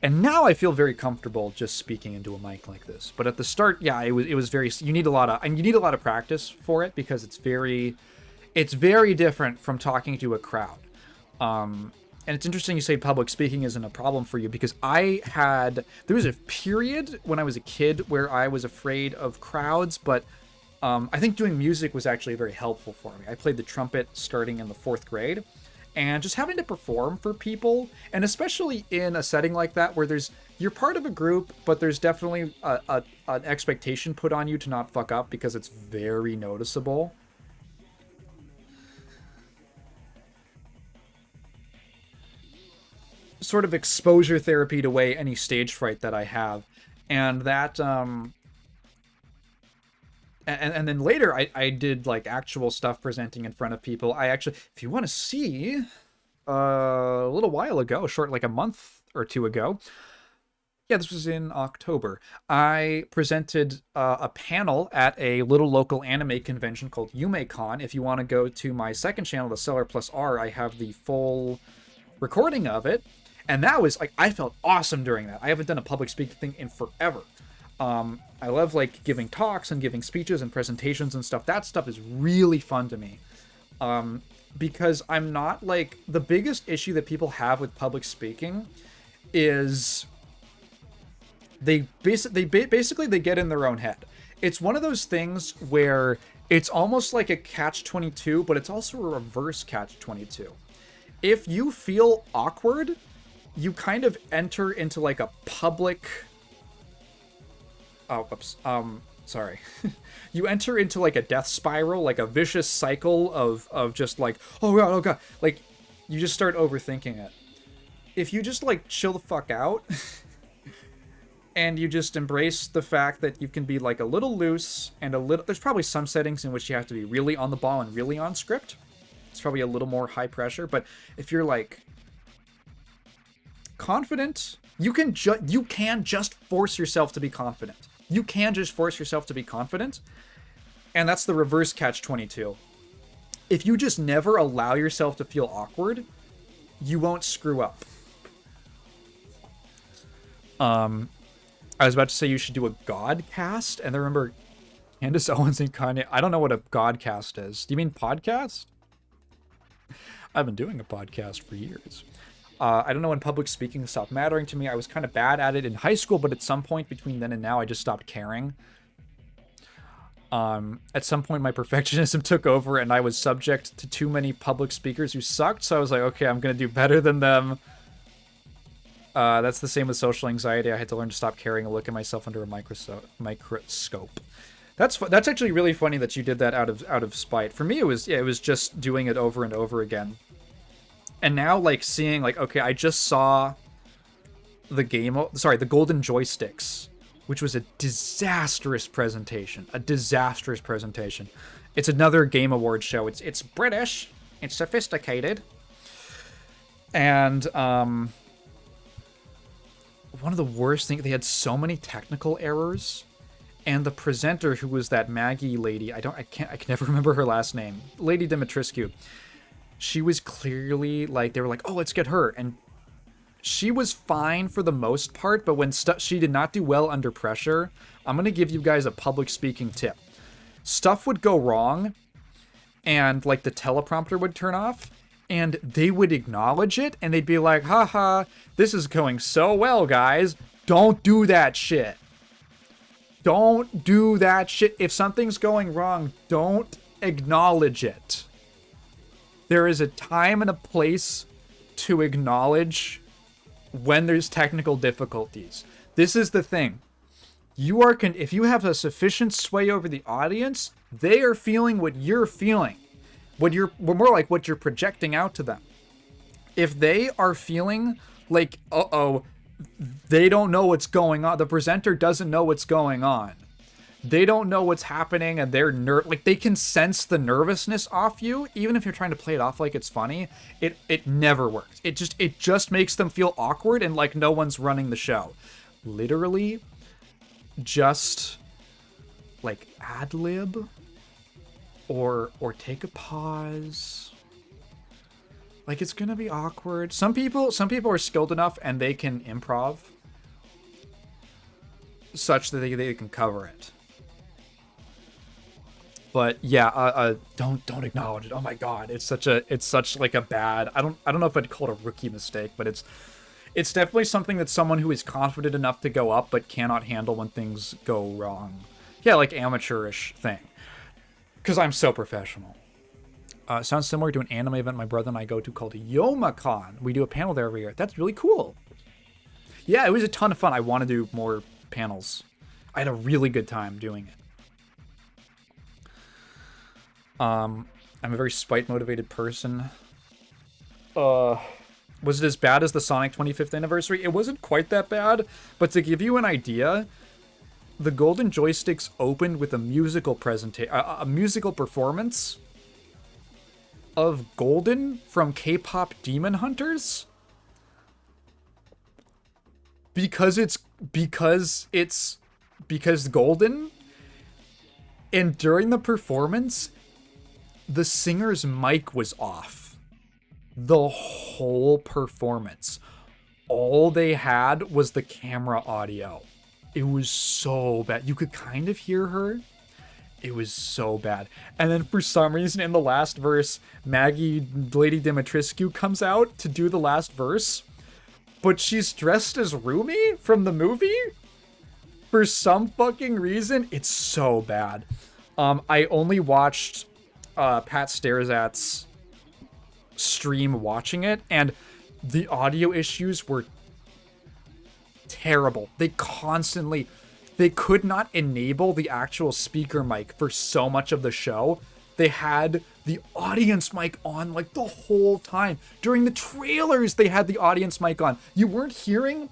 And now I feel very comfortable just speaking into a mic like this. But at the start, yeah, it was very, you need a lot of practice for it because it's very different from talking to a crowd. And it's interesting you say public speaking isn't a problem for you because there was a period when I was a kid where I was afraid of crowds, but I think doing music was actually very helpful for me. I played the trumpet starting in the 4th grade. And just having to perform for people, and especially in a setting like that where you're part of a group, but there's definitely an expectation put on you to not fuck up because it's very noticeable. Sort of exposure therapy to away any stage fright that I have. And that, and then later I did like actual stuff presenting in front of people. I actually, if you want to see, a little while ago, like a month or two ago, Yeah, this was in October. I presented a panel at a little local anime convention called YumeCon. If you want to go to my second channel, the Seller Plus R, I have the full recording of it. And that was, like, I felt awesome during that. I haven't done a public speaking thing in forever. I love, like, giving talks and giving speeches and presentations and stuff. That stuff is really fun to me. Because I'm not, like, the biggest issue that people have with public speaking is they basically get in their own head. It's one of those things where it's almost like a catch-22, but it's also a reverse catch-22. If you feel awkward, you kind of enter into like a public... Oh, oops. Sorry. You enter into like a death spiral, like a vicious cycle of just like, oh god, oh god. Like, you just start overthinking it. If you just like chill the fuck out and you just embrace the fact that you can be like a little loose and a little, there's probably some settings in which you have to be really on the ball and really on script. It's probably a little more high pressure, but if you're like confident, you can just force yourself to be confident. You can just force yourself to be confident, and that's the reverse catch-22. If you just never allow yourself to feel awkward, you won't screw up. I was about to say you should do a Godcast, and I remember Candace Owens and Kanye. I don't know what a Godcast is. Do you mean podcast? I've been doing a podcast for years. I don't know when public speaking stopped mattering to me. I was kind of bad at it in high school, but at some point between then and now, I just stopped caring. At some point, my perfectionism took over, and I was subject to too many public speakers who sucked, so I was like, okay, I'm going to do better than them. That's the same with social anxiety. I had to learn to stop caring and look at myself under a microscope. That's actually really funny that you did that out of spite. For me, it was just doing it over and over again. And now, like, seeing, like, okay, I just saw the Golden Joysticks, which was a disastrous presentation. It's another Game Awards show. It's British. It's sophisticated. And, one of the worst things, they had so many technical errors. And the presenter, who was that Maggie lady, I can never remember her last name. Lady Dimitrescu. She was clearly like, they were like, oh, let's get her. And she was fine for the most part, but when she did not do well under pressure. I'm going to give you guys a public speaking tip. Stuff would go wrong, and like the teleprompter would turn off, and they would acknowledge it, and they'd be like, haha, this is going so well, guys. Don't do that shit. Don't do that shit. If something's going wrong, don't acknowledge it. There is a time and a place to acknowledge when there's technical difficulties. This is the thing. If you have a sufficient sway over the audience, they are feeling what you're feeling. More like what you're projecting out to them. If they are feeling like, uh-oh, they don't know what's going on, the presenter doesn't know what's going on, they don't know what's happening, and they're they can sense the nervousness off you, even if you're trying to play it off like it's funny. It never works. It just makes them feel awkward and like no one's running the show. Literally, just like ad-lib or take a pause. Like, it's gonna be awkward. Some people are skilled enough and they can improv such that they can cover it. But yeah, don't acknowledge it. Oh my god, it's such like a bad. I don't know if I'd call it a rookie mistake, but it's definitely something that someone who is confident enough to go up but cannot handle when things go wrong. Yeah, like amateurish thing. Because I'm so professional. Sounds similar to an anime event my brother and I go to called YomaCon. We do a panel there every year. That's really cool. Yeah, it was a ton of fun. I want to do more panels. I had a really good time doing it. I'm a very spite-motivated person. Was it as bad as the Sonic 25th anniversary? It wasn't quite that bad, but to give you an idea, the Golden Joysticks opened with a musical a musical performance of Golden from K-pop Demon Hunters. because Golden, and during the performance, the singer's mic was off. The whole performance. All they had was the camera audio. It was so bad. You could kind of hear her. It was so bad. And then for some reason in the last verse, Maggie, Lady Dimitrescu, comes out to do the last verse, but she's dressed as Rumi from the movie? For some fucking reason, it's so bad. I only watched Pat Staresat's stream watching it, and the audio issues were terrible. They could not enable the actual speaker mic for so much of the show. They had the audience mic on like the whole time. During the trailers, they had the audience mic on. You weren't hearing...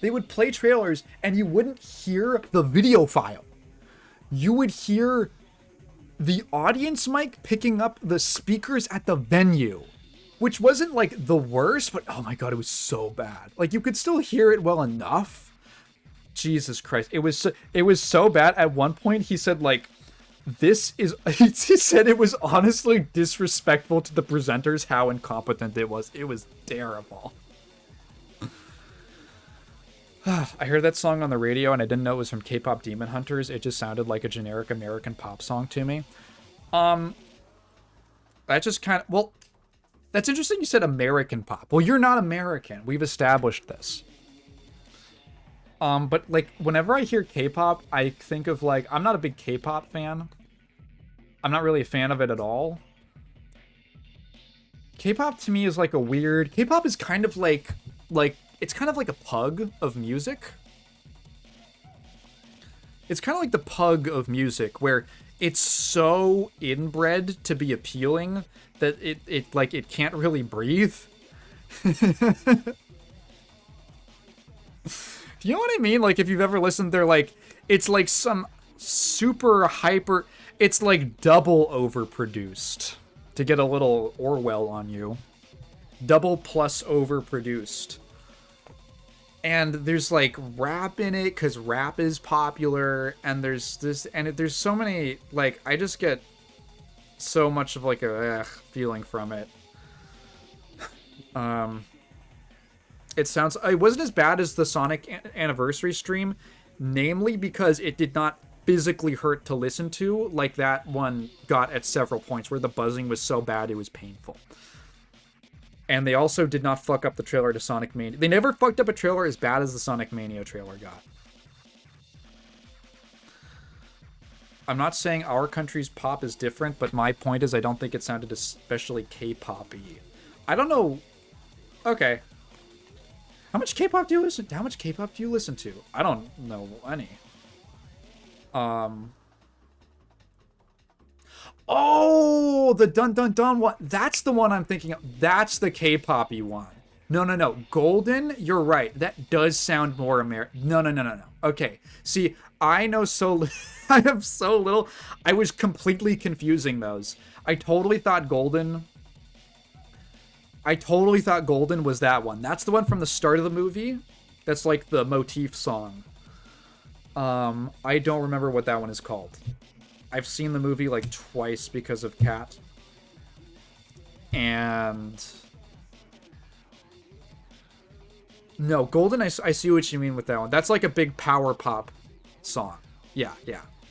They would play trailers and you wouldn't hear the video file. You would hear the audience mic picking up the speakers at the venue, which wasn't like the worst, but oh my god, it was so bad. Like you could still hear it well enough. Jesus Christ. It was so bad. At one point he said like, he said it was honestly disrespectful to the presenters how incompetent it was. It was terrible. I heard that song on the radio and I didn't know it was from K-pop Demon Hunters. It just sounded like a generic American pop song to me. That just kind of... Well, that's interesting you said American pop. Well, you're not American. We've established this. But like, whenever I hear K-pop, I think of like... I'm not a big K-pop fan. I'm not really a fan of it at all. K-pop to me is like a weird... K-pop is kind of like... It's kind of like a pug of music. It's kind of like the pug of music, where it's so inbred to be appealing that it can't really breathe. Do you know what I mean? Like, if you've ever listened, they're like, it's like some super hyper... It's like double overproduced. To get a little Orwell on you. Double plus overproduced. And there's like rap in it because rap is popular, and there's this, and there's so many, like, I just get so much of like a feeling from it. It wasn't as bad as the Sonic Anniversary stream, namely because it did not physically hurt to listen to like that one got at several points where the buzzing was so bad it was painful. And they also did not fuck up the trailer to Sonic Mania. They never fucked up a trailer as bad as the Sonic Mania trailer got. I'm not saying our country's pop is different, but my point is I don't think it sounded especially K-pop-y. I don't know. Okay. How much K-pop do you listen to? How much K-pop do you listen to? I don't know any. Oh, the Dun Dun Dun one. That's the one I'm thinking of. That's the K-pop-y one. No. Golden, you're right. That does sound more American. No. Okay. See, I know so I have so little. I was completely confusing those. I totally thought Golden was that one. That's the one from the start of the movie. That's like the motif song. I don't remember what that one is called. I've seen the movie like twice because of Kat. And... No, Golden, I see what you mean with that one. That's like a big power pop song. Yeah.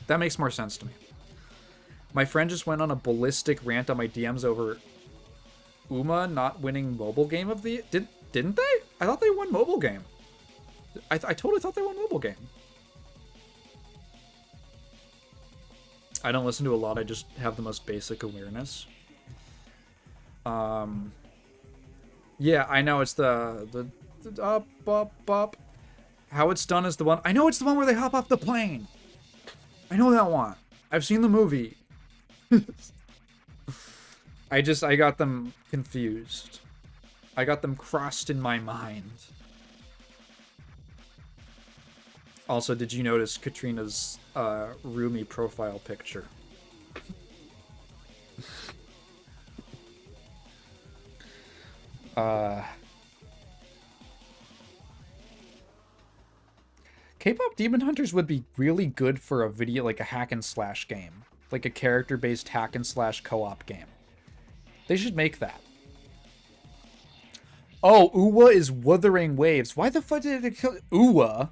That makes more sense to me. My friend just went on a ballistic rant on my DMs over Uma not winning mobile game of the... Didn't they? I thought they won mobile game. I totally thought they won mobile game. I don't listen to a lot, I just have the most basic awareness. Yeah, I know it's the up. How it's done is the one. I know it's the one where they hop off the plane. I know that one. I've seen the movie. I got them confused. I got them crossed in my mind. Also, did you notice Katrina's Rumi profile picture? K-pop Demon Hunters would be really good for a video, like a hack and slash game. Like a character-based hack and slash co-op game. They should make that. Oh, Uwa is Wuthering Waves. Why the fuck did it kill Uwa?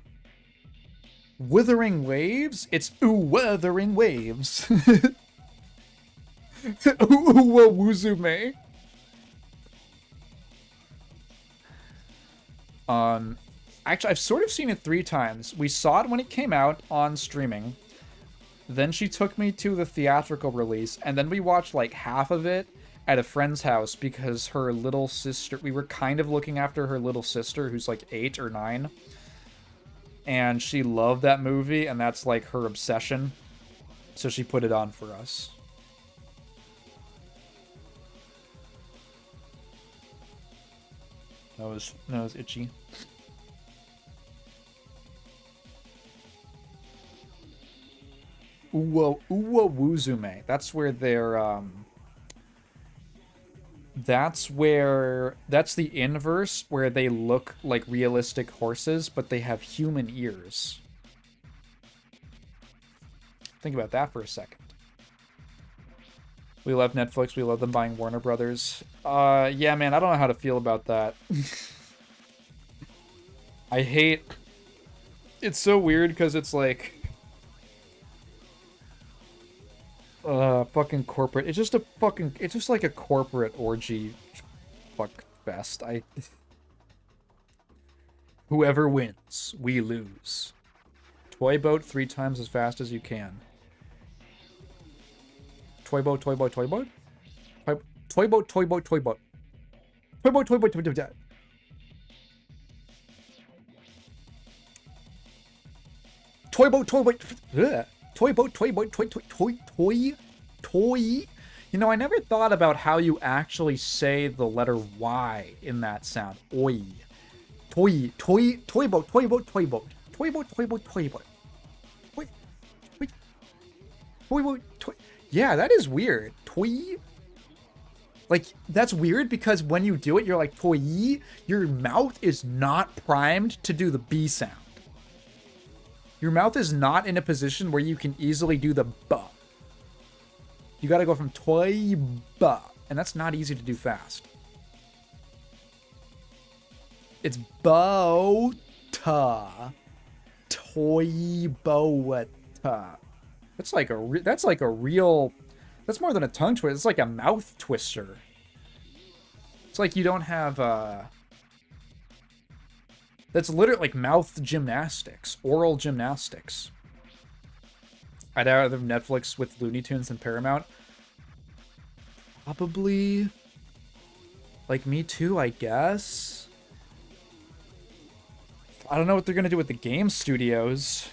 Withering Waves? It's Wuthering Waves. Uwa Wuzume. Actually, I've sort of seen it 3 times. We saw it when it came out on streaming. Then she took me to the theatrical release, and then we watched like half of it at a friend's house because her little sister, we were kind of looking after her little sister who's like 8 or 9. And she loved that movie, and that's like her obsession. So she put it on for us. That was itchy. Uwa Wuzume. That's where they're that's the inverse, where they look like realistic horses, but they have human ears. Think about that for a second. We love Netflix. We love them buying Warner Brothers. Yeah, man, I don't know how to feel about that. I hate... It's so weird because it's like... fucking corporate. It's just a fucking... It's just like a corporate orgy fuck fest. Whoever wins, we lose. Toy boat 3 times as fast as you can. Toy boat, toy boat, toy boat? Toy boat, toy boat, toy boat. Toy boat, toy boat, toy boat. Toy boat, toy boat. Toy boat, toy boat, toy. You know, I never thought about how you actually say the letter Y in that sound. Oi. Toy boat, toy boat, toy boat. Toy boat, toy boat, toy boat. Toy boat, toy. Yeah, that is weird. Toy. Like, that's weird because when you do it, you're like, toy. Your mouth is not primed to do the B sound. Your mouth is not in a position where you can easily do the buh. You gotta go from toy buh. And that's not easy to do fast. It's boata. Toy boata. That's like a real... That's more than a tongue twister. It's like a mouth twister. It's like you don't have... That's literally like mouth gymnastics. Oral gymnastics. I'd rather have Netflix with Looney Tunes than Paramount. Probably... Like, me too, I guess. I don't know what they're going to do with the game studios.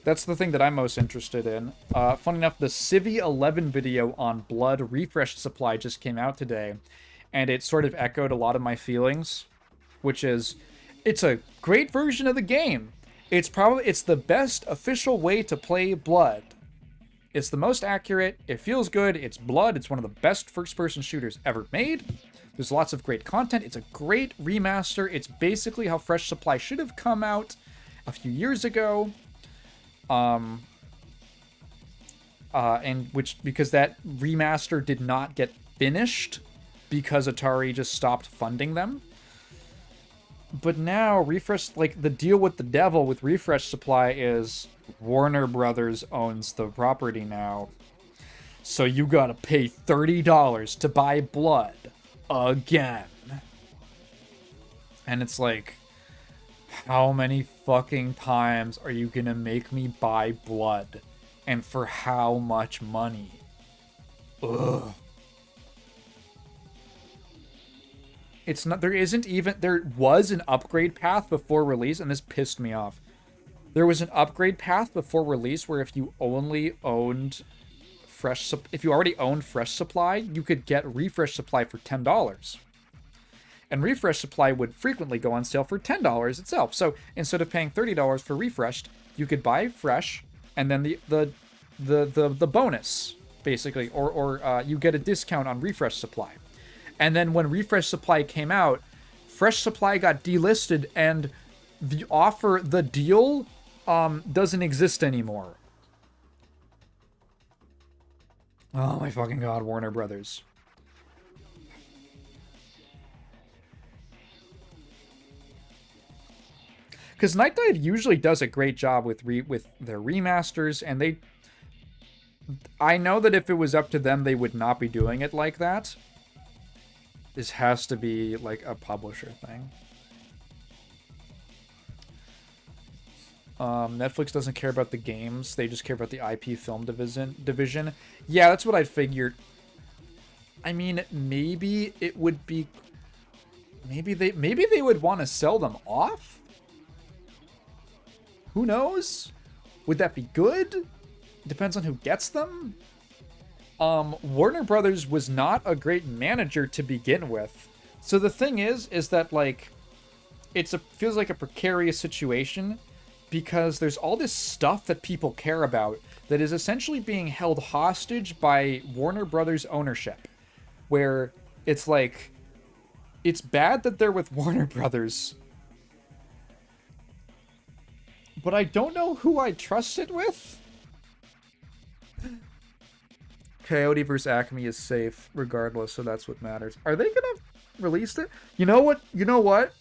That's the thing that I'm most interested in. Funny enough, the Civi 11 video on Blood refresh supply just came out today, and it sort of echoed a lot of my feelings, which is, it's a great version of the game. It's the best official way to play Blood. It's the most accurate, it feels good, it's Blood, it's one of the best first-person shooters ever made. There's lots of great content, it's a great remaster, it's basically how Fresh Supply should have come out a few years ago. Because that remaster did not get finished because Atari just stopped funding them. But now refresh, like the deal with the devil with Refresh Supply is Warner Brothers owns the property now. So you gotta pay $30 to buy Blood again. And it's like, how many fucking times are you gonna make me buy Blood? And for how much money? Ugh. It's not, there was an upgrade path before release, and this pissed me off. There was an upgrade path before release where if you only owned if you already owned Fresh Supply, you could get Refresh Supply for $10. And Refresh Supply would frequently go on sale for $10 itself. So instead of paying $30 for Refreshed, you could buy Fresh, and then the bonus, basically, or you get a discount on Refresh Supply. And then when Refresh Supply came out, Fresh Supply got delisted, and the deal doesn't exist anymore. Oh my fucking god, Warner Brothers. Because Night Dive usually does a great job with their remasters, and I know that if it was up to them, they would not be doing it like that. This has to be like a publisher thing. Netflix doesn't care about the games; they just care about the IP film division. Yeah, that's what I figured. I mean, maybe it would be. Maybe they would want to sell them off. Who knows? Would that be good? Depends on who gets them. Warner Brothers was not a great manager to begin with. So the thing is that like, feels like a precarious situation because there's all this stuff that people care about that is essentially being held hostage by Warner Brothers ownership, where it's like, it's bad that they're with Warner Brothers, but I don't know who I trust it with. Coyote vs. Acme is safe regardless, so that's what matters. Are they gonna release it? You know what? You know what?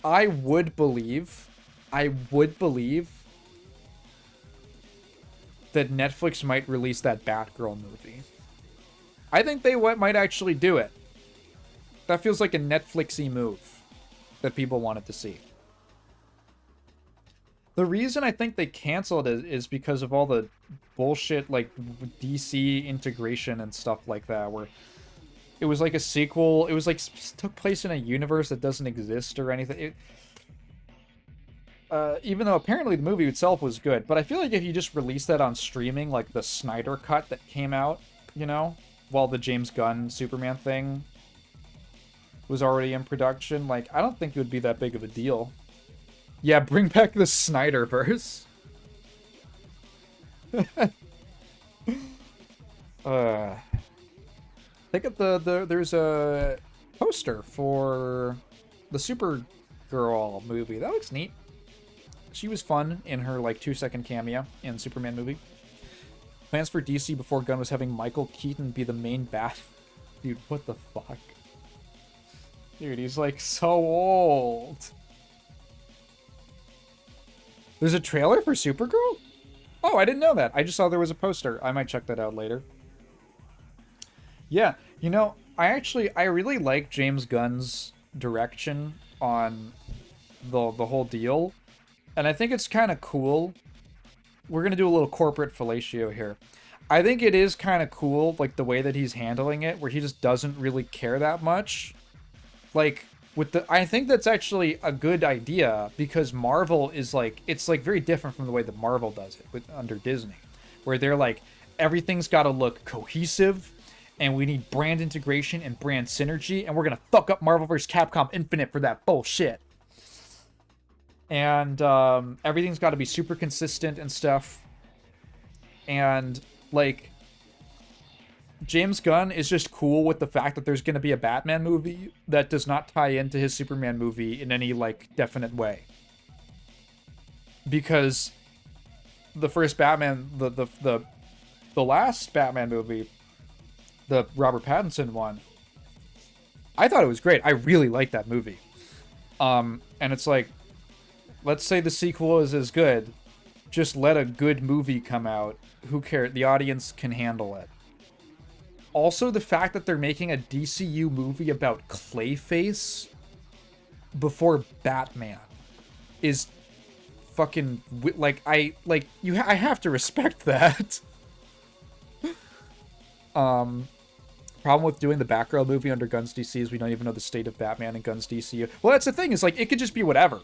I would believe that Netflix might release that Batgirl movie. I think they might actually do it. That feels like a Netflixy move that people wanted to see. The reason I think they canceled it is because of all the bullshit, like, DC integration and stuff like that, where it was like a sequel. It was like took place in a universe that doesn't exist or anything. Even though apparently the movie itself was good, but I feel like if you just release that on streaming, like the Snyder cut that came out, you know, while the James Gunn Superman thing was already in production, like, I don't think it would be that big of a deal. Yeah, bring back the Snyderverse. Think of there's a poster for the Supergirl movie. That looks neat. She was fun in her like 2-second cameo in Superman movie. Plans for DC before Gunn was having Michael Keaton be the main bat. Dude, what the fuck? Dude, he's like so old. There's a trailer for Supergirl? Oh, I didn't know that. I just saw there was a poster. I might check that out later. Yeah, you know, I really like James Gunn's direction on the whole deal. And I think it's kind of cool. We're going to do a little corporate fellatio here. I think it is kind of cool, like, the way that he's handling it, where he just doesn't really care that much. Like, I think that's actually a good idea, because Marvel is, like, it's, like, very different from the way that Marvel does it under Disney. Where they're, like, everything's got to look cohesive, and we need brand integration and brand synergy, and we're going to fuck up Marvel vs. Capcom Infinite for that bullshit. And everything's got to be super consistent and stuff. And, like, James Gunn is just cool with the fact that there's going to be a Batman movie that does not tie into his Superman movie in any, like, definite way. Because the first Batman, the last Batman movie, the Robert Pattinson one, I thought it was great. I really liked that movie. And it's like, let's say the sequel is as good. Just let a good movie come out. Who cares? The audience can handle it. Also, the fact that they're making a DCU movie about Clayface before Batman is fucking, like, I have to respect that. Problem with doing the Batgirl movie under Gunn's DC is we don't even know the state of Batman and Gunn's DCU. Well, that's the thing, is like, it could just be whatever.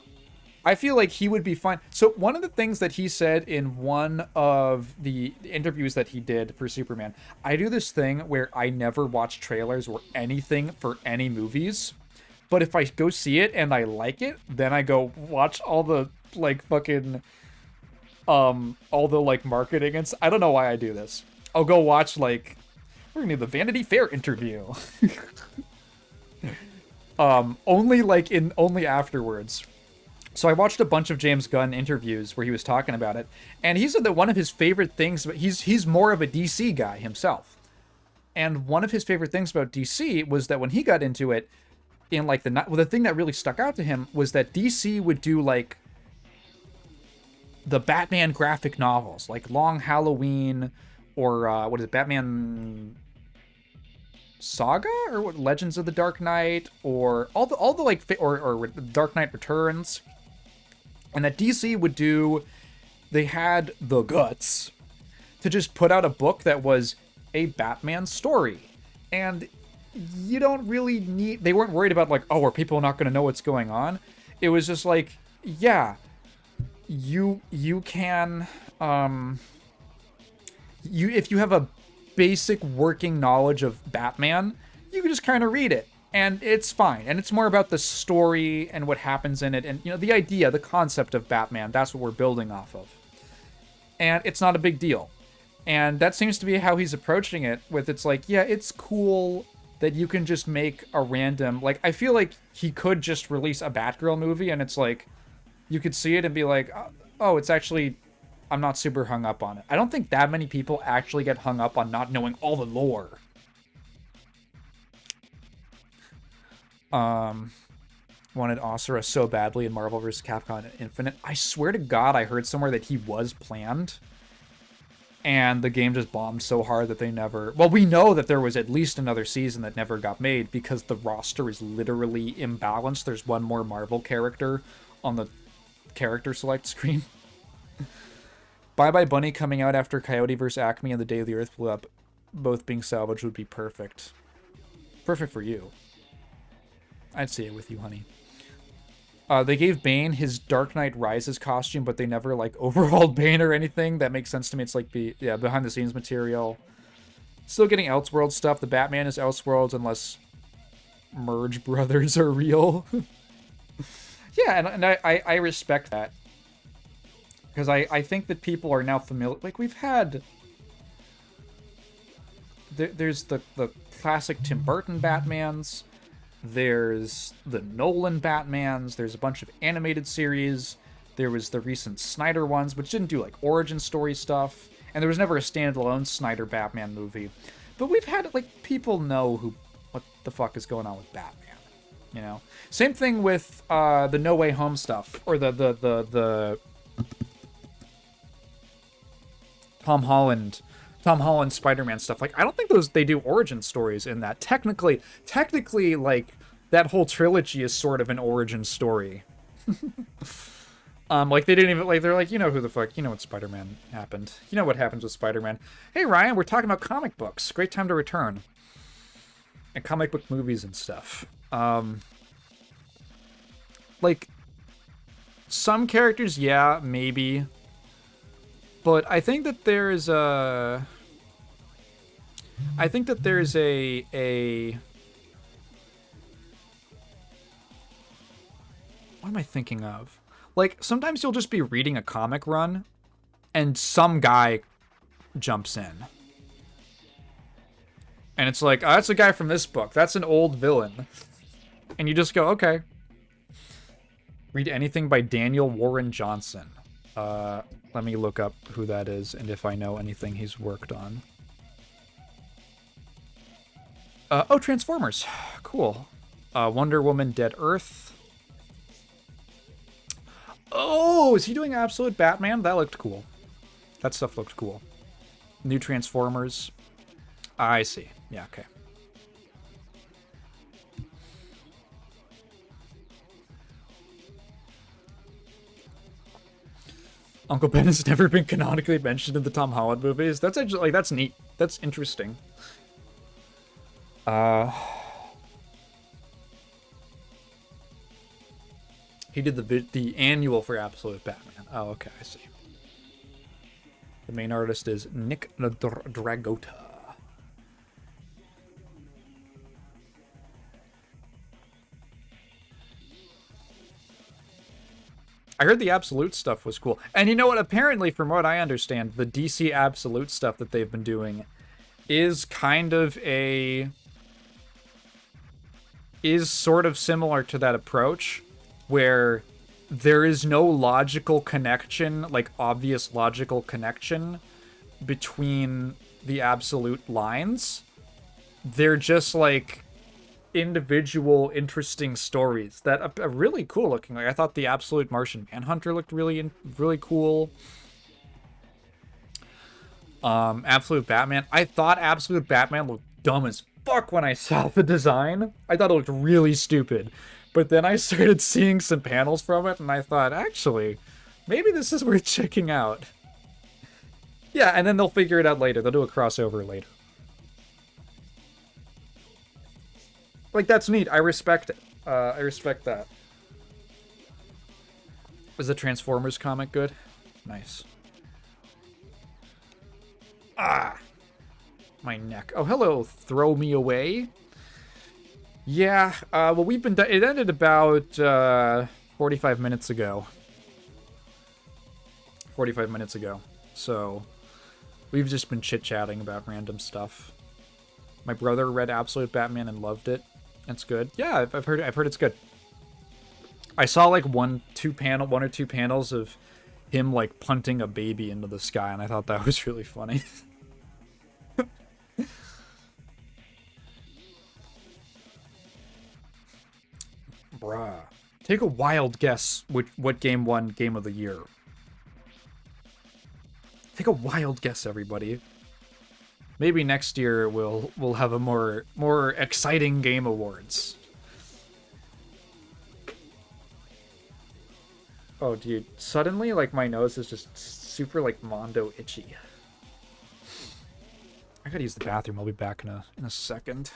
I feel like he would be fine. So one of the things that he said in one of the interviews that he did for Superman, I do this thing where I never watch trailers or anything for any movies. But if I go see it and I like it, then I go watch all the, like, fucking, all the, like, marketing and I don't know why I do this. I'll go watch, like, we're gonna do the Vanity Fair interview. only afterwards. So I watched a bunch of James Gunn interviews where he was talking about it, and he said that one of his favorite things, he's more of a DC guy himself, and one of his favorite things about DC was that when he got into it, in like the thing that really stuck out to him was that DC would do like the Batman graphic novels, like Long Halloween, or what is it, Batman Saga, or what, Legends of the Dark Knight, or all the like, or Dark Knight Returns. And that DC would do, they had the guts to just put out a book that was a Batman story. And you don't really need, they weren't worried about like, oh, are people not going to know what's going on? It was just like, yeah, you can, if you have a basic working knowledge of Batman, you can just kind of read it. And it's fine. And it's more about the story and what happens in it. And, you know, the idea, the concept of Batman, that's what we're building off of. And it's not a big deal. And that seems to be how he's approaching it, with it's like, yeah, it's cool that you can just make a random, like, I feel like he could just release a Batgirl movie and it's like, you could see it and be like, oh, it's actually, I'm not super hung up on it. I don't think that many people actually get hung up on not knowing all the lore. Wanted Osira so badly in Marvel vs. Capcom Infinite. I swear to God, I heard somewhere that he was planned, and the game just bombed so hard that they never... Well, we know that there was at least another season that never got made because the roster is literally imbalanced. There's one more Marvel character on the character select screen. Bye Bye Bunny coming out after Coyote vs. Acme and The Day the Earth Blew Up, both being salvaged, would be perfect. Perfect for you. I'd see it with you, honey. They gave Bane his Dark Knight Rises costume, but they never, like, overhauled Bane or anything. That makes sense to me. It's like behind-the-scenes material. Still getting Elseworlds stuff. The Batman is Elseworlds unless Merge Brothers are real. Yeah, and I respect that. Because I think that people are now familiar... Like, we've had... There's the classic Tim Burton Batmans. There's the Nolan Batmans. There's a bunch of animated series. There was the recent Snyder ones, which didn't do, like, origin story stuff. And there was never a standalone Snyder Batman movie. But we've had, like, people know what the fuck is going on with Batman. You know? Same thing with the No Way Home stuff. Or the Tom Holland Spider-Man stuff. Like, I don't think they do origin stories in that. Technically, like, that whole trilogy is sort of an origin story. Like, they didn't even, like, they're like, you know who the fuck, you know what Spider-Man happened. You know what happens with Spider-Man. Hey, Ryan, we're talking about comic books. Great time to return. And comic book movies and stuff. Like, some characters, yeah, maybe. But I think that there's a... what am I thinking of? Like, sometimes you'll just be reading a comic run, and some guy jumps in. And it's like, oh, that's a guy from this book. That's an old villain. And you just go, okay. Read anything by Daniel Warren Johnson. Let me look up who that is and if I know anything he's worked on. Oh, Transformers. Cool. Wonder Woman Dead Earth. Oh, is he doing Absolute Batman? That looked cool. That stuff looked cool. New Transformers. I see. Yeah, okay. Uncle Ben has never been canonically mentioned in the Tom Holland movies. That's actually, like, that's neat. That's interesting. He did the annual for Absolute Batman. Oh, okay, I see. The main artist is Nick Dragota. I heard the Absolute stuff was cool. And you know what? Apparently, from what I understand, the DC Absolute stuff that they've been doing is kind of is sort of similar to that approach, where there is no logical connection, like obvious logical connection between the absolute lines. They're just like individual interesting stories that are really cool looking. Like I thought the Absolute Martian Manhunter looked really cool. Absolute Batman. I thought Absolute Batman looked dumb as fuck when I saw the design. I thought it looked really stupid. But then I started seeing some panels from it, and I thought, actually, maybe this is worth checking out. Yeah, and then they'll figure it out later. They'll do a crossover later. Like, that's neat. I respect it. I respect that. Is the Transformers comic good? Nice. Ah! My neck. Oh, hello, Throw Me Away. Yeah, well, we've been... It ended about 45 minutes ago. 45 minutes ago. So, we've just been chit-chatting about random stuff. My brother read Absolute Batman and loved it. It's good. Yeah, I've heard it's good. I saw like one or two panels of him like punting a baby into the sky, and I thought that was really funny. Bruh. Take a wild guess what game won Game of the Year. Take a wild guess, everybody. Maybe next year we'll have a more exciting game awards. Oh, dude. Suddenly, like, my nose is just super, like, Mondo itchy. I gotta use the bathroom. I'll be back in a second.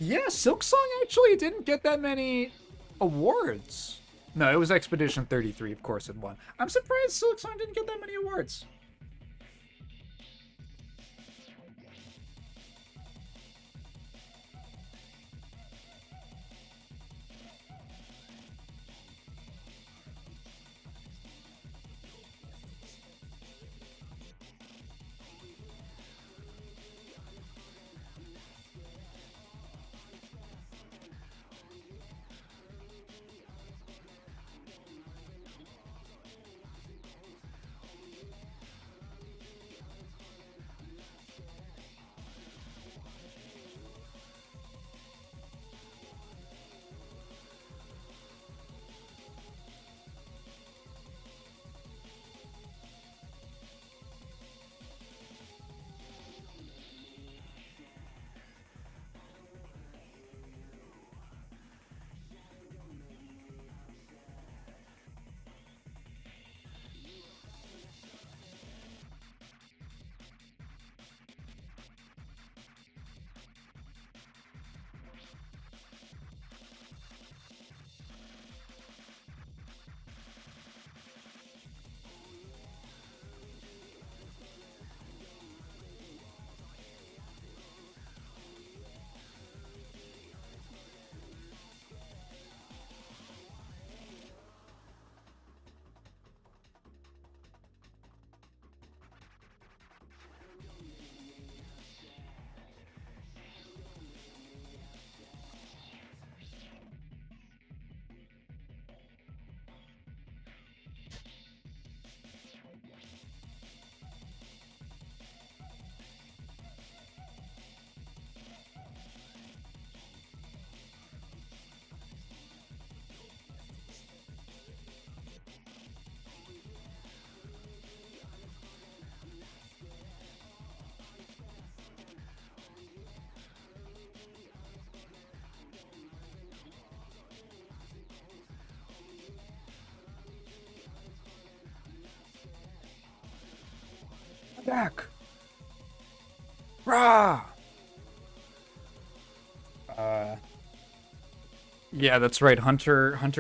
Yeah, Silksong actually didn't get that many awards. No, it was Expedition 33, of course it won. I'm surprised Silksong didn't get that many awards. Back. Rah! Yeah, that's right. Hunter, and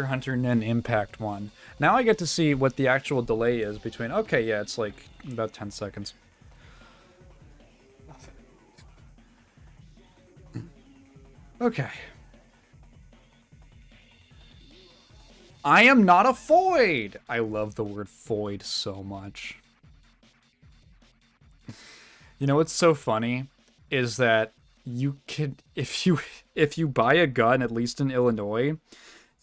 then Impact won. Now I get to see what the actual delay is between... Okay, yeah, it's like about 10 seconds. Okay. I am not a foid! I love the word foid so much. You know what's so funny is that you can, if you buy a gun, at least in Illinois,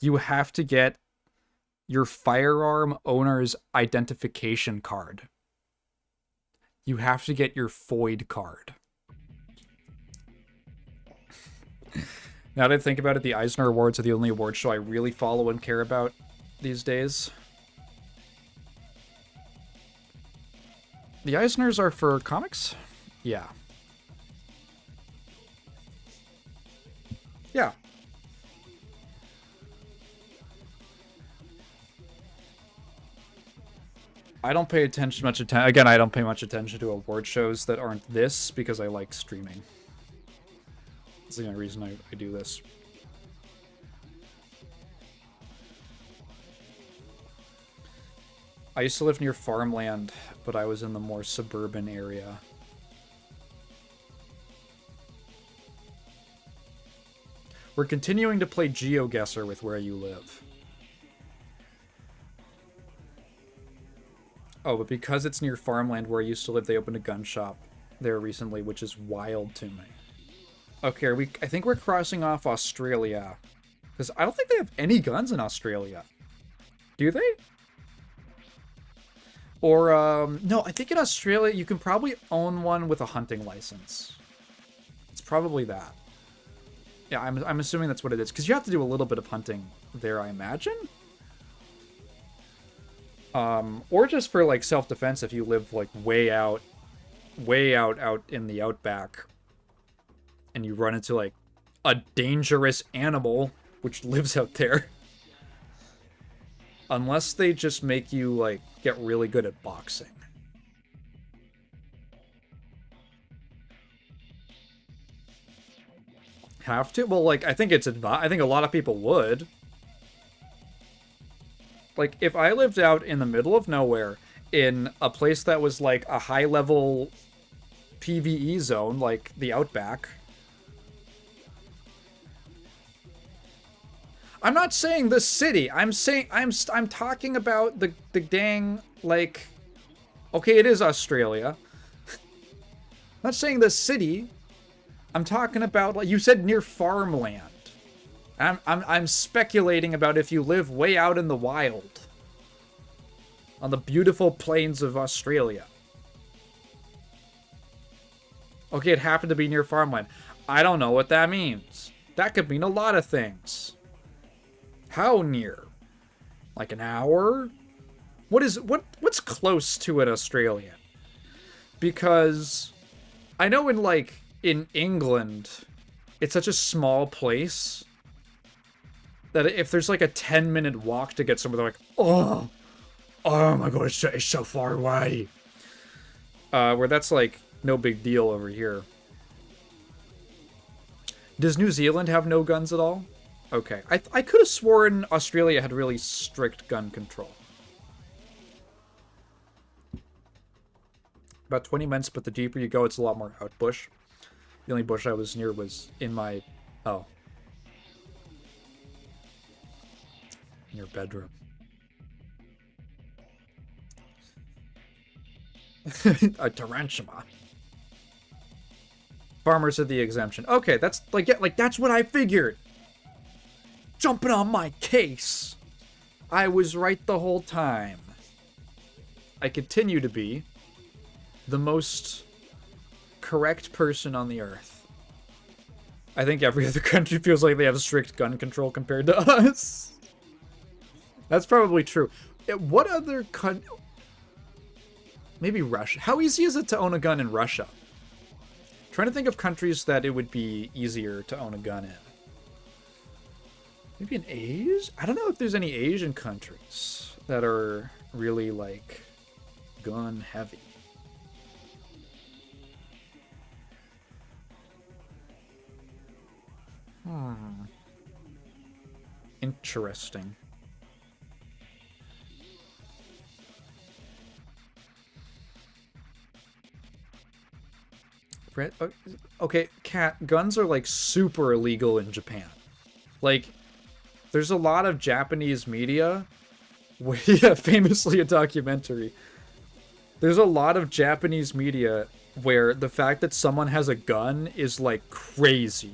you have to get your firearm owner's identification card. You have to get your FOID card. Now that I think about it, the Eisner Awards are the only award show I really follow and care about these days. The Eisners are for comics? Yeah. Yeah. I don't pay much attention. Again, I don't pay much attention to award shows that aren't this because I like streaming. That's the only reason I do this. I used to live near farmland, but I was in the more suburban area. We're continuing to play GeoGuessr with where you live. Oh, but because it's near farmland where I used to live, they opened a gun shop there recently, which is wild to me. Okay, I think we're crossing off Australia. Because I don't think they have any guns in Australia. Do they? Or, no, I think in Australia you can probably own one with a hunting license. It's probably that. Yeah, I'm assuming that's what it is. Because you have to do a little bit of hunting there, I imagine? Or just for, like, self-defense if you live, like, way out in the outback. And you run into, like, a dangerous animal which lives out there. Unless they just make you, like, get really good at boxing. Have to? Well, like, I think it's I think a lot of people would. Like, if I lived out in the middle of nowhere, in a place that was, like, a high-level PvE zone, like the Outback... I'm not saying the city. I'm talking about the dang, like... Okay, it is Australia. I'm not saying the city. I'm talking about, like, you said near farmland. I'm speculating about if you live way out in the wild. On the beautiful plains of Australia. Okay, it happened to be near farmland. I don't know what that means. That could mean a lot of things. How near? Like an hour? What's close to an Australian? Because I know in England, it's such a small place that if there's like a 10-minute walk to get somewhere, they're like, oh my god, it's so far away. Where that's like no big deal over here. Does New Zealand have no guns at all? Okay, I could have sworn Australia had really strict gun control. About 20 minutes, but the deeper you go, it's a lot more out bush. The only bush I was near was in my... Oh. In your bedroom. A tarantula. Farmers of the exemption. Okay, that's like, yeah, like that's what I figured. Jumping on my case. I was right the whole time. I continue to be the most correct person on the earth. I think every other country feels like they have strict gun control compared to us. That's probably true. What other country? Maybe Russia. How easy is it to own a gun in Russia? I'm trying to think of countries that it would be easier to own a gun in. Maybe in Asia? I don't know if there's any Asian countries that are really, like, gun heavy. Interesting. Okay, Cat, guns are like super illegal in Japan. Like, there's a lot of Japanese media. Yeah, famously a documentary. There's a lot of Japanese media where the fact that someone has a gun is like crazy.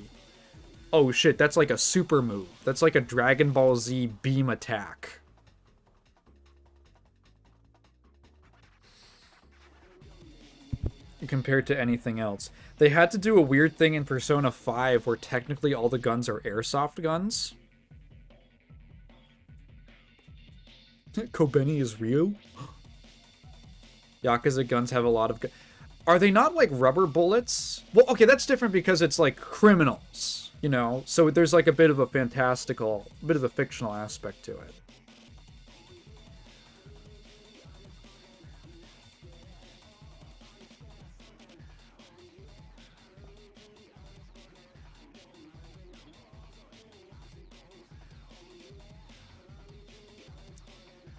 Oh shit, that's like a super move. That's like a Dragon Ball Z beam attack. Compared to anything else. They had to do a weird thing in Persona 5 where technically all the guns are airsoft guns. Kobeni is real? Yakuza guns have a lot of... Are they not like rubber bullets? Well, okay, that's different because it's like criminals, you know? So there's like a bit of a fictional aspect to it.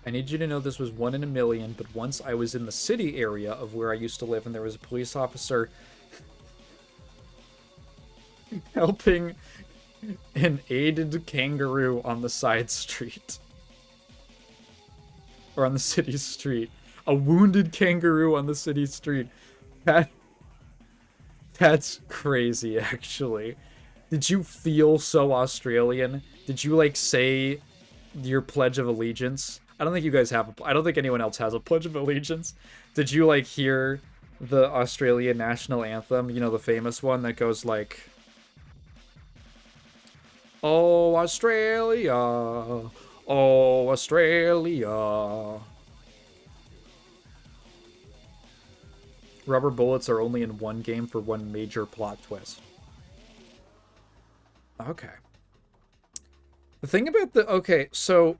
I need you to know this was 1 in a million, but once I was in the city area of where I used to live and there was a police officer helping an aided kangaroo on the side street. Or on the city street. A wounded kangaroo on the city street. That's crazy, actually. Did you feel so Australian? Did you, like, say your Pledge of Allegiance? I don't think you guys have I don't think anyone else has a Pledge of Allegiance. Did you, like, hear the Australian national anthem? You know, the famous one that goes, like... Oh, Australia! Oh, Australia! Rubber bullets are only in one game for one major plot twist. Okay. The thing about the... Okay, so...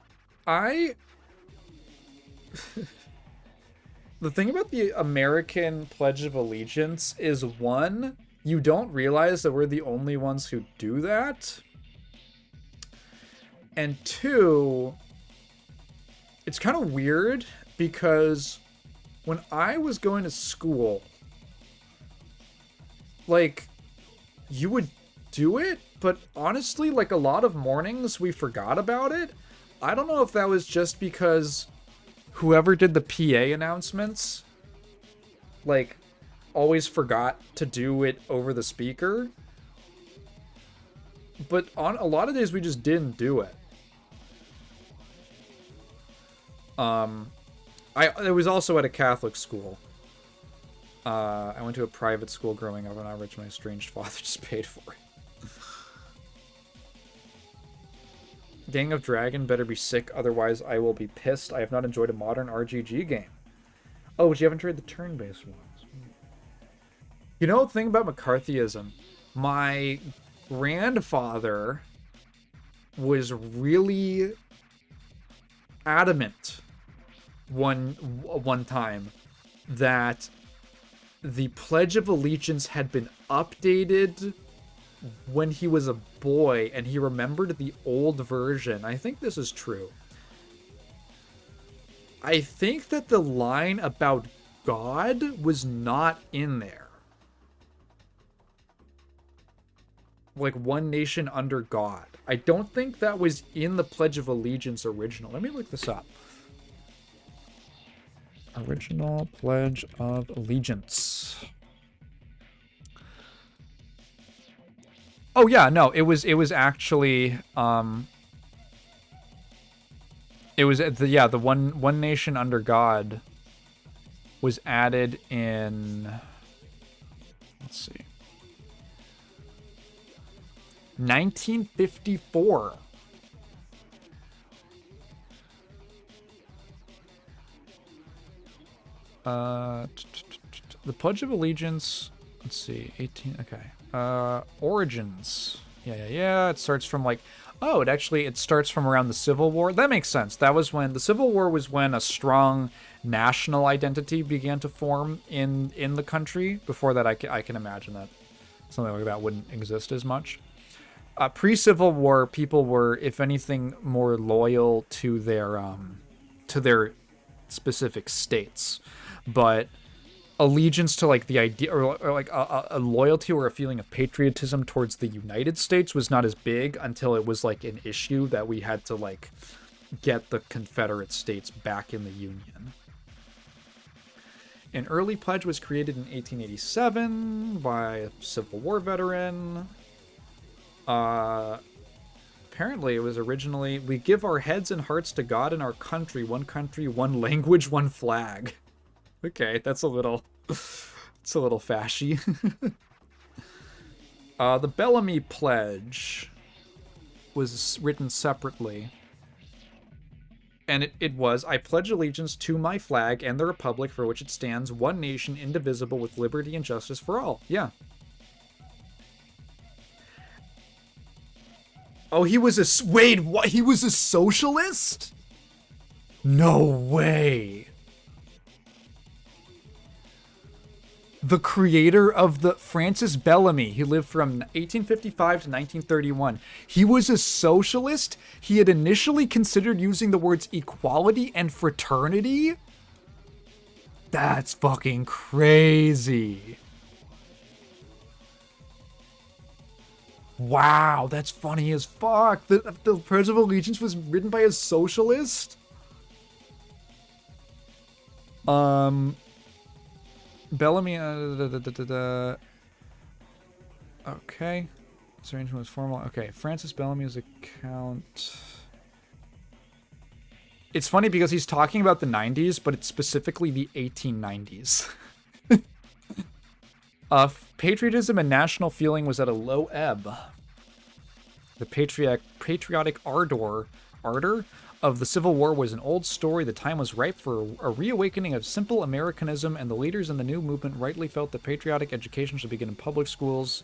The thing about the American Pledge of Allegiance is, one, you don't realize that we're the only ones who do that. And two, it's kind of weird because when I was going to school, like, you would do it, but honestly, like, a lot of mornings we forgot about it. I don't know if that was just because whoever did the PA announcements, like, always forgot to do it over the speaker. But on a lot of days, we just didn't do it. It was also at a Catholic school. I went to a private school growing up, and my estranged father just paid for it. Gang of Dragon better be sick, otherwise I will be pissed. I have not enjoyed a modern RGG game. Oh, but you haven't tried the turn-based ones. You know the thing about McCarthyism? My grandfather was really adamant one time that the Pledge of Allegiance had been updated when he was a boy, and he remembered the old version. I think this is true. I think that the line about God was not in there. Like, one nation under God. I don't think that was in the Pledge of Allegiance original. Let me look this up. Original Pledge of Allegiance. Oh yeah, no, it was actually it was the one nation under God was added in, let's see, 1954. The Pledge of Allegiance, let's see, 18, okay. Origins. Yeah. It starts from like, oh, it starts from around the Civil War. That makes sense. That was when the Civil War was when a strong national identity began to form in the country. Before that, I can imagine that something like that wouldn't exist as much. Pre-Civil War, people were, if anything, more loyal to their specific states, but allegiance to like the idea or like a loyalty or a feeling of patriotism towards the United States was not as big until it was like an issue that we had to like get the Confederate States back in the Union. An early pledge was created in 1887 by a Civil War veteran. Apparently, it was originally, we give our heads and hearts to God and our country, one language, one flag. Okay, that's a little, it's a little fashy. The Bellamy Pledge was written separately. And it was, I pledge allegiance to my flag and the republic for which it stands, one nation, indivisible, with liberty and justice for all. Yeah. Oh, he was a... Wait, what? He was a socialist? No way. The creator of the... Francis Bellamy. He lived from 1855 to 1931. He was a socialist. He had initially considered using the words equality and fraternity. That's fucking crazy. Wow, that's funny as fuck. The Pledge of Allegiance was written by a socialist? Bellamy, okay. This arrangement was formal. Okay, Francis Bellamy's account. It's funny because he's talking about the 90s, but it's specifically the 1890s. Patriotism and national feeling was at a low ebb. The patriotic ardor of the Civil War was an old story. The time was ripe for a reawakening of simple Americanism, and the leaders in the new movement rightly felt that patriotic education should begin in public schools.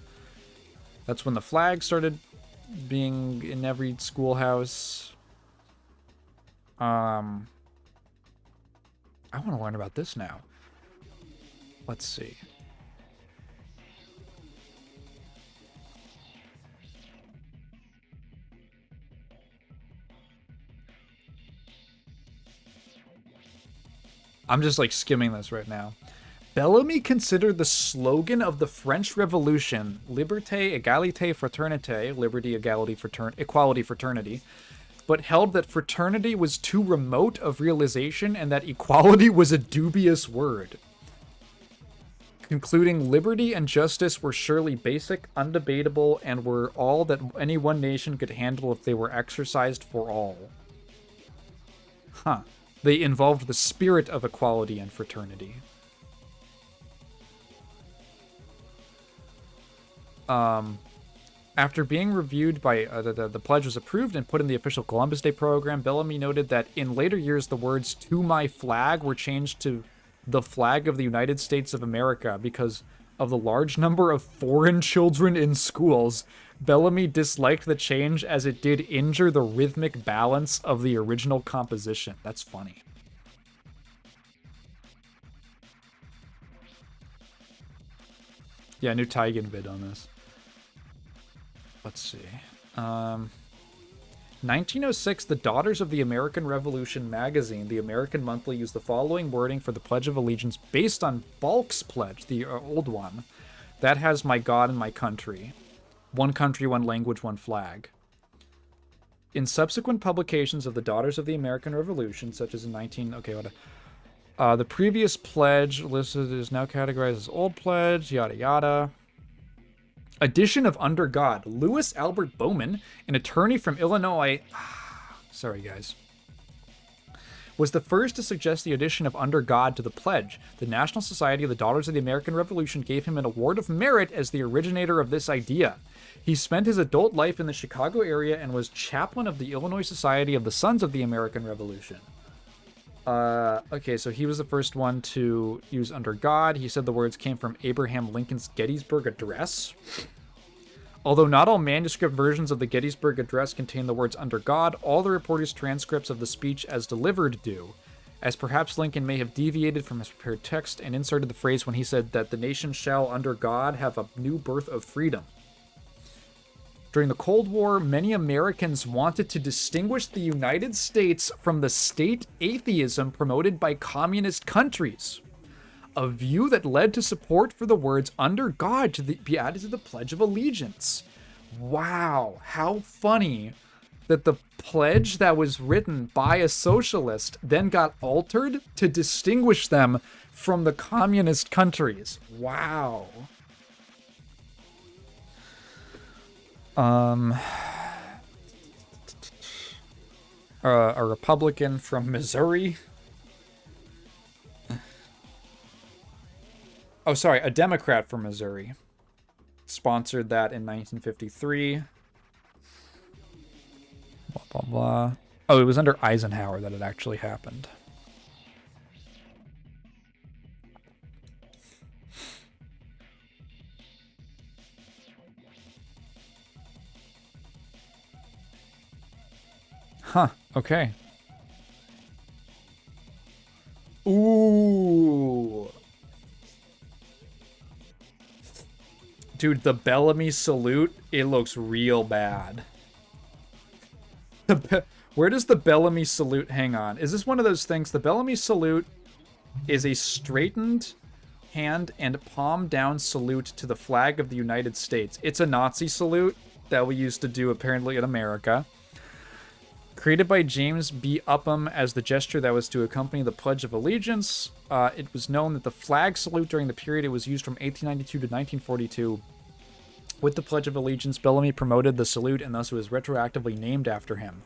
That's when the flag started being in every schoolhouse. I want to learn about this now. Let's see. I'm just like skimming this right now. Bellamy considered the slogan of the French Revolution, Liberté, Égalité, Fraternité, liberty, equality, fraternity, but held that fraternity was too remote of realization and that equality was a dubious word. Concluding liberty and justice were surely basic, undebatable, and were all that any one nation could handle if they were exercised for all. Huh. They involved the spirit of equality and fraternity. After being reviewed by the pledge was approved and put in the official Columbus Day program, Bellamy noted that in later years the words "to my flag" were changed to "the flag of the United States of America" because of the large number of foreign children in schools. Bellamy disliked the change as it did injure the rhythmic balance of the original composition. That's funny. Yeah, new Taigen vid on this. Let's see. 1906, the Daughters of the American Revolution magazine, the American Monthly, used the following wording for the Pledge of Allegiance based on Balk's pledge, the old one. That has my God and my country. One country, one language, one flag. In subsequent publications of the Daughters of the American Revolution, such as in the previous pledge listed is now categorized as old pledge, yada yada. Edition of Under God. Louis Albert Bowman, an attorney from Illinois, sorry guys, was the first to suggest the addition of Under God to the pledge. The National Society of the Daughters of the American Revolution gave him an award of merit as the originator of this idea. He spent his adult life in the Chicago area and was chaplain of the Illinois Society of the Sons of the American Revolution. Okay, so he was the first one to use Under God. He said the words came from Abraham Lincoln's Gettysburg Address. Although not all manuscript versions of the Gettysburg Address contain the words Under God, all the reporters' transcripts of the speech as delivered do, as perhaps Lincoln may have deviated from his prepared text and inserted the phrase when he said that the nation shall, under God, have a new birth of freedom. During the Cold War, many Americans wanted to distinguish the United States from the state atheism promoted by communist countries, a view that led to support for the words "under God" to be added to the Pledge of Allegiance. Wow, how funny that the pledge that was written by a socialist then got altered to distinguish them from the communist countries. Wow. A Republican from Missouri. Oh, sorry, a Democrat from Missouri sponsored that in 1953. Blah, blah, blah. Oh, it was under Eisenhower that it actually happened. Huh, okay. Ooh. Dude, the Bellamy salute, it looks real bad. Where does the Bellamy salute hang on? Is this one of those things? The Bellamy salute is a straightened hand and palm down salute to the flag of the United States. It's a Nazi salute that we used to do apparently in America. Created by James B. Upham as the gesture that was to accompany the Pledge of Allegiance, it was known that the flag salute during the period it was used from 1892 to 1942. With the Pledge of Allegiance, Bellamy promoted the salute and thus it was retroactively named after him.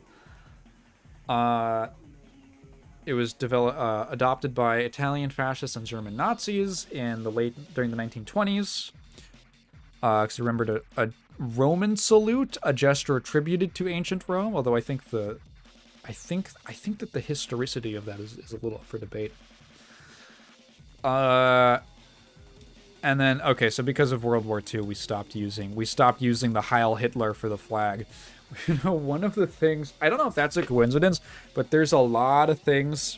It was adopted by Italian fascists and German Nazis during the 1920s. Because remembered a Roman salute, a gesture attributed to ancient Rome, although I think that the historicity of that is a little up for debate. And then, okay, so because of World War II, we stopped using the Heil Hitler for the flag. You know, one of the things, I don't know if that's a coincidence, but there's a lot of things.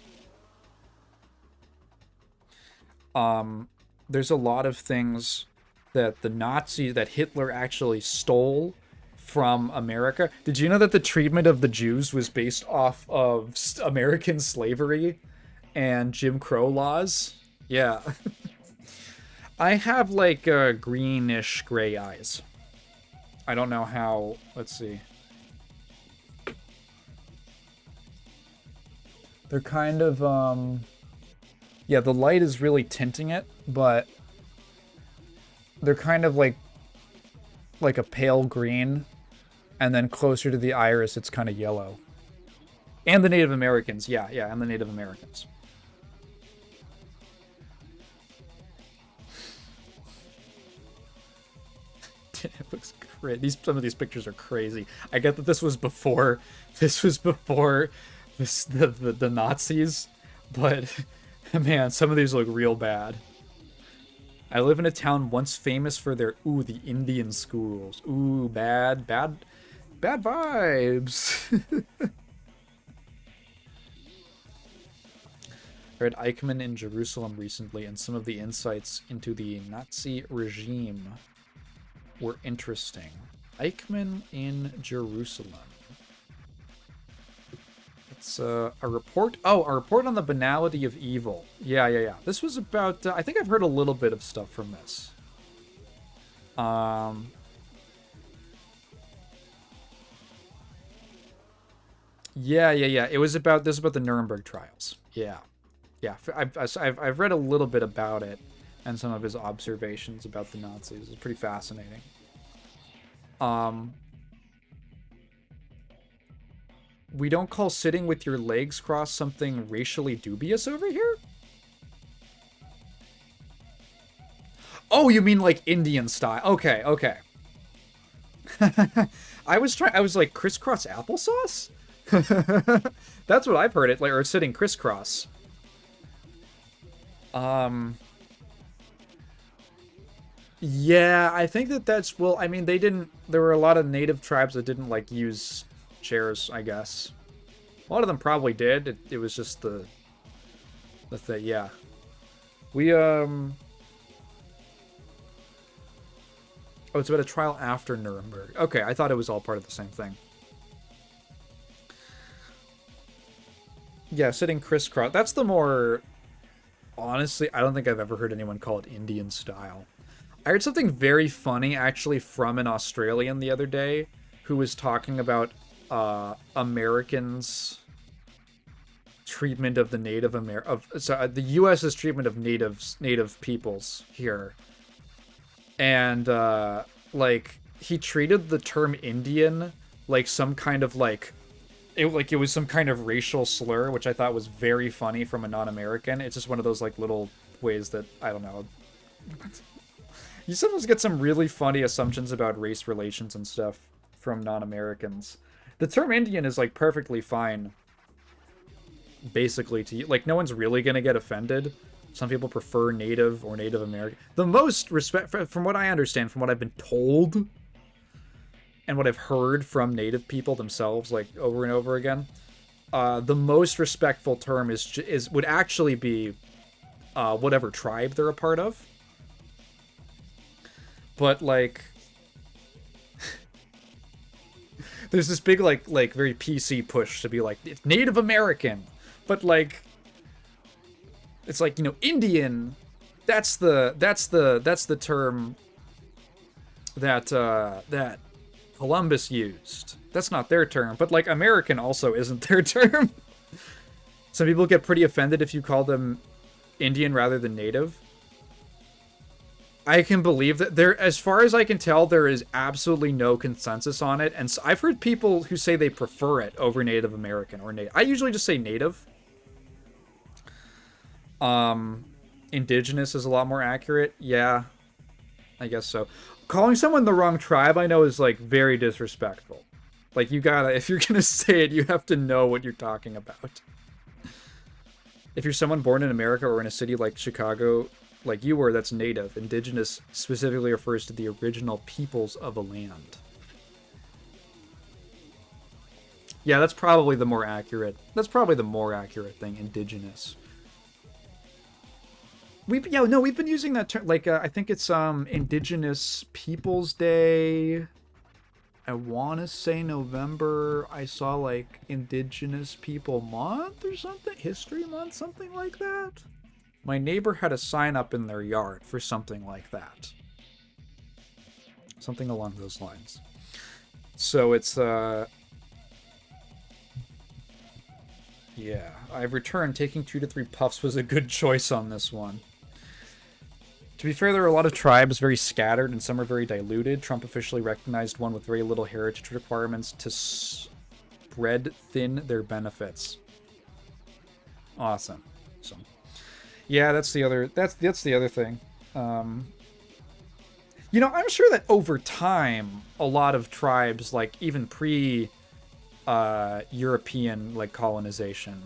There's a lot of things that that Hitler actually stole from America. Did you know that the treatment of the Jews was based off of American slavery and Jim Crow laws? Yeah. I have like greenish gray eyes. I don't know how. Let's see. They're kind of yeah, the light is really tinting it, but they're kind of like a pale green, and then closer to the iris it's kind of yellow. And the Native Americans, yeah, and the Native Americans. It looks great. Some of these pictures are crazy. I get that this was before the Nazis, but man, some of these look real bad. I live in a town once famous for their the Indian schools. Ooh, bad vibes. I read Eichmann in Jerusalem recently, and some of the insights into the Nazi regime were interesting. Eichmann in Jerusalem. It's a report. Oh, a report on the banality of evil. Yeah. This was about. I think I've heard a little bit of stuff from this. Yeah. It was about the Nuremberg trials. Yeah. I've read a little bit about it and some of his observations about the Nazis. It's pretty fascinating. We don't call sitting with your legs crossed something racially dubious over here? Oh, you mean like Indian style. Okay. I was like, crisscross applesauce? That's what I've heard it, like, or sitting crisscross. Yeah, I think that's, well, I mean, there were a lot of native tribes that didn't, like, use chairs, I guess. A lot of them probably did. It was just the thing, yeah. We, oh, it's about a trial after Nuremberg. Okay, I thought it was all part of the same thing. Yeah, sitting crisscross. That's the more... Honestly, I don't think I've ever heard anyone call it Indian style. I heard something very funny, actually, from an Australian the other day, who was talking about Americans' treatment of the the U.S.'s treatment of native peoples here, and like he treated the term Indian like some kind of like it was some kind of racial slur, which I thought was very funny from a non-American. It's just one of those like little ways that I don't know. You sometimes get some really funny assumptions about race relations and stuff from non-Americans. The term Indian is like perfectly fine. Basically, to like, no one's really gonna get offended. Some people prefer Native or Native American. The most respect, from what I understand, from what I've been told, and what I've heard from Native people themselves, like over and over again, the most respectful term would actually be whatever tribe they're a part of. But like, there's this big like very PC push to be like it's Native American, but like it's like, you know, Indian. That's the term that that Columbus used. That's not their term, but like American also isn't their term. Some people get pretty offended if you call them Indian rather than Native. I can believe that there, as far as I can tell, there is absolutely no consensus on it. And so I've heard people who say they prefer it over Native American or Native. I usually just say Native. Indigenous is a lot more accurate. Yeah, I guess so. Calling someone the wrong tribe, I know, is like very disrespectful. Like you gotta, if you're gonna say it, you have to know what you're talking about. If you're someone born in America or in a city like Chicago, like you were, that's Native. Indigenous specifically refers to the original peoples of a land. Yeah, that's probably the more accurate. That's probably the more accurate thing, Indigenous. We've been using that term, like, I think it's, Indigenous Peoples Day. I want to say November. I saw, like, Indigenous People Month or something? History Month, something like that? My neighbor had a sign up in their yard for something like that. Something along those lines. So it's, yeah, I've returned. Taking 2 to 3 puffs was a good choice on this one. To be fair, there are a lot of tribes very scattered and some are very diluted. Trump officially recognized one with very little heritage requirements to spread thin their benefits. Awesome. So, yeah, that's the other thing. You know, I'm sure that over time, a lot of tribes, like even European like colonization,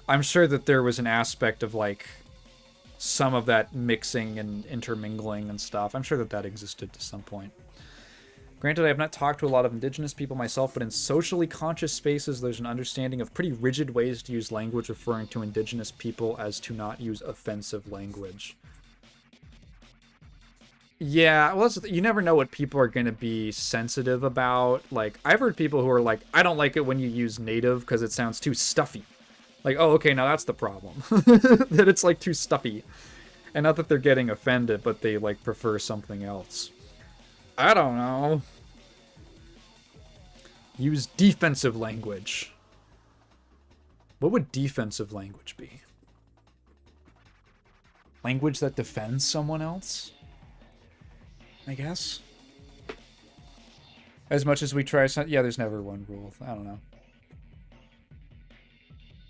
I'm sure that there was an aspect of like some of that mixing and intermingling and stuff. I'm sure that that existed to some point. Granted, I have not talked to a lot of Indigenous people myself, but in socially conscious spaces, there's an understanding of pretty rigid ways to use language referring to Indigenous people as to not use offensive language. Yeah, well, you never know what people are going to be sensitive about. Like, I've heard people who are like, I don't like it when you use Native because it sounds too stuffy. Like, oh, okay, now that's the problem. That it's, like, too stuffy. And not that they're getting offended, but they, like, prefer something else. I don't know. Use defensive language. What would defensive language be? Language that defends someone else? I guess. As much as we try... Yeah, there's never one rule. I don't know.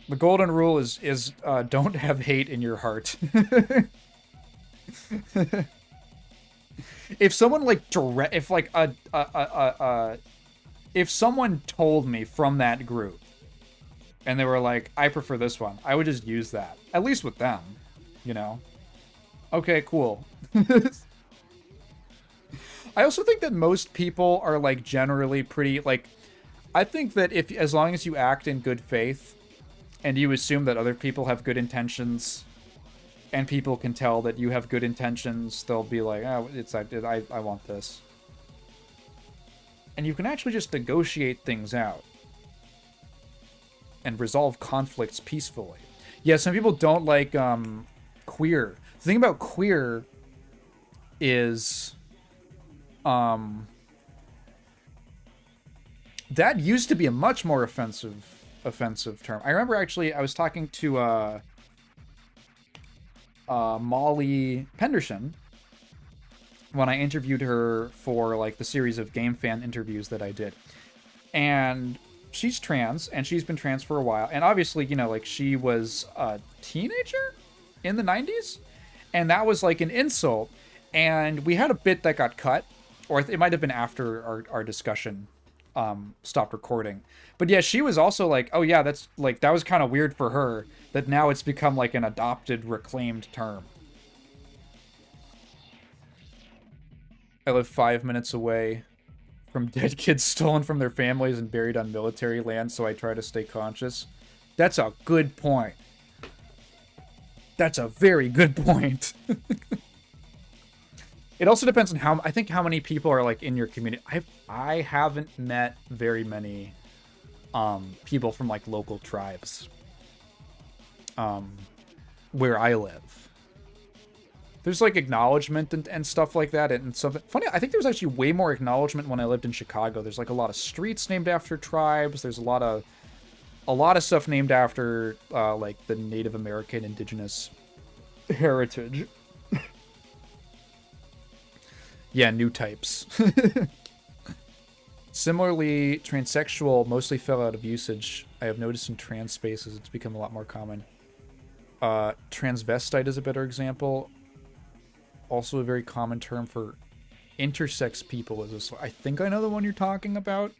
The golden rule is don't have hate in your heart. If someone like if someone told me from that group and they were like, I prefer this one, I would just use that. At least with them, you know? Okay, cool. I also think that most people are like generally pretty like, I think that as long as you act in good faith and you assume that other people have good intentions and people can tell that you have good intentions, they'll be like, oh, I want this. And you can actually just negotiate things out and resolve conflicts peacefully. Yeah, some people don't like queer. The thing about queer is That used to be a much more offensive term. I remember actually I was talking to Molly Penderson when I interviewed her for like the series of Game Fan interviews that I did. And she's trans, and she's been trans for a while. And obviously, you know, like she was a teenager in the 90s, and that was like an insult. And we had a bit that got cut, or it might have been after our discussion stopped recording. But yeah, she was also like, oh yeah, that's like, that was kind of weird for her that now it's become like an adopted, reclaimed term. I live 5 minutes away from dead kids stolen from their families and buried on military land, so I try to stay conscious. That's a good point. That's a very good point. It also depends on how many people are like in your community. I haven't met very many people from like local tribes where I live. There's like acknowledgement and stuff like that, and something funny. I think there was actually way more acknowledgement when I lived in Chicago. There's like a lot of streets named after tribes. There's a lot of stuff named after like the Native American indigenous heritage. Yeah, new types. Similarly, transsexual mostly fell out of usage. I have noticed in trans spaces it's become a lot more common. Transvestite is a better example. Also a very common term for intersex people. I think I know the one you're talking about.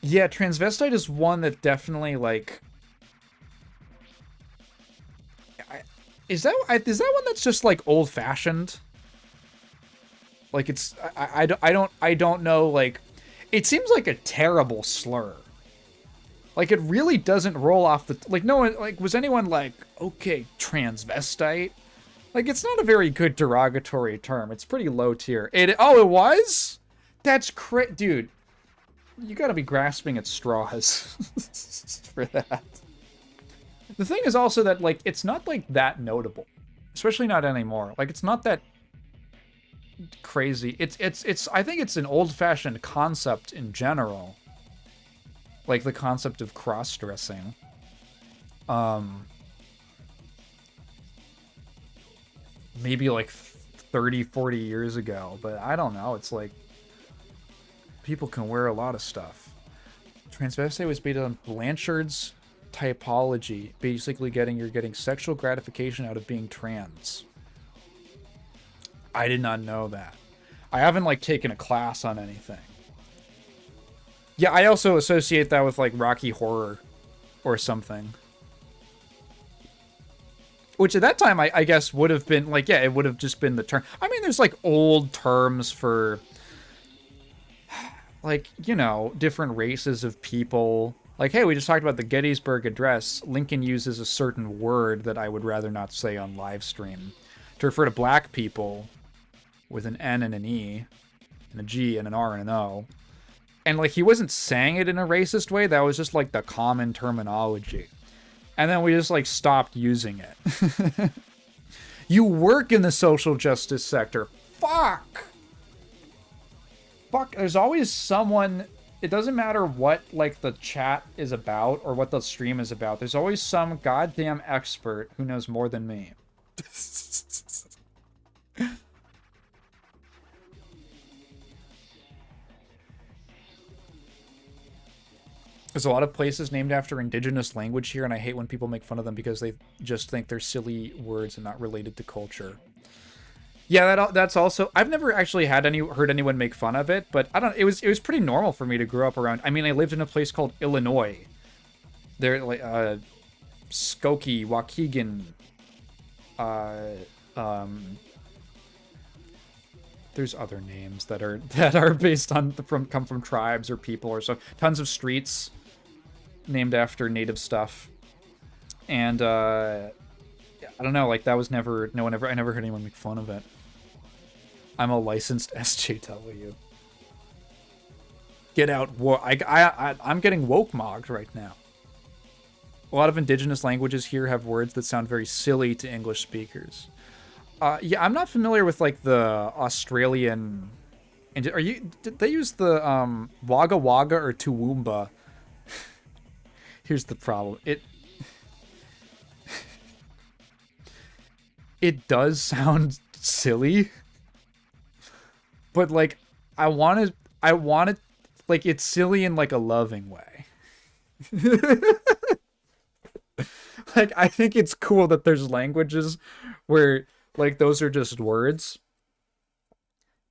Yeah, transvestite is one that definitely like... Is that one that's just like old-fashioned? Like it's I don't know, like it seems like a terrible slur. Like it really doesn't roll off the like no one like was anyone like, okay, transvestite? Like it's not a very good derogatory term. It's pretty low tier. It was? That's dude. You got to be grasping at straws for that. The thing is also that like it's not like that notable, especially not anymore. Like it's not that crazy. It's I think it's an old-fashioned concept in general. Like the concept of cross-dressing. Maybe like 30, 40 years ago, but I don't know. It's like people can wear a lot of stuff. Transvestite was based on Blanchard's typology, basically you're getting sexual gratification out of being trans. I did not know that. I haven't like taken a class on anything. Yeah, I also associate that with like Rocky Horror or something. Which at that time I guess would have been like, yeah, it would have just been the term. I mean, there's like old terms for like, you know, different races of people. Like, hey, we just talked about the Gettysburg Address. Lincoln uses a certain word that I would rather not say on live stream to refer to black people with an N and an E and a G and an R and an O. And like he wasn't saying it in a racist way. That was just like the common terminology. And then we just like stopped using it. You work in the social justice sector. Fuck. There's always someone, it doesn't matter what like the chat is about or what the stream is about. There's always some goddamn expert who knows more than me. There's a lot of places named after indigenous language here, and I hate when people make fun of them because they just think they're silly words and not related to culture. Yeah, that's also... I've never actually heard anyone make fun of it, but I don't... It was pretty normal for me to grow up around... I mean, I lived in a place called Illinois. There, like, Skokie, Waukegan, there's other names that are based on come from tribes or people or so. Tons of streets named after native stuff, and I don't know, like that was never I never heard anyone make fun of it. I'm a licensed SJW. Get out! I'm getting woke mogged right now. A lot of indigenous languages here have words that sound very silly to English speakers. Yeah, I'm not familiar with like the Australian And did they use the Wagga Wagga or Toowoomba? Here's the problem. It does sound silly, but like I want it like it's silly in like a loving way. Like I think it's cool that there's languages where like those are just words.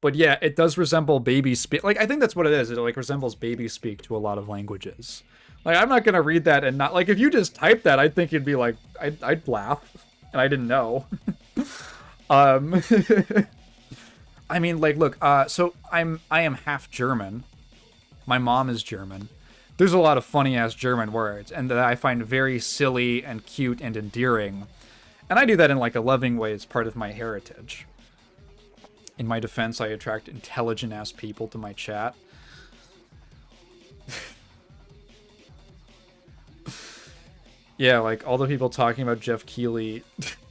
But yeah, it does resemble baby speak. Like, I think that's what it is. It like resembles baby speak to a lot of languages. Like, I'm not gonna read that and not like if you just type that, I think it'd be like I'd laugh, and I didn't know. I mean, like, look. So I am half German. My mom is German. There's a lot of funny ass German words, and that I find very silly and cute and endearing, and I do that in like a loving way as part of my heritage. In my defense, I attract intelligent-ass people to my chat. Yeah, like, all the people talking about Jeff Keighley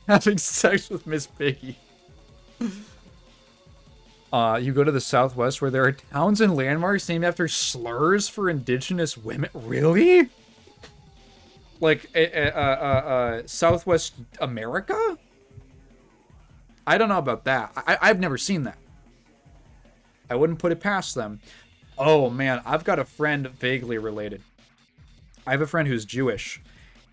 having sex with Miss Piggy. You go to the Southwest where there are towns and landmarks named after slurs for indigenous women. Really? Like, Southwest America? I don't know about that. I've never seen that. I wouldn't put it past them. Oh, man. I've got a friend vaguely related. I have a friend who's Jewish.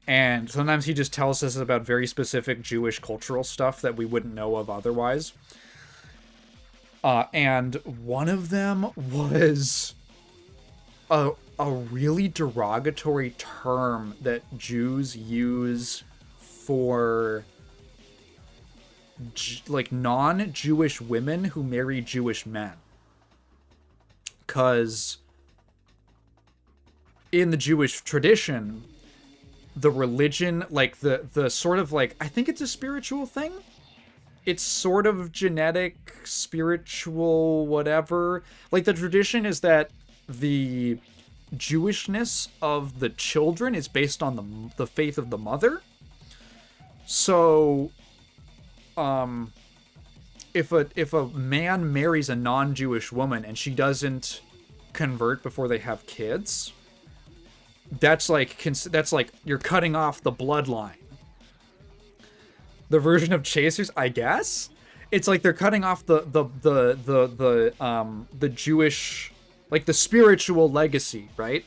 And sometimes he just tells us about very specific Jewish cultural stuff that we wouldn't know of otherwise. And one of them was a really derogatory term that Jews use for like non-Jewish women who marry Jewish men. Because in the Jewish tradition, the religion, like the sort of like, I think it's a spiritual thing. It's sort of genetic, spiritual, whatever. Like the tradition is that the Jewishness of the children is based on the faith of the mother. So if a man marries a non-Jewish woman and she doesn't convert before they have kids, that's like you're cutting off the bloodline. The version of Chasers, I guess, it's like they're cutting off the Jewish, like the spiritual legacy, right?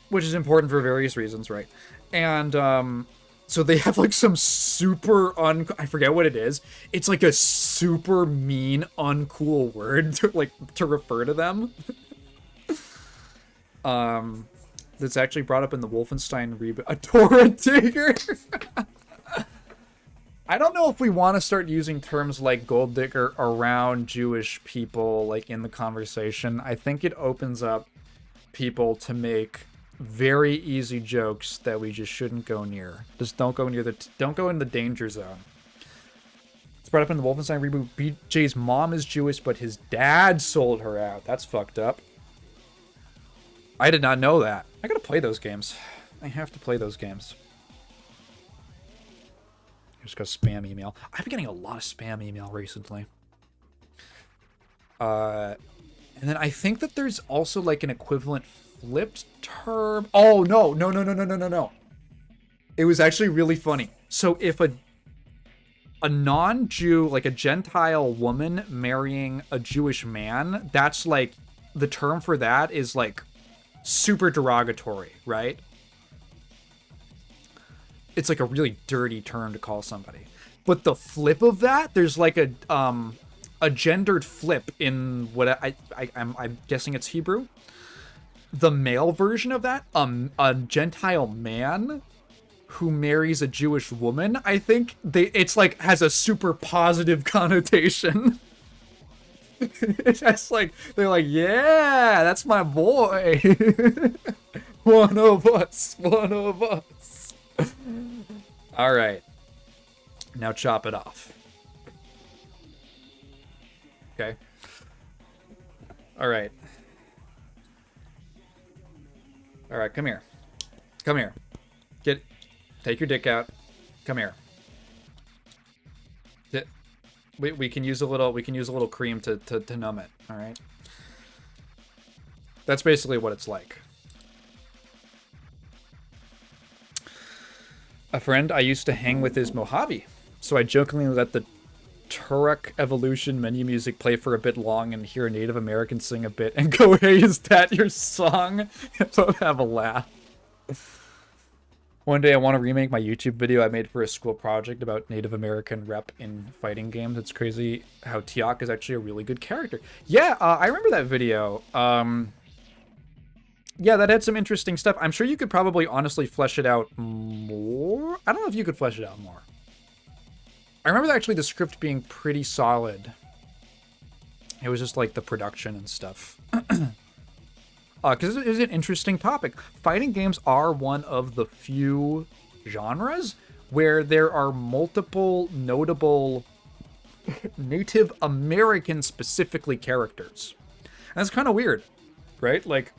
Which is important for various reasons, right? And so they have like some super I forget what it is. It's like a super mean, uncool word to refer to them. That's actually brought up in the Wolfenstein reboot. A Torah digger. I don't know if we want to start using terms like gold digger around Jewish people like in the conversation. I think it opens up people to make very easy jokes that we just shouldn't go near. Just don't go near don't go in the danger zone. It's brought up in the Wolfenstein reboot. BJ's mom is Jewish, but his dad sold her out. That's fucked up. I did not know that. I gotta play those games. I have to play those games. I just got spam email. I've been getting a lot of spam email recently. And then I think that there's also like an equivalent flipped term. Oh, no. It was actually really funny. So if a non-Jew, like a Gentile woman marrying a Jewish man, that's like, the term for that is like super derogatory, right? It's like a really dirty term to call somebody. But the flip of that, there's like a gendered flip in what I'm guessing it's Hebrew. The male version of that, a Gentile man who marries a Jewish woman, I think it's like has a super positive connotation. It's just like they're like, yeah, that's my boy. One of us. All right, now chop it off. Okay. All right, come here. Take your dick out. Come here. We can use a little cream to numb it. All right. That's basically what it's like. A friend I used to hang with is Mojave, so I jokingly let the Turek Evolution menu music play for a bit long and hear a Native American sing a bit and go, "Hey, is that your song?" So have a laugh. One day I want to remake my YouTube video I made for a school project about Native American rep in fighting games. It's crazy how Tiak is actually a really good character. Yeah, I remember that video. Yeah, that had some interesting stuff. I'm sure you could probably honestly flesh it out more. I don't know if you could flesh it out more. I remember actually the script being pretty solid. It was just like the production and stuff. Because it is an interesting topic. Fighting games are one of the few genres where there are multiple notable Native American specifically characters. And that's kind of weird, right? Like,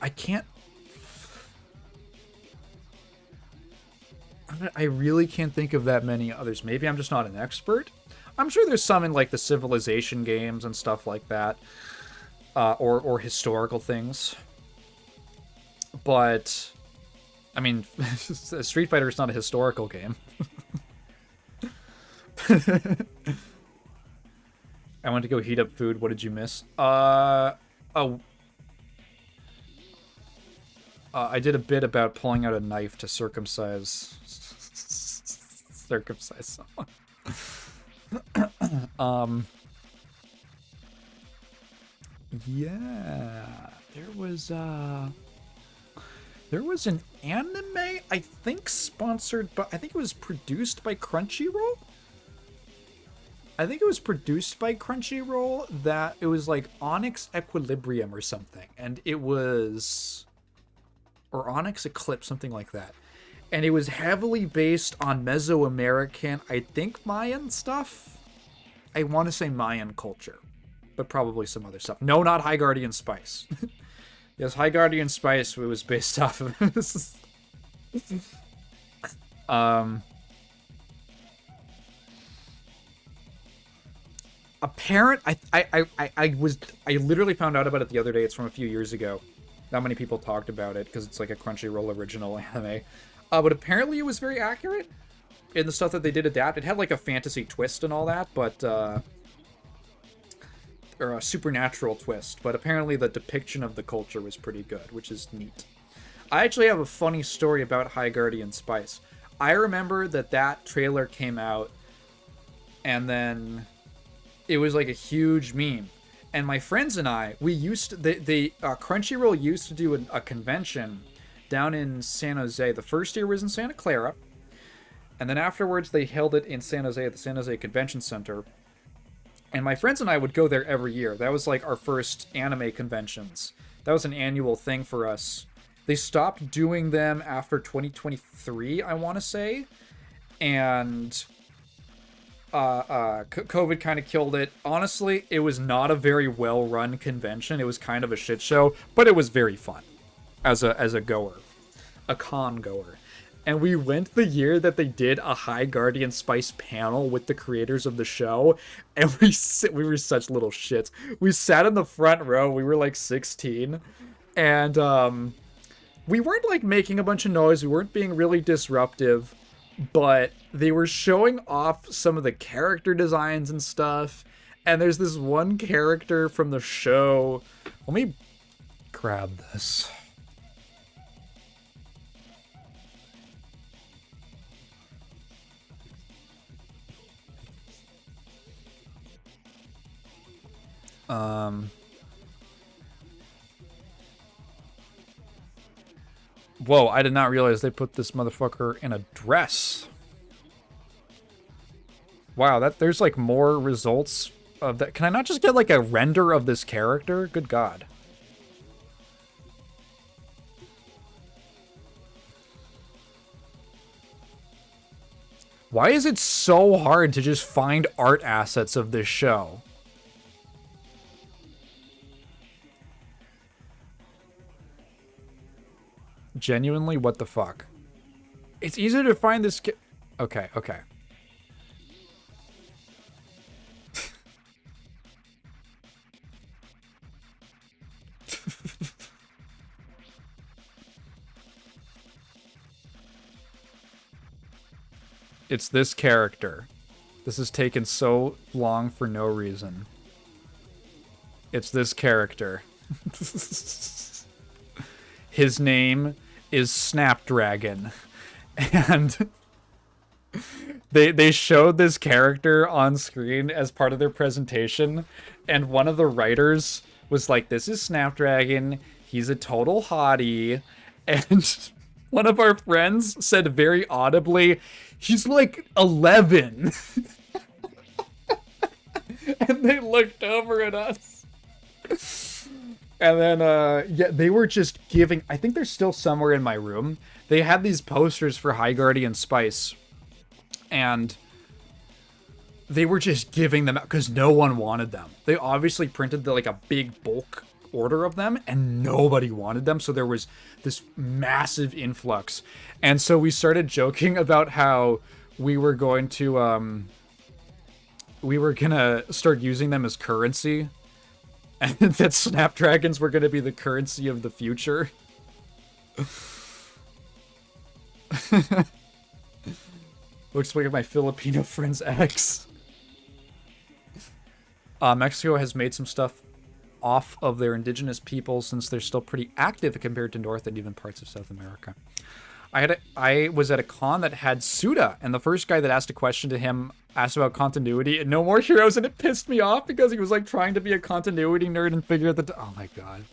I really can't think of that many others. Maybe I'm just not an expert. I'm sure there's some in like the Civilization games and stuff like that. Or historical things. But, I mean, Street Fighter is not a historical game. I went to go heat up food. What did you miss? I did a bit about pulling out a knife to circumcise someone. Yeah, there was an anime, I think sponsored, but I think it was produced by Crunchyroll. That it was like Onyx Equilibrium or something, and it was, or Onyx Eclipse, something like that. And it was heavily based on Mesoamerican, I think Mayan stuff. I want to say Mayan culture. But probably some other stuff. No, not High Guardian Spice. Yes, High Guardian Spice was based off of I literally found out about it the other day. It's from a few years ago. Not many people talked about it because it's like a Crunchyroll original anime. But apparently it was very accurate in the stuff that they did adapt. It had like a fantasy twist and all that, but or a supernatural twist, but apparently the depiction of the culture was pretty good, which is neat. I actually have a funny story about High Guardian Spice. I remember that trailer came out, and then it was like a huge meme. And my friends and I, we used to, Crunchyroll used to do a convention down in San Jose. The first year was in Santa Clara, and then afterwards they held it in San Jose at the San Jose Convention Center. And my friends and I would go there every year. That was like our first anime conventions. That was an annual thing for us. They stopped doing them after 2023, I want to say. And COVID kind of killed it. Honestly, it was not a very well-run convention. It was kind of a shit show, but it was very fun as a goer, a con goer. And we went the year that they did a High Guardian Spice panel with the creators of the show, and we were such little shits. We sat in the front row. We were like 16, and we weren't like making a bunch of noise. We weren't being really disruptive, but they were showing off some of the character designs and stuff. And there's this one character from the show. Let me grab this. Whoa, I did not realize they put this motherfucker in a dress. Wow, there's like more results of that. Can I not just get like a render of this character? Good God. Why is it so hard to just find art assets of this show? Genuinely, what the fuck? It's easier to find this. Okay. It's this character. This has taken so long for no reason. It's this character. His name is Snapdragon. And they showed this character on screen as part of their presentation, and one of the writers was like, this is Snapdragon, he's a total hottie, and one of our friends said very audibly, he's like 11. And they looked over at us. And then, yeah, they were just giving... I think they're still somewhere in my room. They had these posters for High Guardian Spice. And they were just giving them out because no one wanted them. They obviously printed like a big bulk order of them and nobody wanted them. So there was this massive influx. And so we started joking about how we were going to... we were gonna start using them as currency. And that Snapdragons were gonna be the currency of the future. Looks like my Filipino friend's ex. Mexico has made some stuff off of their indigenous people since they're still pretty active compared to North and even parts of South America. I was at a con that had Suda, and the first guy that asked a question to him asked about continuity and No More Heroes, and it pissed me off because he was like trying to be a continuity nerd and figure out the... Oh my god.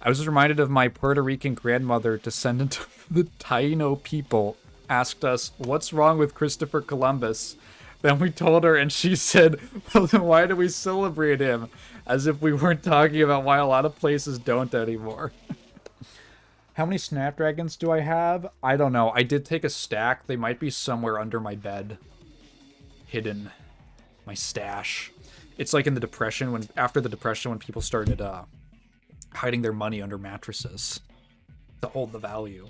I was reminded of my Puerto Rican grandmother, descendant of the Taino people, asked us, what's wrong with Christopher Columbus? Then we told her, and she said, well, then why do we celebrate him? As if we weren't talking about why a lot of places don't anymore. How many Snapdragons do I have? I don't know. I did take a stack. They might be somewhere under my bed. Hidden. My stash. It's like in the Depression, when after the Depression, when people started hiding their money under mattresses to hold the value.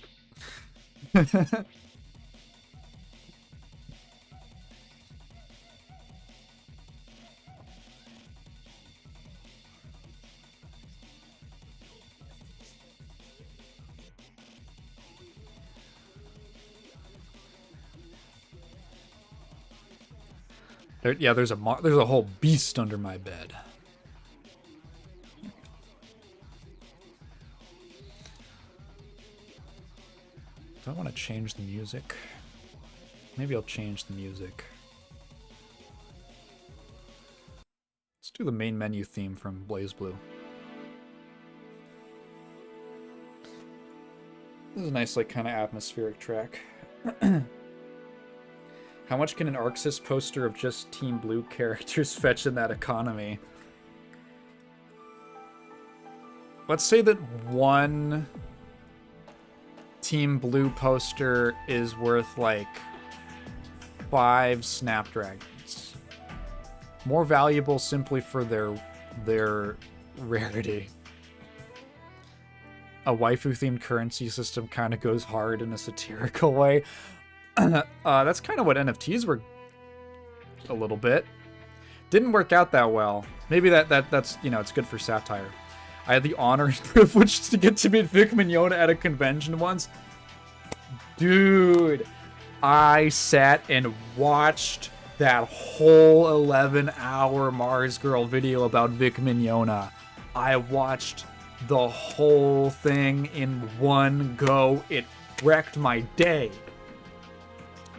Yeah, there's a whole beast under my bed. Do I want to change the music? Maybe I'll change the music. Let's do the main menu theme from BlazBlue. This is a nice, like, kind of atmospheric track. How much can an Arxis poster of just Team Blue characters fetch in that economy? Let's say that one Team Blue poster is worth like 5 Snapdragons. More valuable simply for their rarity. A waifu-themed currency system kind of goes hard in a satirical way. That's kind of what NFTs were a little bit. Didn't work out that well. Maybe that's, you know, it's good for satire. I had the honor and privilege to get to meet Vic Mignogna at a convention once. Dude, I sat and watched that whole 11-hour Mars Girl video about Vic Mignogna. I watched the whole thing in one go. It wrecked my day.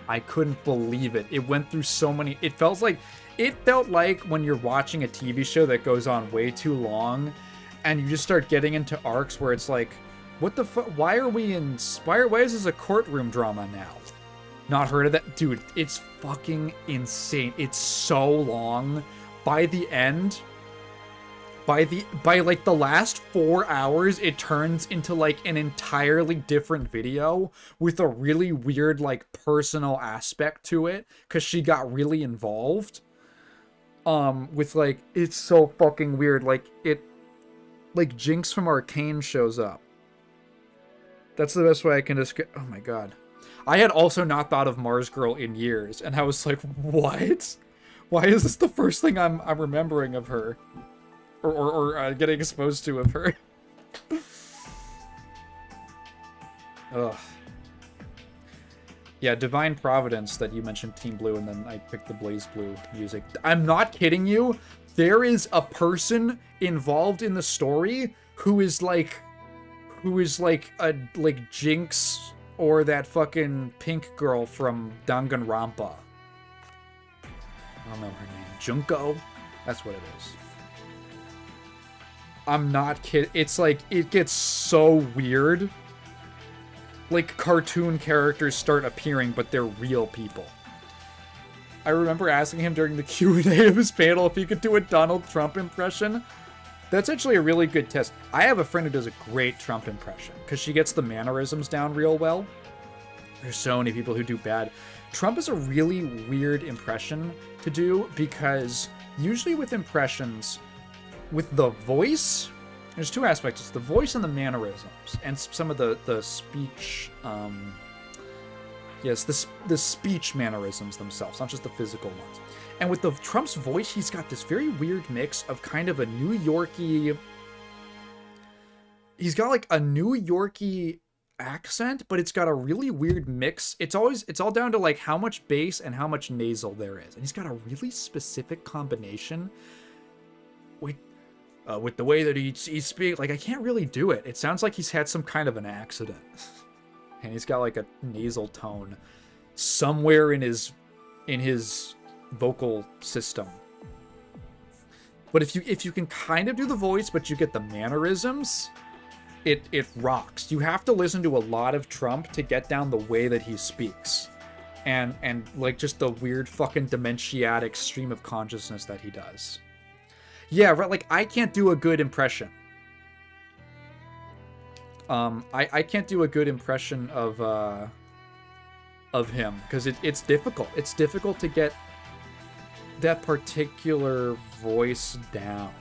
I couldn't believe it. It went through so many... It felt like when you're watching a TV show that goes on way too long, and you just start getting into arcs where it's like, what the fuck? Why are we in... Why is this a courtroom drama now? Not heard of that? Dude, it's fucking insane. It's so long. By the end... By like the last 4 hours, it turns into like an entirely different video with a really weird like personal aspect to it, because she got really involved. With like, it's so fucking weird. Like Jinx from Arcane shows up. That's the best way I can describe. Oh my god. I had also not thought of Mars Girl in years, and I was like, what? Why is this the first thing I'm remembering of her? Or getting exposed to of her. Ugh. Yeah, Divine Providence that you mentioned Team Blue, and then I picked the Blaze Blue music. I'm not kidding you. There is a person involved in the story who is like a Jinx or that fucking pink girl from Danganronpa. I don't know her name. Junko? That's what it is. I'm not kidding. It's like, it gets so weird. Like, cartoon characters start appearing, but they're real people. I remember asking him during the Q&A of his panel if he could do a Donald Trump impression. That's actually a really good test. I have a friend who does a great Trump impression, because she gets the mannerisms down real well. There's so many people who do bad. Trump is a really weird impression to do, because usually with impressions, with the voice, there's two aspects. It's the voice and the mannerisms, and some of the speech, yes, the speech mannerisms themselves, not just the physical ones. And with the Trump's voice, he's got this very weird mix of kind of a New Yorkie, he's got like a New Yorkie accent, but it's got a really weird mix. It's all down to like how much bass and how much nasal there is. And he's got a really specific combination with the way that he speaks. Like, I can't really do it. It sounds like he's had some kind of an accident. And he's got like a nasal tone somewhere in his vocal system. But if you can kind of do the voice, but you get the mannerisms, it rocks. You have to listen to a lot of Trump to get down the way that he speaks. And like just the weird fucking dementiatic stream of consciousness that he does. Yeah, right, like I can't do a good impression. I can't do a good impression of him because it's difficult. It's difficult to get that particular voice down.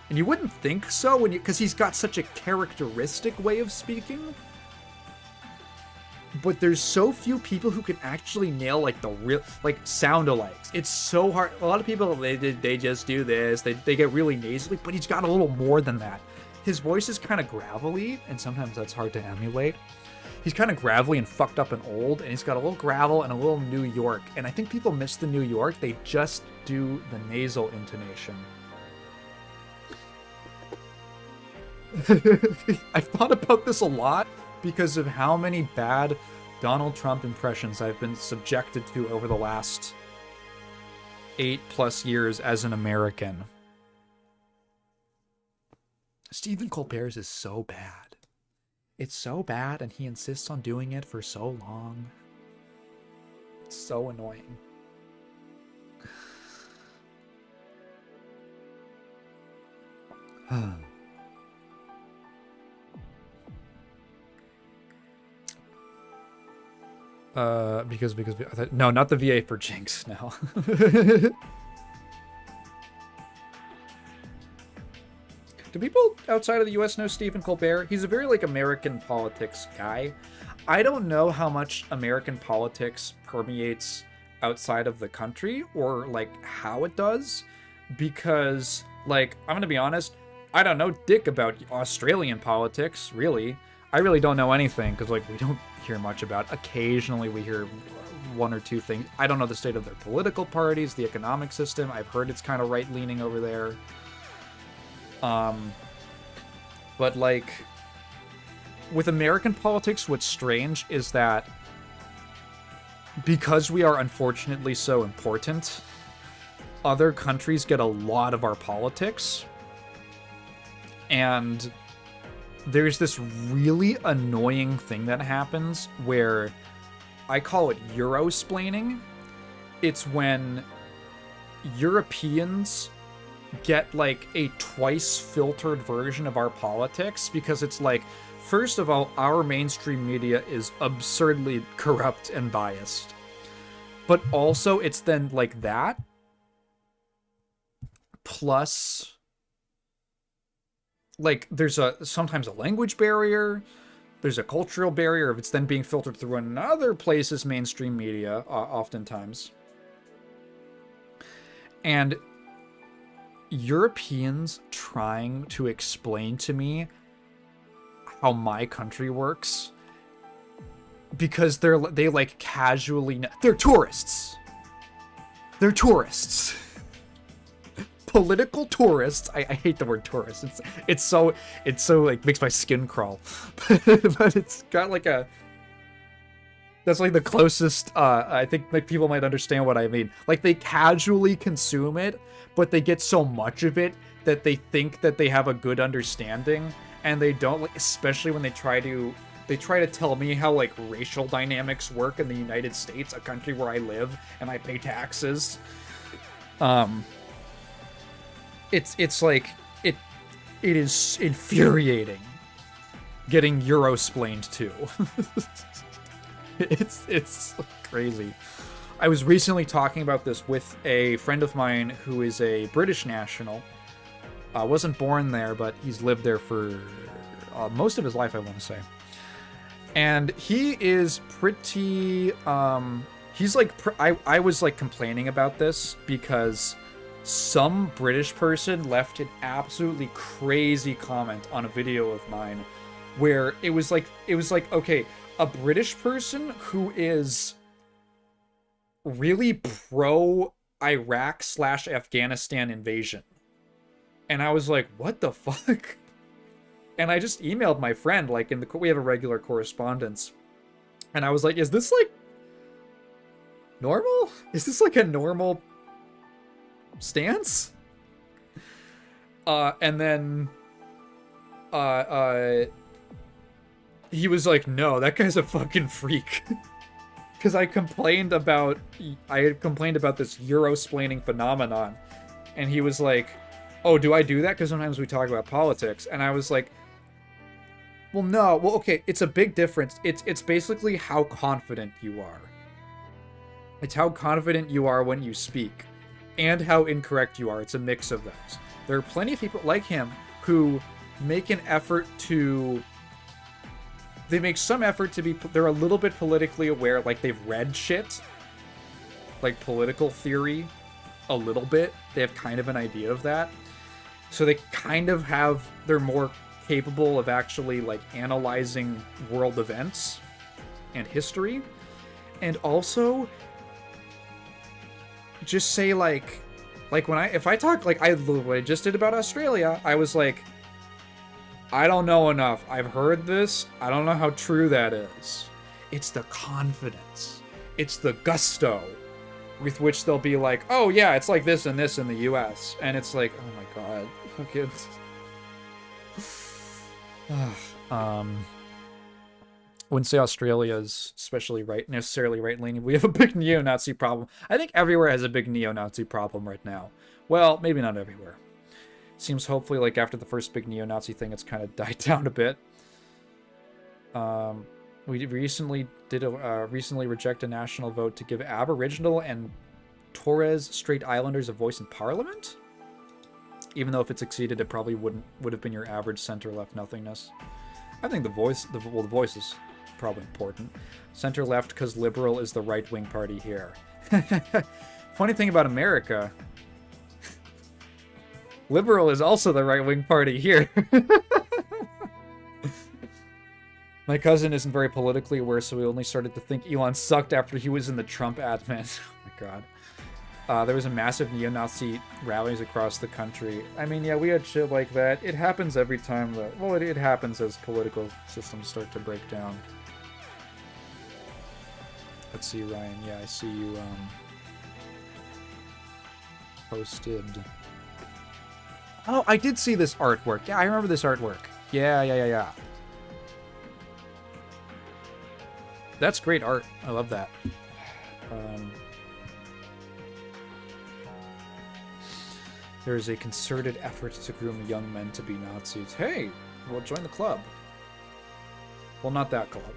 And you wouldn't think so because he's got such a characteristic way of speaking. But there's so few people who can actually nail like the real like sound-alikes. It's so hard. A lot of people they just do this. They get really nasally, but he's got a little more than that. His voice is kind of gravelly, and sometimes that's hard to emulate. He's kind of gravelly and fucked up and old, and he's got a little gravel and a little New York. And I think people miss the New York. They just do the nasal intonation. I thought about this a lot because of how many bad Donald Trump impressions I've been subjected to over the last 8+ years as an American. Stephen Colbert's is so bad. It's so bad, and he insists on doing it for so long. It's so annoying. Because no, not the VA for Jinx, no. Do people outside of the US know Stephen Colbert? He's a very like American politics guy. I don't know how much American politics permeates outside of the country or like how it does, because like I'm gonna be honest, I don't know dick about Australian politics, really. I really don't know anything because like we don't hear much about it. Occasionally we hear one or two things. I don't know the state of their political parties, the economic system. I've heard it's kind of right-leaning over there. But like with American politics, what's strange is that because we are unfortunately so important, other countries get a lot of our politics. And there's this really annoying thing that happens where I call it Euro-splaining. It's when Europeans get like a twice filtered version of our politics, because it's like, first of all, our mainstream media is absurdly corrupt and biased. But also it's then like that plus like there's sometimes a language barrier, there's a cultural barrier if it's then being filtered through another place's mainstream media, oftentimes. And Europeans trying to explain to me how my country works because they like casually they're tourists. They're tourists. Political tourists. I hate the word tourist. It's so like makes my skin crawl. But it's got like a that's like the closest I think like people might understand what I mean. Like they casually consume it, but they get so much of it that they think that they have a good understanding, and they don't, like, especially when they try to tell me how like racial dynamics work in the United States, a country where I live and I pay taxes. It's like it is infuriating getting Eurosplained to. It's crazy. I was recently talking about this with a friend of mine who is a British national. Wasn't born there, but he's lived there for most of his life, I want to say. And he is pretty he's like I was like complaining about this because some British person left an absolutely crazy comment on a video of mine where it was like okay, a British person who is really pro Iraq/Afghanistan invasion. And I was like, what the fuck? And I just emailed my friend, like, we have a regular correspondence. And I was like, is this, like, normal? Is this, like, a normal stance? And then, he was like, no, that guy's a fucking freak. Because I had complained about this Eurosplaining phenomenon. And he was like, oh, do I do that? Because sometimes we talk about politics. And I was like, well, no. Well, okay, it's a big difference. It's basically how confident you are. It's how confident you are when you speak. And how incorrect you are. It's a mix of those. There are plenty of people like him who make an effort to... They make some effort to be... They're a little bit politically aware. Like, they've read shit. Like, political theory. A little bit. They have kind of an idea of that. So they kind of have... They're more capable of actually, like, analyzing world events and history. And also... Just say, like if I talk, like, what I just did about Australia, I was like, I don't know enough. I've heard this. I don't know how true that is. It's the confidence. It's the gusto with which they'll be like, oh yeah, it's like this and this in the US. And it's like, oh my god. Fucking... Wouldn't say Australia's especially necessarily right-leaning. We have a big neo-Nazi problem. I think everywhere has a big neo-Nazi problem right now. Well, maybe not everywhere. Seems hopefully like after the first big neo-Nazi thing, it's kind of died down a bit. We recently reject a national vote to give Aboriginal and Torres Strait Islanders a voice in Parliament. Even though if it succeeded, it probably would have been your average center-left nothingness. I think the voice is probably important. Center-left because Liberal is the right-wing party here. Funny thing about America, Liberal is also the right-wing party here. My cousin isn't very politically aware, so we only started to think Elon sucked after he was in the Trump admin. Oh my god. There was a massive neo-Nazi rallies across the country. I mean, yeah, we had shit like that. It happens every time that... Well, it happens as political systems start to break down. Let's see, Ryan. Yeah, I see you, posted... Oh, I did see this artwork. Yeah, I remember this artwork. Yeah. That's great art. I love that. There is a concerted effort to groom young men to be Nazis. Hey, well, join the club. Well, not that club.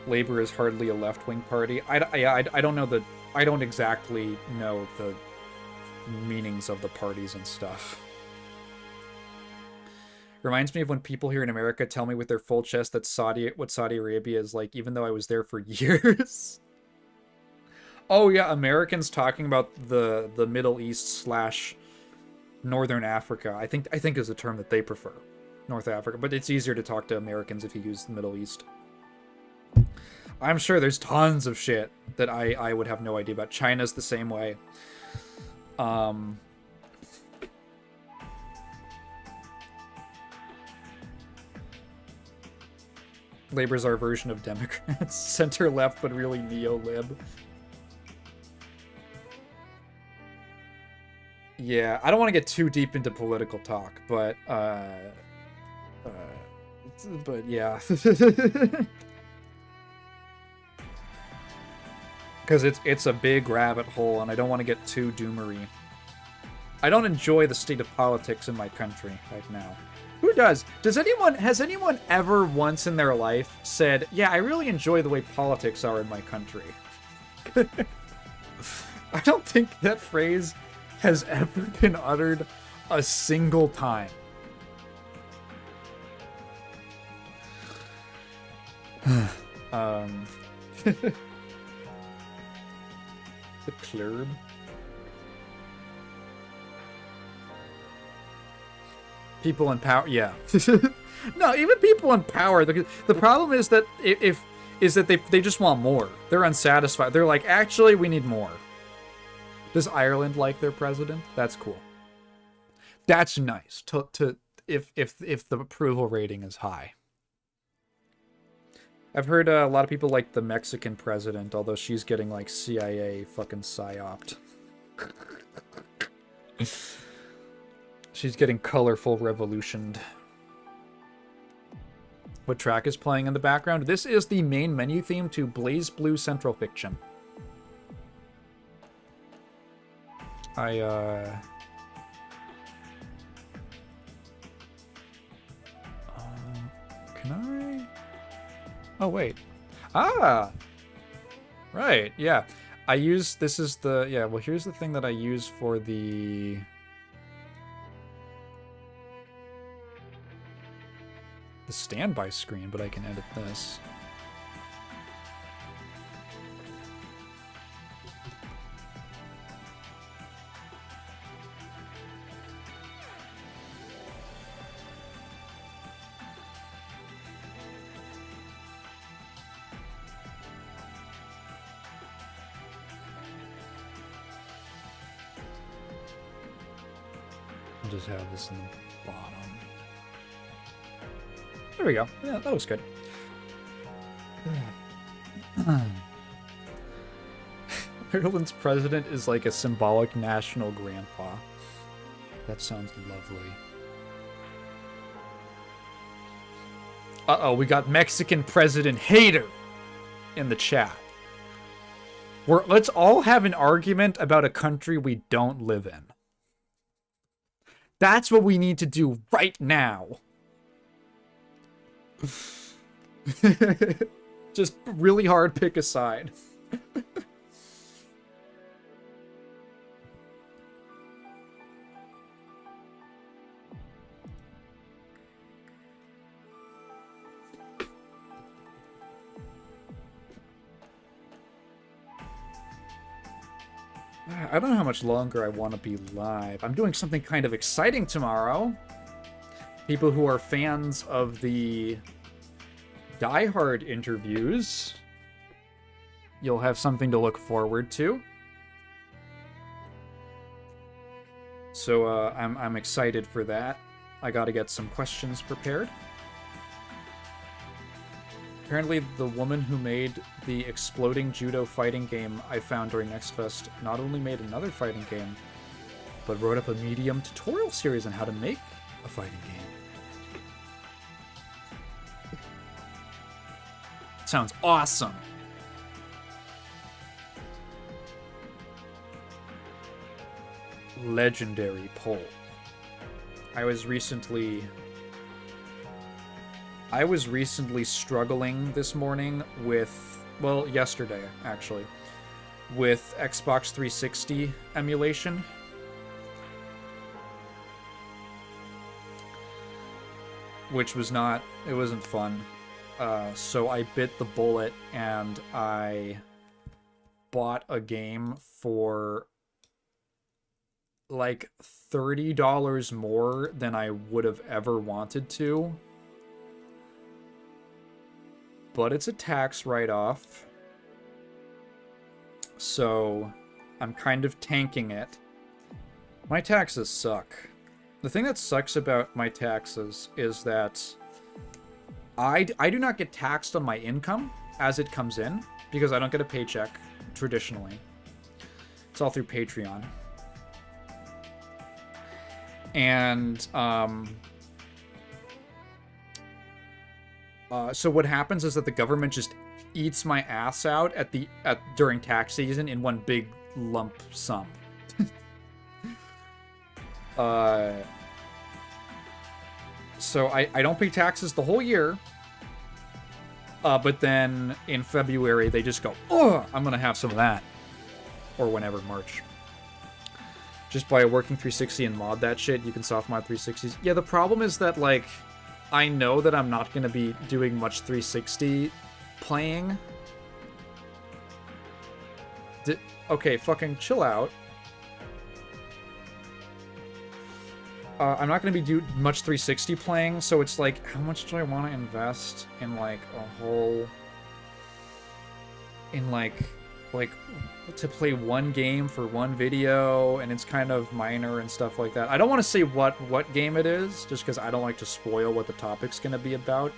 Labor is hardly a left-wing party. I don't know the... I don't exactly know the meanings of the parties and stuff. Reminds me of when people here in America tell me with their full chest that what Saudi Arabia is like, even though I was there for years. Oh yeah, Americans talking about the Middle East / Northern Africa. I think is a term that they prefer. North Africa, but it's easier to talk to Americans if you use the Middle East. I'm sure there's tons of shit that I would have no idea about. China's the same way. Labor's our version of Democrats. Center-left, but really neo-lib. Yeah, I don't want to get too deep into political talk, but yeah. Because it's a big rabbit hole, and I don't want to get too doomery. I don't enjoy the state of politics in my country right now. Who does? Has anyone ever once in their life said, yeah, I really enjoy the way politics are in my country? I don't think that phrase has ever been uttered a single time. The club. People in power, yeah. No, even people in power. The problem is that they just want more. They're unsatisfied. They're like, actually, we need more. Does Ireland like their president? That's cool. That's nice. If the approval rating is high. I've heard a lot of people like the Mexican president, although she's getting like CIA fucking psyoped. She's getting colorful revolutioned. What track is playing in the background? This is the main menu theme to Blaze Blue Central Fiction. Can I? Oh, wait. Ah! Right, yeah. This is the, yeah, well, here's the thing that I use for the standby screen, but I can edit this. I'll just have this in the bottom. There we go. Yeah, that looks good. Ireland's president is like a symbolic national grandpa. That sounds lovely. Uh-oh, we got Mexican president hater in the chat. Let's all have an argument about a country we don't live in. That's what we need to do right now. Just really hard pick a side. I don't know how much longer I want to be live. I'm doing something kind of exciting tomorrow. People who are fans of the Die Hard interviews, you'll have something to look forward to. So I'm excited for that. I gotta get some questions prepared. Apparently, the woman who made the exploding judo fighting game I found during Next Fest not only made another fighting game, but wrote up a Medium tutorial series on how to make a fighting game. Sounds awesome. Legendary poll. I was recently struggling this morning with, well, yesterday actually, with Xbox 360 emulation. Which was not, it wasn't fun. So I bit the bullet and I bought a game for like $30 more than I would have ever wanted to. but it's a tax write-off. So I'm kind of tanking it. My taxes suck. The thing that sucks about my taxes is that I do not get taxed on my income as it comes in, because I don't get a paycheck traditionally. It's all through Patreon. And so what happens is that the government just eats my ass out during tax season in one big lump sum. So I don't pay taxes the whole year. But then in February, they just go, oh, I'm going to have some of that. Or whenever, March. Just by working 360 and mod that shit, you can soft mod 360s. Yeah, the problem is that, like, I know that I'm not going to be doing much 360 playing. Okay, fucking chill out. I'm not going to be doing much 360 playing, so it's like, how much do I want to invest in, like, a whole... in, like, to play one game for one video, and it's kind of minor and stuff like that. I don't want to say what game it is, just because I don't like to spoil what the topic's going to be about.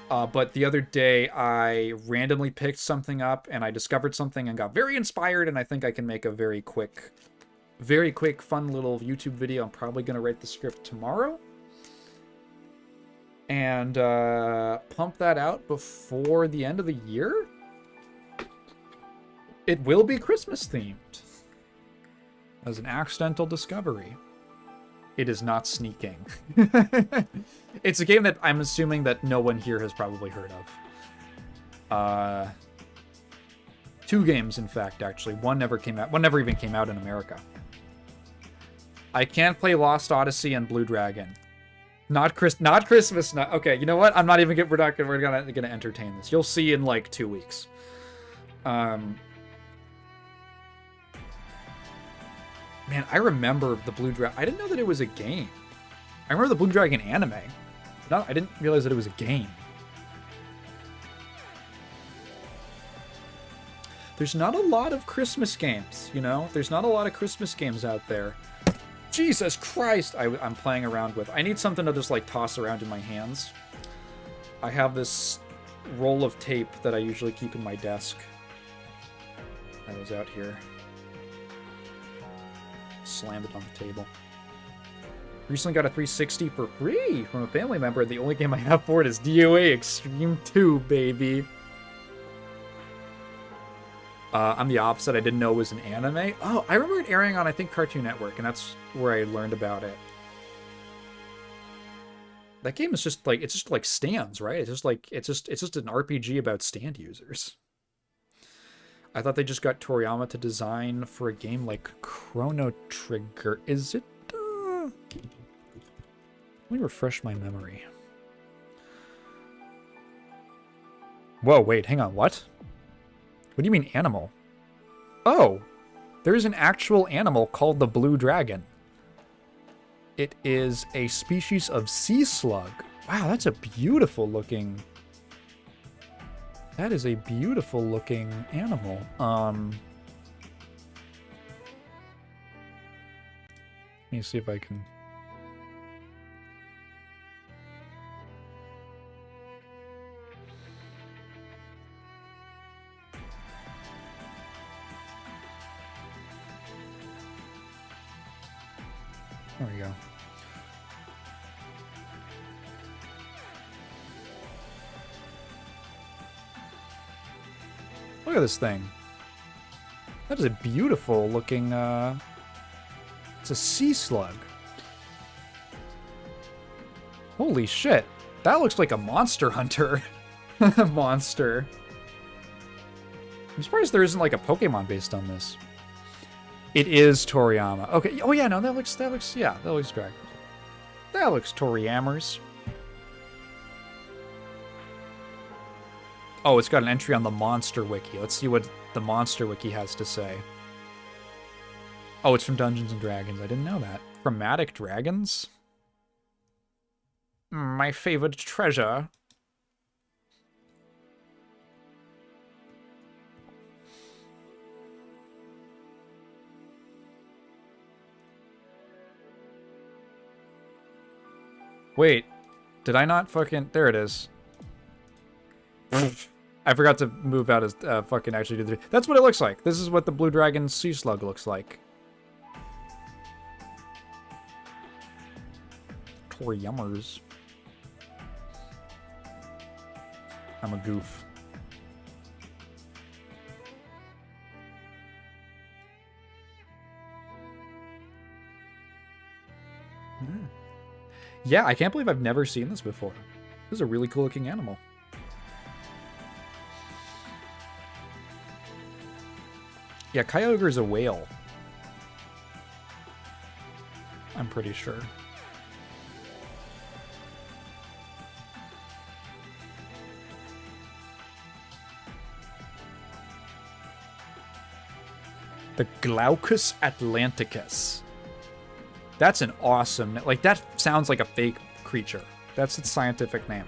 But the other day, I randomly picked something up, and I discovered something and got very inspired, and I think I can make a very quick, fun little YouTube video. I'm probably going to write the script tomorrow. And pump that out before the end of the year? It will be Christmas themed. As an accidental discovery. It is not sneaking. It's a game that I'm assuming that no one here has probably heard of. 2 games, in fact, actually. One never even came out in America. I can't play Lost Odyssey and Blue Dragon. Not Christmas. Okay, you know what? I'm not even we're gonna entertain this. You'll see in like 2 weeks. Man, I remember the Blue Dragon. I didn't know that it was a game. I remember the Blue Dragon anime. I didn't realize that it was a game. There's not a lot of Christmas games, you know? There's not a lot of Christmas games out there. Jesus Christ! I'm playing around with. I need something to just, like, toss around in my hands. I have this roll of tape that I usually keep in my desk. That was out here. Slammed it on the table. Recently got a 360 for free from a family member. The only game I have for it is DOA Extreme 2, baby. I'm the opposite. I didn't know it was an anime. Oh, I remember it airing on, I think, Cartoon Network, and that's where I learned about it. That game is just like, it's just like stands, right? It's just an RPG about stand users. I thought they just got Toriyama to design for a game like Chrono Trigger. Is it? Let me refresh my memory. Whoa, wait, hang on, what? What do you mean animal? Oh, there's an actual animal called the blue dragon. It is a species of sea slug. Wow, that's a beautiful looking... That is a beautiful looking animal. Let me see if I can... There we go. Look at this thing. That is a beautiful looking, it's a sea slug. Holy shit. That looks like a Monster Hunter monster. I'm surprised there isn't like a Pokemon based on this. It is Toriyama. Okay. Oh yeah, no, that looks Dragon. That looks Toriyama's. Oh, it's got an entry on the Monster Wiki. Let's see what the Monster Wiki has to say. Oh, it's from Dungeons & Dragons. I didn't know that. Chromatic dragons? My favorite treasure. Wait, did I not fucking... There it is. I forgot to move out as fucking actually do the... That's what it looks like. This is what the Blue Dragon Sea Slug looks like. Yummers. I'm a goof. Yeah, I can't believe I've never seen this before. This is a really cool looking animal. Yeah, Kyogre is a whale. I'm pretty sure. The Glaucus atlanticus. That's an awesome... Like, that sounds like a fake creature. That's its scientific name.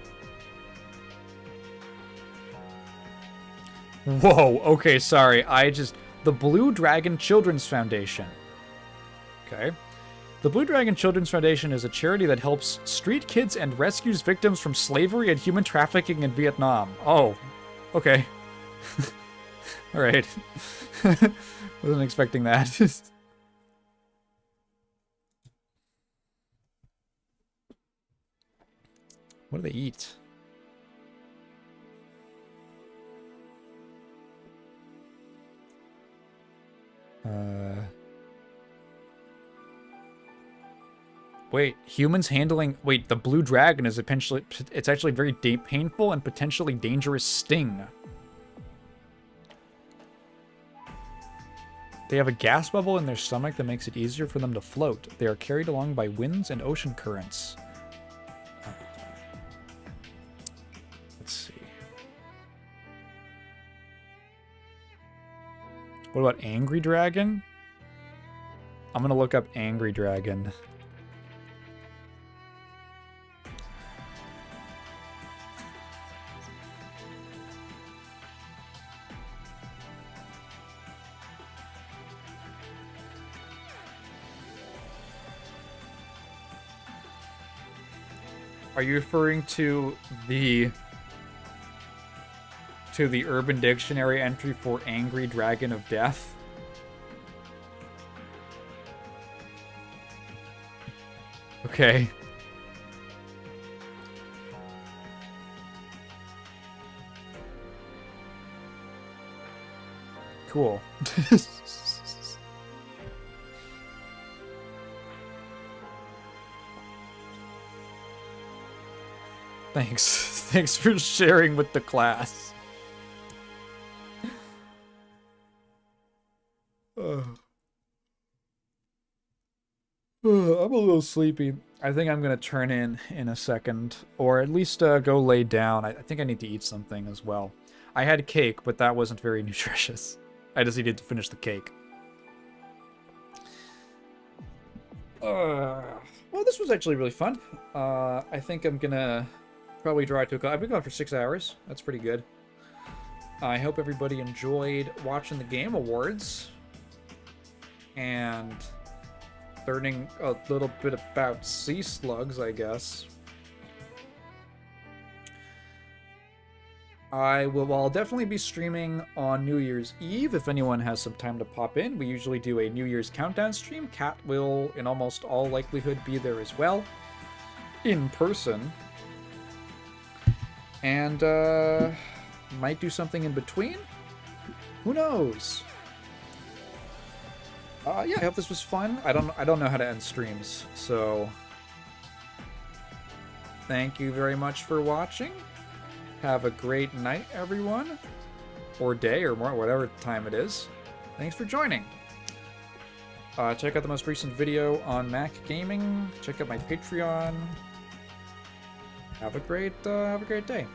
Whoa, okay, sorry. The Blue Dragon Children's Foundation. Okay. The Blue Dragon Children's Foundation is a charity that helps street kids and rescues victims from slavery and human trafficking in Vietnam. Oh, okay. All right. Wasn't expecting that. What do they eat? Wait, humans handling... Wait, the Blue Dragon is potentially... It's actually very painful and potentially dangerous sting. They have a gas bubble in their stomach that makes it easier for them to float. They are carried along by winds and ocean currents. Let's see. What about Angry Dragon? I'm gonna look up Angry Dragon. Are you referring to the Urban Dictionary entry for Angry Dragon of Death? Okay. Cool. Thanks. Thanks for sharing with the class. I'm a little sleepy. I think I'm gonna turn in a second, or at least go lay down. I think I need to eat something as well. I had cake, but that wasn't very nutritious. I just needed to finish the cake. Well, this was actually really fun. I think I'm gonna probably draw it to a close. I've been going for 6 hours. That's pretty good. I hope everybody enjoyed watching the Game Awards and learning a little bit about sea slugs, I guess. I'll definitely be streaming on New Year's Eve if anyone has some time to pop in. We usually do a New Year's countdown stream. Kat will, in almost all likelihood, be there as well, in person. And might do something in between. Who knows? Yeah, I hope this was fun. I don't know how to end streams, so thank you very much for watching. Have a great night, everyone, or day, or more, whatever time it is. Thanks for joining. Check out the most recent video on Mac Gaming. Check out my Patreon. Have a great day.